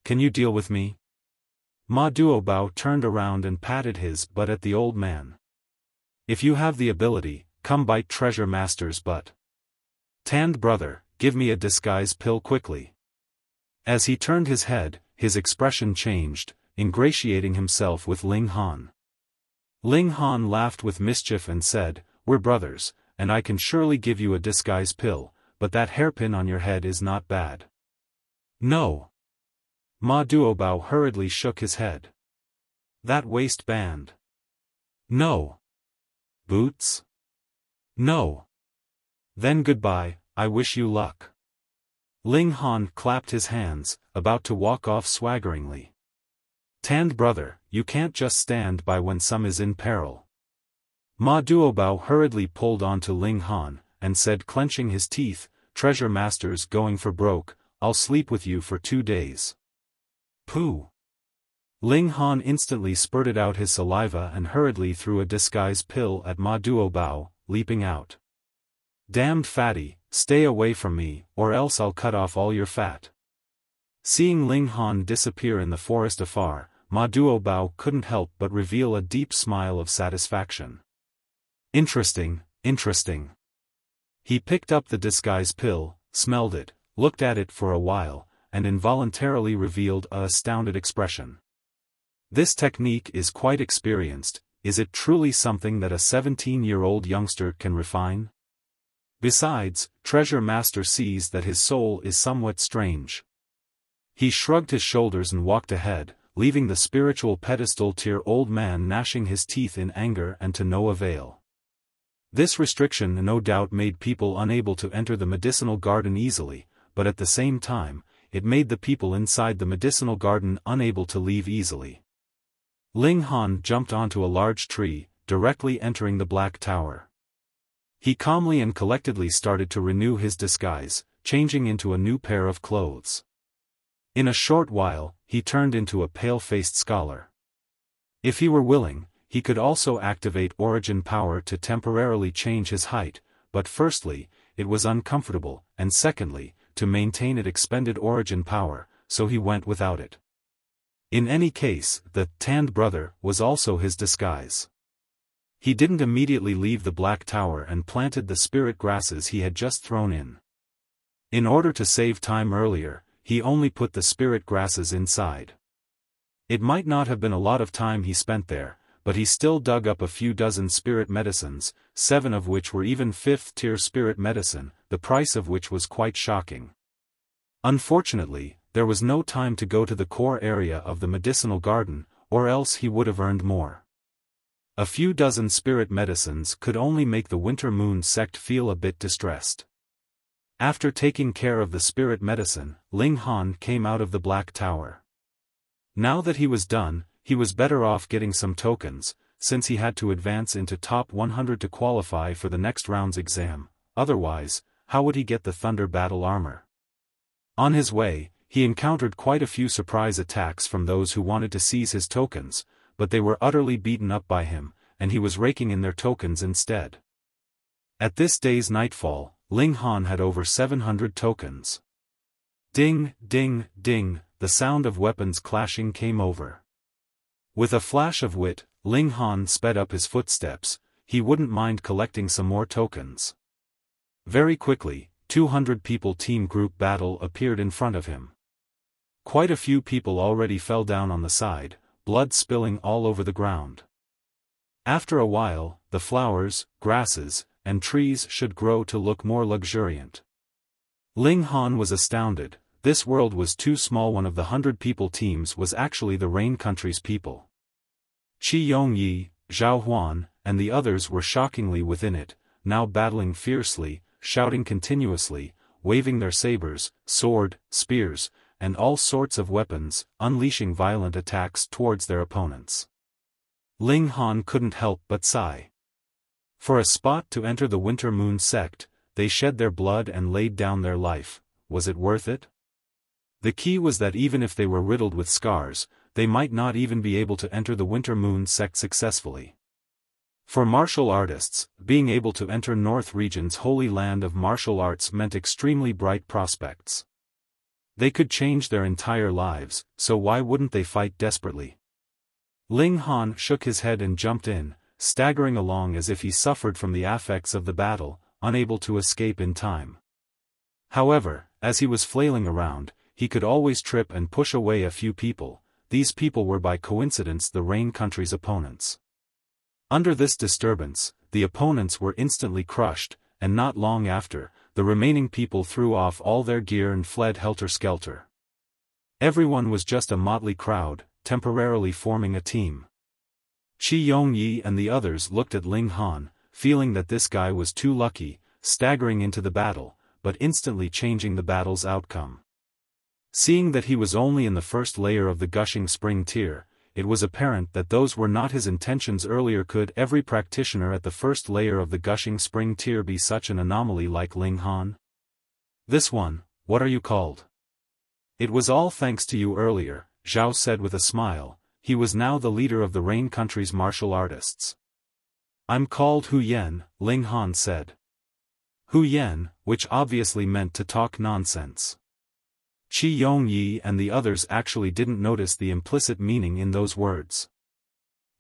Can you deal with me? Ma Duobao turned around and patted his butt at the old man. If you have the ability, come bite Treasure Master's butt. Tanned brother, give me a disguise pill quickly. As he turned his head, his expression changed, ingratiating himself with Ling Han. Ling Han laughed with mischief and said, We're brothers, and I can surely give you a disguise pill, but that hairpin on your head is not bad. No. Ma Duobao hurriedly shook his head. That waistband. No. Boots? No. Then goodbye, I wish you luck. Ling Han clapped his hands, about to walk off swaggeringly. Tanned brother, you can't just stand by when some is in peril. Ma Duobao hurriedly pulled onto Ling Han, and said clenching his teeth, Treasure Master's going for broke, I'll sleep with you for 2 days. Pooh. Ling Han instantly spurted out his saliva and hurriedly threw a disguise pill at Ma Duobao, leaping out. Damned fatty, stay away from me, or else I'll cut off all your fat. Seeing Ling Han disappear in the forest afar, Ma Duobao couldn't help but reveal a deep smile of satisfaction. Interesting, interesting. He picked up the disguise pill, smelled it, looked at it for a while, and involuntarily revealed a astounded expression. This technique is quite experienced. Is it truly something that a 17-year-old youngster can refine? Besides, Treasure Master sees that his soul is somewhat strange. He shrugged his shoulders and walked ahead, leaving the spiritual pedestal tier old man gnashing his teeth in anger and to no avail. This restriction no doubt made people unable to enter the medicinal garden easily, but at the same time, it made the people inside the medicinal garden unable to leave easily. Ling Han jumped onto a large tree, directly entering the Black Tower. He calmly and collectedly started to renew his disguise, changing into a new pair of clothes. In a short while, he turned into a pale-faced scholar. If he were willing, he could also activate origin power to temporarily change his height, but firstly, it was uncomfortable, and secondly, to maintain it expended origin power, so he went without it. In any case, the tanned brother was also his disguise. He didn't immediately leave the Black Tower and planted the spirit grasses he had just thrown in. In order to save time earlier, he only put the spirit grasses inside. It might not have been a lot of time he spent there, but he still dug up a few dozen spirit medicines, 7 of which were even 5th-tier spirit medicine, the price of which was quite shocking. Unfortunately, there was no time to go to the core area of the medicinal garden, or else he would have earned more. A few dozen spirit medicines could only make the Winter Moon Sect feel a bit distressed. After taking care of the spirit medicine, Ling Han came out of the Black Tower. Now that he was done, he was better off getting some tokens, since he had to advance into top 100 to qualify for the next round's exam. Otherwise, how would he get the Thunder Battle armor? On his way, he encountered quite a few surprise attacks from those who wanted to seize his tokens, but they were utterly beaten up by him, and he was raking in their tokens instead. At this day's nightfall, Ling Han had over 700 tokens. Ding, ding, ding, the sound of weapons clashing came over. With a flash of wit, Ling Han sped up his footsteps. He wouldn't mind collecting some more tokens. Very quickly, 200 people team group battle appeared in front of him. Quite a few people already fell down on the side, blood spilling all over the ground. After a while, the flowers, grasses, and trees should grow to look more luxuriant. Ling Han was astounded. This world was too small. One of the 100-people teams was actually the Rain Country's people. Qi Yongyi, Zhao Huan, and the others were shockingly within it, now battling fiercely, shouting continuously, waving their sabers, sword, spears, and all sorts of weapons, unleashing violent attacks towards their opponents. Ling Han couldn't help but sigh. For a spot to enter the Winter Moon Sect, they shed their blood and laid down their life. Was it worth it? The key was that even if they were riddled with scars, they might not even be able to enter the Winter Moon Sect successfully. For martial artists, being able to enter North Region's holy land of martial arts meant extremely bright prospects. They could change their entire lives, so why wouldn't they fight desperately? Ling Han shook his head and jumped in, staggering along as if he suffered from the affects of the battle, unable to escape in time. However, as he was flailing around, he could always trip and push away a few people. These people were by coincidence the Rain Country's opponents. Under this disturbance, the opponents were instantly crushed, and not long after, the remaining people threw off all their gear and fled helter-skelter. Everyone was just a motley crowd, temporarily forming a team. Qi Yongyi and the others looked at Ling Han, feeling that this guy was too lucky, staggering into the battle, but instantly changing the battle's outcome. Seeing that he was only in the first layer of the Gushing Spring tier, it was apparent that those were not his intentions earlier. Could every practitioner at the first layer of the Gushing Spring tier be such an anomaly like Ling Han? This one, what are you called? It was all thanks to you earlier, Zhao said with a smile. He was now the leader of the Rain Country's martial artists. I'm called Hu Yen, Ling Han said. Hu Yen, which obviously meant to talk nonsense. Qi Yongyi and the others actually didn't notice the implicit meaning in those words.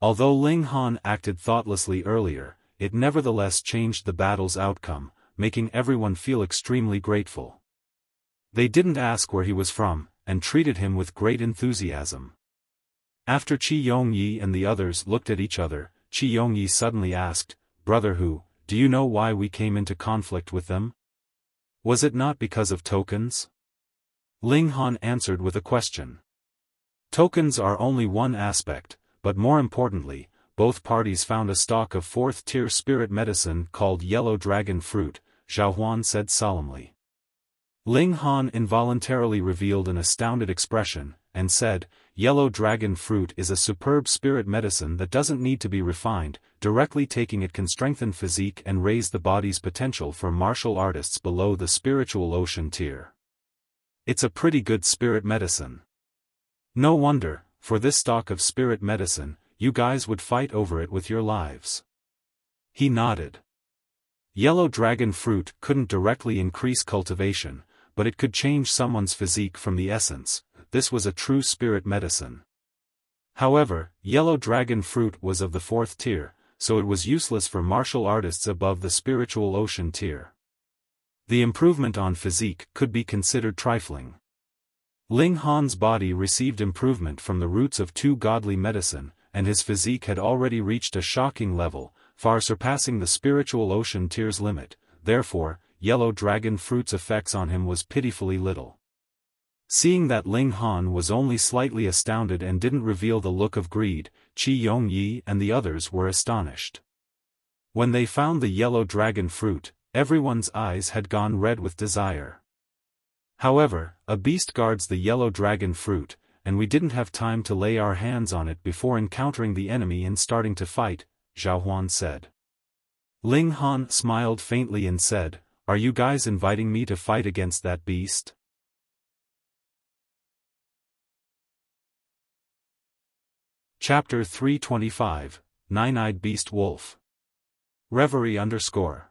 Although Ling Han acted thoughtlessly earlier, it nevertheless changed the battle's outcome, making everyone feel extremely grateful. They didn't ask where he was from, and treated him with great enthusiasm. After Qi Yongyi and the others looked at each other, Qi Yongyi suddenly asked, "Brother Hu, do you know why we came into conflict with them? Was it not because of tokens?" Ling Han answered with a question. Tokens are only one aspect, but more importantly, both parties found a stock of 4th-tier spirit medicine called Yellow Dragon Fruit, Xiaofan said solemnly. Ling Han involuntarily revealed an astounded expression, and said, "Yellow dragon fruit is a superb spirit medicine that doesn't need to be refined, directly taking it can strengthen physique and raise the body's potential for martial artists below the spiritual ocean tier. It's a pretty good spirit medicine. No wonder, for this stock of spirit medicine, you guys would fight over it with your lives." He nodded. Yellow dragon fruit couldn't directly increase cultivation, but it could change someone's physique from the essence. This was a true spirit medicine. However, yellow dragon fruit was of the 4th tier, so it was useless for martial artists above the spiritual ocean tier. The improvement on physique could be considered trifling. Ling Han's body received improvement from the roots of 2 godly medicine, and his physique had already reached a shocking level, far surpassing the spiritual ocean tier's limit. Therefore, yellow dragon fruit's effects on him was pitifully little. Seeing that Ling Han was only slightly astounded and didn't reveal the look of greed, Qi Yongyi and the others were astonished. When they found the yellow dragon fruit, everyone's eyes had gone red with desire. However, a beast guards the yellow dragon fruit, and we didn't have time to lay our hands on it before encountering the enemy and starting to fight, Xiaofan said. Ling Han smiled faintly and said, "Are you guys inviting me to fight against that beast?" Chapter 325, Nine-Eyed Beast Wolf. Reverie _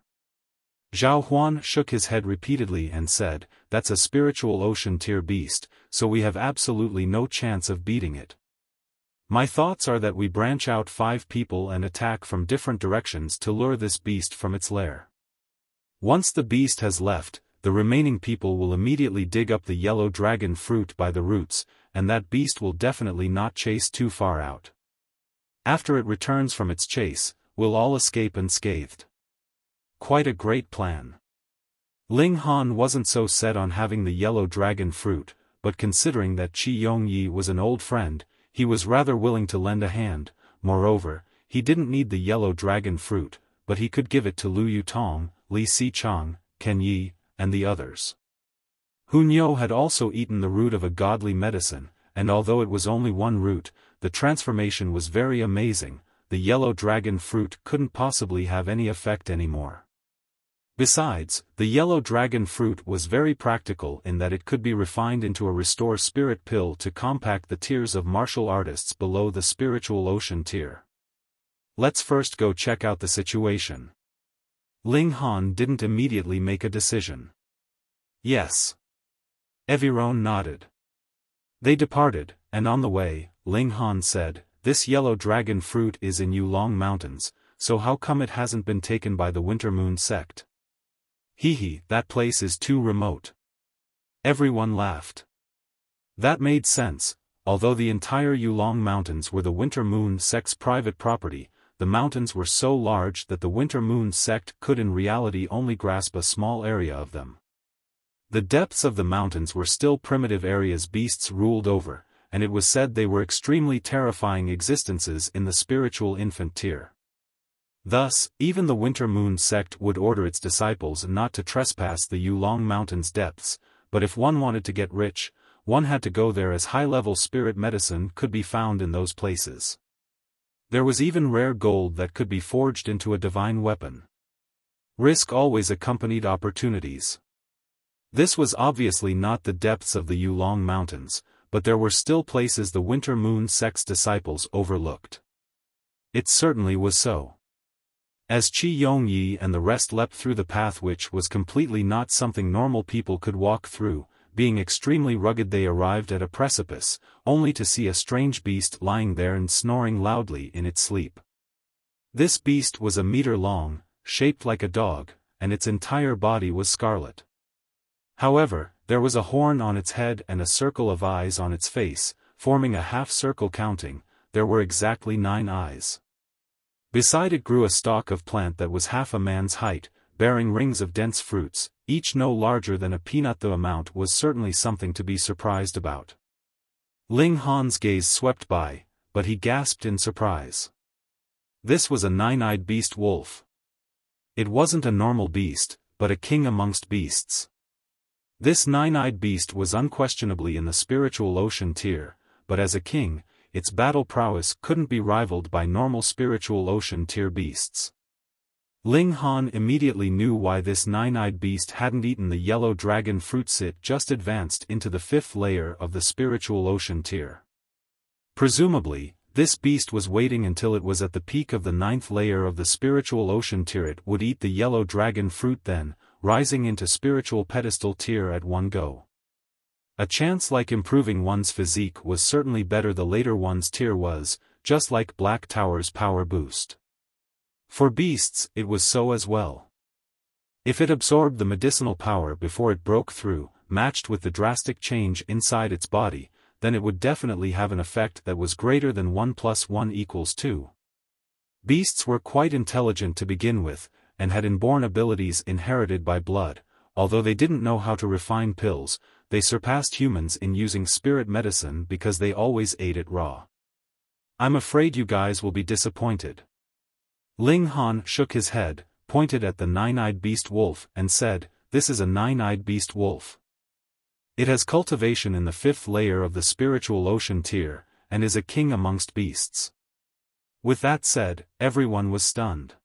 Zhao Huan shook his head repeatedly and said, "That's a spiritual ocean tier beast, so we have absolutely no chance of beating it. My thoughts are that we branch out 5 people and attack from different directions to lure this beast from its lair. Once the beast has left, the remaining people will immediately dig up the yellow dragon fruit by the roots, and that beast will definitely not chase too far out. After it returns from its chase, we'll all escape unscathed." Quite a great plan. Ling Han wasn't so set on having the yellow dragon fruit, but considering that Qi Yongyi was an old friend, he was rather willing to lend a hand. Moreover, he didn't need the yellow dragon fruit, but he could give it to Lu Yutong, Li Sichang, Ken Yi, and the others. Hunyo had also eaten the root of a godly medicine, and although it was only 1 root, the transformation was very amazing. The yellow dragon fruit couldn't possibly have any effect anymore. Besides, the yellow dragon fruit was very practical in that it could be refined into a restore spirit pill to compact the tiers of martial artists below the spiritual ocean tier. Let's first go check out the situation. Ling Han didn't immediately make a decision. Yes. Everyone nodded. They departed, and on the way, Ling Han said, "This yellow dragon fruit is in Yulong Mountains, so how come it hasn't been taken by the Winter Moon Sect?" "Hee, that place is too remote." Everyone laughed. That made sense. Although the entire Yulong Mountains were the Winter Moon Sect's private property, the mountains were so large that the Winter Moon Sect could in reality only grasp a small area of them. The depths of the mountains were still primitive areas beasts ruled over, and it was said they were extremely terrifying existences in the spiritual infant tier. Thus, even the Winter Moon Sect would order its disciples not to trespass the Yulong Mountains' depths, but if one wanted to get rich, one had to go there as high-level spirit medicine could be found in those places. There was even rare gold that could be forged into a divine weapon. Risk always accompanied opportunities. This was obviously not the depths of the Yulong Mountains, but there were still places the Winter Moon Sect's disciples overlooked. It certainly was so. As Qi Yongyi and the rest leapt through the path which was completely not something normal people could walk through, being extremely rugged, they arrived at a precipice, only to see a strange beast lying there and snoring loudly in its sleep. This beast was a meter long, shaped like a dog, and its entire body was scarlet. However, there was a horn on its head and a circle of eyes on its face, forming a half-circle counting. There were exactly 9 eyes. Beside it grew a stalk of plant that was half a man's height, bearing rings of dense fruits, each no larger than a peanut. The amount was certainly something to be surprised about. Ling Han's gaze swept by, but he gasped in surprise. This was a 9-eyed beast wolf. It wasn't a normal beast, but a king amongst beasts. This nine-eyed beast was unquestionably in the spiritual ocean tier, but as a king, its battle prowess couldn't be rivaled by normal spiritual ocean tier beasts. Ling Han immediately knew why this nine-eyed beast hadn't eaten the yellow dragon fruits. It just advanced into the 5th layer of the spiritual ocean tier. Presumably, this beast was waiting until it was at the peak of the 9th layer of the spiritual ocean tier. It would eat the yellow dragon fruit, then, rising into spiritual pedestal tier at one go. A chance like improving one's physique was certainly better. The later one's tier was, just like Black Tower's power boost. For beasts, it was so as well. If it absorbed the medicinal power before it broke through, matched with the drastic change inside its body, then it would definitely have an effect that was greater than 1 + 1 = 2. Beasts were quite intelligent to begin with, and had inborn abilities inherited by blood. Although they didn't know how to refine pills, they surpassed humans in using spirit medicine because they always ate it raw. I'm afraid you guys will be disappointed. Ling Han shook his head, pointed at the nine-eyed beast wolf, and said, "This is a nine-eyed beast wolf. It has cultivation in the 5th layer of the spiritual ocean tier, and is a king amongst beasts." With that said, everyone was stunned.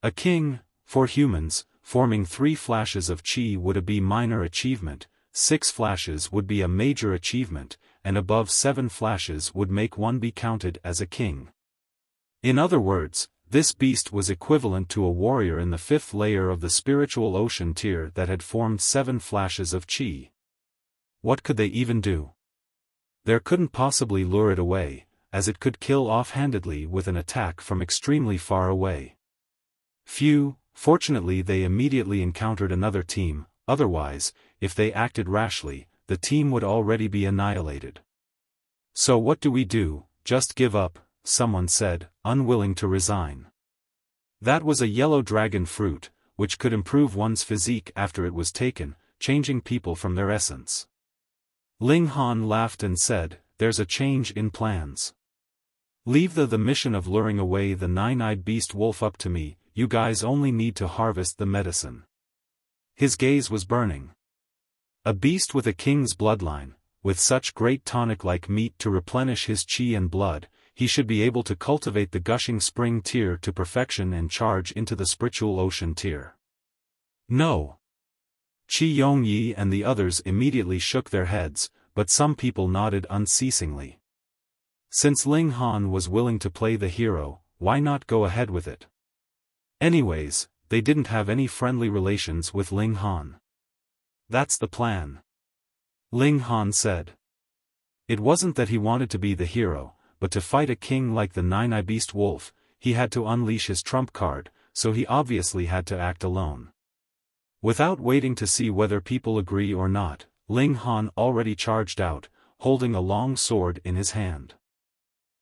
A king, for humans, forming 3 flashes of chi would be a minor achievement, 6 flashes would be a major achievement, and above 7 flashes would make one be counted as a king. In other words, this beast was equivalent to a warrior in the 5th layer of the spiritual ocean tier that had formed 7 flashes of chi. What could they even do? There couldn't possibly lure it away, as it could kill offhandedly with an attack from extremely far away. Phew, fortunately they immediately encountered another team, otherwise, if they acted rashly, the team would already be annihilated. "So what do we do, just give up?" someone said, unwilling to resign. That was a yellow dragon fruit, which could improve one's physique after it was taken, changing people from their essence. Ling Han laughed and said, "There's a change in plans. Leave the mission of luring away the nine-eyed beast wolf up to me, you guys only need to harvest the medicine." His gaze was burning. A beast with a king's bloodline, with such great tonic-like meat to replenish his chi and blood, he should be able to cultivate the gushing spring tier to perfection and charge into the spiritual ocean tier. No. Qi Yongyi and the others immediately shook their heads, but some people nodded unceasingly. Since Ling Han was willing to play the hero, why not go ahead with it? Anyways, they didn't have any friendly relations with Ling Han. "That's the plan," Ling Han said. It wasn't that he wanted to be the hero, but to fight a king like the nine-eyed beast wolf, he had to unleash his trump card, so he obviously had to act alone. Without waiting to see whether people agree or not, Ling Han already charged out, holding a long sword in his hand.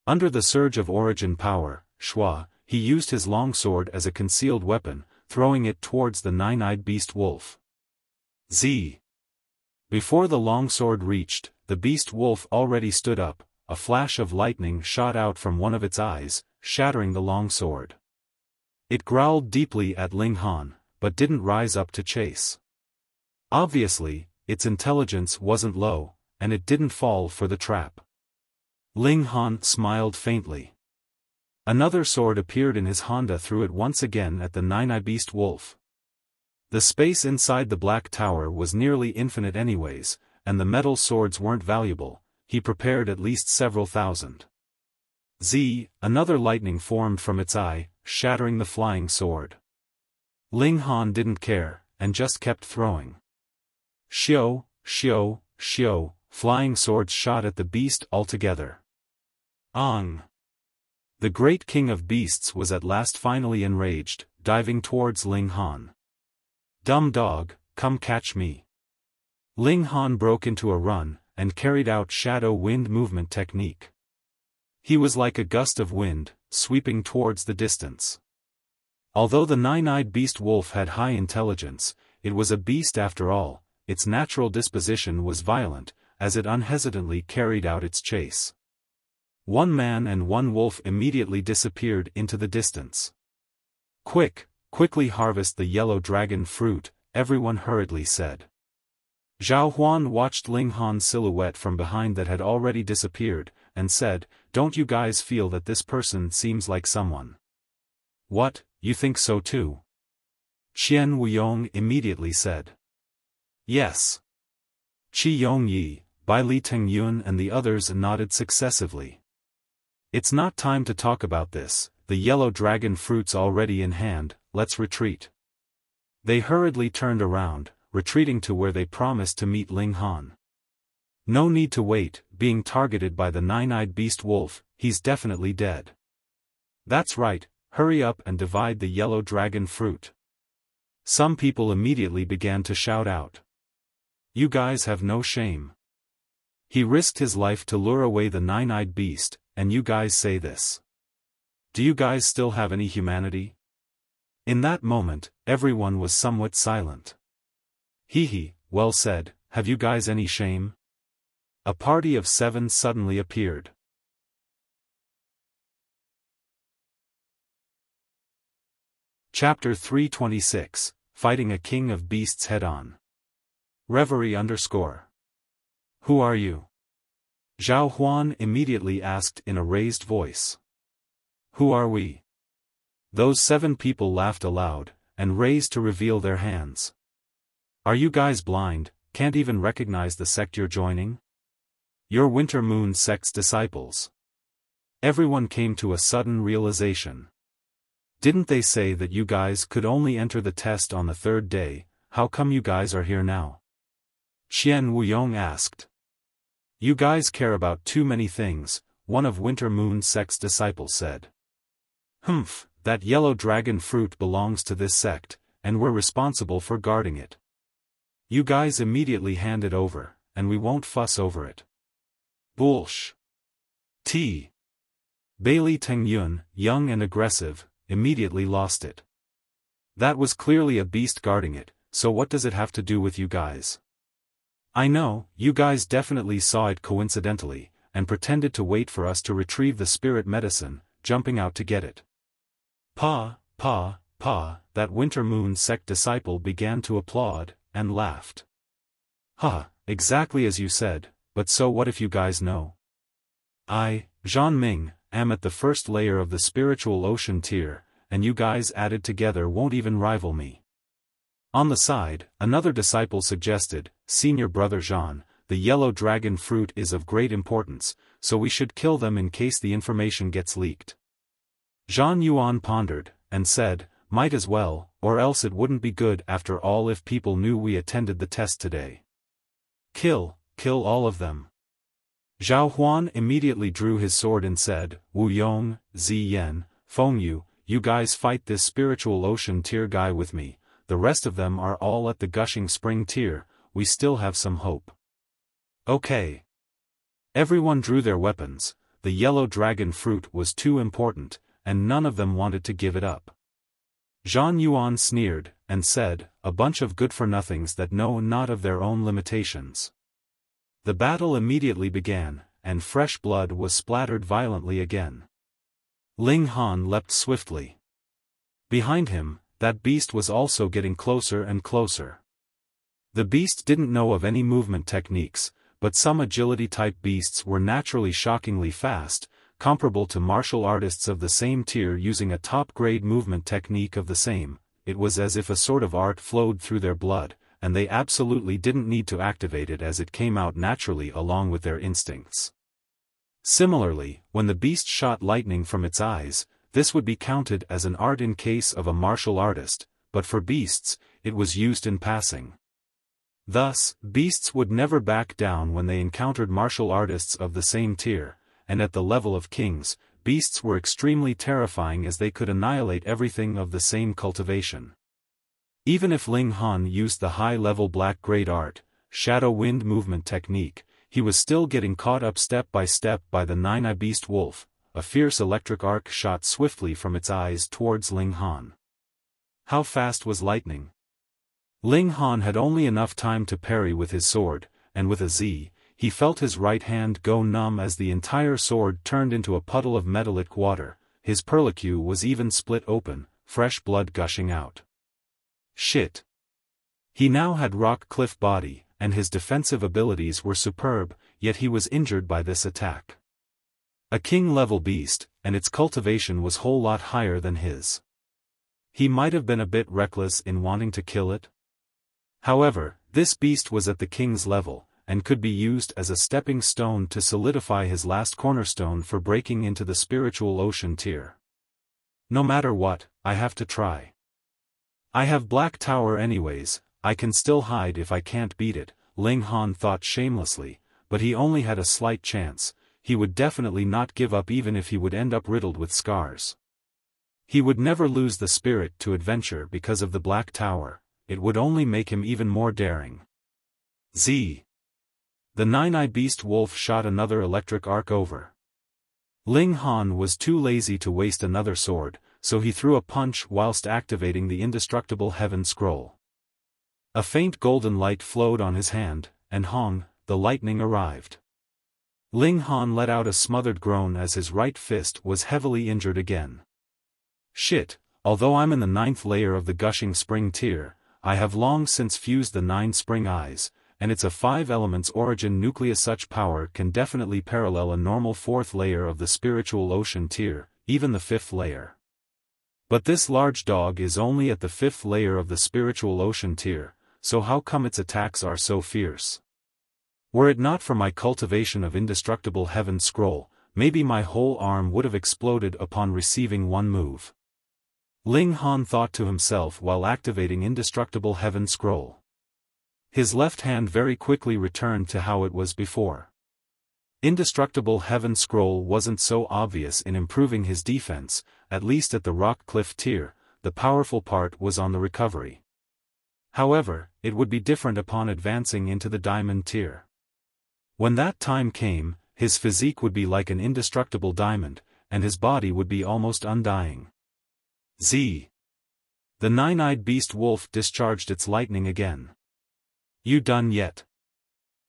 Under the surge of origin power, Shua, he used his longsword as a concealed weapon, throwing it towards the nine-eyed beast wolf. Z. Before the longsword reached, the beast wolf already stood up. A flash of lightning shot out from one of its eyes, shattering the longsword. It growled deeply at Ling Han, but didn't rise up to chase. Obviously, its intelligence wasn't low, and it didn't fall for the trap. Ling Han smiled faintly. Another sword appeared in his Honda, threw it once again at the nine-eyed beast wolf. The space inside the Black Tower was nearly infinite anyways, and the metal swords weren't valuable. He prepared at least several thousand. Another lightning formed from its eye, shattering the flying sword. Ling Han didn't care, and just kept throwing. Xiao, xiao, xiao, flying swords shot at the beast altogether. Ang! The great king of beasts was at last finally enraged, diving towards Ling Han. "Dumb dog, come catch me." Ling Han broke into a run, and carried out shadow wind movement technique. He was like a gust of wind, sweeping towards the distance. Although the nine-eyed beast wolf had high intelligence, it was a beast after all. Its natural disposition was violent, as it unhesitantly carried out its chase. One man and one wolf immediately disappeared into the distance. Quickly harvest the yellow dragon fruit," everyone hurriedly said. Xiaofan watched Ling Han's silhouette from behind that had already disappeared, and said, "Don't you guys feel that this person seems like someone?" "What, you think so too?" Qian Wuyong immediately said. "Yes." Qi Yongyi, Bai Li Tengyun and the others nodded successively. "It's not time to talk about this, the yellow dragon fruit's already in hand, let's retreat." They hurriedly turned around, retreating to where they promised to meet Ling Han. "No need to wait, being targeted by the nine-eyed beast wolf, he's definitely dead." "That's right, hurry up and divide the yellow dragon fruit." Some people immediately began to shout out. "You guys have no shame. He risked his life to lure away the nine-eyed beast, and you guys say this. Do you guys still have any humanity?" In that moment, everyone was somewhat silent. "Hee, well said, have you guys any shame?" A party of 7 suddenly appeared. Chapter 326, Fighting a King of Beasts Head-On. Reverie _ "Who are you?" Zhao Huan immediately asked in a raised voice. "Who are we?" Those 7 people laughed aloud, and raised to reveal their hands. "Are you guys blind, can't even recognize the sect you're joining? You're Winter Moon Sect's disciples." Everyone came to a sudden realization. "Didn't they say that you guys could only enter the test on the 3rd day, how come you guys are here now?" Qian Wuyong asked. "You guys care about too many things," one of Winter Moon Sect's disciples said. "Humph, that yellow dragon fruit belongs to this sect, and we're responsible for guarding it. You guys immediately hand it over, and we won't fuss over it." "Bullsh. Bai Li Tengyun, young and aggressive, immediately lost it. "That was clearly a beast guarding it, so what does it have to do with you guys? I know, you guys definitely saw it coincidentally, and pretended to wait for us to retrieve the spirit medicine, jumping out to get it." Pa, that Winter Moon Sect disciple began to applaud, and laughed. "Ha, exactly as you said, but so what if you guys know? I, Zhan Ming, am at the 1st layer of the spiritual ocean tier, and you guys added together won't even rival me." On the side, another disciple suggested, "Senior brother Zhan, the yellow dragon fruit is of great importance, so we should kill them in case the information gets leaked." Zhan Yuan pondered, and said, "Might as well, or else it wouldn't be good after all if people knew we attended the test today. Kill all of them." Zhao Huan immediately drew his sword and said, "Wu Yong, Zi Yen, Feng Yu, you guys fight this spiritual ocean tier guy with me, the rest of them are all at the gushing spring tier, we still have some hope." "Okay." Everyone drew their weapons, the yellow dragon fruit was too important, and none of them wanted to give it up. Zhan Yuan sneered, and said, "A bunch of good-for-nothings that know not of their own limitations." The battle immediately began, and fresh blood was splattered violently again. Ling Han leapt swiftly. Behind him, that beast was also getting closer and closer. The beast didn't know of any movement techniques, but some agility-type beasts were naturally shockingly fast, comparable to martial artists of the same tier using a top-grade movement technique of the same. It was as if a sort of art flowed through their blood, and they absolutely didn't need to activate it as it came out naturally along with their instincts. Similarly, when the beast shot lightning from its eyes, this would be counted as an art in case of a martial artist, but for beasts, it was used in passing. Thus, beasts would never back down when they encountered martial artists of the same tier, and at the level of kings, beasts were extremely terrifying as they could annihilate everything of the same cultivation. Even if Ling Han used the high-level black-grade art, shadow wind movement technique, he was still getting caught up step by the nine-eyed beast wolf. A fierce electric arc shot swiftly from its eyes towards Ling Han. How fast was lightning? Ling Han had only enough time to parry with his sword, and with a Z, he felt his right hand go numb as the entire sword turned into a puddle of metallic water. His perlicue was even split open, fresh blood gushing out. Shit. He now had rock cliff body, and his defensive abilities were superb, yet he was injured by this attack. A king-level beast, and its cultivation was whole lot higher than his. He might have been a bit reckless in wanting to kill it. However, this beast was at the king's level, and could be used as a stepping stone to solidify his last cornerstone for breaking into the spiritual ocean tier. No matter what, I have to try. I have Black Tower anyways, I can still hide if I can't beat it, Ling Han thought shamelessly, but he only had a slight chance. He would definitely not give up even if he would end up riddled with scars. He would never lose the spirit to adventure because of the Black Tower, it would only make him even more daring. Z. The nine-eyed beast wolf shot another electric arc over. Ling Han was too lazy to waste another sword, so he threw a punch whilst activating the indestructible heaven scroll. A faint golden light flowed on his hand, and Hong, the lightning arrived. Ling Han let out a smothered groan as his right fist was heavily injured again. Shit, although I'm in the 9th layer of the gushing spring tier, I have long since fused the 9 spring eyes, and it's a 5 elements origin nucleus. Such power can definitely parallel a normal 4th layer of the spiritual ocean tier, even the 5th layer. But this large dog is only at the 5th layer of the spiritual ocean tier, so how come its attacks are so fierce? Were it not for my cultivation of indestructible heaven scroll, maybe my whole arm would have exploded upon receiving one move. Ling Han thought to himself while activating indestructible heaven scroll. His left hand very quickly returned to how it was before. Indestructible heaven scroll wasn't so obvious in improving his defense, at least at the rock cliff tier, the powerful part was on the recovery. However, it would be different upon advancing into the diamond tier. When that time came, his physique would be like an indestructible diamond, and his body would be almost undying. Z. The nine-eyed beast wolf discharged its lightning again. You done yet?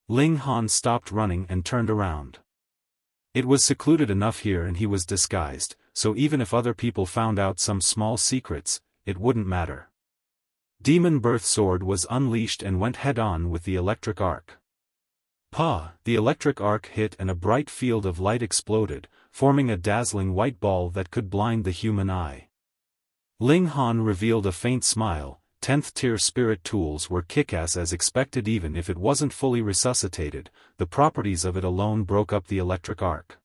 Ling Han stopped running and turned around. It was secluded enough here and he was disguised, so even if other people found out some small secrets, it wouldn't matter. Demon Birth Sword was unleashed and went head-on with the electric arc. Pa! The electric arc hit and a bright field of light exploded, forming a dazzling white ball that could blind the human eye. Ling Han revealed a faint smile. 10th tier spirit tools were kick-ass as expected. Even if it wasn't fully resuscitated, the properties of it alone broke up the electric arc.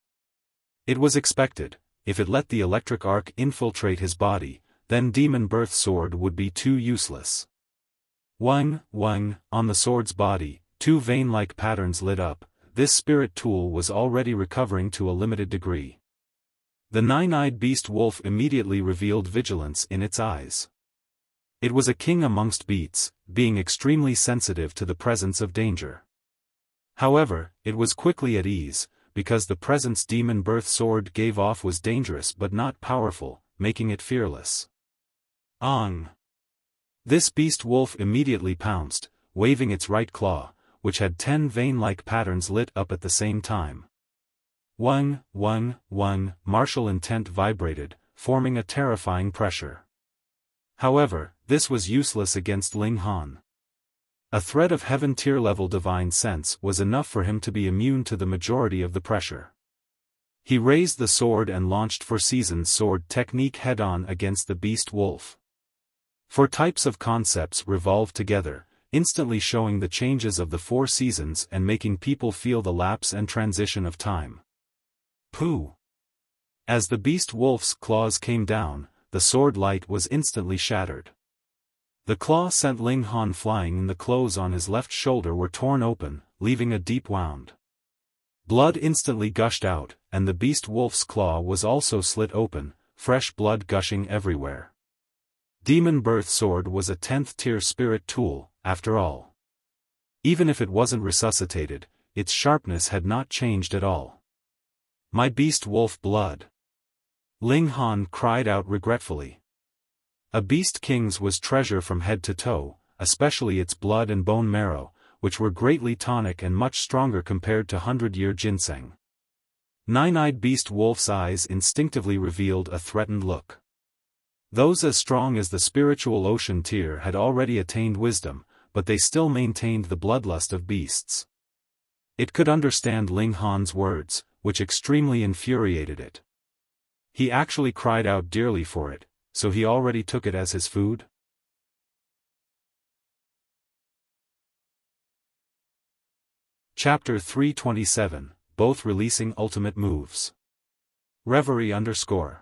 It was expected, if it let the electric arc infiltrate his body, then Demon Birth Sword would be too useless. Wang, on the sword's body, 2 vein-like patterns lit up. This spirit tool was already recovering to a limited degree. The nine-eyed beast wolf immediately revealed vigilance in its eyes. It was a king amongst beasts, being extremely sensitive to the presence of danger. However, it was quickly at ease, because the presence Demon Birth Sword gave off was dangerous but not powerful, making it fearless. Ong! This beast wolf immediately pounced, waving its right claw, which had 10 vein-like patterns lit up at the same time. Wang, martial intent vibrated, forming a terrifying pressure. However, this was useless against Ling Han. A thread of heaven tier level divine sense was enough for him to be immune to the majority of the pressure. He raised the sword and launched Four Seasons sword technique head-on against the beast wolf. 4 types of concepts revolved together, instantly showing the changes of the 4 seasons and making people feel the lapse and transition of time. Pooh! As the beast wolf's claws came down, the sword light was instantly shattered. The claw sent Ling Han flying and the clothes on his left shoulder were torn open, leaving a deep wound. Blood instantly gushed out, and the beast wolf's claw was also slit open, fresh blood gushing everywhere. Demon Birth Sword was a 10th tier spirit tool, after all. Even if it wasn't resuscitated, its sharpness had not changed at all. My beast wolf blood! Ling Han cried out regretfully. A beast king's was treasure from head to toe, especially its blood and bone marrow, which were greatly tonic and much stronger compared to 100-year ginseng. Nine-eyed beast wolf's eyes instinctively revealed a threatened look. Those as strong as the spiritual ocean tier had already attained wisdom, but they still maintained the bloodlust of beasts. It could understand Ling Han's words, which extremely infuriated it. He actually cried out dearly for it, so he already took it as his food? Chapter 327, Both Releasing Ultimate Moves. Reverie _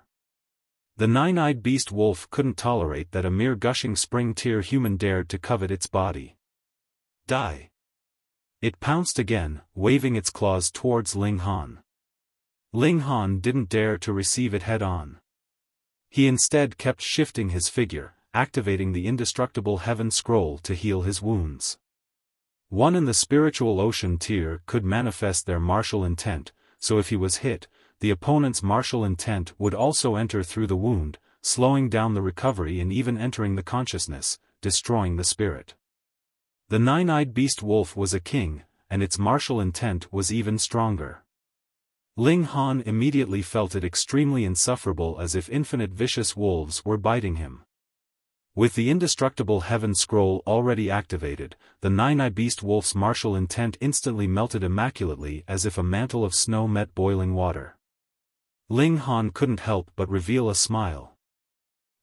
The nine-eyed beast wolf couldn't tolerate that a mere gushing spring tear human dared to covet its body. Die! It pounced again, waving its claws towards Ling Han. Ling Han didn't dare to receive it head-on. He instead kept shifting his figure, activating the indestructible heaven scroll to heal his wounds. One in the spiritual ocean tier could manifest their martial intent, so if he was hit, the opponent's martial intent would also enter through the wound, slowing down the recovery and even entering the consciousness, destroying the spirit. The nine-eyed beast wolf was a king, and its martial intent was even stronger. Ling Han immediately felt it extremely insufferable, as if infinite vicious wolves were biting him. With the indestructible heaven scroll already activated, the nine-eyed beast wolf's martial intent instantly melted immaculately, as if a mantle of snow met boiling water. Ling Han couldn't help but reveal a smile.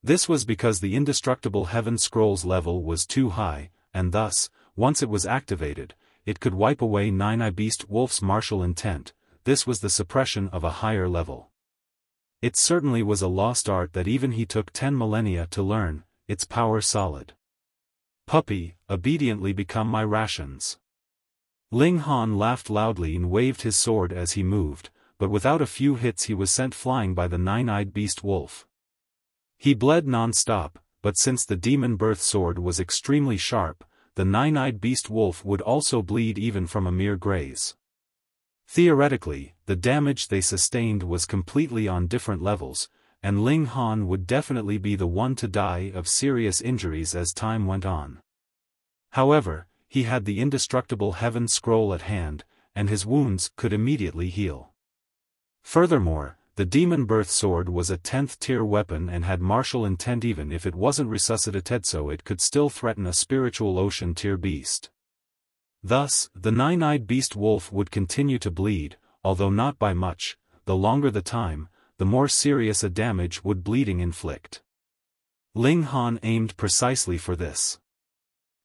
This was because the indestructible heaven scroll's level was too high, and thus, once it was activated, it could wipe away nine-eyed beast wolf's martial intent. This was the suppression of a higher level. It certainly was a lost art that even he took 10 millennia to learn, its power solid. Puppy, obediently become my rations. Ling Han laughed loudly and waved his sword as he moved, but without a few hits he was sent flying by the nine-eyed beast wolf. He bled non-stop, but since the demon birth sword was extremely sharp, the nine-eyed beast wolf would also bleed even from a mere graze. Theoretically, the damage they sustained was completely on different levels, and Ling Han would definitely be the one to die of serious injuries as time went on. However, he had the indestructible heaven scroll at hand, and his wounds could immediately heal. Furthermore, the demon birth sword was a 10th tier weapon and had martial intent. Even if it wasn't resuscitated, so it could still threaten a spiritual ocean tier beast. Thus, the nine-eyed beast wolf would continue to bleed, although not by much. The longer the time, the more serious a damage would bleeding inflict. Ling Han aimed precisely for this.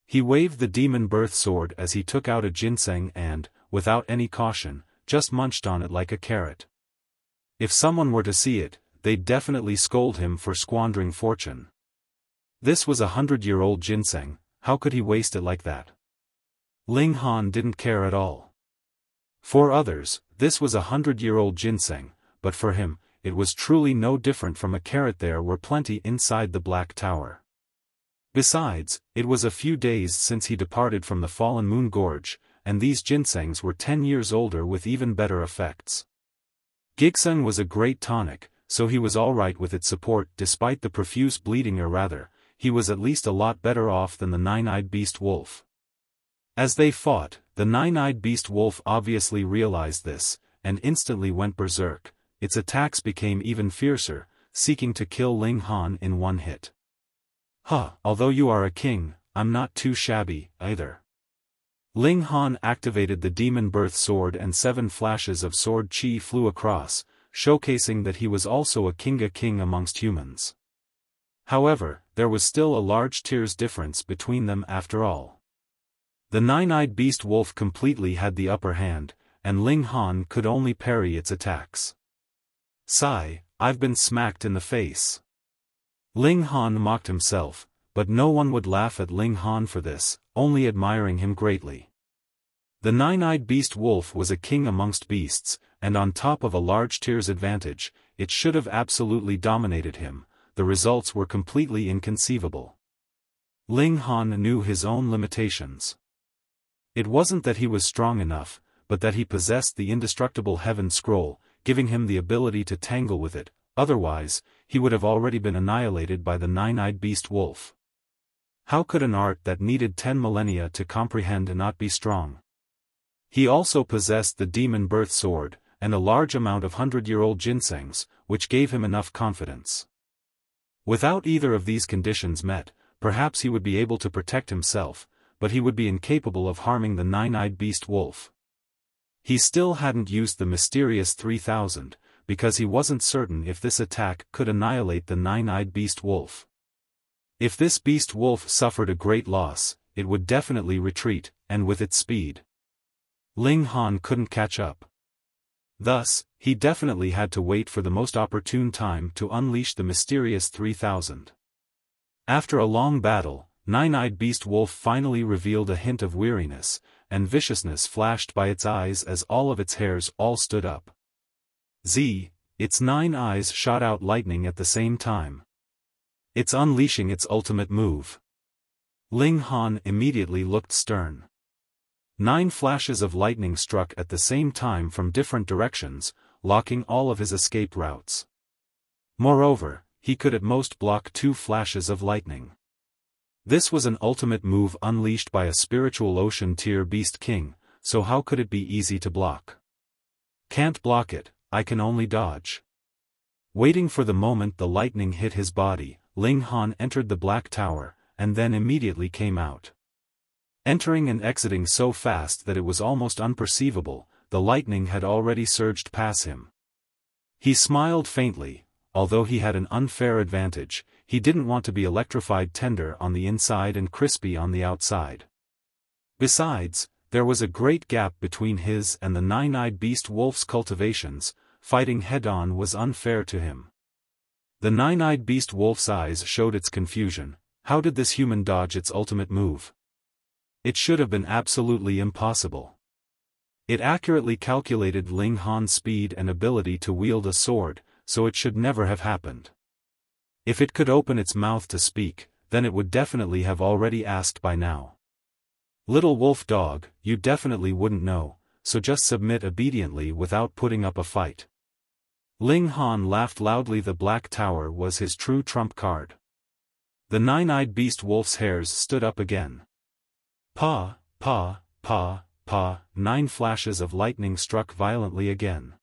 He waved the demon birth sword as he took out a ginseng and, without any caution, just munched on it like a carrot. If someone were to see it, they'd definitely scold him for squandering fortune. This was a 100-year-old ginseng, how could he waste it like that? Ling Han didn't care at all. For others, this was a 100-year-old ginseng, but for him, it was truly no different from a carrot. There were plenty inside the Black Tower. Besides, it was a few days since he departed from the Fallen Moon Gorge, and these ginsengs were 10 years older with even better effects. Ginseng was a great tonic, so he was alright with its support despite the profuse bleeding, or rather, he was at least a lot better off than the nine-eyed beast wolf. As they fought, the nine-eyed beast wolf obviously realized this, and instantly went berserk. Its attacks became even fiercer, seeking to kill Ling Han in one hit. Although you are a king, I'm not too shabby, either. Ling Han activated the demon birth sword and 7 flashes of sword chi flew across, showcasing that he was also a king amongst humans. However, there was still a large tiers difference between them after all. The nine-eyed beast wolf completely had the upper hand, and Ling Han could only parry its attacks. Sigh, I've been smacked in the face. Ling Han mocked himself, but no one would laugh at Ling Han for this, only admiring him greatly. The nine-eyed beast wolf was a king amongst beasts, and on top of a large tier's advantage, it should have absolutely dominated him. The results were completely inconceivable. Ling Han knew his own limitations. It wasn't that he was strong enough, but that he possessed the indestructible heaven scroll, giving him the ability to tangle with it. Otherwise, he would have already been annihilated by the nine-eyed beast wolf. How could an art that needed 10 millennia to comprehend not be strong? He also possessed the demon birth sword, and a large amount of 100-year-old ginsengs, which gave him enough confidence. Without either of these conditions met, perhaps he would be able to protect himself, but he would be incapable of harming the nine-eyed beast wolf. He still hadn't used the mysterious 3000, because he wasn't certain if this attack could annihilate the nine-eyed beast wolf. If this beast wolf suffered a great loss, it would definitely retreat, and with its speed, Ling Han couldn't catch up. Thus, he definitely had to wait for the most opportune time to unleash the mysterious 3000. After a long battle, Nine-Eyed Beast Wolf finally revealed a hint of weariness, and viciousness flashed by its eyes as all of its hairs all stood up. Its 9 eyes shot out lightning at the same time. It's unleashing its ultimate move. Ling Han immediately looked stern. 9 flashes of lightning struck at the same time from different directions, blocking all of his escape routes. Moreover, he could at most block 2 flashes of lightning. This was an ultimate move unleashed by a spiritual ocean tier beast king, so how could it be easy to block? Can't block it, I can only dodge. Waiting for the moment the lightning hit his body, Ling Han entered the Black Tower, and then immediately came out. Entering and exiting so fast that it was almost unperceivable, the lightning had already surged past him. He smiled faintly. Although he had an unfair advantage, he didn't want to be electrified tender on the inside and crispy on the outside. Besides, there was a great gap between his and the nine-eyed beast wolf's cultivations. Fighting head-on was unfair to him. The nine-eyed beast wolf's eyes showed its confusion. How did this human dodge its ultimate move? It should have been absolutely impossible. It accurately calculated Ling Han's speed and ability to wield a sword, so it should never have happened. If it could open its mouth to speak, then it would definitely have already asked by now. Little wolf dog, you definitely wouldn't know, so just submit obediently without putting up a fight. Ling Han laughed loudly. The Black Tower was his true trump card. The nine-eyed beast wolf's hairs stood up again. Pa, pa, pa, pa, 9 flashes of lightning struck violently again.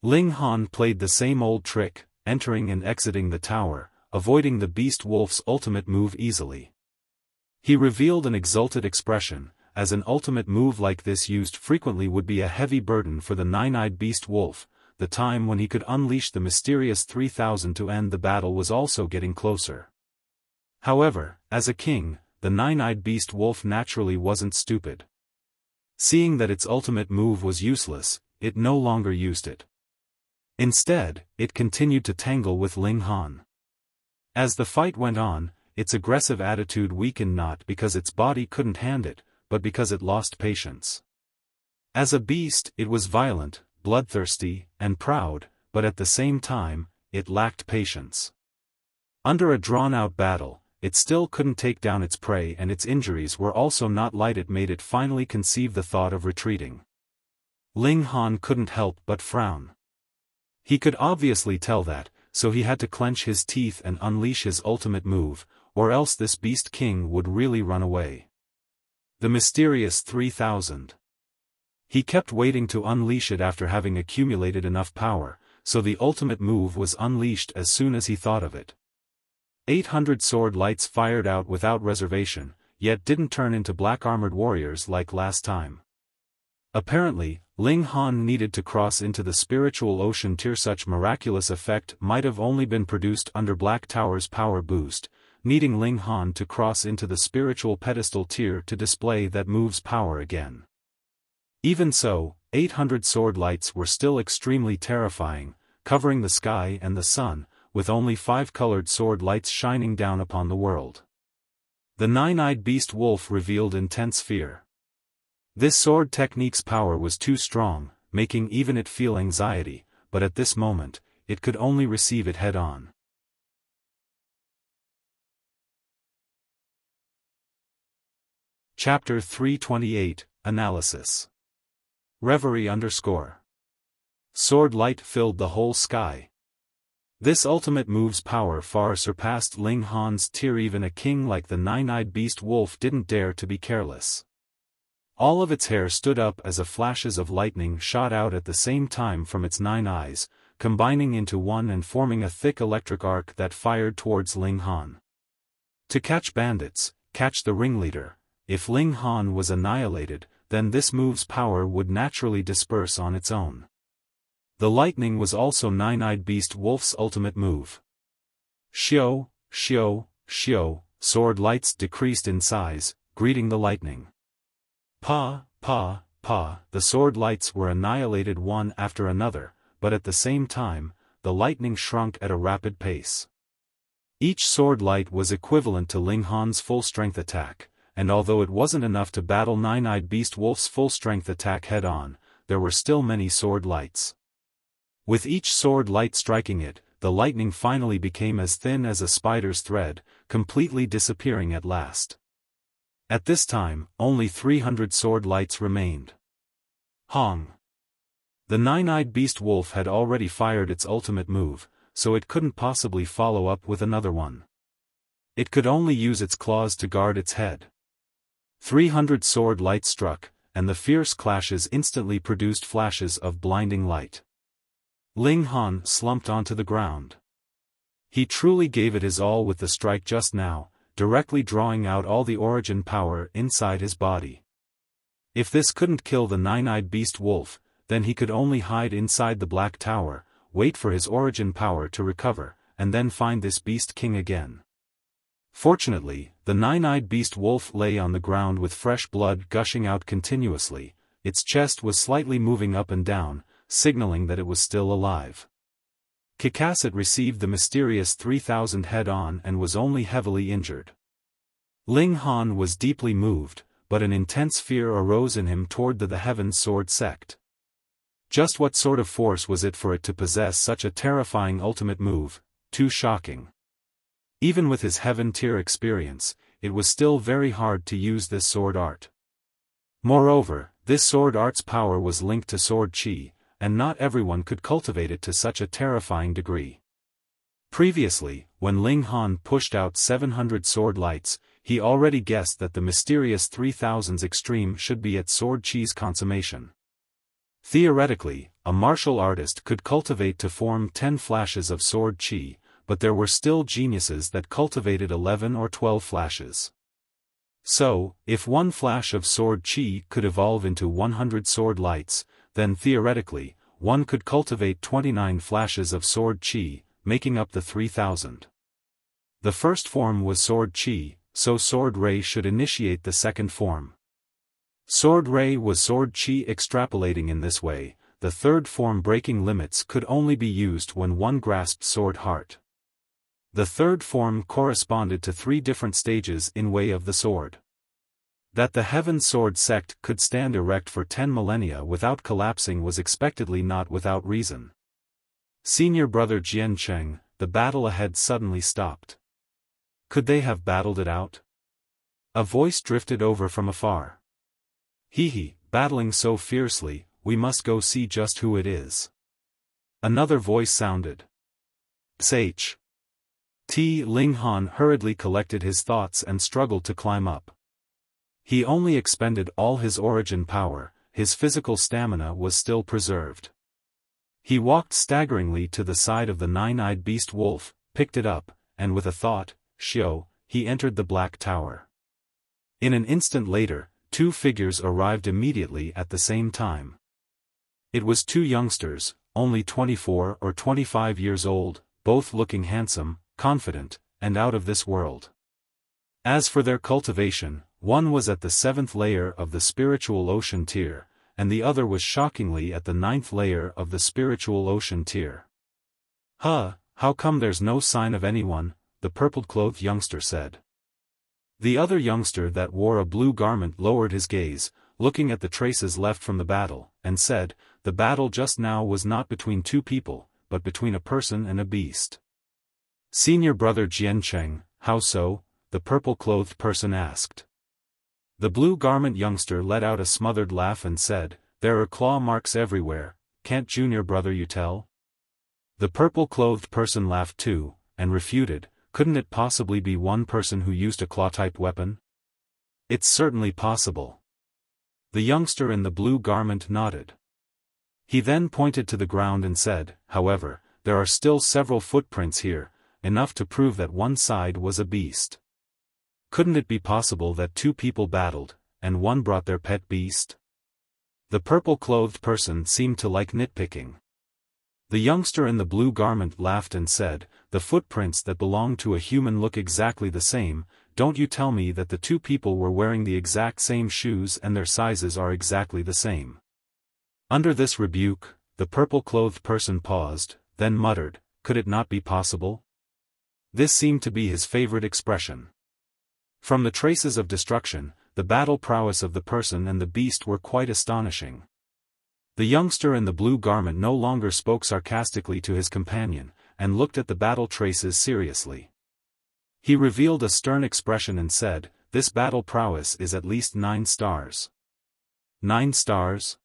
Ling Han played the same old trick, entering and exiting the tower, avoiding the beast wolf's ultimate move easily. He revealed an exulted expression, as an ultimate move like this used frequently would be a heavy burden for the nine-eyed beast wolf. The time when he could unleash the mysterious 3000 to end the battle was also getting closer. However, as a king, the nine-eyed beast wolf naturally wasn't stupid. Seeing that its ultimate move was useless, it no longer used it. Instead, it continued to tangle with Ling Han. As the fight went on, its aggressive attitude weakened not because its body couldn't hand it, but because it lost patience. As a beast, it was violent, bloodthirsty, and proud, but at the same time, it lacked patience. Under a drawn-out battle, it still couldn't take down its prey, and its injuries were also not light. It made it finally conceive the thought of retreating. Ling Han couldn't help but frown. He could obviously tell that, so he had to clench his teeth and unleash his ultimate move, or else this beast king would really run away. The mysterious 3000. He kept waiting to unleash it after having accumulated enough power, so the ultimate move was unleashed as soon as he thought of it. 800 sword lights fired out without reservation, yet didn't turn into black-armored warriors like last time. Apparently, Ling Han needed to cross into the spiritual ocean tier. Such miraculous effect might have only been produced under Black Tower's power boost, needing Ling Han to cross into the spiritual pedestal tier to display that move's power again. Even so, 800 sword lights were still extremely terrifying, covering the sky and the sun, with only 5 colored sword lights shining down upon the world. The nine-eyed beast wolf revealed intense fear. This sword technique's power was too strong, making even it feel anxiety, but at this moment, it could only receive it head-on. Chapter 328, Analysis. Reverie _ Sword light filled the whole sky. This ultimate move's power far surpassed Ling Han's tier. Even a king like the nine-eyed beast wolf didn't dare to be careless. All of its hair stood up as flashes of lightning shot out at the same time from its 9 eyes, combining into one and forming a thick electric arc that fired towards Ling Han. To catch bandits, catch the ringleader, if Ling Han was annihilated, then this move's power would naturally disperse on its own. The lightning was also Nine-Eyed Beast Wolf's ultimate move. Xiao, xiao, xiao, sword lights decreased in size, greeting the lightning. Pa, pa, pa, the sword lights were annihilated one after another, but at the same time, the lightning shrunk at a rapid pace. Each sword light was equivalent to Ling Han's full-strength attack, and although it wasn't enough to battle Nine-Eyed Beast Wolf's full-strength attack head-on, there were still many sword lights. With each sword light striking it, the lightning finally became as thin as a spider's thread, completely disappearing at last. At this time, only 300 sword lights remained. Hong! The Nine-Eyed Beast Wolf had already fired its ultimate move, so it couldn't possibly follow up with another one. It could only use its claws to guard its head. 300 sword lights struck, and the fierce clashes instantly produced flashes of blinding light. Ling Han slumped onto the ground. He truly gave it his all with the strike just now, directly drawing out all the origin power inside his body. If this couldn't kill the Nine-Eyed Beast Wolf, then he could only hide inside the Black Tower, wait for his origin power to recover, and then find this Beast King again. Fortunately, the Nine-Eyed Beast Wolf lay on the ground with fresh blood gushing out continuously. Its chest was slightly moving up and down, signaling that it was still alive. Kikasset received the mysterious 3000 head-on and was only heavily injured. Ling Han was deeply moved, but an intense fear arose in him toward the Heaven Sword Sect. Just what sort of force was it for it to possess such a terrifying ultimate move? Too shocking. Even with his Heaven tier experience, it was still very hard to use this sword art. Moreover, this sword art's power was linked to sword chi, and not everyone could cultivate it to such a terrifying degree. Previously, when Ling Han pushed out 700 sword lights, he already guessed that the mysterious 3000's extreme should be at sword chi's consummation. Theoretically, a martial artist could cultivate to form 10 flashes of sword chi, but there were still geniuses that cultivated 11 or 12 flashes. So, if one flash of sword chi could evolve into 100 sword lights, then theoretically, one could cultivate 29 flashes of sword chi, making up the 3000. The first form was sword chi, so sword ray should initiate the second form. Sword ray was sword chi extrapolating in this way. The third form breaking limits could only be used when one grasped sword heart. The third form corresponded to 3 different stages in way of the sword. That the Heaven Sword Sect could stand erect for 10 millennia without collapsing was expectedly not without reason. Senior brother Ginseng, the battle ahead suddenly stopped. Could they have battled it out? A voice drifted over from afar. Hee, battling so fiercely, we must go see just who it is. Another voice sounded. Sh. Ling Han hurriedly collected his thoughts and struggled to climb up. He only expended all his origin power, his physical stamina was still preserved. He walked staggeringly to the side of the Nine-Eyed Beast Wolf, picked it up, and with a thought, Xiao, he entered the Black Tower. In an instant later, 2 figures arrived immediately at the same time. It was 2 youngsters, only 24 or 25 years old, both looking handsome, confident, and out of this world. As for their cultivation, one was at the 7th layer of the Spiritual Ocean tier, and the other was shockingly at the 9th layer of the Spiritual Ocean tier. How come there's no sign of anyone? The purple-clothed youngster said. The other youngster that wore a blue garment lowered his gaze, looking at the traces left from the battle, and said, the battle just now was not between 2 people, but between a person and a beast. Senior brother Ginseng, how so? The purple-clothed person asked. The blue garment youngster let out a smothered laugh and said, there are claw marks everywhere, can't junior brother you tell? The purple-clothed person laughed too, and refuted, couldn't it possibly be one person who used a claw-type weapon? It's certainly possible. The youngster in the blue garment nodded. He then pointed to the ground and said, however, there are still several footprints here, enough to prove that one side was a beast. Couldn't it be possible that two people battled, and one brought their pet beast? The purple-clothed person seemed to like nitpicking. The youngster in the blue garment laughed and said, "The footprints that belong to a human look exactly the same. Don't you tell me that the two people were wearing the exact same shoes and their sizes are exactly the same." Under this rebuke, the purple-clothed person paused, then muttered, "Could it not be possible?" This seemed to be his favorite expression. From the traces of destruction, the battle prowess of the person and the beast were quite astonishing. The youngster in the blue garment no longer spoke sarcastically to his companion, and looked at the battle traces seriously. He revealed a stern expression and said, "This battle prowess is at least 9 stars. 9 stars?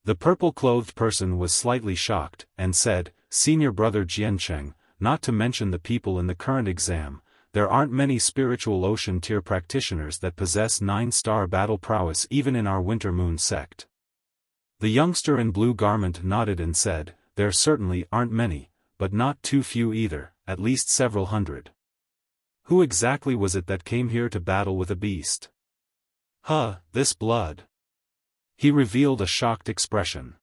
The purple-clothed person was slightly shocked, and said, "Senior brother Ginseng, not to mention the people in the current exam, there aren't many spiritual ocean tier practitioners that possess 9-star battle prowess even in our Winter Moon sect." The youngster in blue garment nodded and said, "There certainly aren't many, but not too few either, at least several hundred. Who exactly was it that came here to battle with a beast? This blood." He revealed a shocked expression.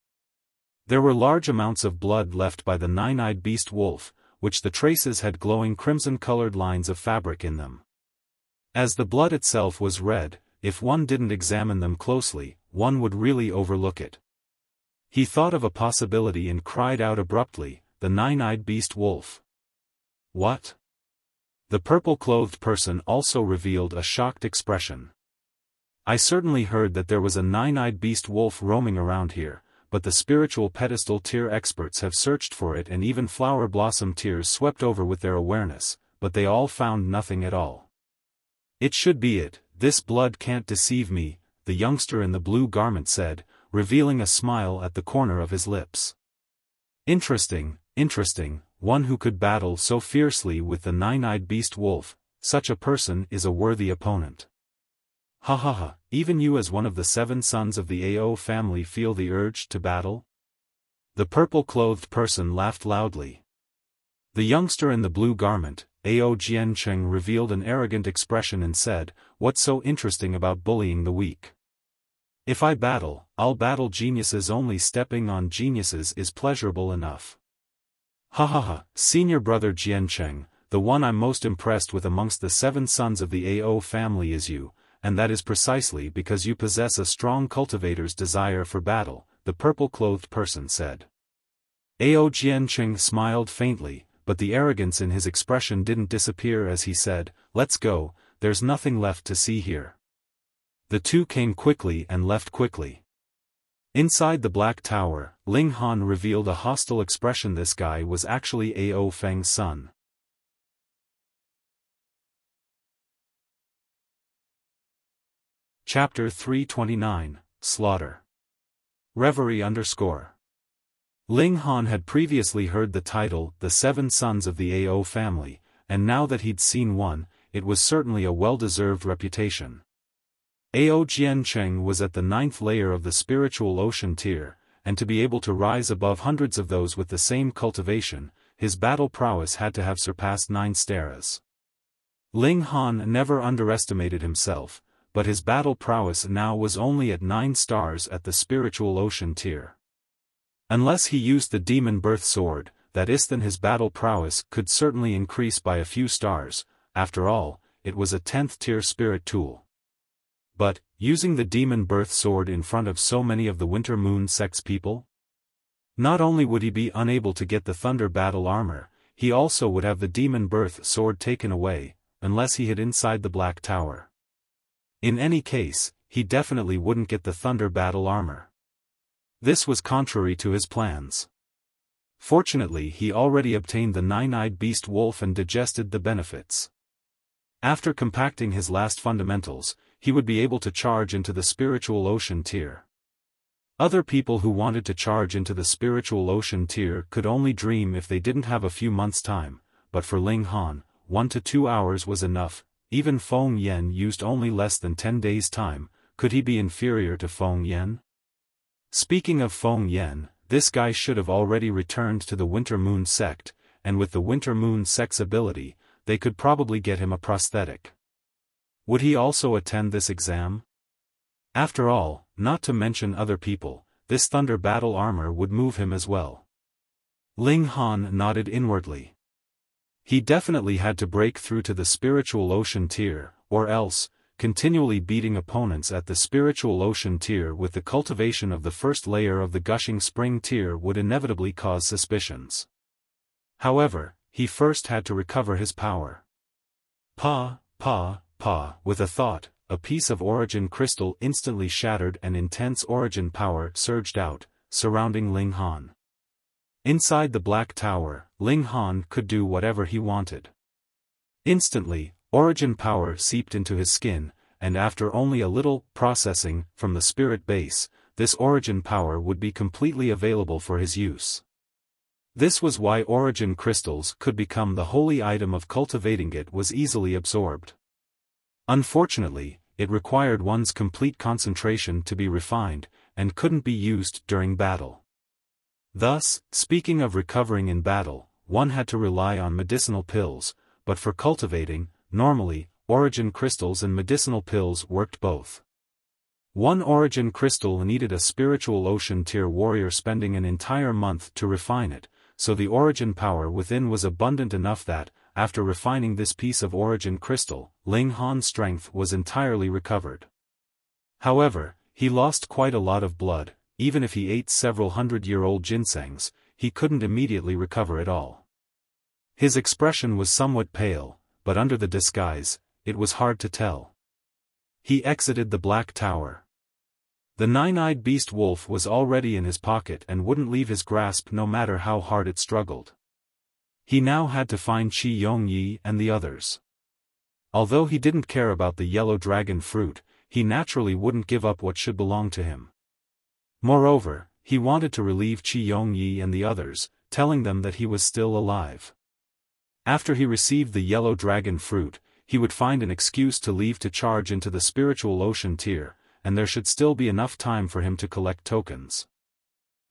There were large amounts of blood left by the 9-eyed beast wolf, which the traces had glowing crimson-colored lines of fabric in them. As the blood itself was red, if one didn't examine them closely, one would really overlook it. He thought of a possibility and cried out abruptly, "The 9-eyed beast wolf." "What?" The purple-clothed person also revealed a shocked expression. "I certainly heard that there was a 9-eyed beast wolf roaming around here, but the spiritual pedestal tier experts have searched for it and even flower blossom tiers swept over with their awareness, but they all found nothing at all. It should be it, this blood can't deceive me," the youngster in the blue garment said, revealing a smile at the corner of his lips. Interesting, one who could battle so fiercely with the 9-eyed beast wolf, such a person is a worthy opponent. Even you as one of the 7 sons of the AO family feel the urge to battle?" The purple-clothed person laughed loudly. The youngster in the blue garment, Ao Jiancheng, revealed an arrogant expression and said, "What's so interesting about bullying the weak? If I battle, I'll battle geniuses. Only stepping on geniuses is pleasurable enough." Senior brother Jiancheng, the one I'm most impressed with amongst the 7 sons of the AO family is you, and that is precisely because you possess a strong cultivator's desire for battle, the purple-clothed person said. Ao Jiancheng smiled faintly, but the arrogance in his expression didn't disappear as he said, "Let's go, there's nothing left to see here." The two came quickly and left quickly. Inside the Black Tower, Ling Han revealed a hostile expression. This guy was actually Ao Feng's son. Chapter 329, Slaughter. Reverie _ Ling Han had previously heard the title, The 7 Sons of the AO Family, and now that he'd seen one, it was certainly a well-deserved reputation. Ao Jiancheng was at the 9th layer of the spiritual ocean tier, and to be able to rise above hundreds of those with the same cultivation, his battle prowess had to have surpassed 9 stars. Ling Han never underestimated himself, but his battle prowess now was only at 9 stars at the spiritual ocean tier. Unless he used the demon birth sword, that is, then his battle prowess could certainly increase by a few stars. After all, it was a 10th tier spirit tool. But, using the demon birth sword in front of so many of the Winter Moon sect's people? Not only would he be unable to get the Thunder Battle armor, he also would have the demon birth sword taken away, unless he hid inside the Black Tower. In any case, he definitely wouldn't get the Thunder Battle armor. This was contrary to his plans. Fortunately, he already obtained the 9-eyed beast wolf and digested the benefits. After compacting his last fundamentals, he would be able to charge into the spiritual ocean tier. Other people who wanted to charge into the spiritual ocean tier could only dream if they didn't have a few months' time, but for Ling Han, 1 to 2 hours was enough. Even Feng Yan used only less than 10 days' time. Could he be inferior to Feng Yan? Speaking of Feng Yan, this guy should have already returned to the Winter Moon sect, and with the Winter Moon sect's ability, they could probably get him a prosthetic. Would he also attend this exam? After all, not to mention other people, this thunder battle armor would move him as well. Ling Han nodded inwardly. He definitely had to break through to the spiritual ocean tier, or else, continually beating opponents at the spiritual ocean tier with the cultivation of the first layer of the gushing spring tier would inevitably cause suspicions. However, he first had to recover his power. With a thought, a piece of origin crystal instantly shattered and intense origin power surged out, surrounding Ling Han. Inside the Black Tower, Ling Han could do whatever he wanted. Instantly, origin power seeped into his skin, and after only a little processing from the spirit base, this origin power would be completely available for his use. This was why origin crystals could become the holy item of cultivating it was easily absorbed. Unfortunately, it required one's complete concentration to be refined, and couldn't be used during battle. Thus, speaking of recovering in battle, one had to rely on medicinal pills, but for cultivating, normally, origin crystals and medicinal pills worked both. One origin crystal needed a spiritual ocean tier warrior spending an entire month to refine it, so the origin power within was abundant enough that, after refining this piece of origin crystal, Ling Han's strength was entirely recovered. However, he lost quite a lot of blood. Even if he ate several hundred-year-old ginsengs, he couldn't immediately recover it all. His expression was somewhat pale, but under the disguise, it was hard to tell. He exited the Black Tower. The nine-eyed beast wolf was already in his pocket and wouldn't leave his grasp no matter how hard it struggled. He now had to find Qi Yongyi and the others. Although he didn't care about the yellow dragon fruit, he naturally wouldn't give up what should belong to him. Moreover, he wanted to relieve Qi Yongyi and the others, telling them that he was still alive. After he received the yellow dragon fruit, he would find an excuse to leave to charge into the spiritual ocean tier, and there should still be enough time for him to collect tokens.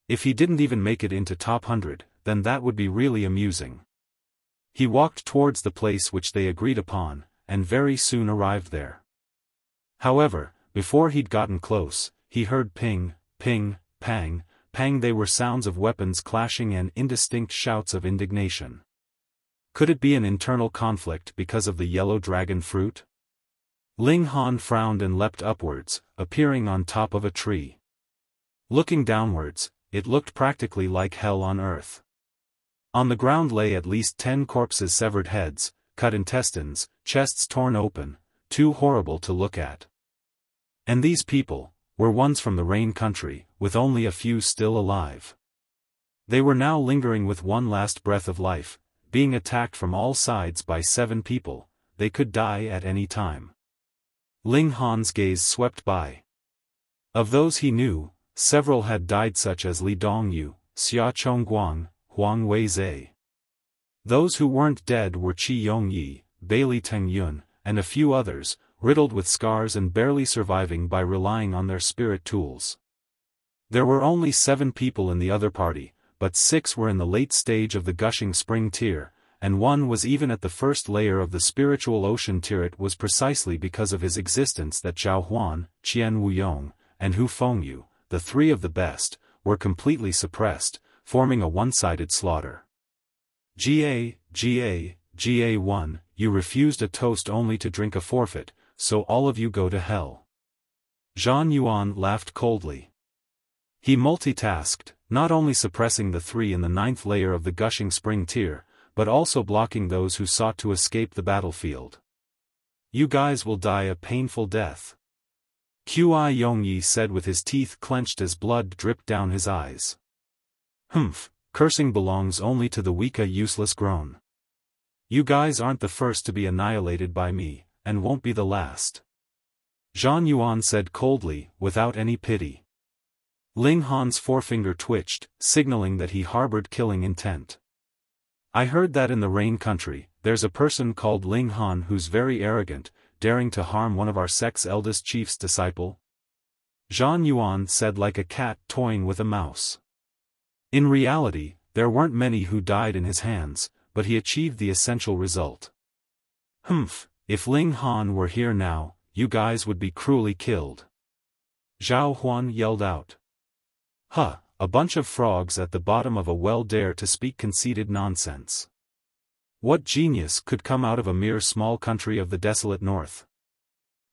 If he didn't even make it into top 100, then that would be really amusing. He walked towards the place which they agreed upon, and very soon arrived there. However, before he'd gotten close, he heard ping, ping, pang, pang. They were sounds of weapons clashing and indistinct shouts of indignation. Could it be an internal conflict because of the yellow dragon fruit? Ling Han frowned and leapt upwards, appearing on top of a tree. Looking downwards, it looked practically like hell on earth. On the ground lay at least 10 corpses, severed heads, cut intestines, chests torn open, too horrible to look at. And these people were ones from the Rain Country, with only a few still alive. They were now lingering with one last breath of life, being attacked from all sides by 7 people. They could die at any time. Ling Han's gaze swept by. Of those he knew, several had died, such as Li Dongyu, Xia Chongguang, Huang Weizhe. Those who weren't dead were Qi Yongyi, Bailey Tengyun, and a few others, riddled with scars and barely surviving by relying on their spirit tools. There were only 7 people in the other party, but 6 were in the late stage of the gushing spring tier, and one was even at the first layer of the spiritual ocean tier. It was precisely because of his existence that Zhao Huan, Qian Wuyong, and Hu Fengyu, the 3 of the best, were completely suppressed, forming a one-sided slaughter. GA1, you refused a toast only to drink a forfeit, so all of you go to hell. Zhang Yuan laughed coldly. He multitasked, not only suppressing the 3 in the 9th layer of the gushing spring tier, but also blocking those who sought to escape the battlefield. You guys will die a painful death. Qi Yongyi said with his teeth clenched as blood dripped down his eyes. Humph, cursing belongs only to the weak. A useless groan. You guys aren't the first to be annihilated by me, and won't be the last. Zhang Yuan said coldly, without any pity. Ling Han's forefinger twitched, signaling that he harbored killing intent. I heard that in the Rain Country, there's a person called Ling Han who's very arrogant, daring to harm one of our sect's eldest chief's disciple. Zhang Yuan said, like a cat toying with a mouse. In reality, there weren't many who died in his hands, but he achieved the essential result. Humph, If Ling Han were here now, you guys would be cruelly killed. Xiaofan yelled out. Huh, a bunch of frogs at the bottom of a well dare to speak conceited nonsense. What genius could come out of a mere small country of the desolate north?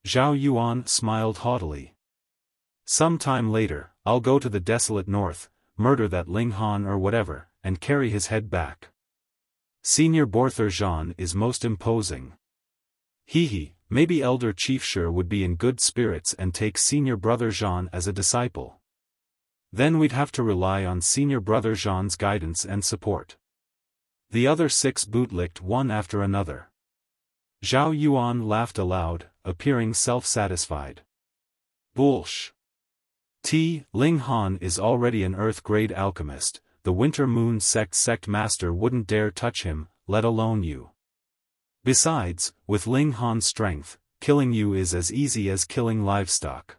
Zhao Yuan smiled haughtily. Some time later, I'll go to the desolate north, murder that Ling Han or whatever, and carry his head back. Senior Borther Zhan is most imposing. Hee, maybe Elder Chief Shi would be in good spirits and take Senior Brother Zhan as a disciple. Then we'd have to rely on Senior Brother Zhan's guidance and support. The other 6 bootlicked one after another. Zhao Yuan laughed aloud, appearing self-satisfied. Bullsh. Ling Han is already an Earth-grade alchemist, the Winter Moon Sect master wouldn't dare touch him, let alone you. Besides, with Ling Han's strength, killing you is as easy as killing livestock.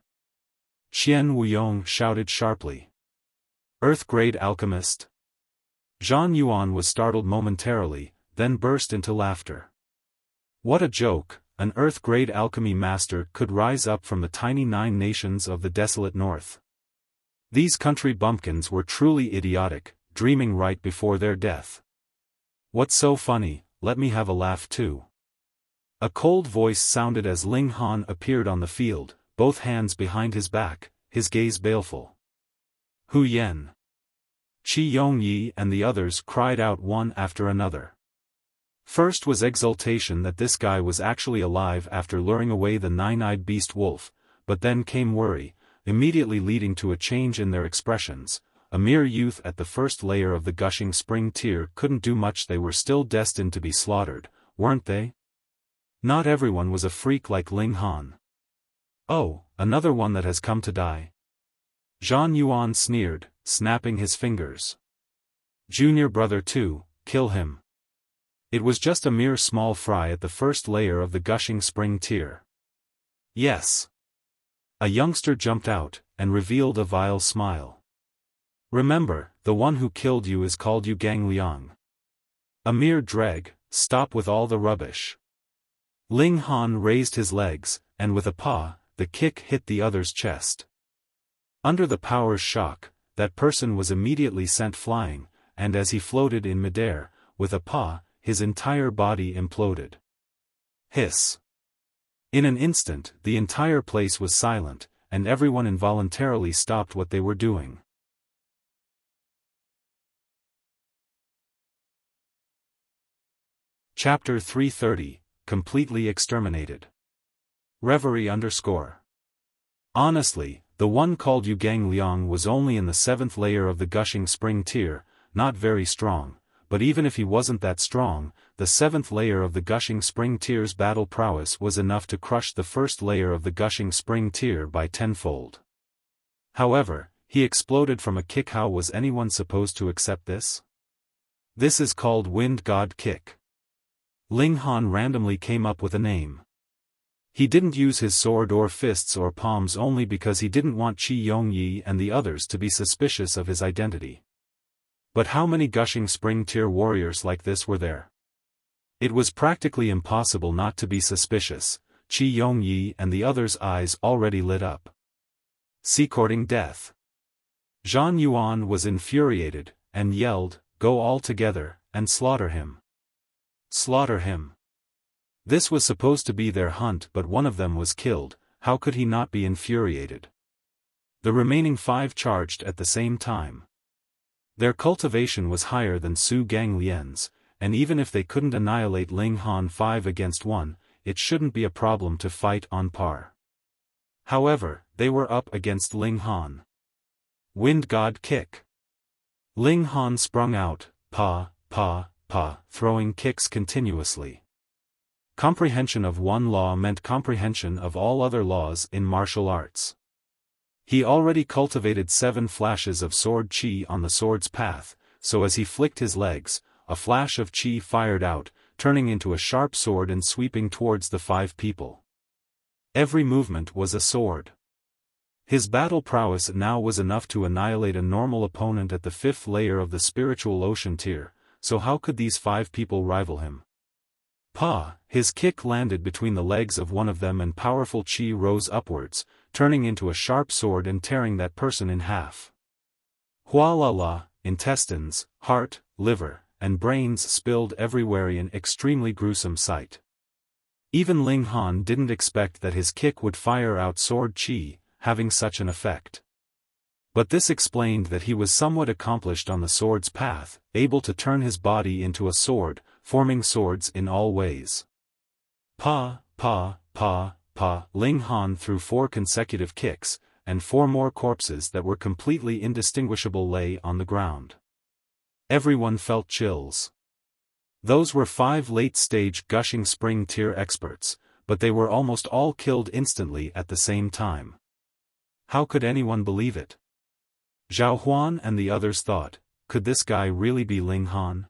Qian Wuyong shouted sharply. Earth-grade alchemist? Zhan Yuan was startled momentarily, then burst into laughter. What a joke, an Earth-grade alchemy master could rise up from the tiny 9 nations of the desolate north. These country bumpkins were truly idiotic, dreaming right before their death. What's so funny, let me have a laugh too. A cold voice sounded as Ling Han appeared on the field, both hands behind his back, his gaze baleful. Hu Yen. Qi Yongyi and the others cried out one after another. First was exultation that this guy was actually alive after luring away the 9-eyed beast wolf, but then came worry, immediately leading to a change in their expressions. A mere youth at the first layer of the gushing spring tier couldn't do much, they were still destined to be slaughtered, weren't they? Not everyone was a freak like Ling Han. Oh, another one that has come to die. Zhan Yuan sneered, snapping his fingers. Junior brother too, kill him. It was just a mere small fry at the first layer of the gushing spring tier. Yes. A youngster jumped out, and revealed a vile smile. Remember, the one who killed you is called Yu Gang Liang. A mere dreg, stop with all the rubbish. Ling Han raised his legs, and with a paw, the kick hit the other's chest. Under the power's shock, that person was immediately sent flying, and as he floated in midair, with a paw, his entire body imploded. Hiss. In an instant, the entire place was silent, and everyone involuntarily stopped what they were doing. Chapter 330, Completely Exterminated. Reverie _ Honestly, the one called Yu Gang Liang was only in the 7th layer of the gushing spring tier, not very strong, but even if he wasn't that strong, the 7th layer of the gushing spring tier's battle prowess was enough to crush the 1st layer of the gushing spring tier by 10-fold. However, he exploded from a kick. How was anyone supposed to accept this? This is called Wind God Kick. Ling Han randomly came up with a name. He didn't use his sword or fists or palms only because he didn't want Qi Yongyi and the others to be suspicious of his identity. But how many gushing spring tier warriors like this were there? It was practically impossible not to be suspicious. Qi Yongyi and the others' eyes already lit up. Courting death. Zhan Yuan was infuriated, and yelled, "Go all together, and slaughter him. Slaughter him." This was supposed to be their hunt, but one of them was killed. How could he not be infuriated? The remaining 5 charged at the same time. Their cultivation was higher than Su Ganglian's, and even if they couldn't annihilate Ling Han 5 against 1, it shouldn't be a problem to fight on par. However, they were up against Ling Han. Wind God Kick. Ling Han sprung out, pa, throwing kicks continuously. Comprehension of one law meant comprehension of all other laws in martial arts. He already cultivated 7 flashes of sword chi on the sword's path, so as he flicked his legs, a flash of chi fired out, turning into a sharp sword and sweeping towards the 5 people. Every movement was a sword. His battle prowess now was enough to annihilate a normal opponent at the 5th layer of the spiritual ocean tier, so how could these 5 people rival him? Pa! His kick landed between the legs of one of them and powerful chi rose upwards, turning into a sharp sword and tearing that person in half. Hua la la, intestines, heart, liver, and brains spilled everywhere in extremely gruesome sight. Even Ling Han didn't expect that his kick would fire out sword chi, having such an effect. But this explained that he was somewhat accomplished on the sword's path, able to turn his body into a sword, forming swords in all ways. Pa, pa, pa, pa, Ling Han threw 4 consecutive kicks, and 4 more corpses that were completely indistinguishable lay on the ground. Everyone felt chills. Those were 5 late-stage gushing spring tier experts, but they were almost all killed instantly at the same time. How could anyone believe it? Xiaofan and the others thought, could this guy really be Ling Han?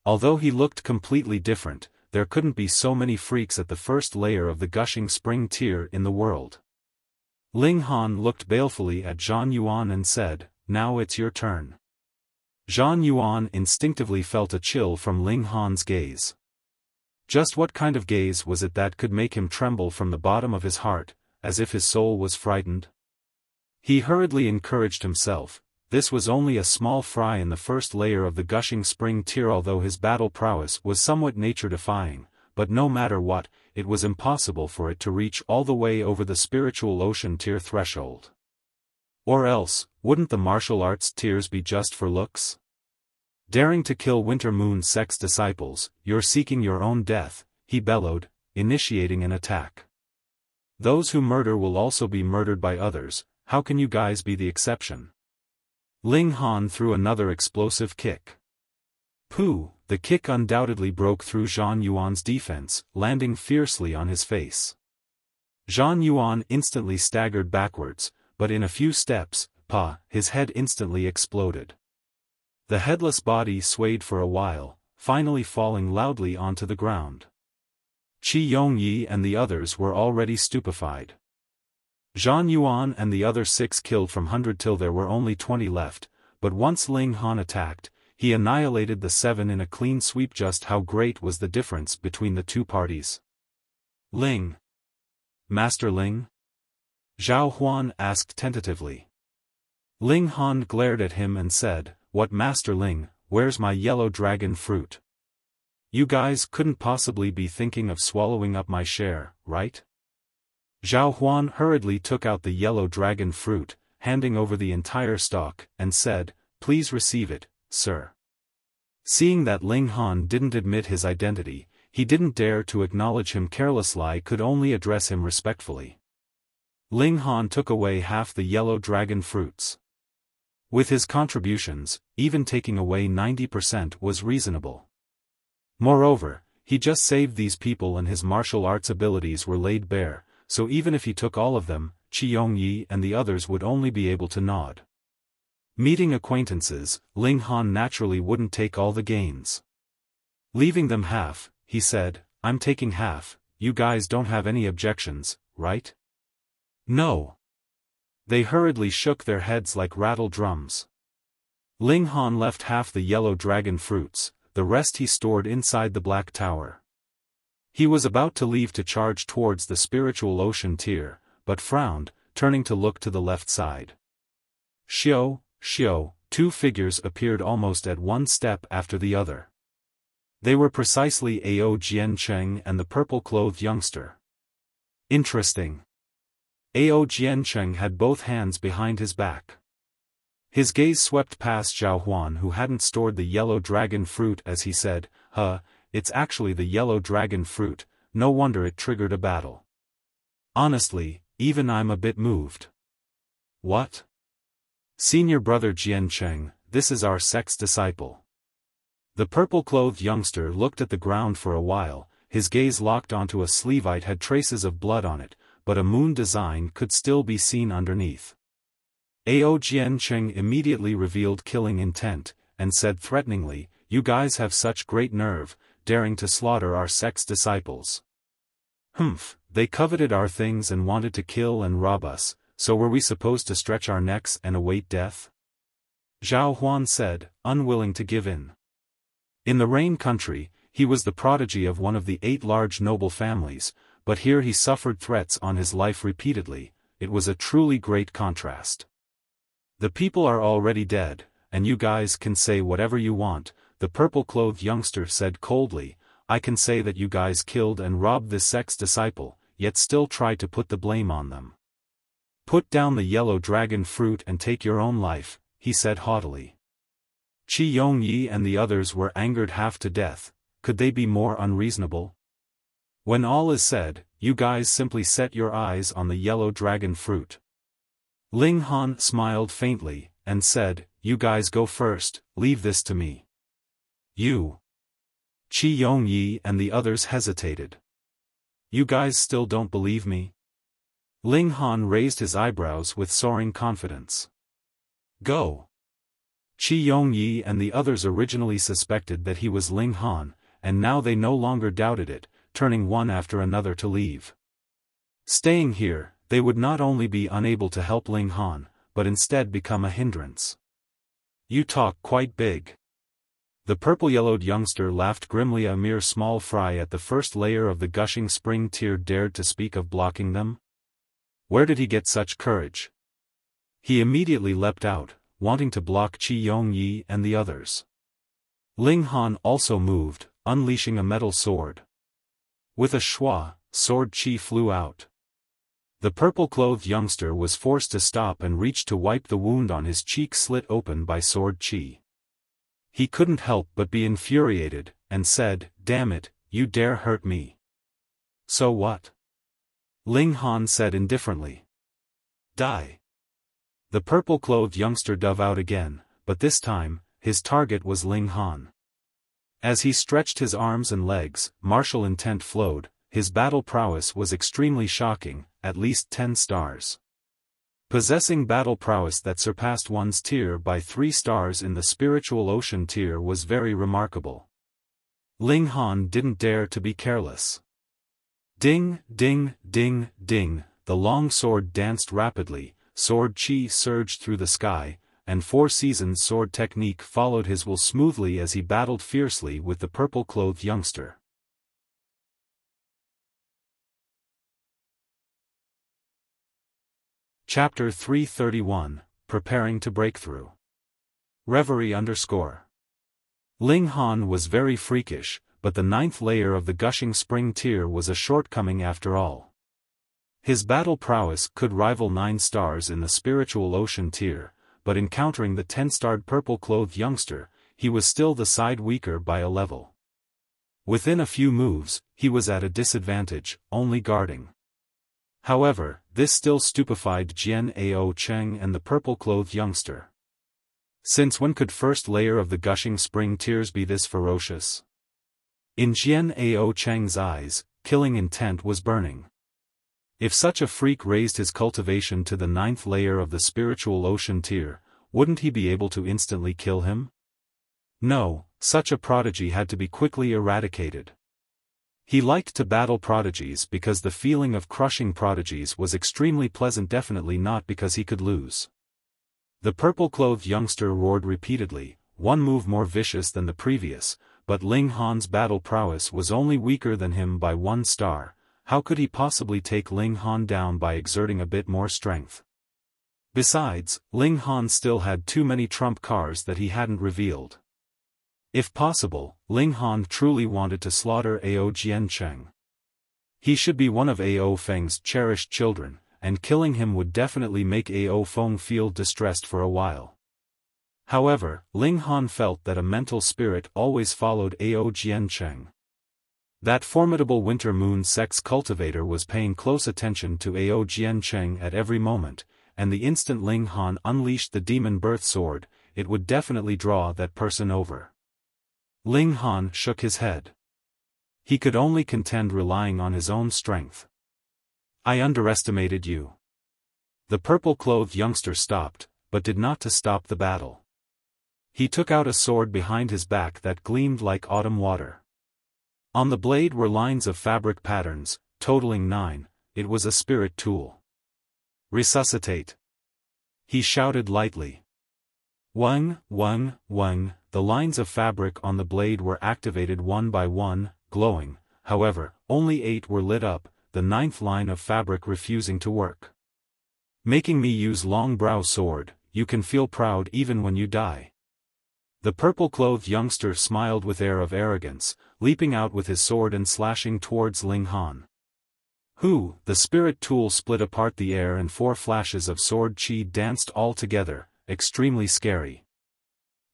Although he looked completely different, there couldn't be so many freaks at the first layer of the gushing spring tier in the world. Ling Han looked balefully at Zhan Yuan and said, "Now it's your turn." Zhan Yuan instinctively felt a chill from Ling Han's gaze. Just what kind of gaze was it that could make him tremble from the bottom of his heart, as if his soul was frightened? He hurriedly encouraged himself. This was only a small fry in the first layer of the gushing spring tier. Although his battle prowess was somewhat nature-defying, but no matter what, it was impossible for it to reach all the way over the spiritual ocean tier threshold. Or else, wouldn't the martial arts tiers be just for looks? Daring to kill Winter Moon Sect's disciples, you're seeking your own death, he bellowed, initiating an attack. Those who murder will also be murdered by others, how can you guys be the exception? Ling Han threw another explosive kick. Pooh! The kick undoubtedly broke through Zhan Yuan's defense, landing fiercely on his face. Zhan Yuan instantly staggered backwards, but in a few steps, his head instantly exploded. The headless body swayed for a while, finally falling loudly onto the ground. Qi Yongyi and the others were already stupefied. Zhan Yuan and the other 6 killed from 100 till there were only 20 left, but once Ling Han attacked, he annihilated the 7 in a clean sweep. Just how great was the difference between the two parties? Ling. Master Ling? Zhao Huan asked tentatively. Ling Han glared at him and said, "What, Master Ling, where's my yellow dragon fruit? You guys couldn't possibly be thinking of swallowing up my share, right?" Zhao Huan hurriedly took out the yellow dragon fruit, handing over the entire stalk, and said, "Please receive it, sir." Seeing that Ling Han didn't admit his identity, he didn't dare to acknowledge him carelessly, could only address him respectfully. Ling Han took away half the yellow dragon fruits. With his contributions, even taking away 90% was reasonable. Moreover, he just saved these people and his martial arts abilities were laid bare, so even if he took all of them, Qi Yongyi and the others would only be able to nod. Meeting acquaintances, Ling Han naturally wouldn't take all the gains. Leaving them half, he said, "I'm taking half, you guys don't have any objections, right?" "No." They hurriedly shook their heads like rattle drums. Ling Han left half the yellow dragon fruits, the rest he stored inside the Black Tower. He was about to leave to charge towards the spiritual ocean tier, but frowned, turning to look to the left side. Xiao, 2 figures appeared almost at one step after the other. They were precisely Ao Jiancheng and the purple-clothed youngster. Interesting. Ao Jiancheng had both hands behind his back. His gaze swept past Zhao Huan, who hadn't stored the yellow dragon fruit, as he said, "It's actually the yellow dragon fruit, no wonder it triggered a battle. Honestly, even I'm a bit moved." "What?" "Senior brother Jiancheng, this is our sect's disciple." The purple-clothed youngster looked at the ground for a while, his gaze locked onto a sleeve. It had traces of blood on it, but a moon design could still be seen underneath. Ao Jiancheng immediately revealed killing intent, and said threateningly, "You guys have such great nerve, daring to slaughter our sect's disciples." "Humph, they coveted our things and wanted to kill and rob us, so were we supposed to stretch our necks and await death?" Zhao Huan said, unwilling to give in. In the Rain Country, he was the prodigy of one of the 8 large noble families, but here he suffered threats on his life repeatedly. It was a truly great contrast. "The people are already dead, and you guys can say whatever you want," the purple-clothed youngster said coldly. "I can say that you guys killed and robbed this sect's disciple, yet still try to put the blame on them. Put down the yellow dragon fruit and take your own life," he said haughtily. Qi Yongyi and the others were angered half to death. Could they be more unreasonable? "When all is said, you guys simply set your eyes on the yellow dragon fruit." Ling Han smiled faintly, and said, "You guys go first, leave this to me." "You?" Qi Yongyi and the others hesitated. "You guys still don't believe me?" Ling Han raised his eyebrows with soaring confidence. "Go." Qi Yongyi and the others originally suspected that he was Ling Han, and now they no longer doubted it, turning one after another to leave. Staying here, they would not only be unable to help Ling Han, but instead become a hindrance. "You talk quite big." The purple-yellowed youngster laughed grimly. A mere small fry at the first layer of the gushing spring tear dared to speak of blocking them? Where did he get such courage? He immediately leapt out, wanting to block Qi Yongyi and the others. Ling Han also moved, unleashing a metal sword. With a schwa, sword Qi flew out. The purple-clothed youngster was forced to stop and reach to wipe the wound on his cheek slit open by sword Qi. He couldn't help but be infuriated, and said, "Damn it, you dare hurt me." "So what?" Ling Han said indifferently. "Die." The purple-clothed youngster dove out again, but this time, his target was Ling Han. As he stretched his arms and legs, martial intent flowed. His battle prowess was extremely shocking, at least 10 stars. Possessing battle prowess that surpassed one's tier by 3 stars in the spiritual ocean tier was very remarkable. Ling Han didn't dare to be careless. Ding, ding, ding, ding, the long sword danced rapidly, sword Qi surged through the sky, and Four Seasons sword technique followed his will smoothly as he battled fiercely with the purple-clothed youngster. Chapter 331, Preparing to Break Through. Reverie _ Ling Han was very freakish, but the 9th layer of the gushing spring tier was a shortcoming after all. His battle prowess could rival 9 stars in the spiritual ocean tier, but encountering the 10-starred purple-clothed youngster, he was still the side weaker by a level. Within a few moves, he was at a disadvantage, only guarding. However, this still stupefied Jian Ao Cheng and the purple-clothed youngster. Since when could first layer of the gushing spring tears be this ferocious? In Jian Ao Cheng's eyes, killing intent was burning. If such a freak raised his cultivation to the 9th layer of the spiritual ocean tier, wouldn't he be able to instantly kill him? No, such a prodigy had to be quickly eradicated. He liked to battle prodigies because the feeling of crushing prodigies was extremely pleasant, definitely not because he could lose. The purple-clothed youngster roared repeatedly, one move more vicious than the previous, but Ling Han's battle prowess was only weaker than him by 1 star. How could he possibly take Ling Han down by exerting a bit more strength? Besides, Ling Han still had too many trump cards that he hadn't revealed. If possible, Ling Han truly wanted to slaughter Ao Jiancheng. He should be one of Ao Feng's cherished children, and killing him would definitely make Ao Feng feel distressed for a while. However, Ling Han felt that a mental spirit always followed Ao Jiancheng. That formidable Winter Moon Sect's cultivator was paying close attention to Ao Jiancheng at every moment, and the instant Ling Han unleashed the demon birth sword, it would definitely draw that person over. Ling Han shook his head. He could only contend relying on his own strength. "I underestimated you." The purple-clothed youngster stopped, but did not to stop the battle. He took out a sword behind his back that gleamed like autumn water. On the blade were lines of fabric patterns, totaling 9, it was a spirit tool. "Resuscitate!" he shouted lightly. Wang, wang, wang, the lines of fabric on the blade were activated one by one, glowing. However, only 8 were lit up, the 9th line of fabric refusing to work. Making me use long brow sword, you can feel proud even when you die. The purple-clothed youngster smiled with air of arrogance, leaping out with his sword and slashing towards Ling Han. Who, the spirit tool split apart the air and 4 flashes of sword chi danced all together, extremely scary.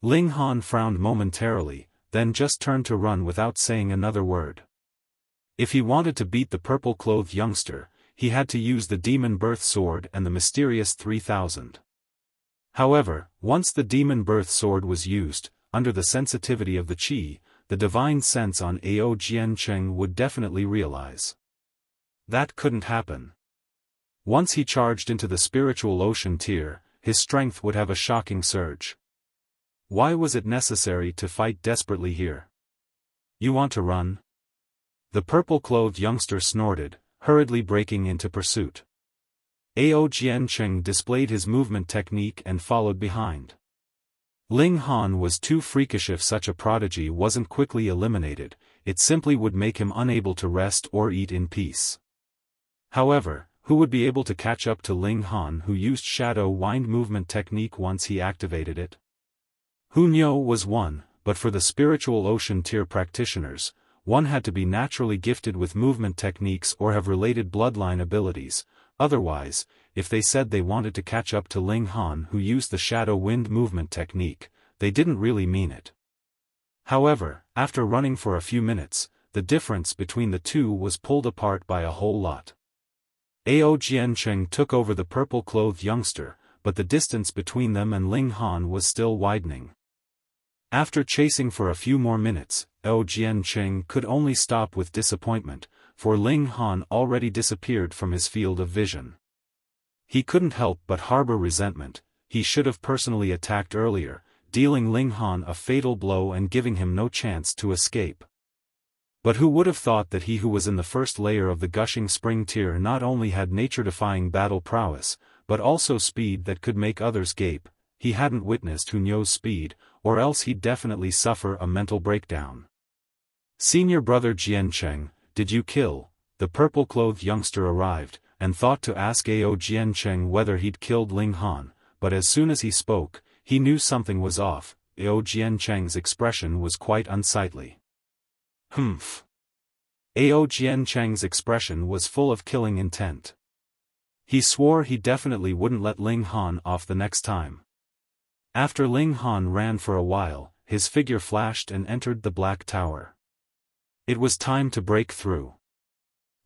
Ling Han frowned momentarily, then just turned to run without saying another word. If he wanted to beat the purple-clothed youngster, he had to use the demon birth sword and the mysterious 3000. However, once the demon birth sword was used, under the sensitivity of the chi, the divine sense on Ao Jiancheng would definitely realize. That couldn't happen. Once he charged into the spiritual ocean tier, his strength would have a shocking surge. Why was it necessary to fight desperately here? You want to run? The purple-clothed youngster snorted, hurriedly breaking into pursuit. Ao Jiancheng displayed his movement technique and followed behind. Ling Han was too freakish. If such a prodigy wasn't quickly eliminated, it simply would make him unable to rest or eat in peace. However, who would be able to catch up to Ling Han, who used shadow wind movement technique once he activated it? Hu Niu was one, but for the spiritual ocean tier practitioners, one had to be naturally gifted with movement techniques or have related bloodline abilities. Otherwise, if they said they wanted to catch up to Ling Han who used the shadow wind movement technique, they didn't really mean it. However, after running for a few minutes, the difference between the two was pulled apart by a whole lot. Ao Jiancheng took over the purple-clothed youngster, but the distance between them and Ling Han was still widening. After chasing for a few more minutes, Ao Jiancheng could only stop with disappointment, for Ling Han already disappeared from his field of vision. He couldn't help but harbor resentment. He should have personally attacked earlier, dealing Ling Han a fatal blow and giving him no chance to escape. But who would have thought that he who was in the first layer of the gushing spring tier not only had nature-defying battle prowess, but also speed that could make others gape? He hadn't witnessed Hu Niu's speed, or else he'd definitely suffer a mental breakdown. Senior brother Jiancheng, did you kill? The purple-clothed youngster arrived, and thought to ask Ao Jiancheng whether he'd killed Ling Han, but as soon as he spoke, he knew something was off. Ao Jiancheng's expression was quite unsightly. Humph. Ao Jiancheng's expression was full of killing intent. He swore he definitely wouldn't let Ling Han off the next time. After Ling Han ran for a while, his figure flashed and entered the Black Tower. It was time to break through.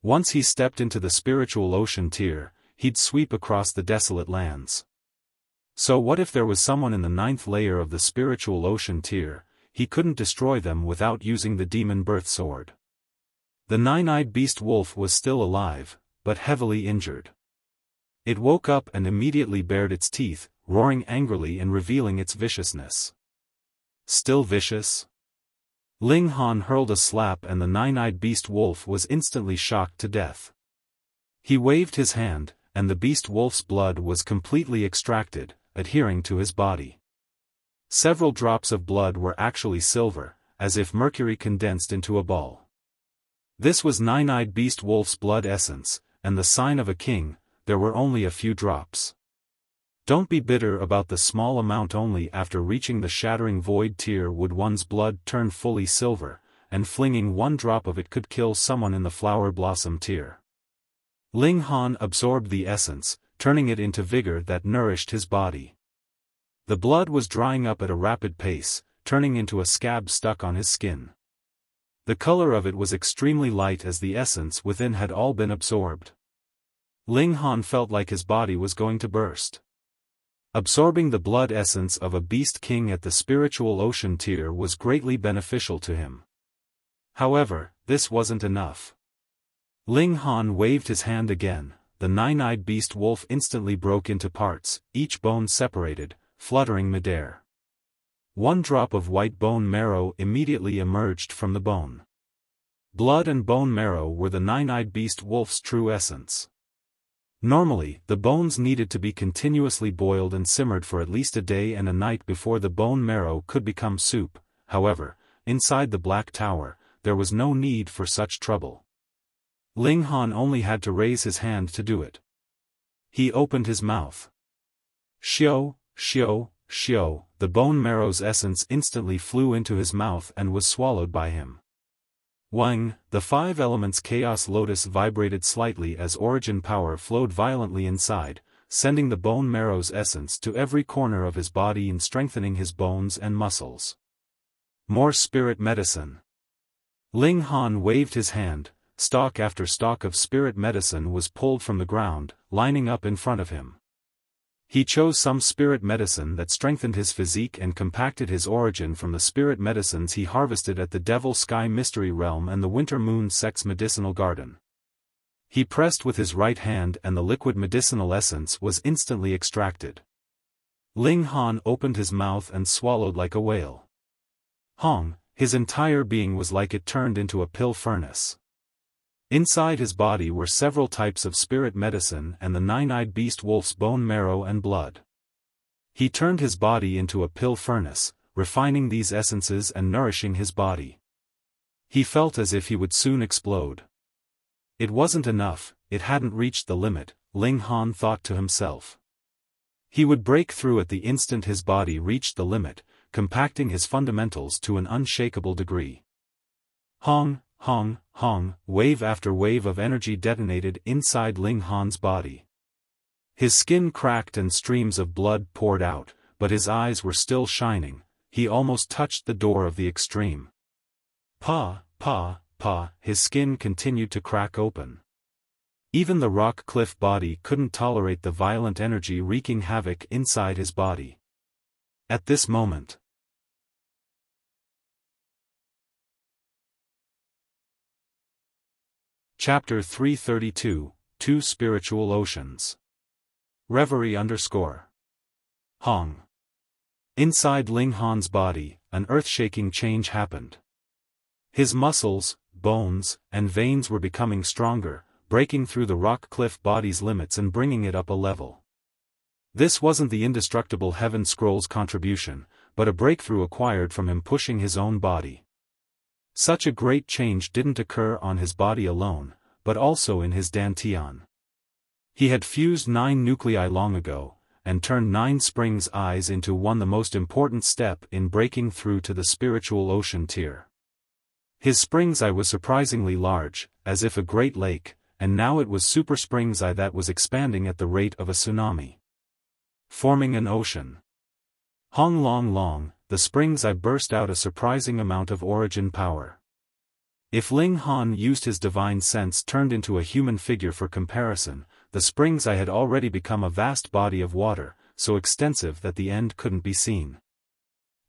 Once he stepped into the spiritual ocean tier, he'd sweep across the desolate lands. So what if there was someone in the 9th layer of the spiritual ocean tier? He couldn't destroy them without using the demon birth sword. The 9-eyed beast wolf was still alive, but heavily injured. It woke up and immediately bared its teeth, roaring angrily and revealing its viciousness. Still vicious? Ling Han hurled a slap and the 9-eyed beast wolf was instantly shocked to death. He waved his hand, and the beast wolf's blood was completely extracted, adhering to his body. Several drops of blood were actually silver, as if mercury condensed into a ball. This was 9-eyed beast wolf's blood essence, and the sign of a king. There were only a few drops. Don't be bitter about the small amount. Only after reaching the shattering void tier would one's blood turn fully silver, and flinging one drop of it could kill someone in the flower blossom tier. Ling Han absorbed the essence, turning it into vigor that nourished his body. The blood was drying up at a rapid pace, turning into a scab stuck on his skin. The color of it was extremely light as the essence within had all been absorbed. Ling Han felt like his body was going to burst. Absorbing the blood essence of a beast king at the spiritual ocean tier was greatly beneficial to him. However, this wasn't enough. Ling Han waved his hand again. The 9-eyed beast wolf instantly broke into parts, each bone separated, fluttering midair. One drop of white bone marrow immediately emerged from the bone. Blood and bone marrow were the 9-eyed beast wolf's true essence. Normally, the bones needed to be continuously boiled and simmered for at least a day and a night before the bone marrow could become soup. However, inside the Black Tower, there was no need for such trouble. Ling Han only had to raise his hand to do it. He opened his mouth. Xiao, xiao, xiao, the bone marrow's essence instantly flew into his mouth and was swallowed by him. Wang, the five elements chaos lotus vibrated slightly as origin power flowed violently inside, sending the bone marrow's essence to every corner of his body and strengthening his bones and muscles. More spirit medicine. Ling Han waved his hand, stalk after stalk of spirit medicine was pulled from the ground, lining up in front of him. He chose some spirit medicine that strengthened his physique and compacted his origin from the spirit medicines he harvested at the Devil Sky Mystery Realm and the Winter Moon Sect's medicinal garden. He pressed with his right hand and the liquid medicinal essence was instantly extracted. Ling Han opened his mouth and swallowed like a whale. Hong, his entire being was like it turned into a pill furnace. Inside his body were several types of spirit medicine and the nine-eyed beast wolf's bone marrow and blood. He turned his body into a pill furnace, refining these essences and nourishing his body. He felt as if he would soon explode. It wasn't enough, it hadn't reached the limit, Ling Han thought to himself. He would break through at the instant his body reached the limit, compacting his fundamentals to an unshakable degree. Hong, hong, hong, wave after wave of energy detonated inside Ling Han's body. His skin cracked and streams of blood poured out, but his eyes were still shining. He almost touched the door of the extreme. Pa, pa, pa, his skin continued to crack open. Even the rock cliff body couldn't tolerate the violent energy wreaking havoc inside his body. At this moment, Chapter 332, Two Spiritual Oceans. Reverie _ Hong. Inside Ling Han's body, an earth-shaking change happened. His muscles, bones, and veins were becoming stronger, breaking through the rock cliff body's limits and bringing it up a level. This wasn't the indestructible Heaven Scroll's contribution, but a breakthrough acquired from him pushing his own body. Such a great change didn't occur on his body alone, but also in his dantian. He had fused 9 nuclei long ago, and turned 9 springs eyes into one, the most important step in breaking through to the spiritual ocean tier. His springs eye was surprisingly large, as if a great lake, and now it was super springs eye that was expanding at the rate of a tsunami. Forming an ocean. Hong long long, the springs eye burst out a surprising amount of origin power. If Ling Han used his divine sense turned into a human figure for comparison, the springs eye had already become a vast body of water, so extensive that the end couldn't be seen.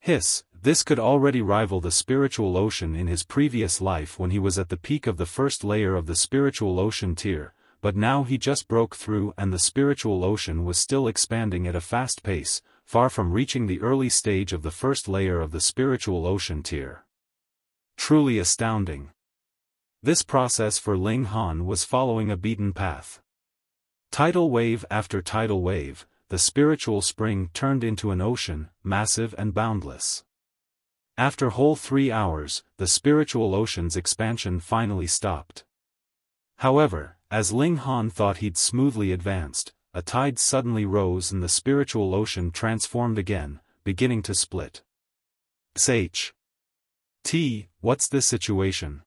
This could already rival the spiritual ocean in his previous life when he was at the peak of the first layer of the spiritual ocean tier, but now he just broke through and the spiritual ocean was still expanding at a fast pace, far from reaching the early stage of the first layer of the spiritual ocean tier. Truly astounding. This process for Ling Han was following a beaten path. Tidal wave after tidal wave, the spiritual spring turned into an ocean, massive and boundless. After whole 3 hours, the spiritual ocean's expansion finally stopped. However, as Ling Han thought he'd smoothly advanced, a tide suddenly rose and the spiritual ocean transformed again, beginning to split. What's this situation?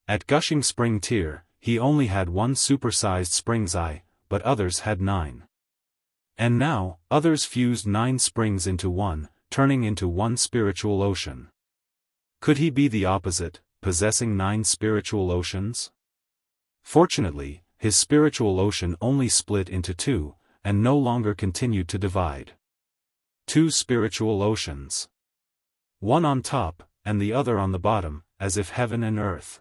At Gushing Spring Tier, he only had 1 supersized spring's eye, but others had 9. And now, others fused 9 springs into one, turning into one spiritual ocean. Could he be the opposite, possessing 9 spiritual oceans? Fortunately, his spiritual ocean only split into 2, and no longer continued to divide. 2 spiritual oceans. One on top, and the other on the bottom, as if heaven and earth.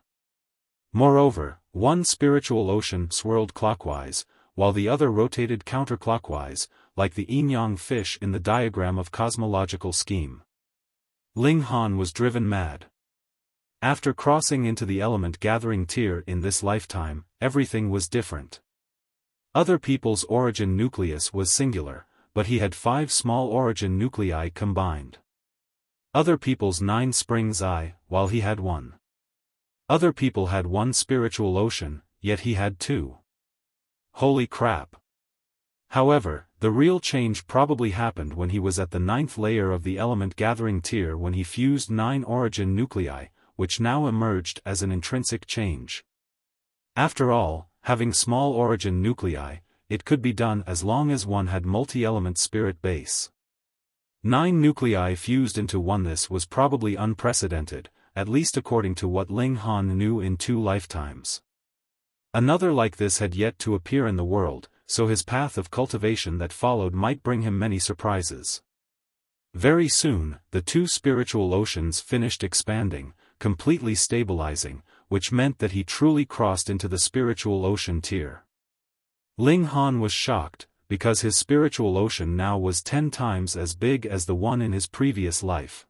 Moreover, one spiritual ocean swirled clockwise, while the other rotated counterclockwise, like the yin-yang fish in the diagram of cosmological scheme. Ling Han was driven mad. After crossing into the element-gathering tier in this lifetime, everything was different. Other people's origin nucleus was singular, but he had 5 small origin nuclei combined. Other people's 9 springs while he had 1. Other people had 1 spiritual ocean, yet he had 2. Holy crap. However, the real change probably happened when he was at the 9th layer of the element gathering tier, when he fused 9 origin nuclei, which now emerged as an intrinsic change. After all, having small origin nuclei, it could be done as long as one had multi-element spirit base. 9 nuclei fused into one. This was probably unprecedented, at least according to what Ling Han knew in 2 lifetimes. Another like this had yet to appear in the world, so his path of cultivation that followed might bring him many surprises. Very soon, the 2 spiritual oceans finished expanding, completely stabilizing, which meant that he truly crossed into the spiritual ocean tier. Ling Han was shocked, because his spiritual ocean now was 10 times as big as the one in his previous life.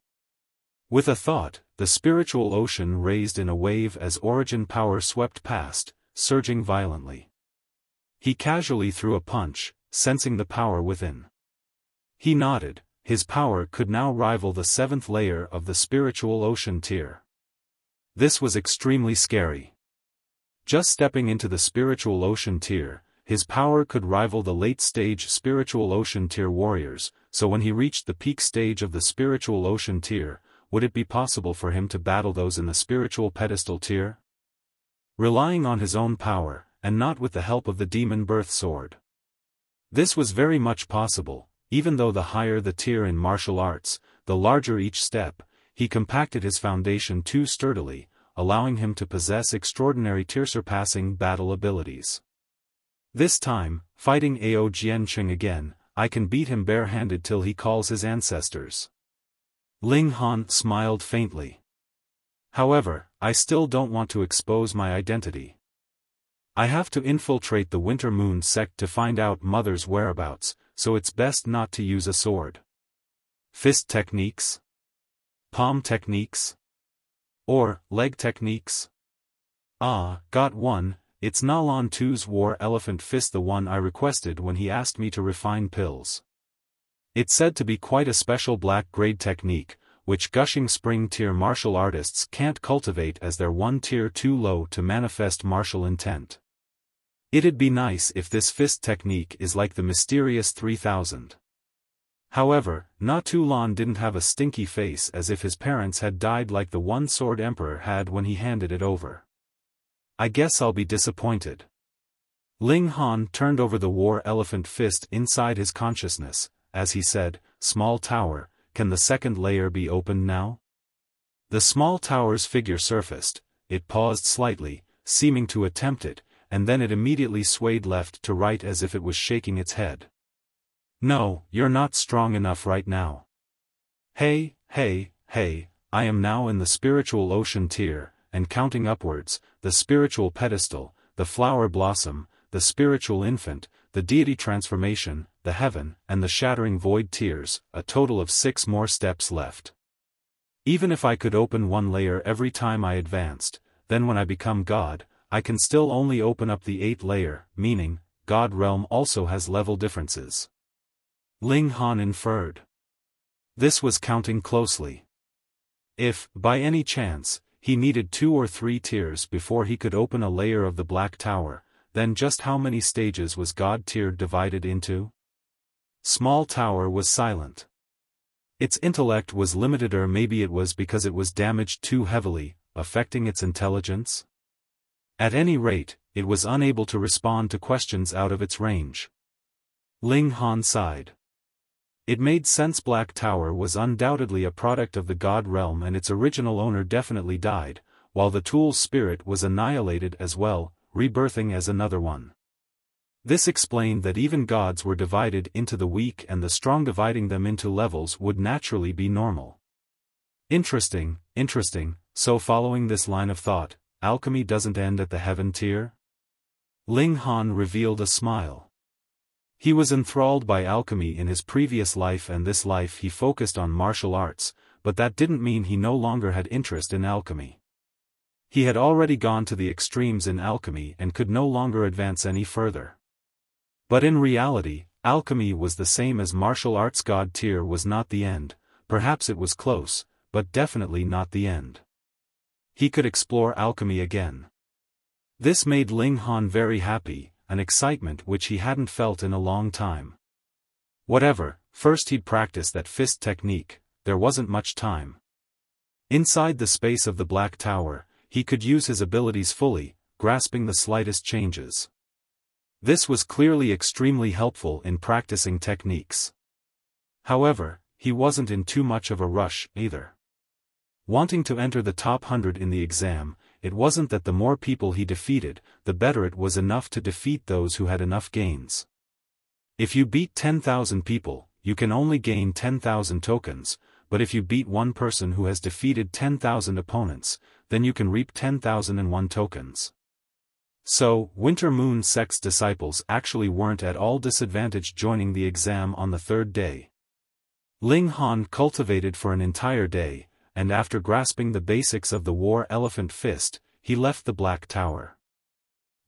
With a thought, the spiritual ocean raised in a wave as origin power swept past, surging violently. He casually threw a punch, sensing the power within. He nodded. His power could now rival the 7th layer of the spiritual ocean tier. This was extremely scary. Just stepping into the spiritual ocean tier, his power could rival the late-stage spiritual ocean tier warriors, so when he reached the peak stage of the spiritual ocean tier, would it be possible for him to battle those in the spiritual pedestal tier? Relying on his own power, and not with the help of the demon birth sword. This was very much possible, even though the higher the tier in martial arts, the larger each step. He compacted his foundation too sturdily, allowing him to possess extraordinary tier-surpassing battle abilities. This time, fighting Ao Jianqing again, I can beat him barehanded till he calls his ancestors. Ling Han smiled faintly. However, I still don't want to expose my identity. I have to infiltrate the Winter Moon Sect to find out Mother's whereabouts, so it's best not to use a sword. Fist techniques? Palm techniques? Or leg techniques? Ah, got one. It's Nalan Tu's War Elephant Fist, the one I requested when he asked me to refine pills. It's said to be quite a special black-grade technique, which gushing spring tier martial artists can't cultivate as they're 1 tier too low to manifest martial intent. It'd be nice if this fist technique is like the mysterious 3000. However, Na Tu Lan didn't have a stinky face as if his parents had died like the one-sword emperor had when he handed it over. I guess I'll be disappointed. Ling Han turned over the War Elephant Fist inside his consciousness, as he said, "Small tower, can the 2nd layer be opened now?" The small tower's figure surfaced. It paused slightly, seeming to attempt it, and then it immediately swayed left to right as if it was shaking its head. "No, you're not strong enough right now. Hey, I am now in the spiritual ocean tier, and counting upwards, the spiritual pedestal, the flower blossom, the spiritual infant, the deity transformation, the heaven, and the shattering void tiers, a total of 6 more steps left. Even if I could open 1 layer every time I advanced, then when I become God, I can still only open up the 8th layer, meaning, God realm also has level differences." Ling Han inferred. This was counting closely. If, by any chance, he needed 2 or 3 tiers before he could open a layer of the Black Tower, then just how many stages was God tier divided into? Small Tower was silent. Its intellect was limited, or maybe it was because it was damaged too heavily, affecting its intelligence? At any rate, it was unable to respond to questions out of its range. Ling Han sighed. It made sense. Black Tower was undoubtedly a product of the God realm, and its original owner definitely died, while the tool's spirit was annihilated as well, rebirthing as another one. This explained that even gods were divided into the weak and the strong. Dividing them into levels would naturally be normal. Interesting. So following this line of thought, alchemy doesn't end at the heaven tier? Ling Han revealed a smile. He was enthralled by alchemy in his previous life, and this life he focused on martial arts, but that didn't mean he no longer had interest in alchemy. He had already gone to the extremes in alchemy and could no longer advance any further. But in reality, alchemy was the same as martial arts. God tier was not the end, perhaps it was close, but definitely not the end. He could explore alchemy again. This made Ling Han very happy, an excitement which he hadn't felt in a long time. Whatever, first he'd practice that fist technique, there wasn't much time. Inside the space of the Black Tower, he could use his abilities fully, grasping the slightest changes. This was clearly extremely helpful in practicing techniques. However, he wasn't in too much of a rush, either. Wanting to enter the top 100 in the exam, it wasn't that the more people he defeated, the better it was enough to defeat those who had enough gains. If you beat 10,000 people, you can only gain 10,000 tokens, but if you beat one person who has defeated 10,000 opponents, then you can reap 10,001 tokens. So, Winter Moon Sect's disciples actually weren't at all disadvantaged joining the exam on the third day. Ling Han cultivated for an entire day, and after grasping the basics of the War Elephant Fist, he left the Black Tower.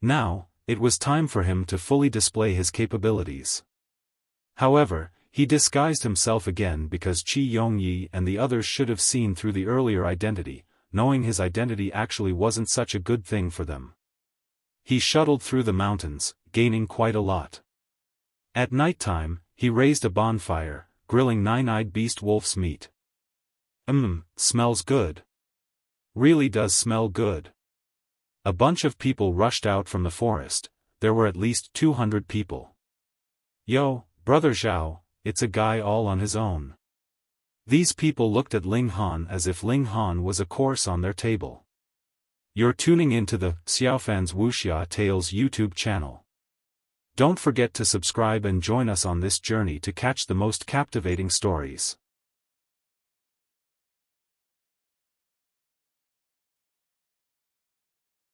Now, it was time for him to fully display his capabilities. However, he disguised himself again because Qi Yongyi and the others should have seen through the earlier identity, knowing his identity actually wasn't such a good thing for them. He shuttled through the mountains, gaining quite a lot. At nighttime, he raised a bonfire, grilling nine-eyed beast wolf's meat. Smells good. Really does smell good. A bunch of people rushed out from the forest, there were at least 200 people. Yo, brother Zhao, it's a guy all on his own. These people looked at Ling Han as if Ling Han was a course on their table. You're tuning into the Xiaofan's Wuxia Tales YouTube channel. Don't forget to subscribe and join us on this journey to catch the most captivating stories.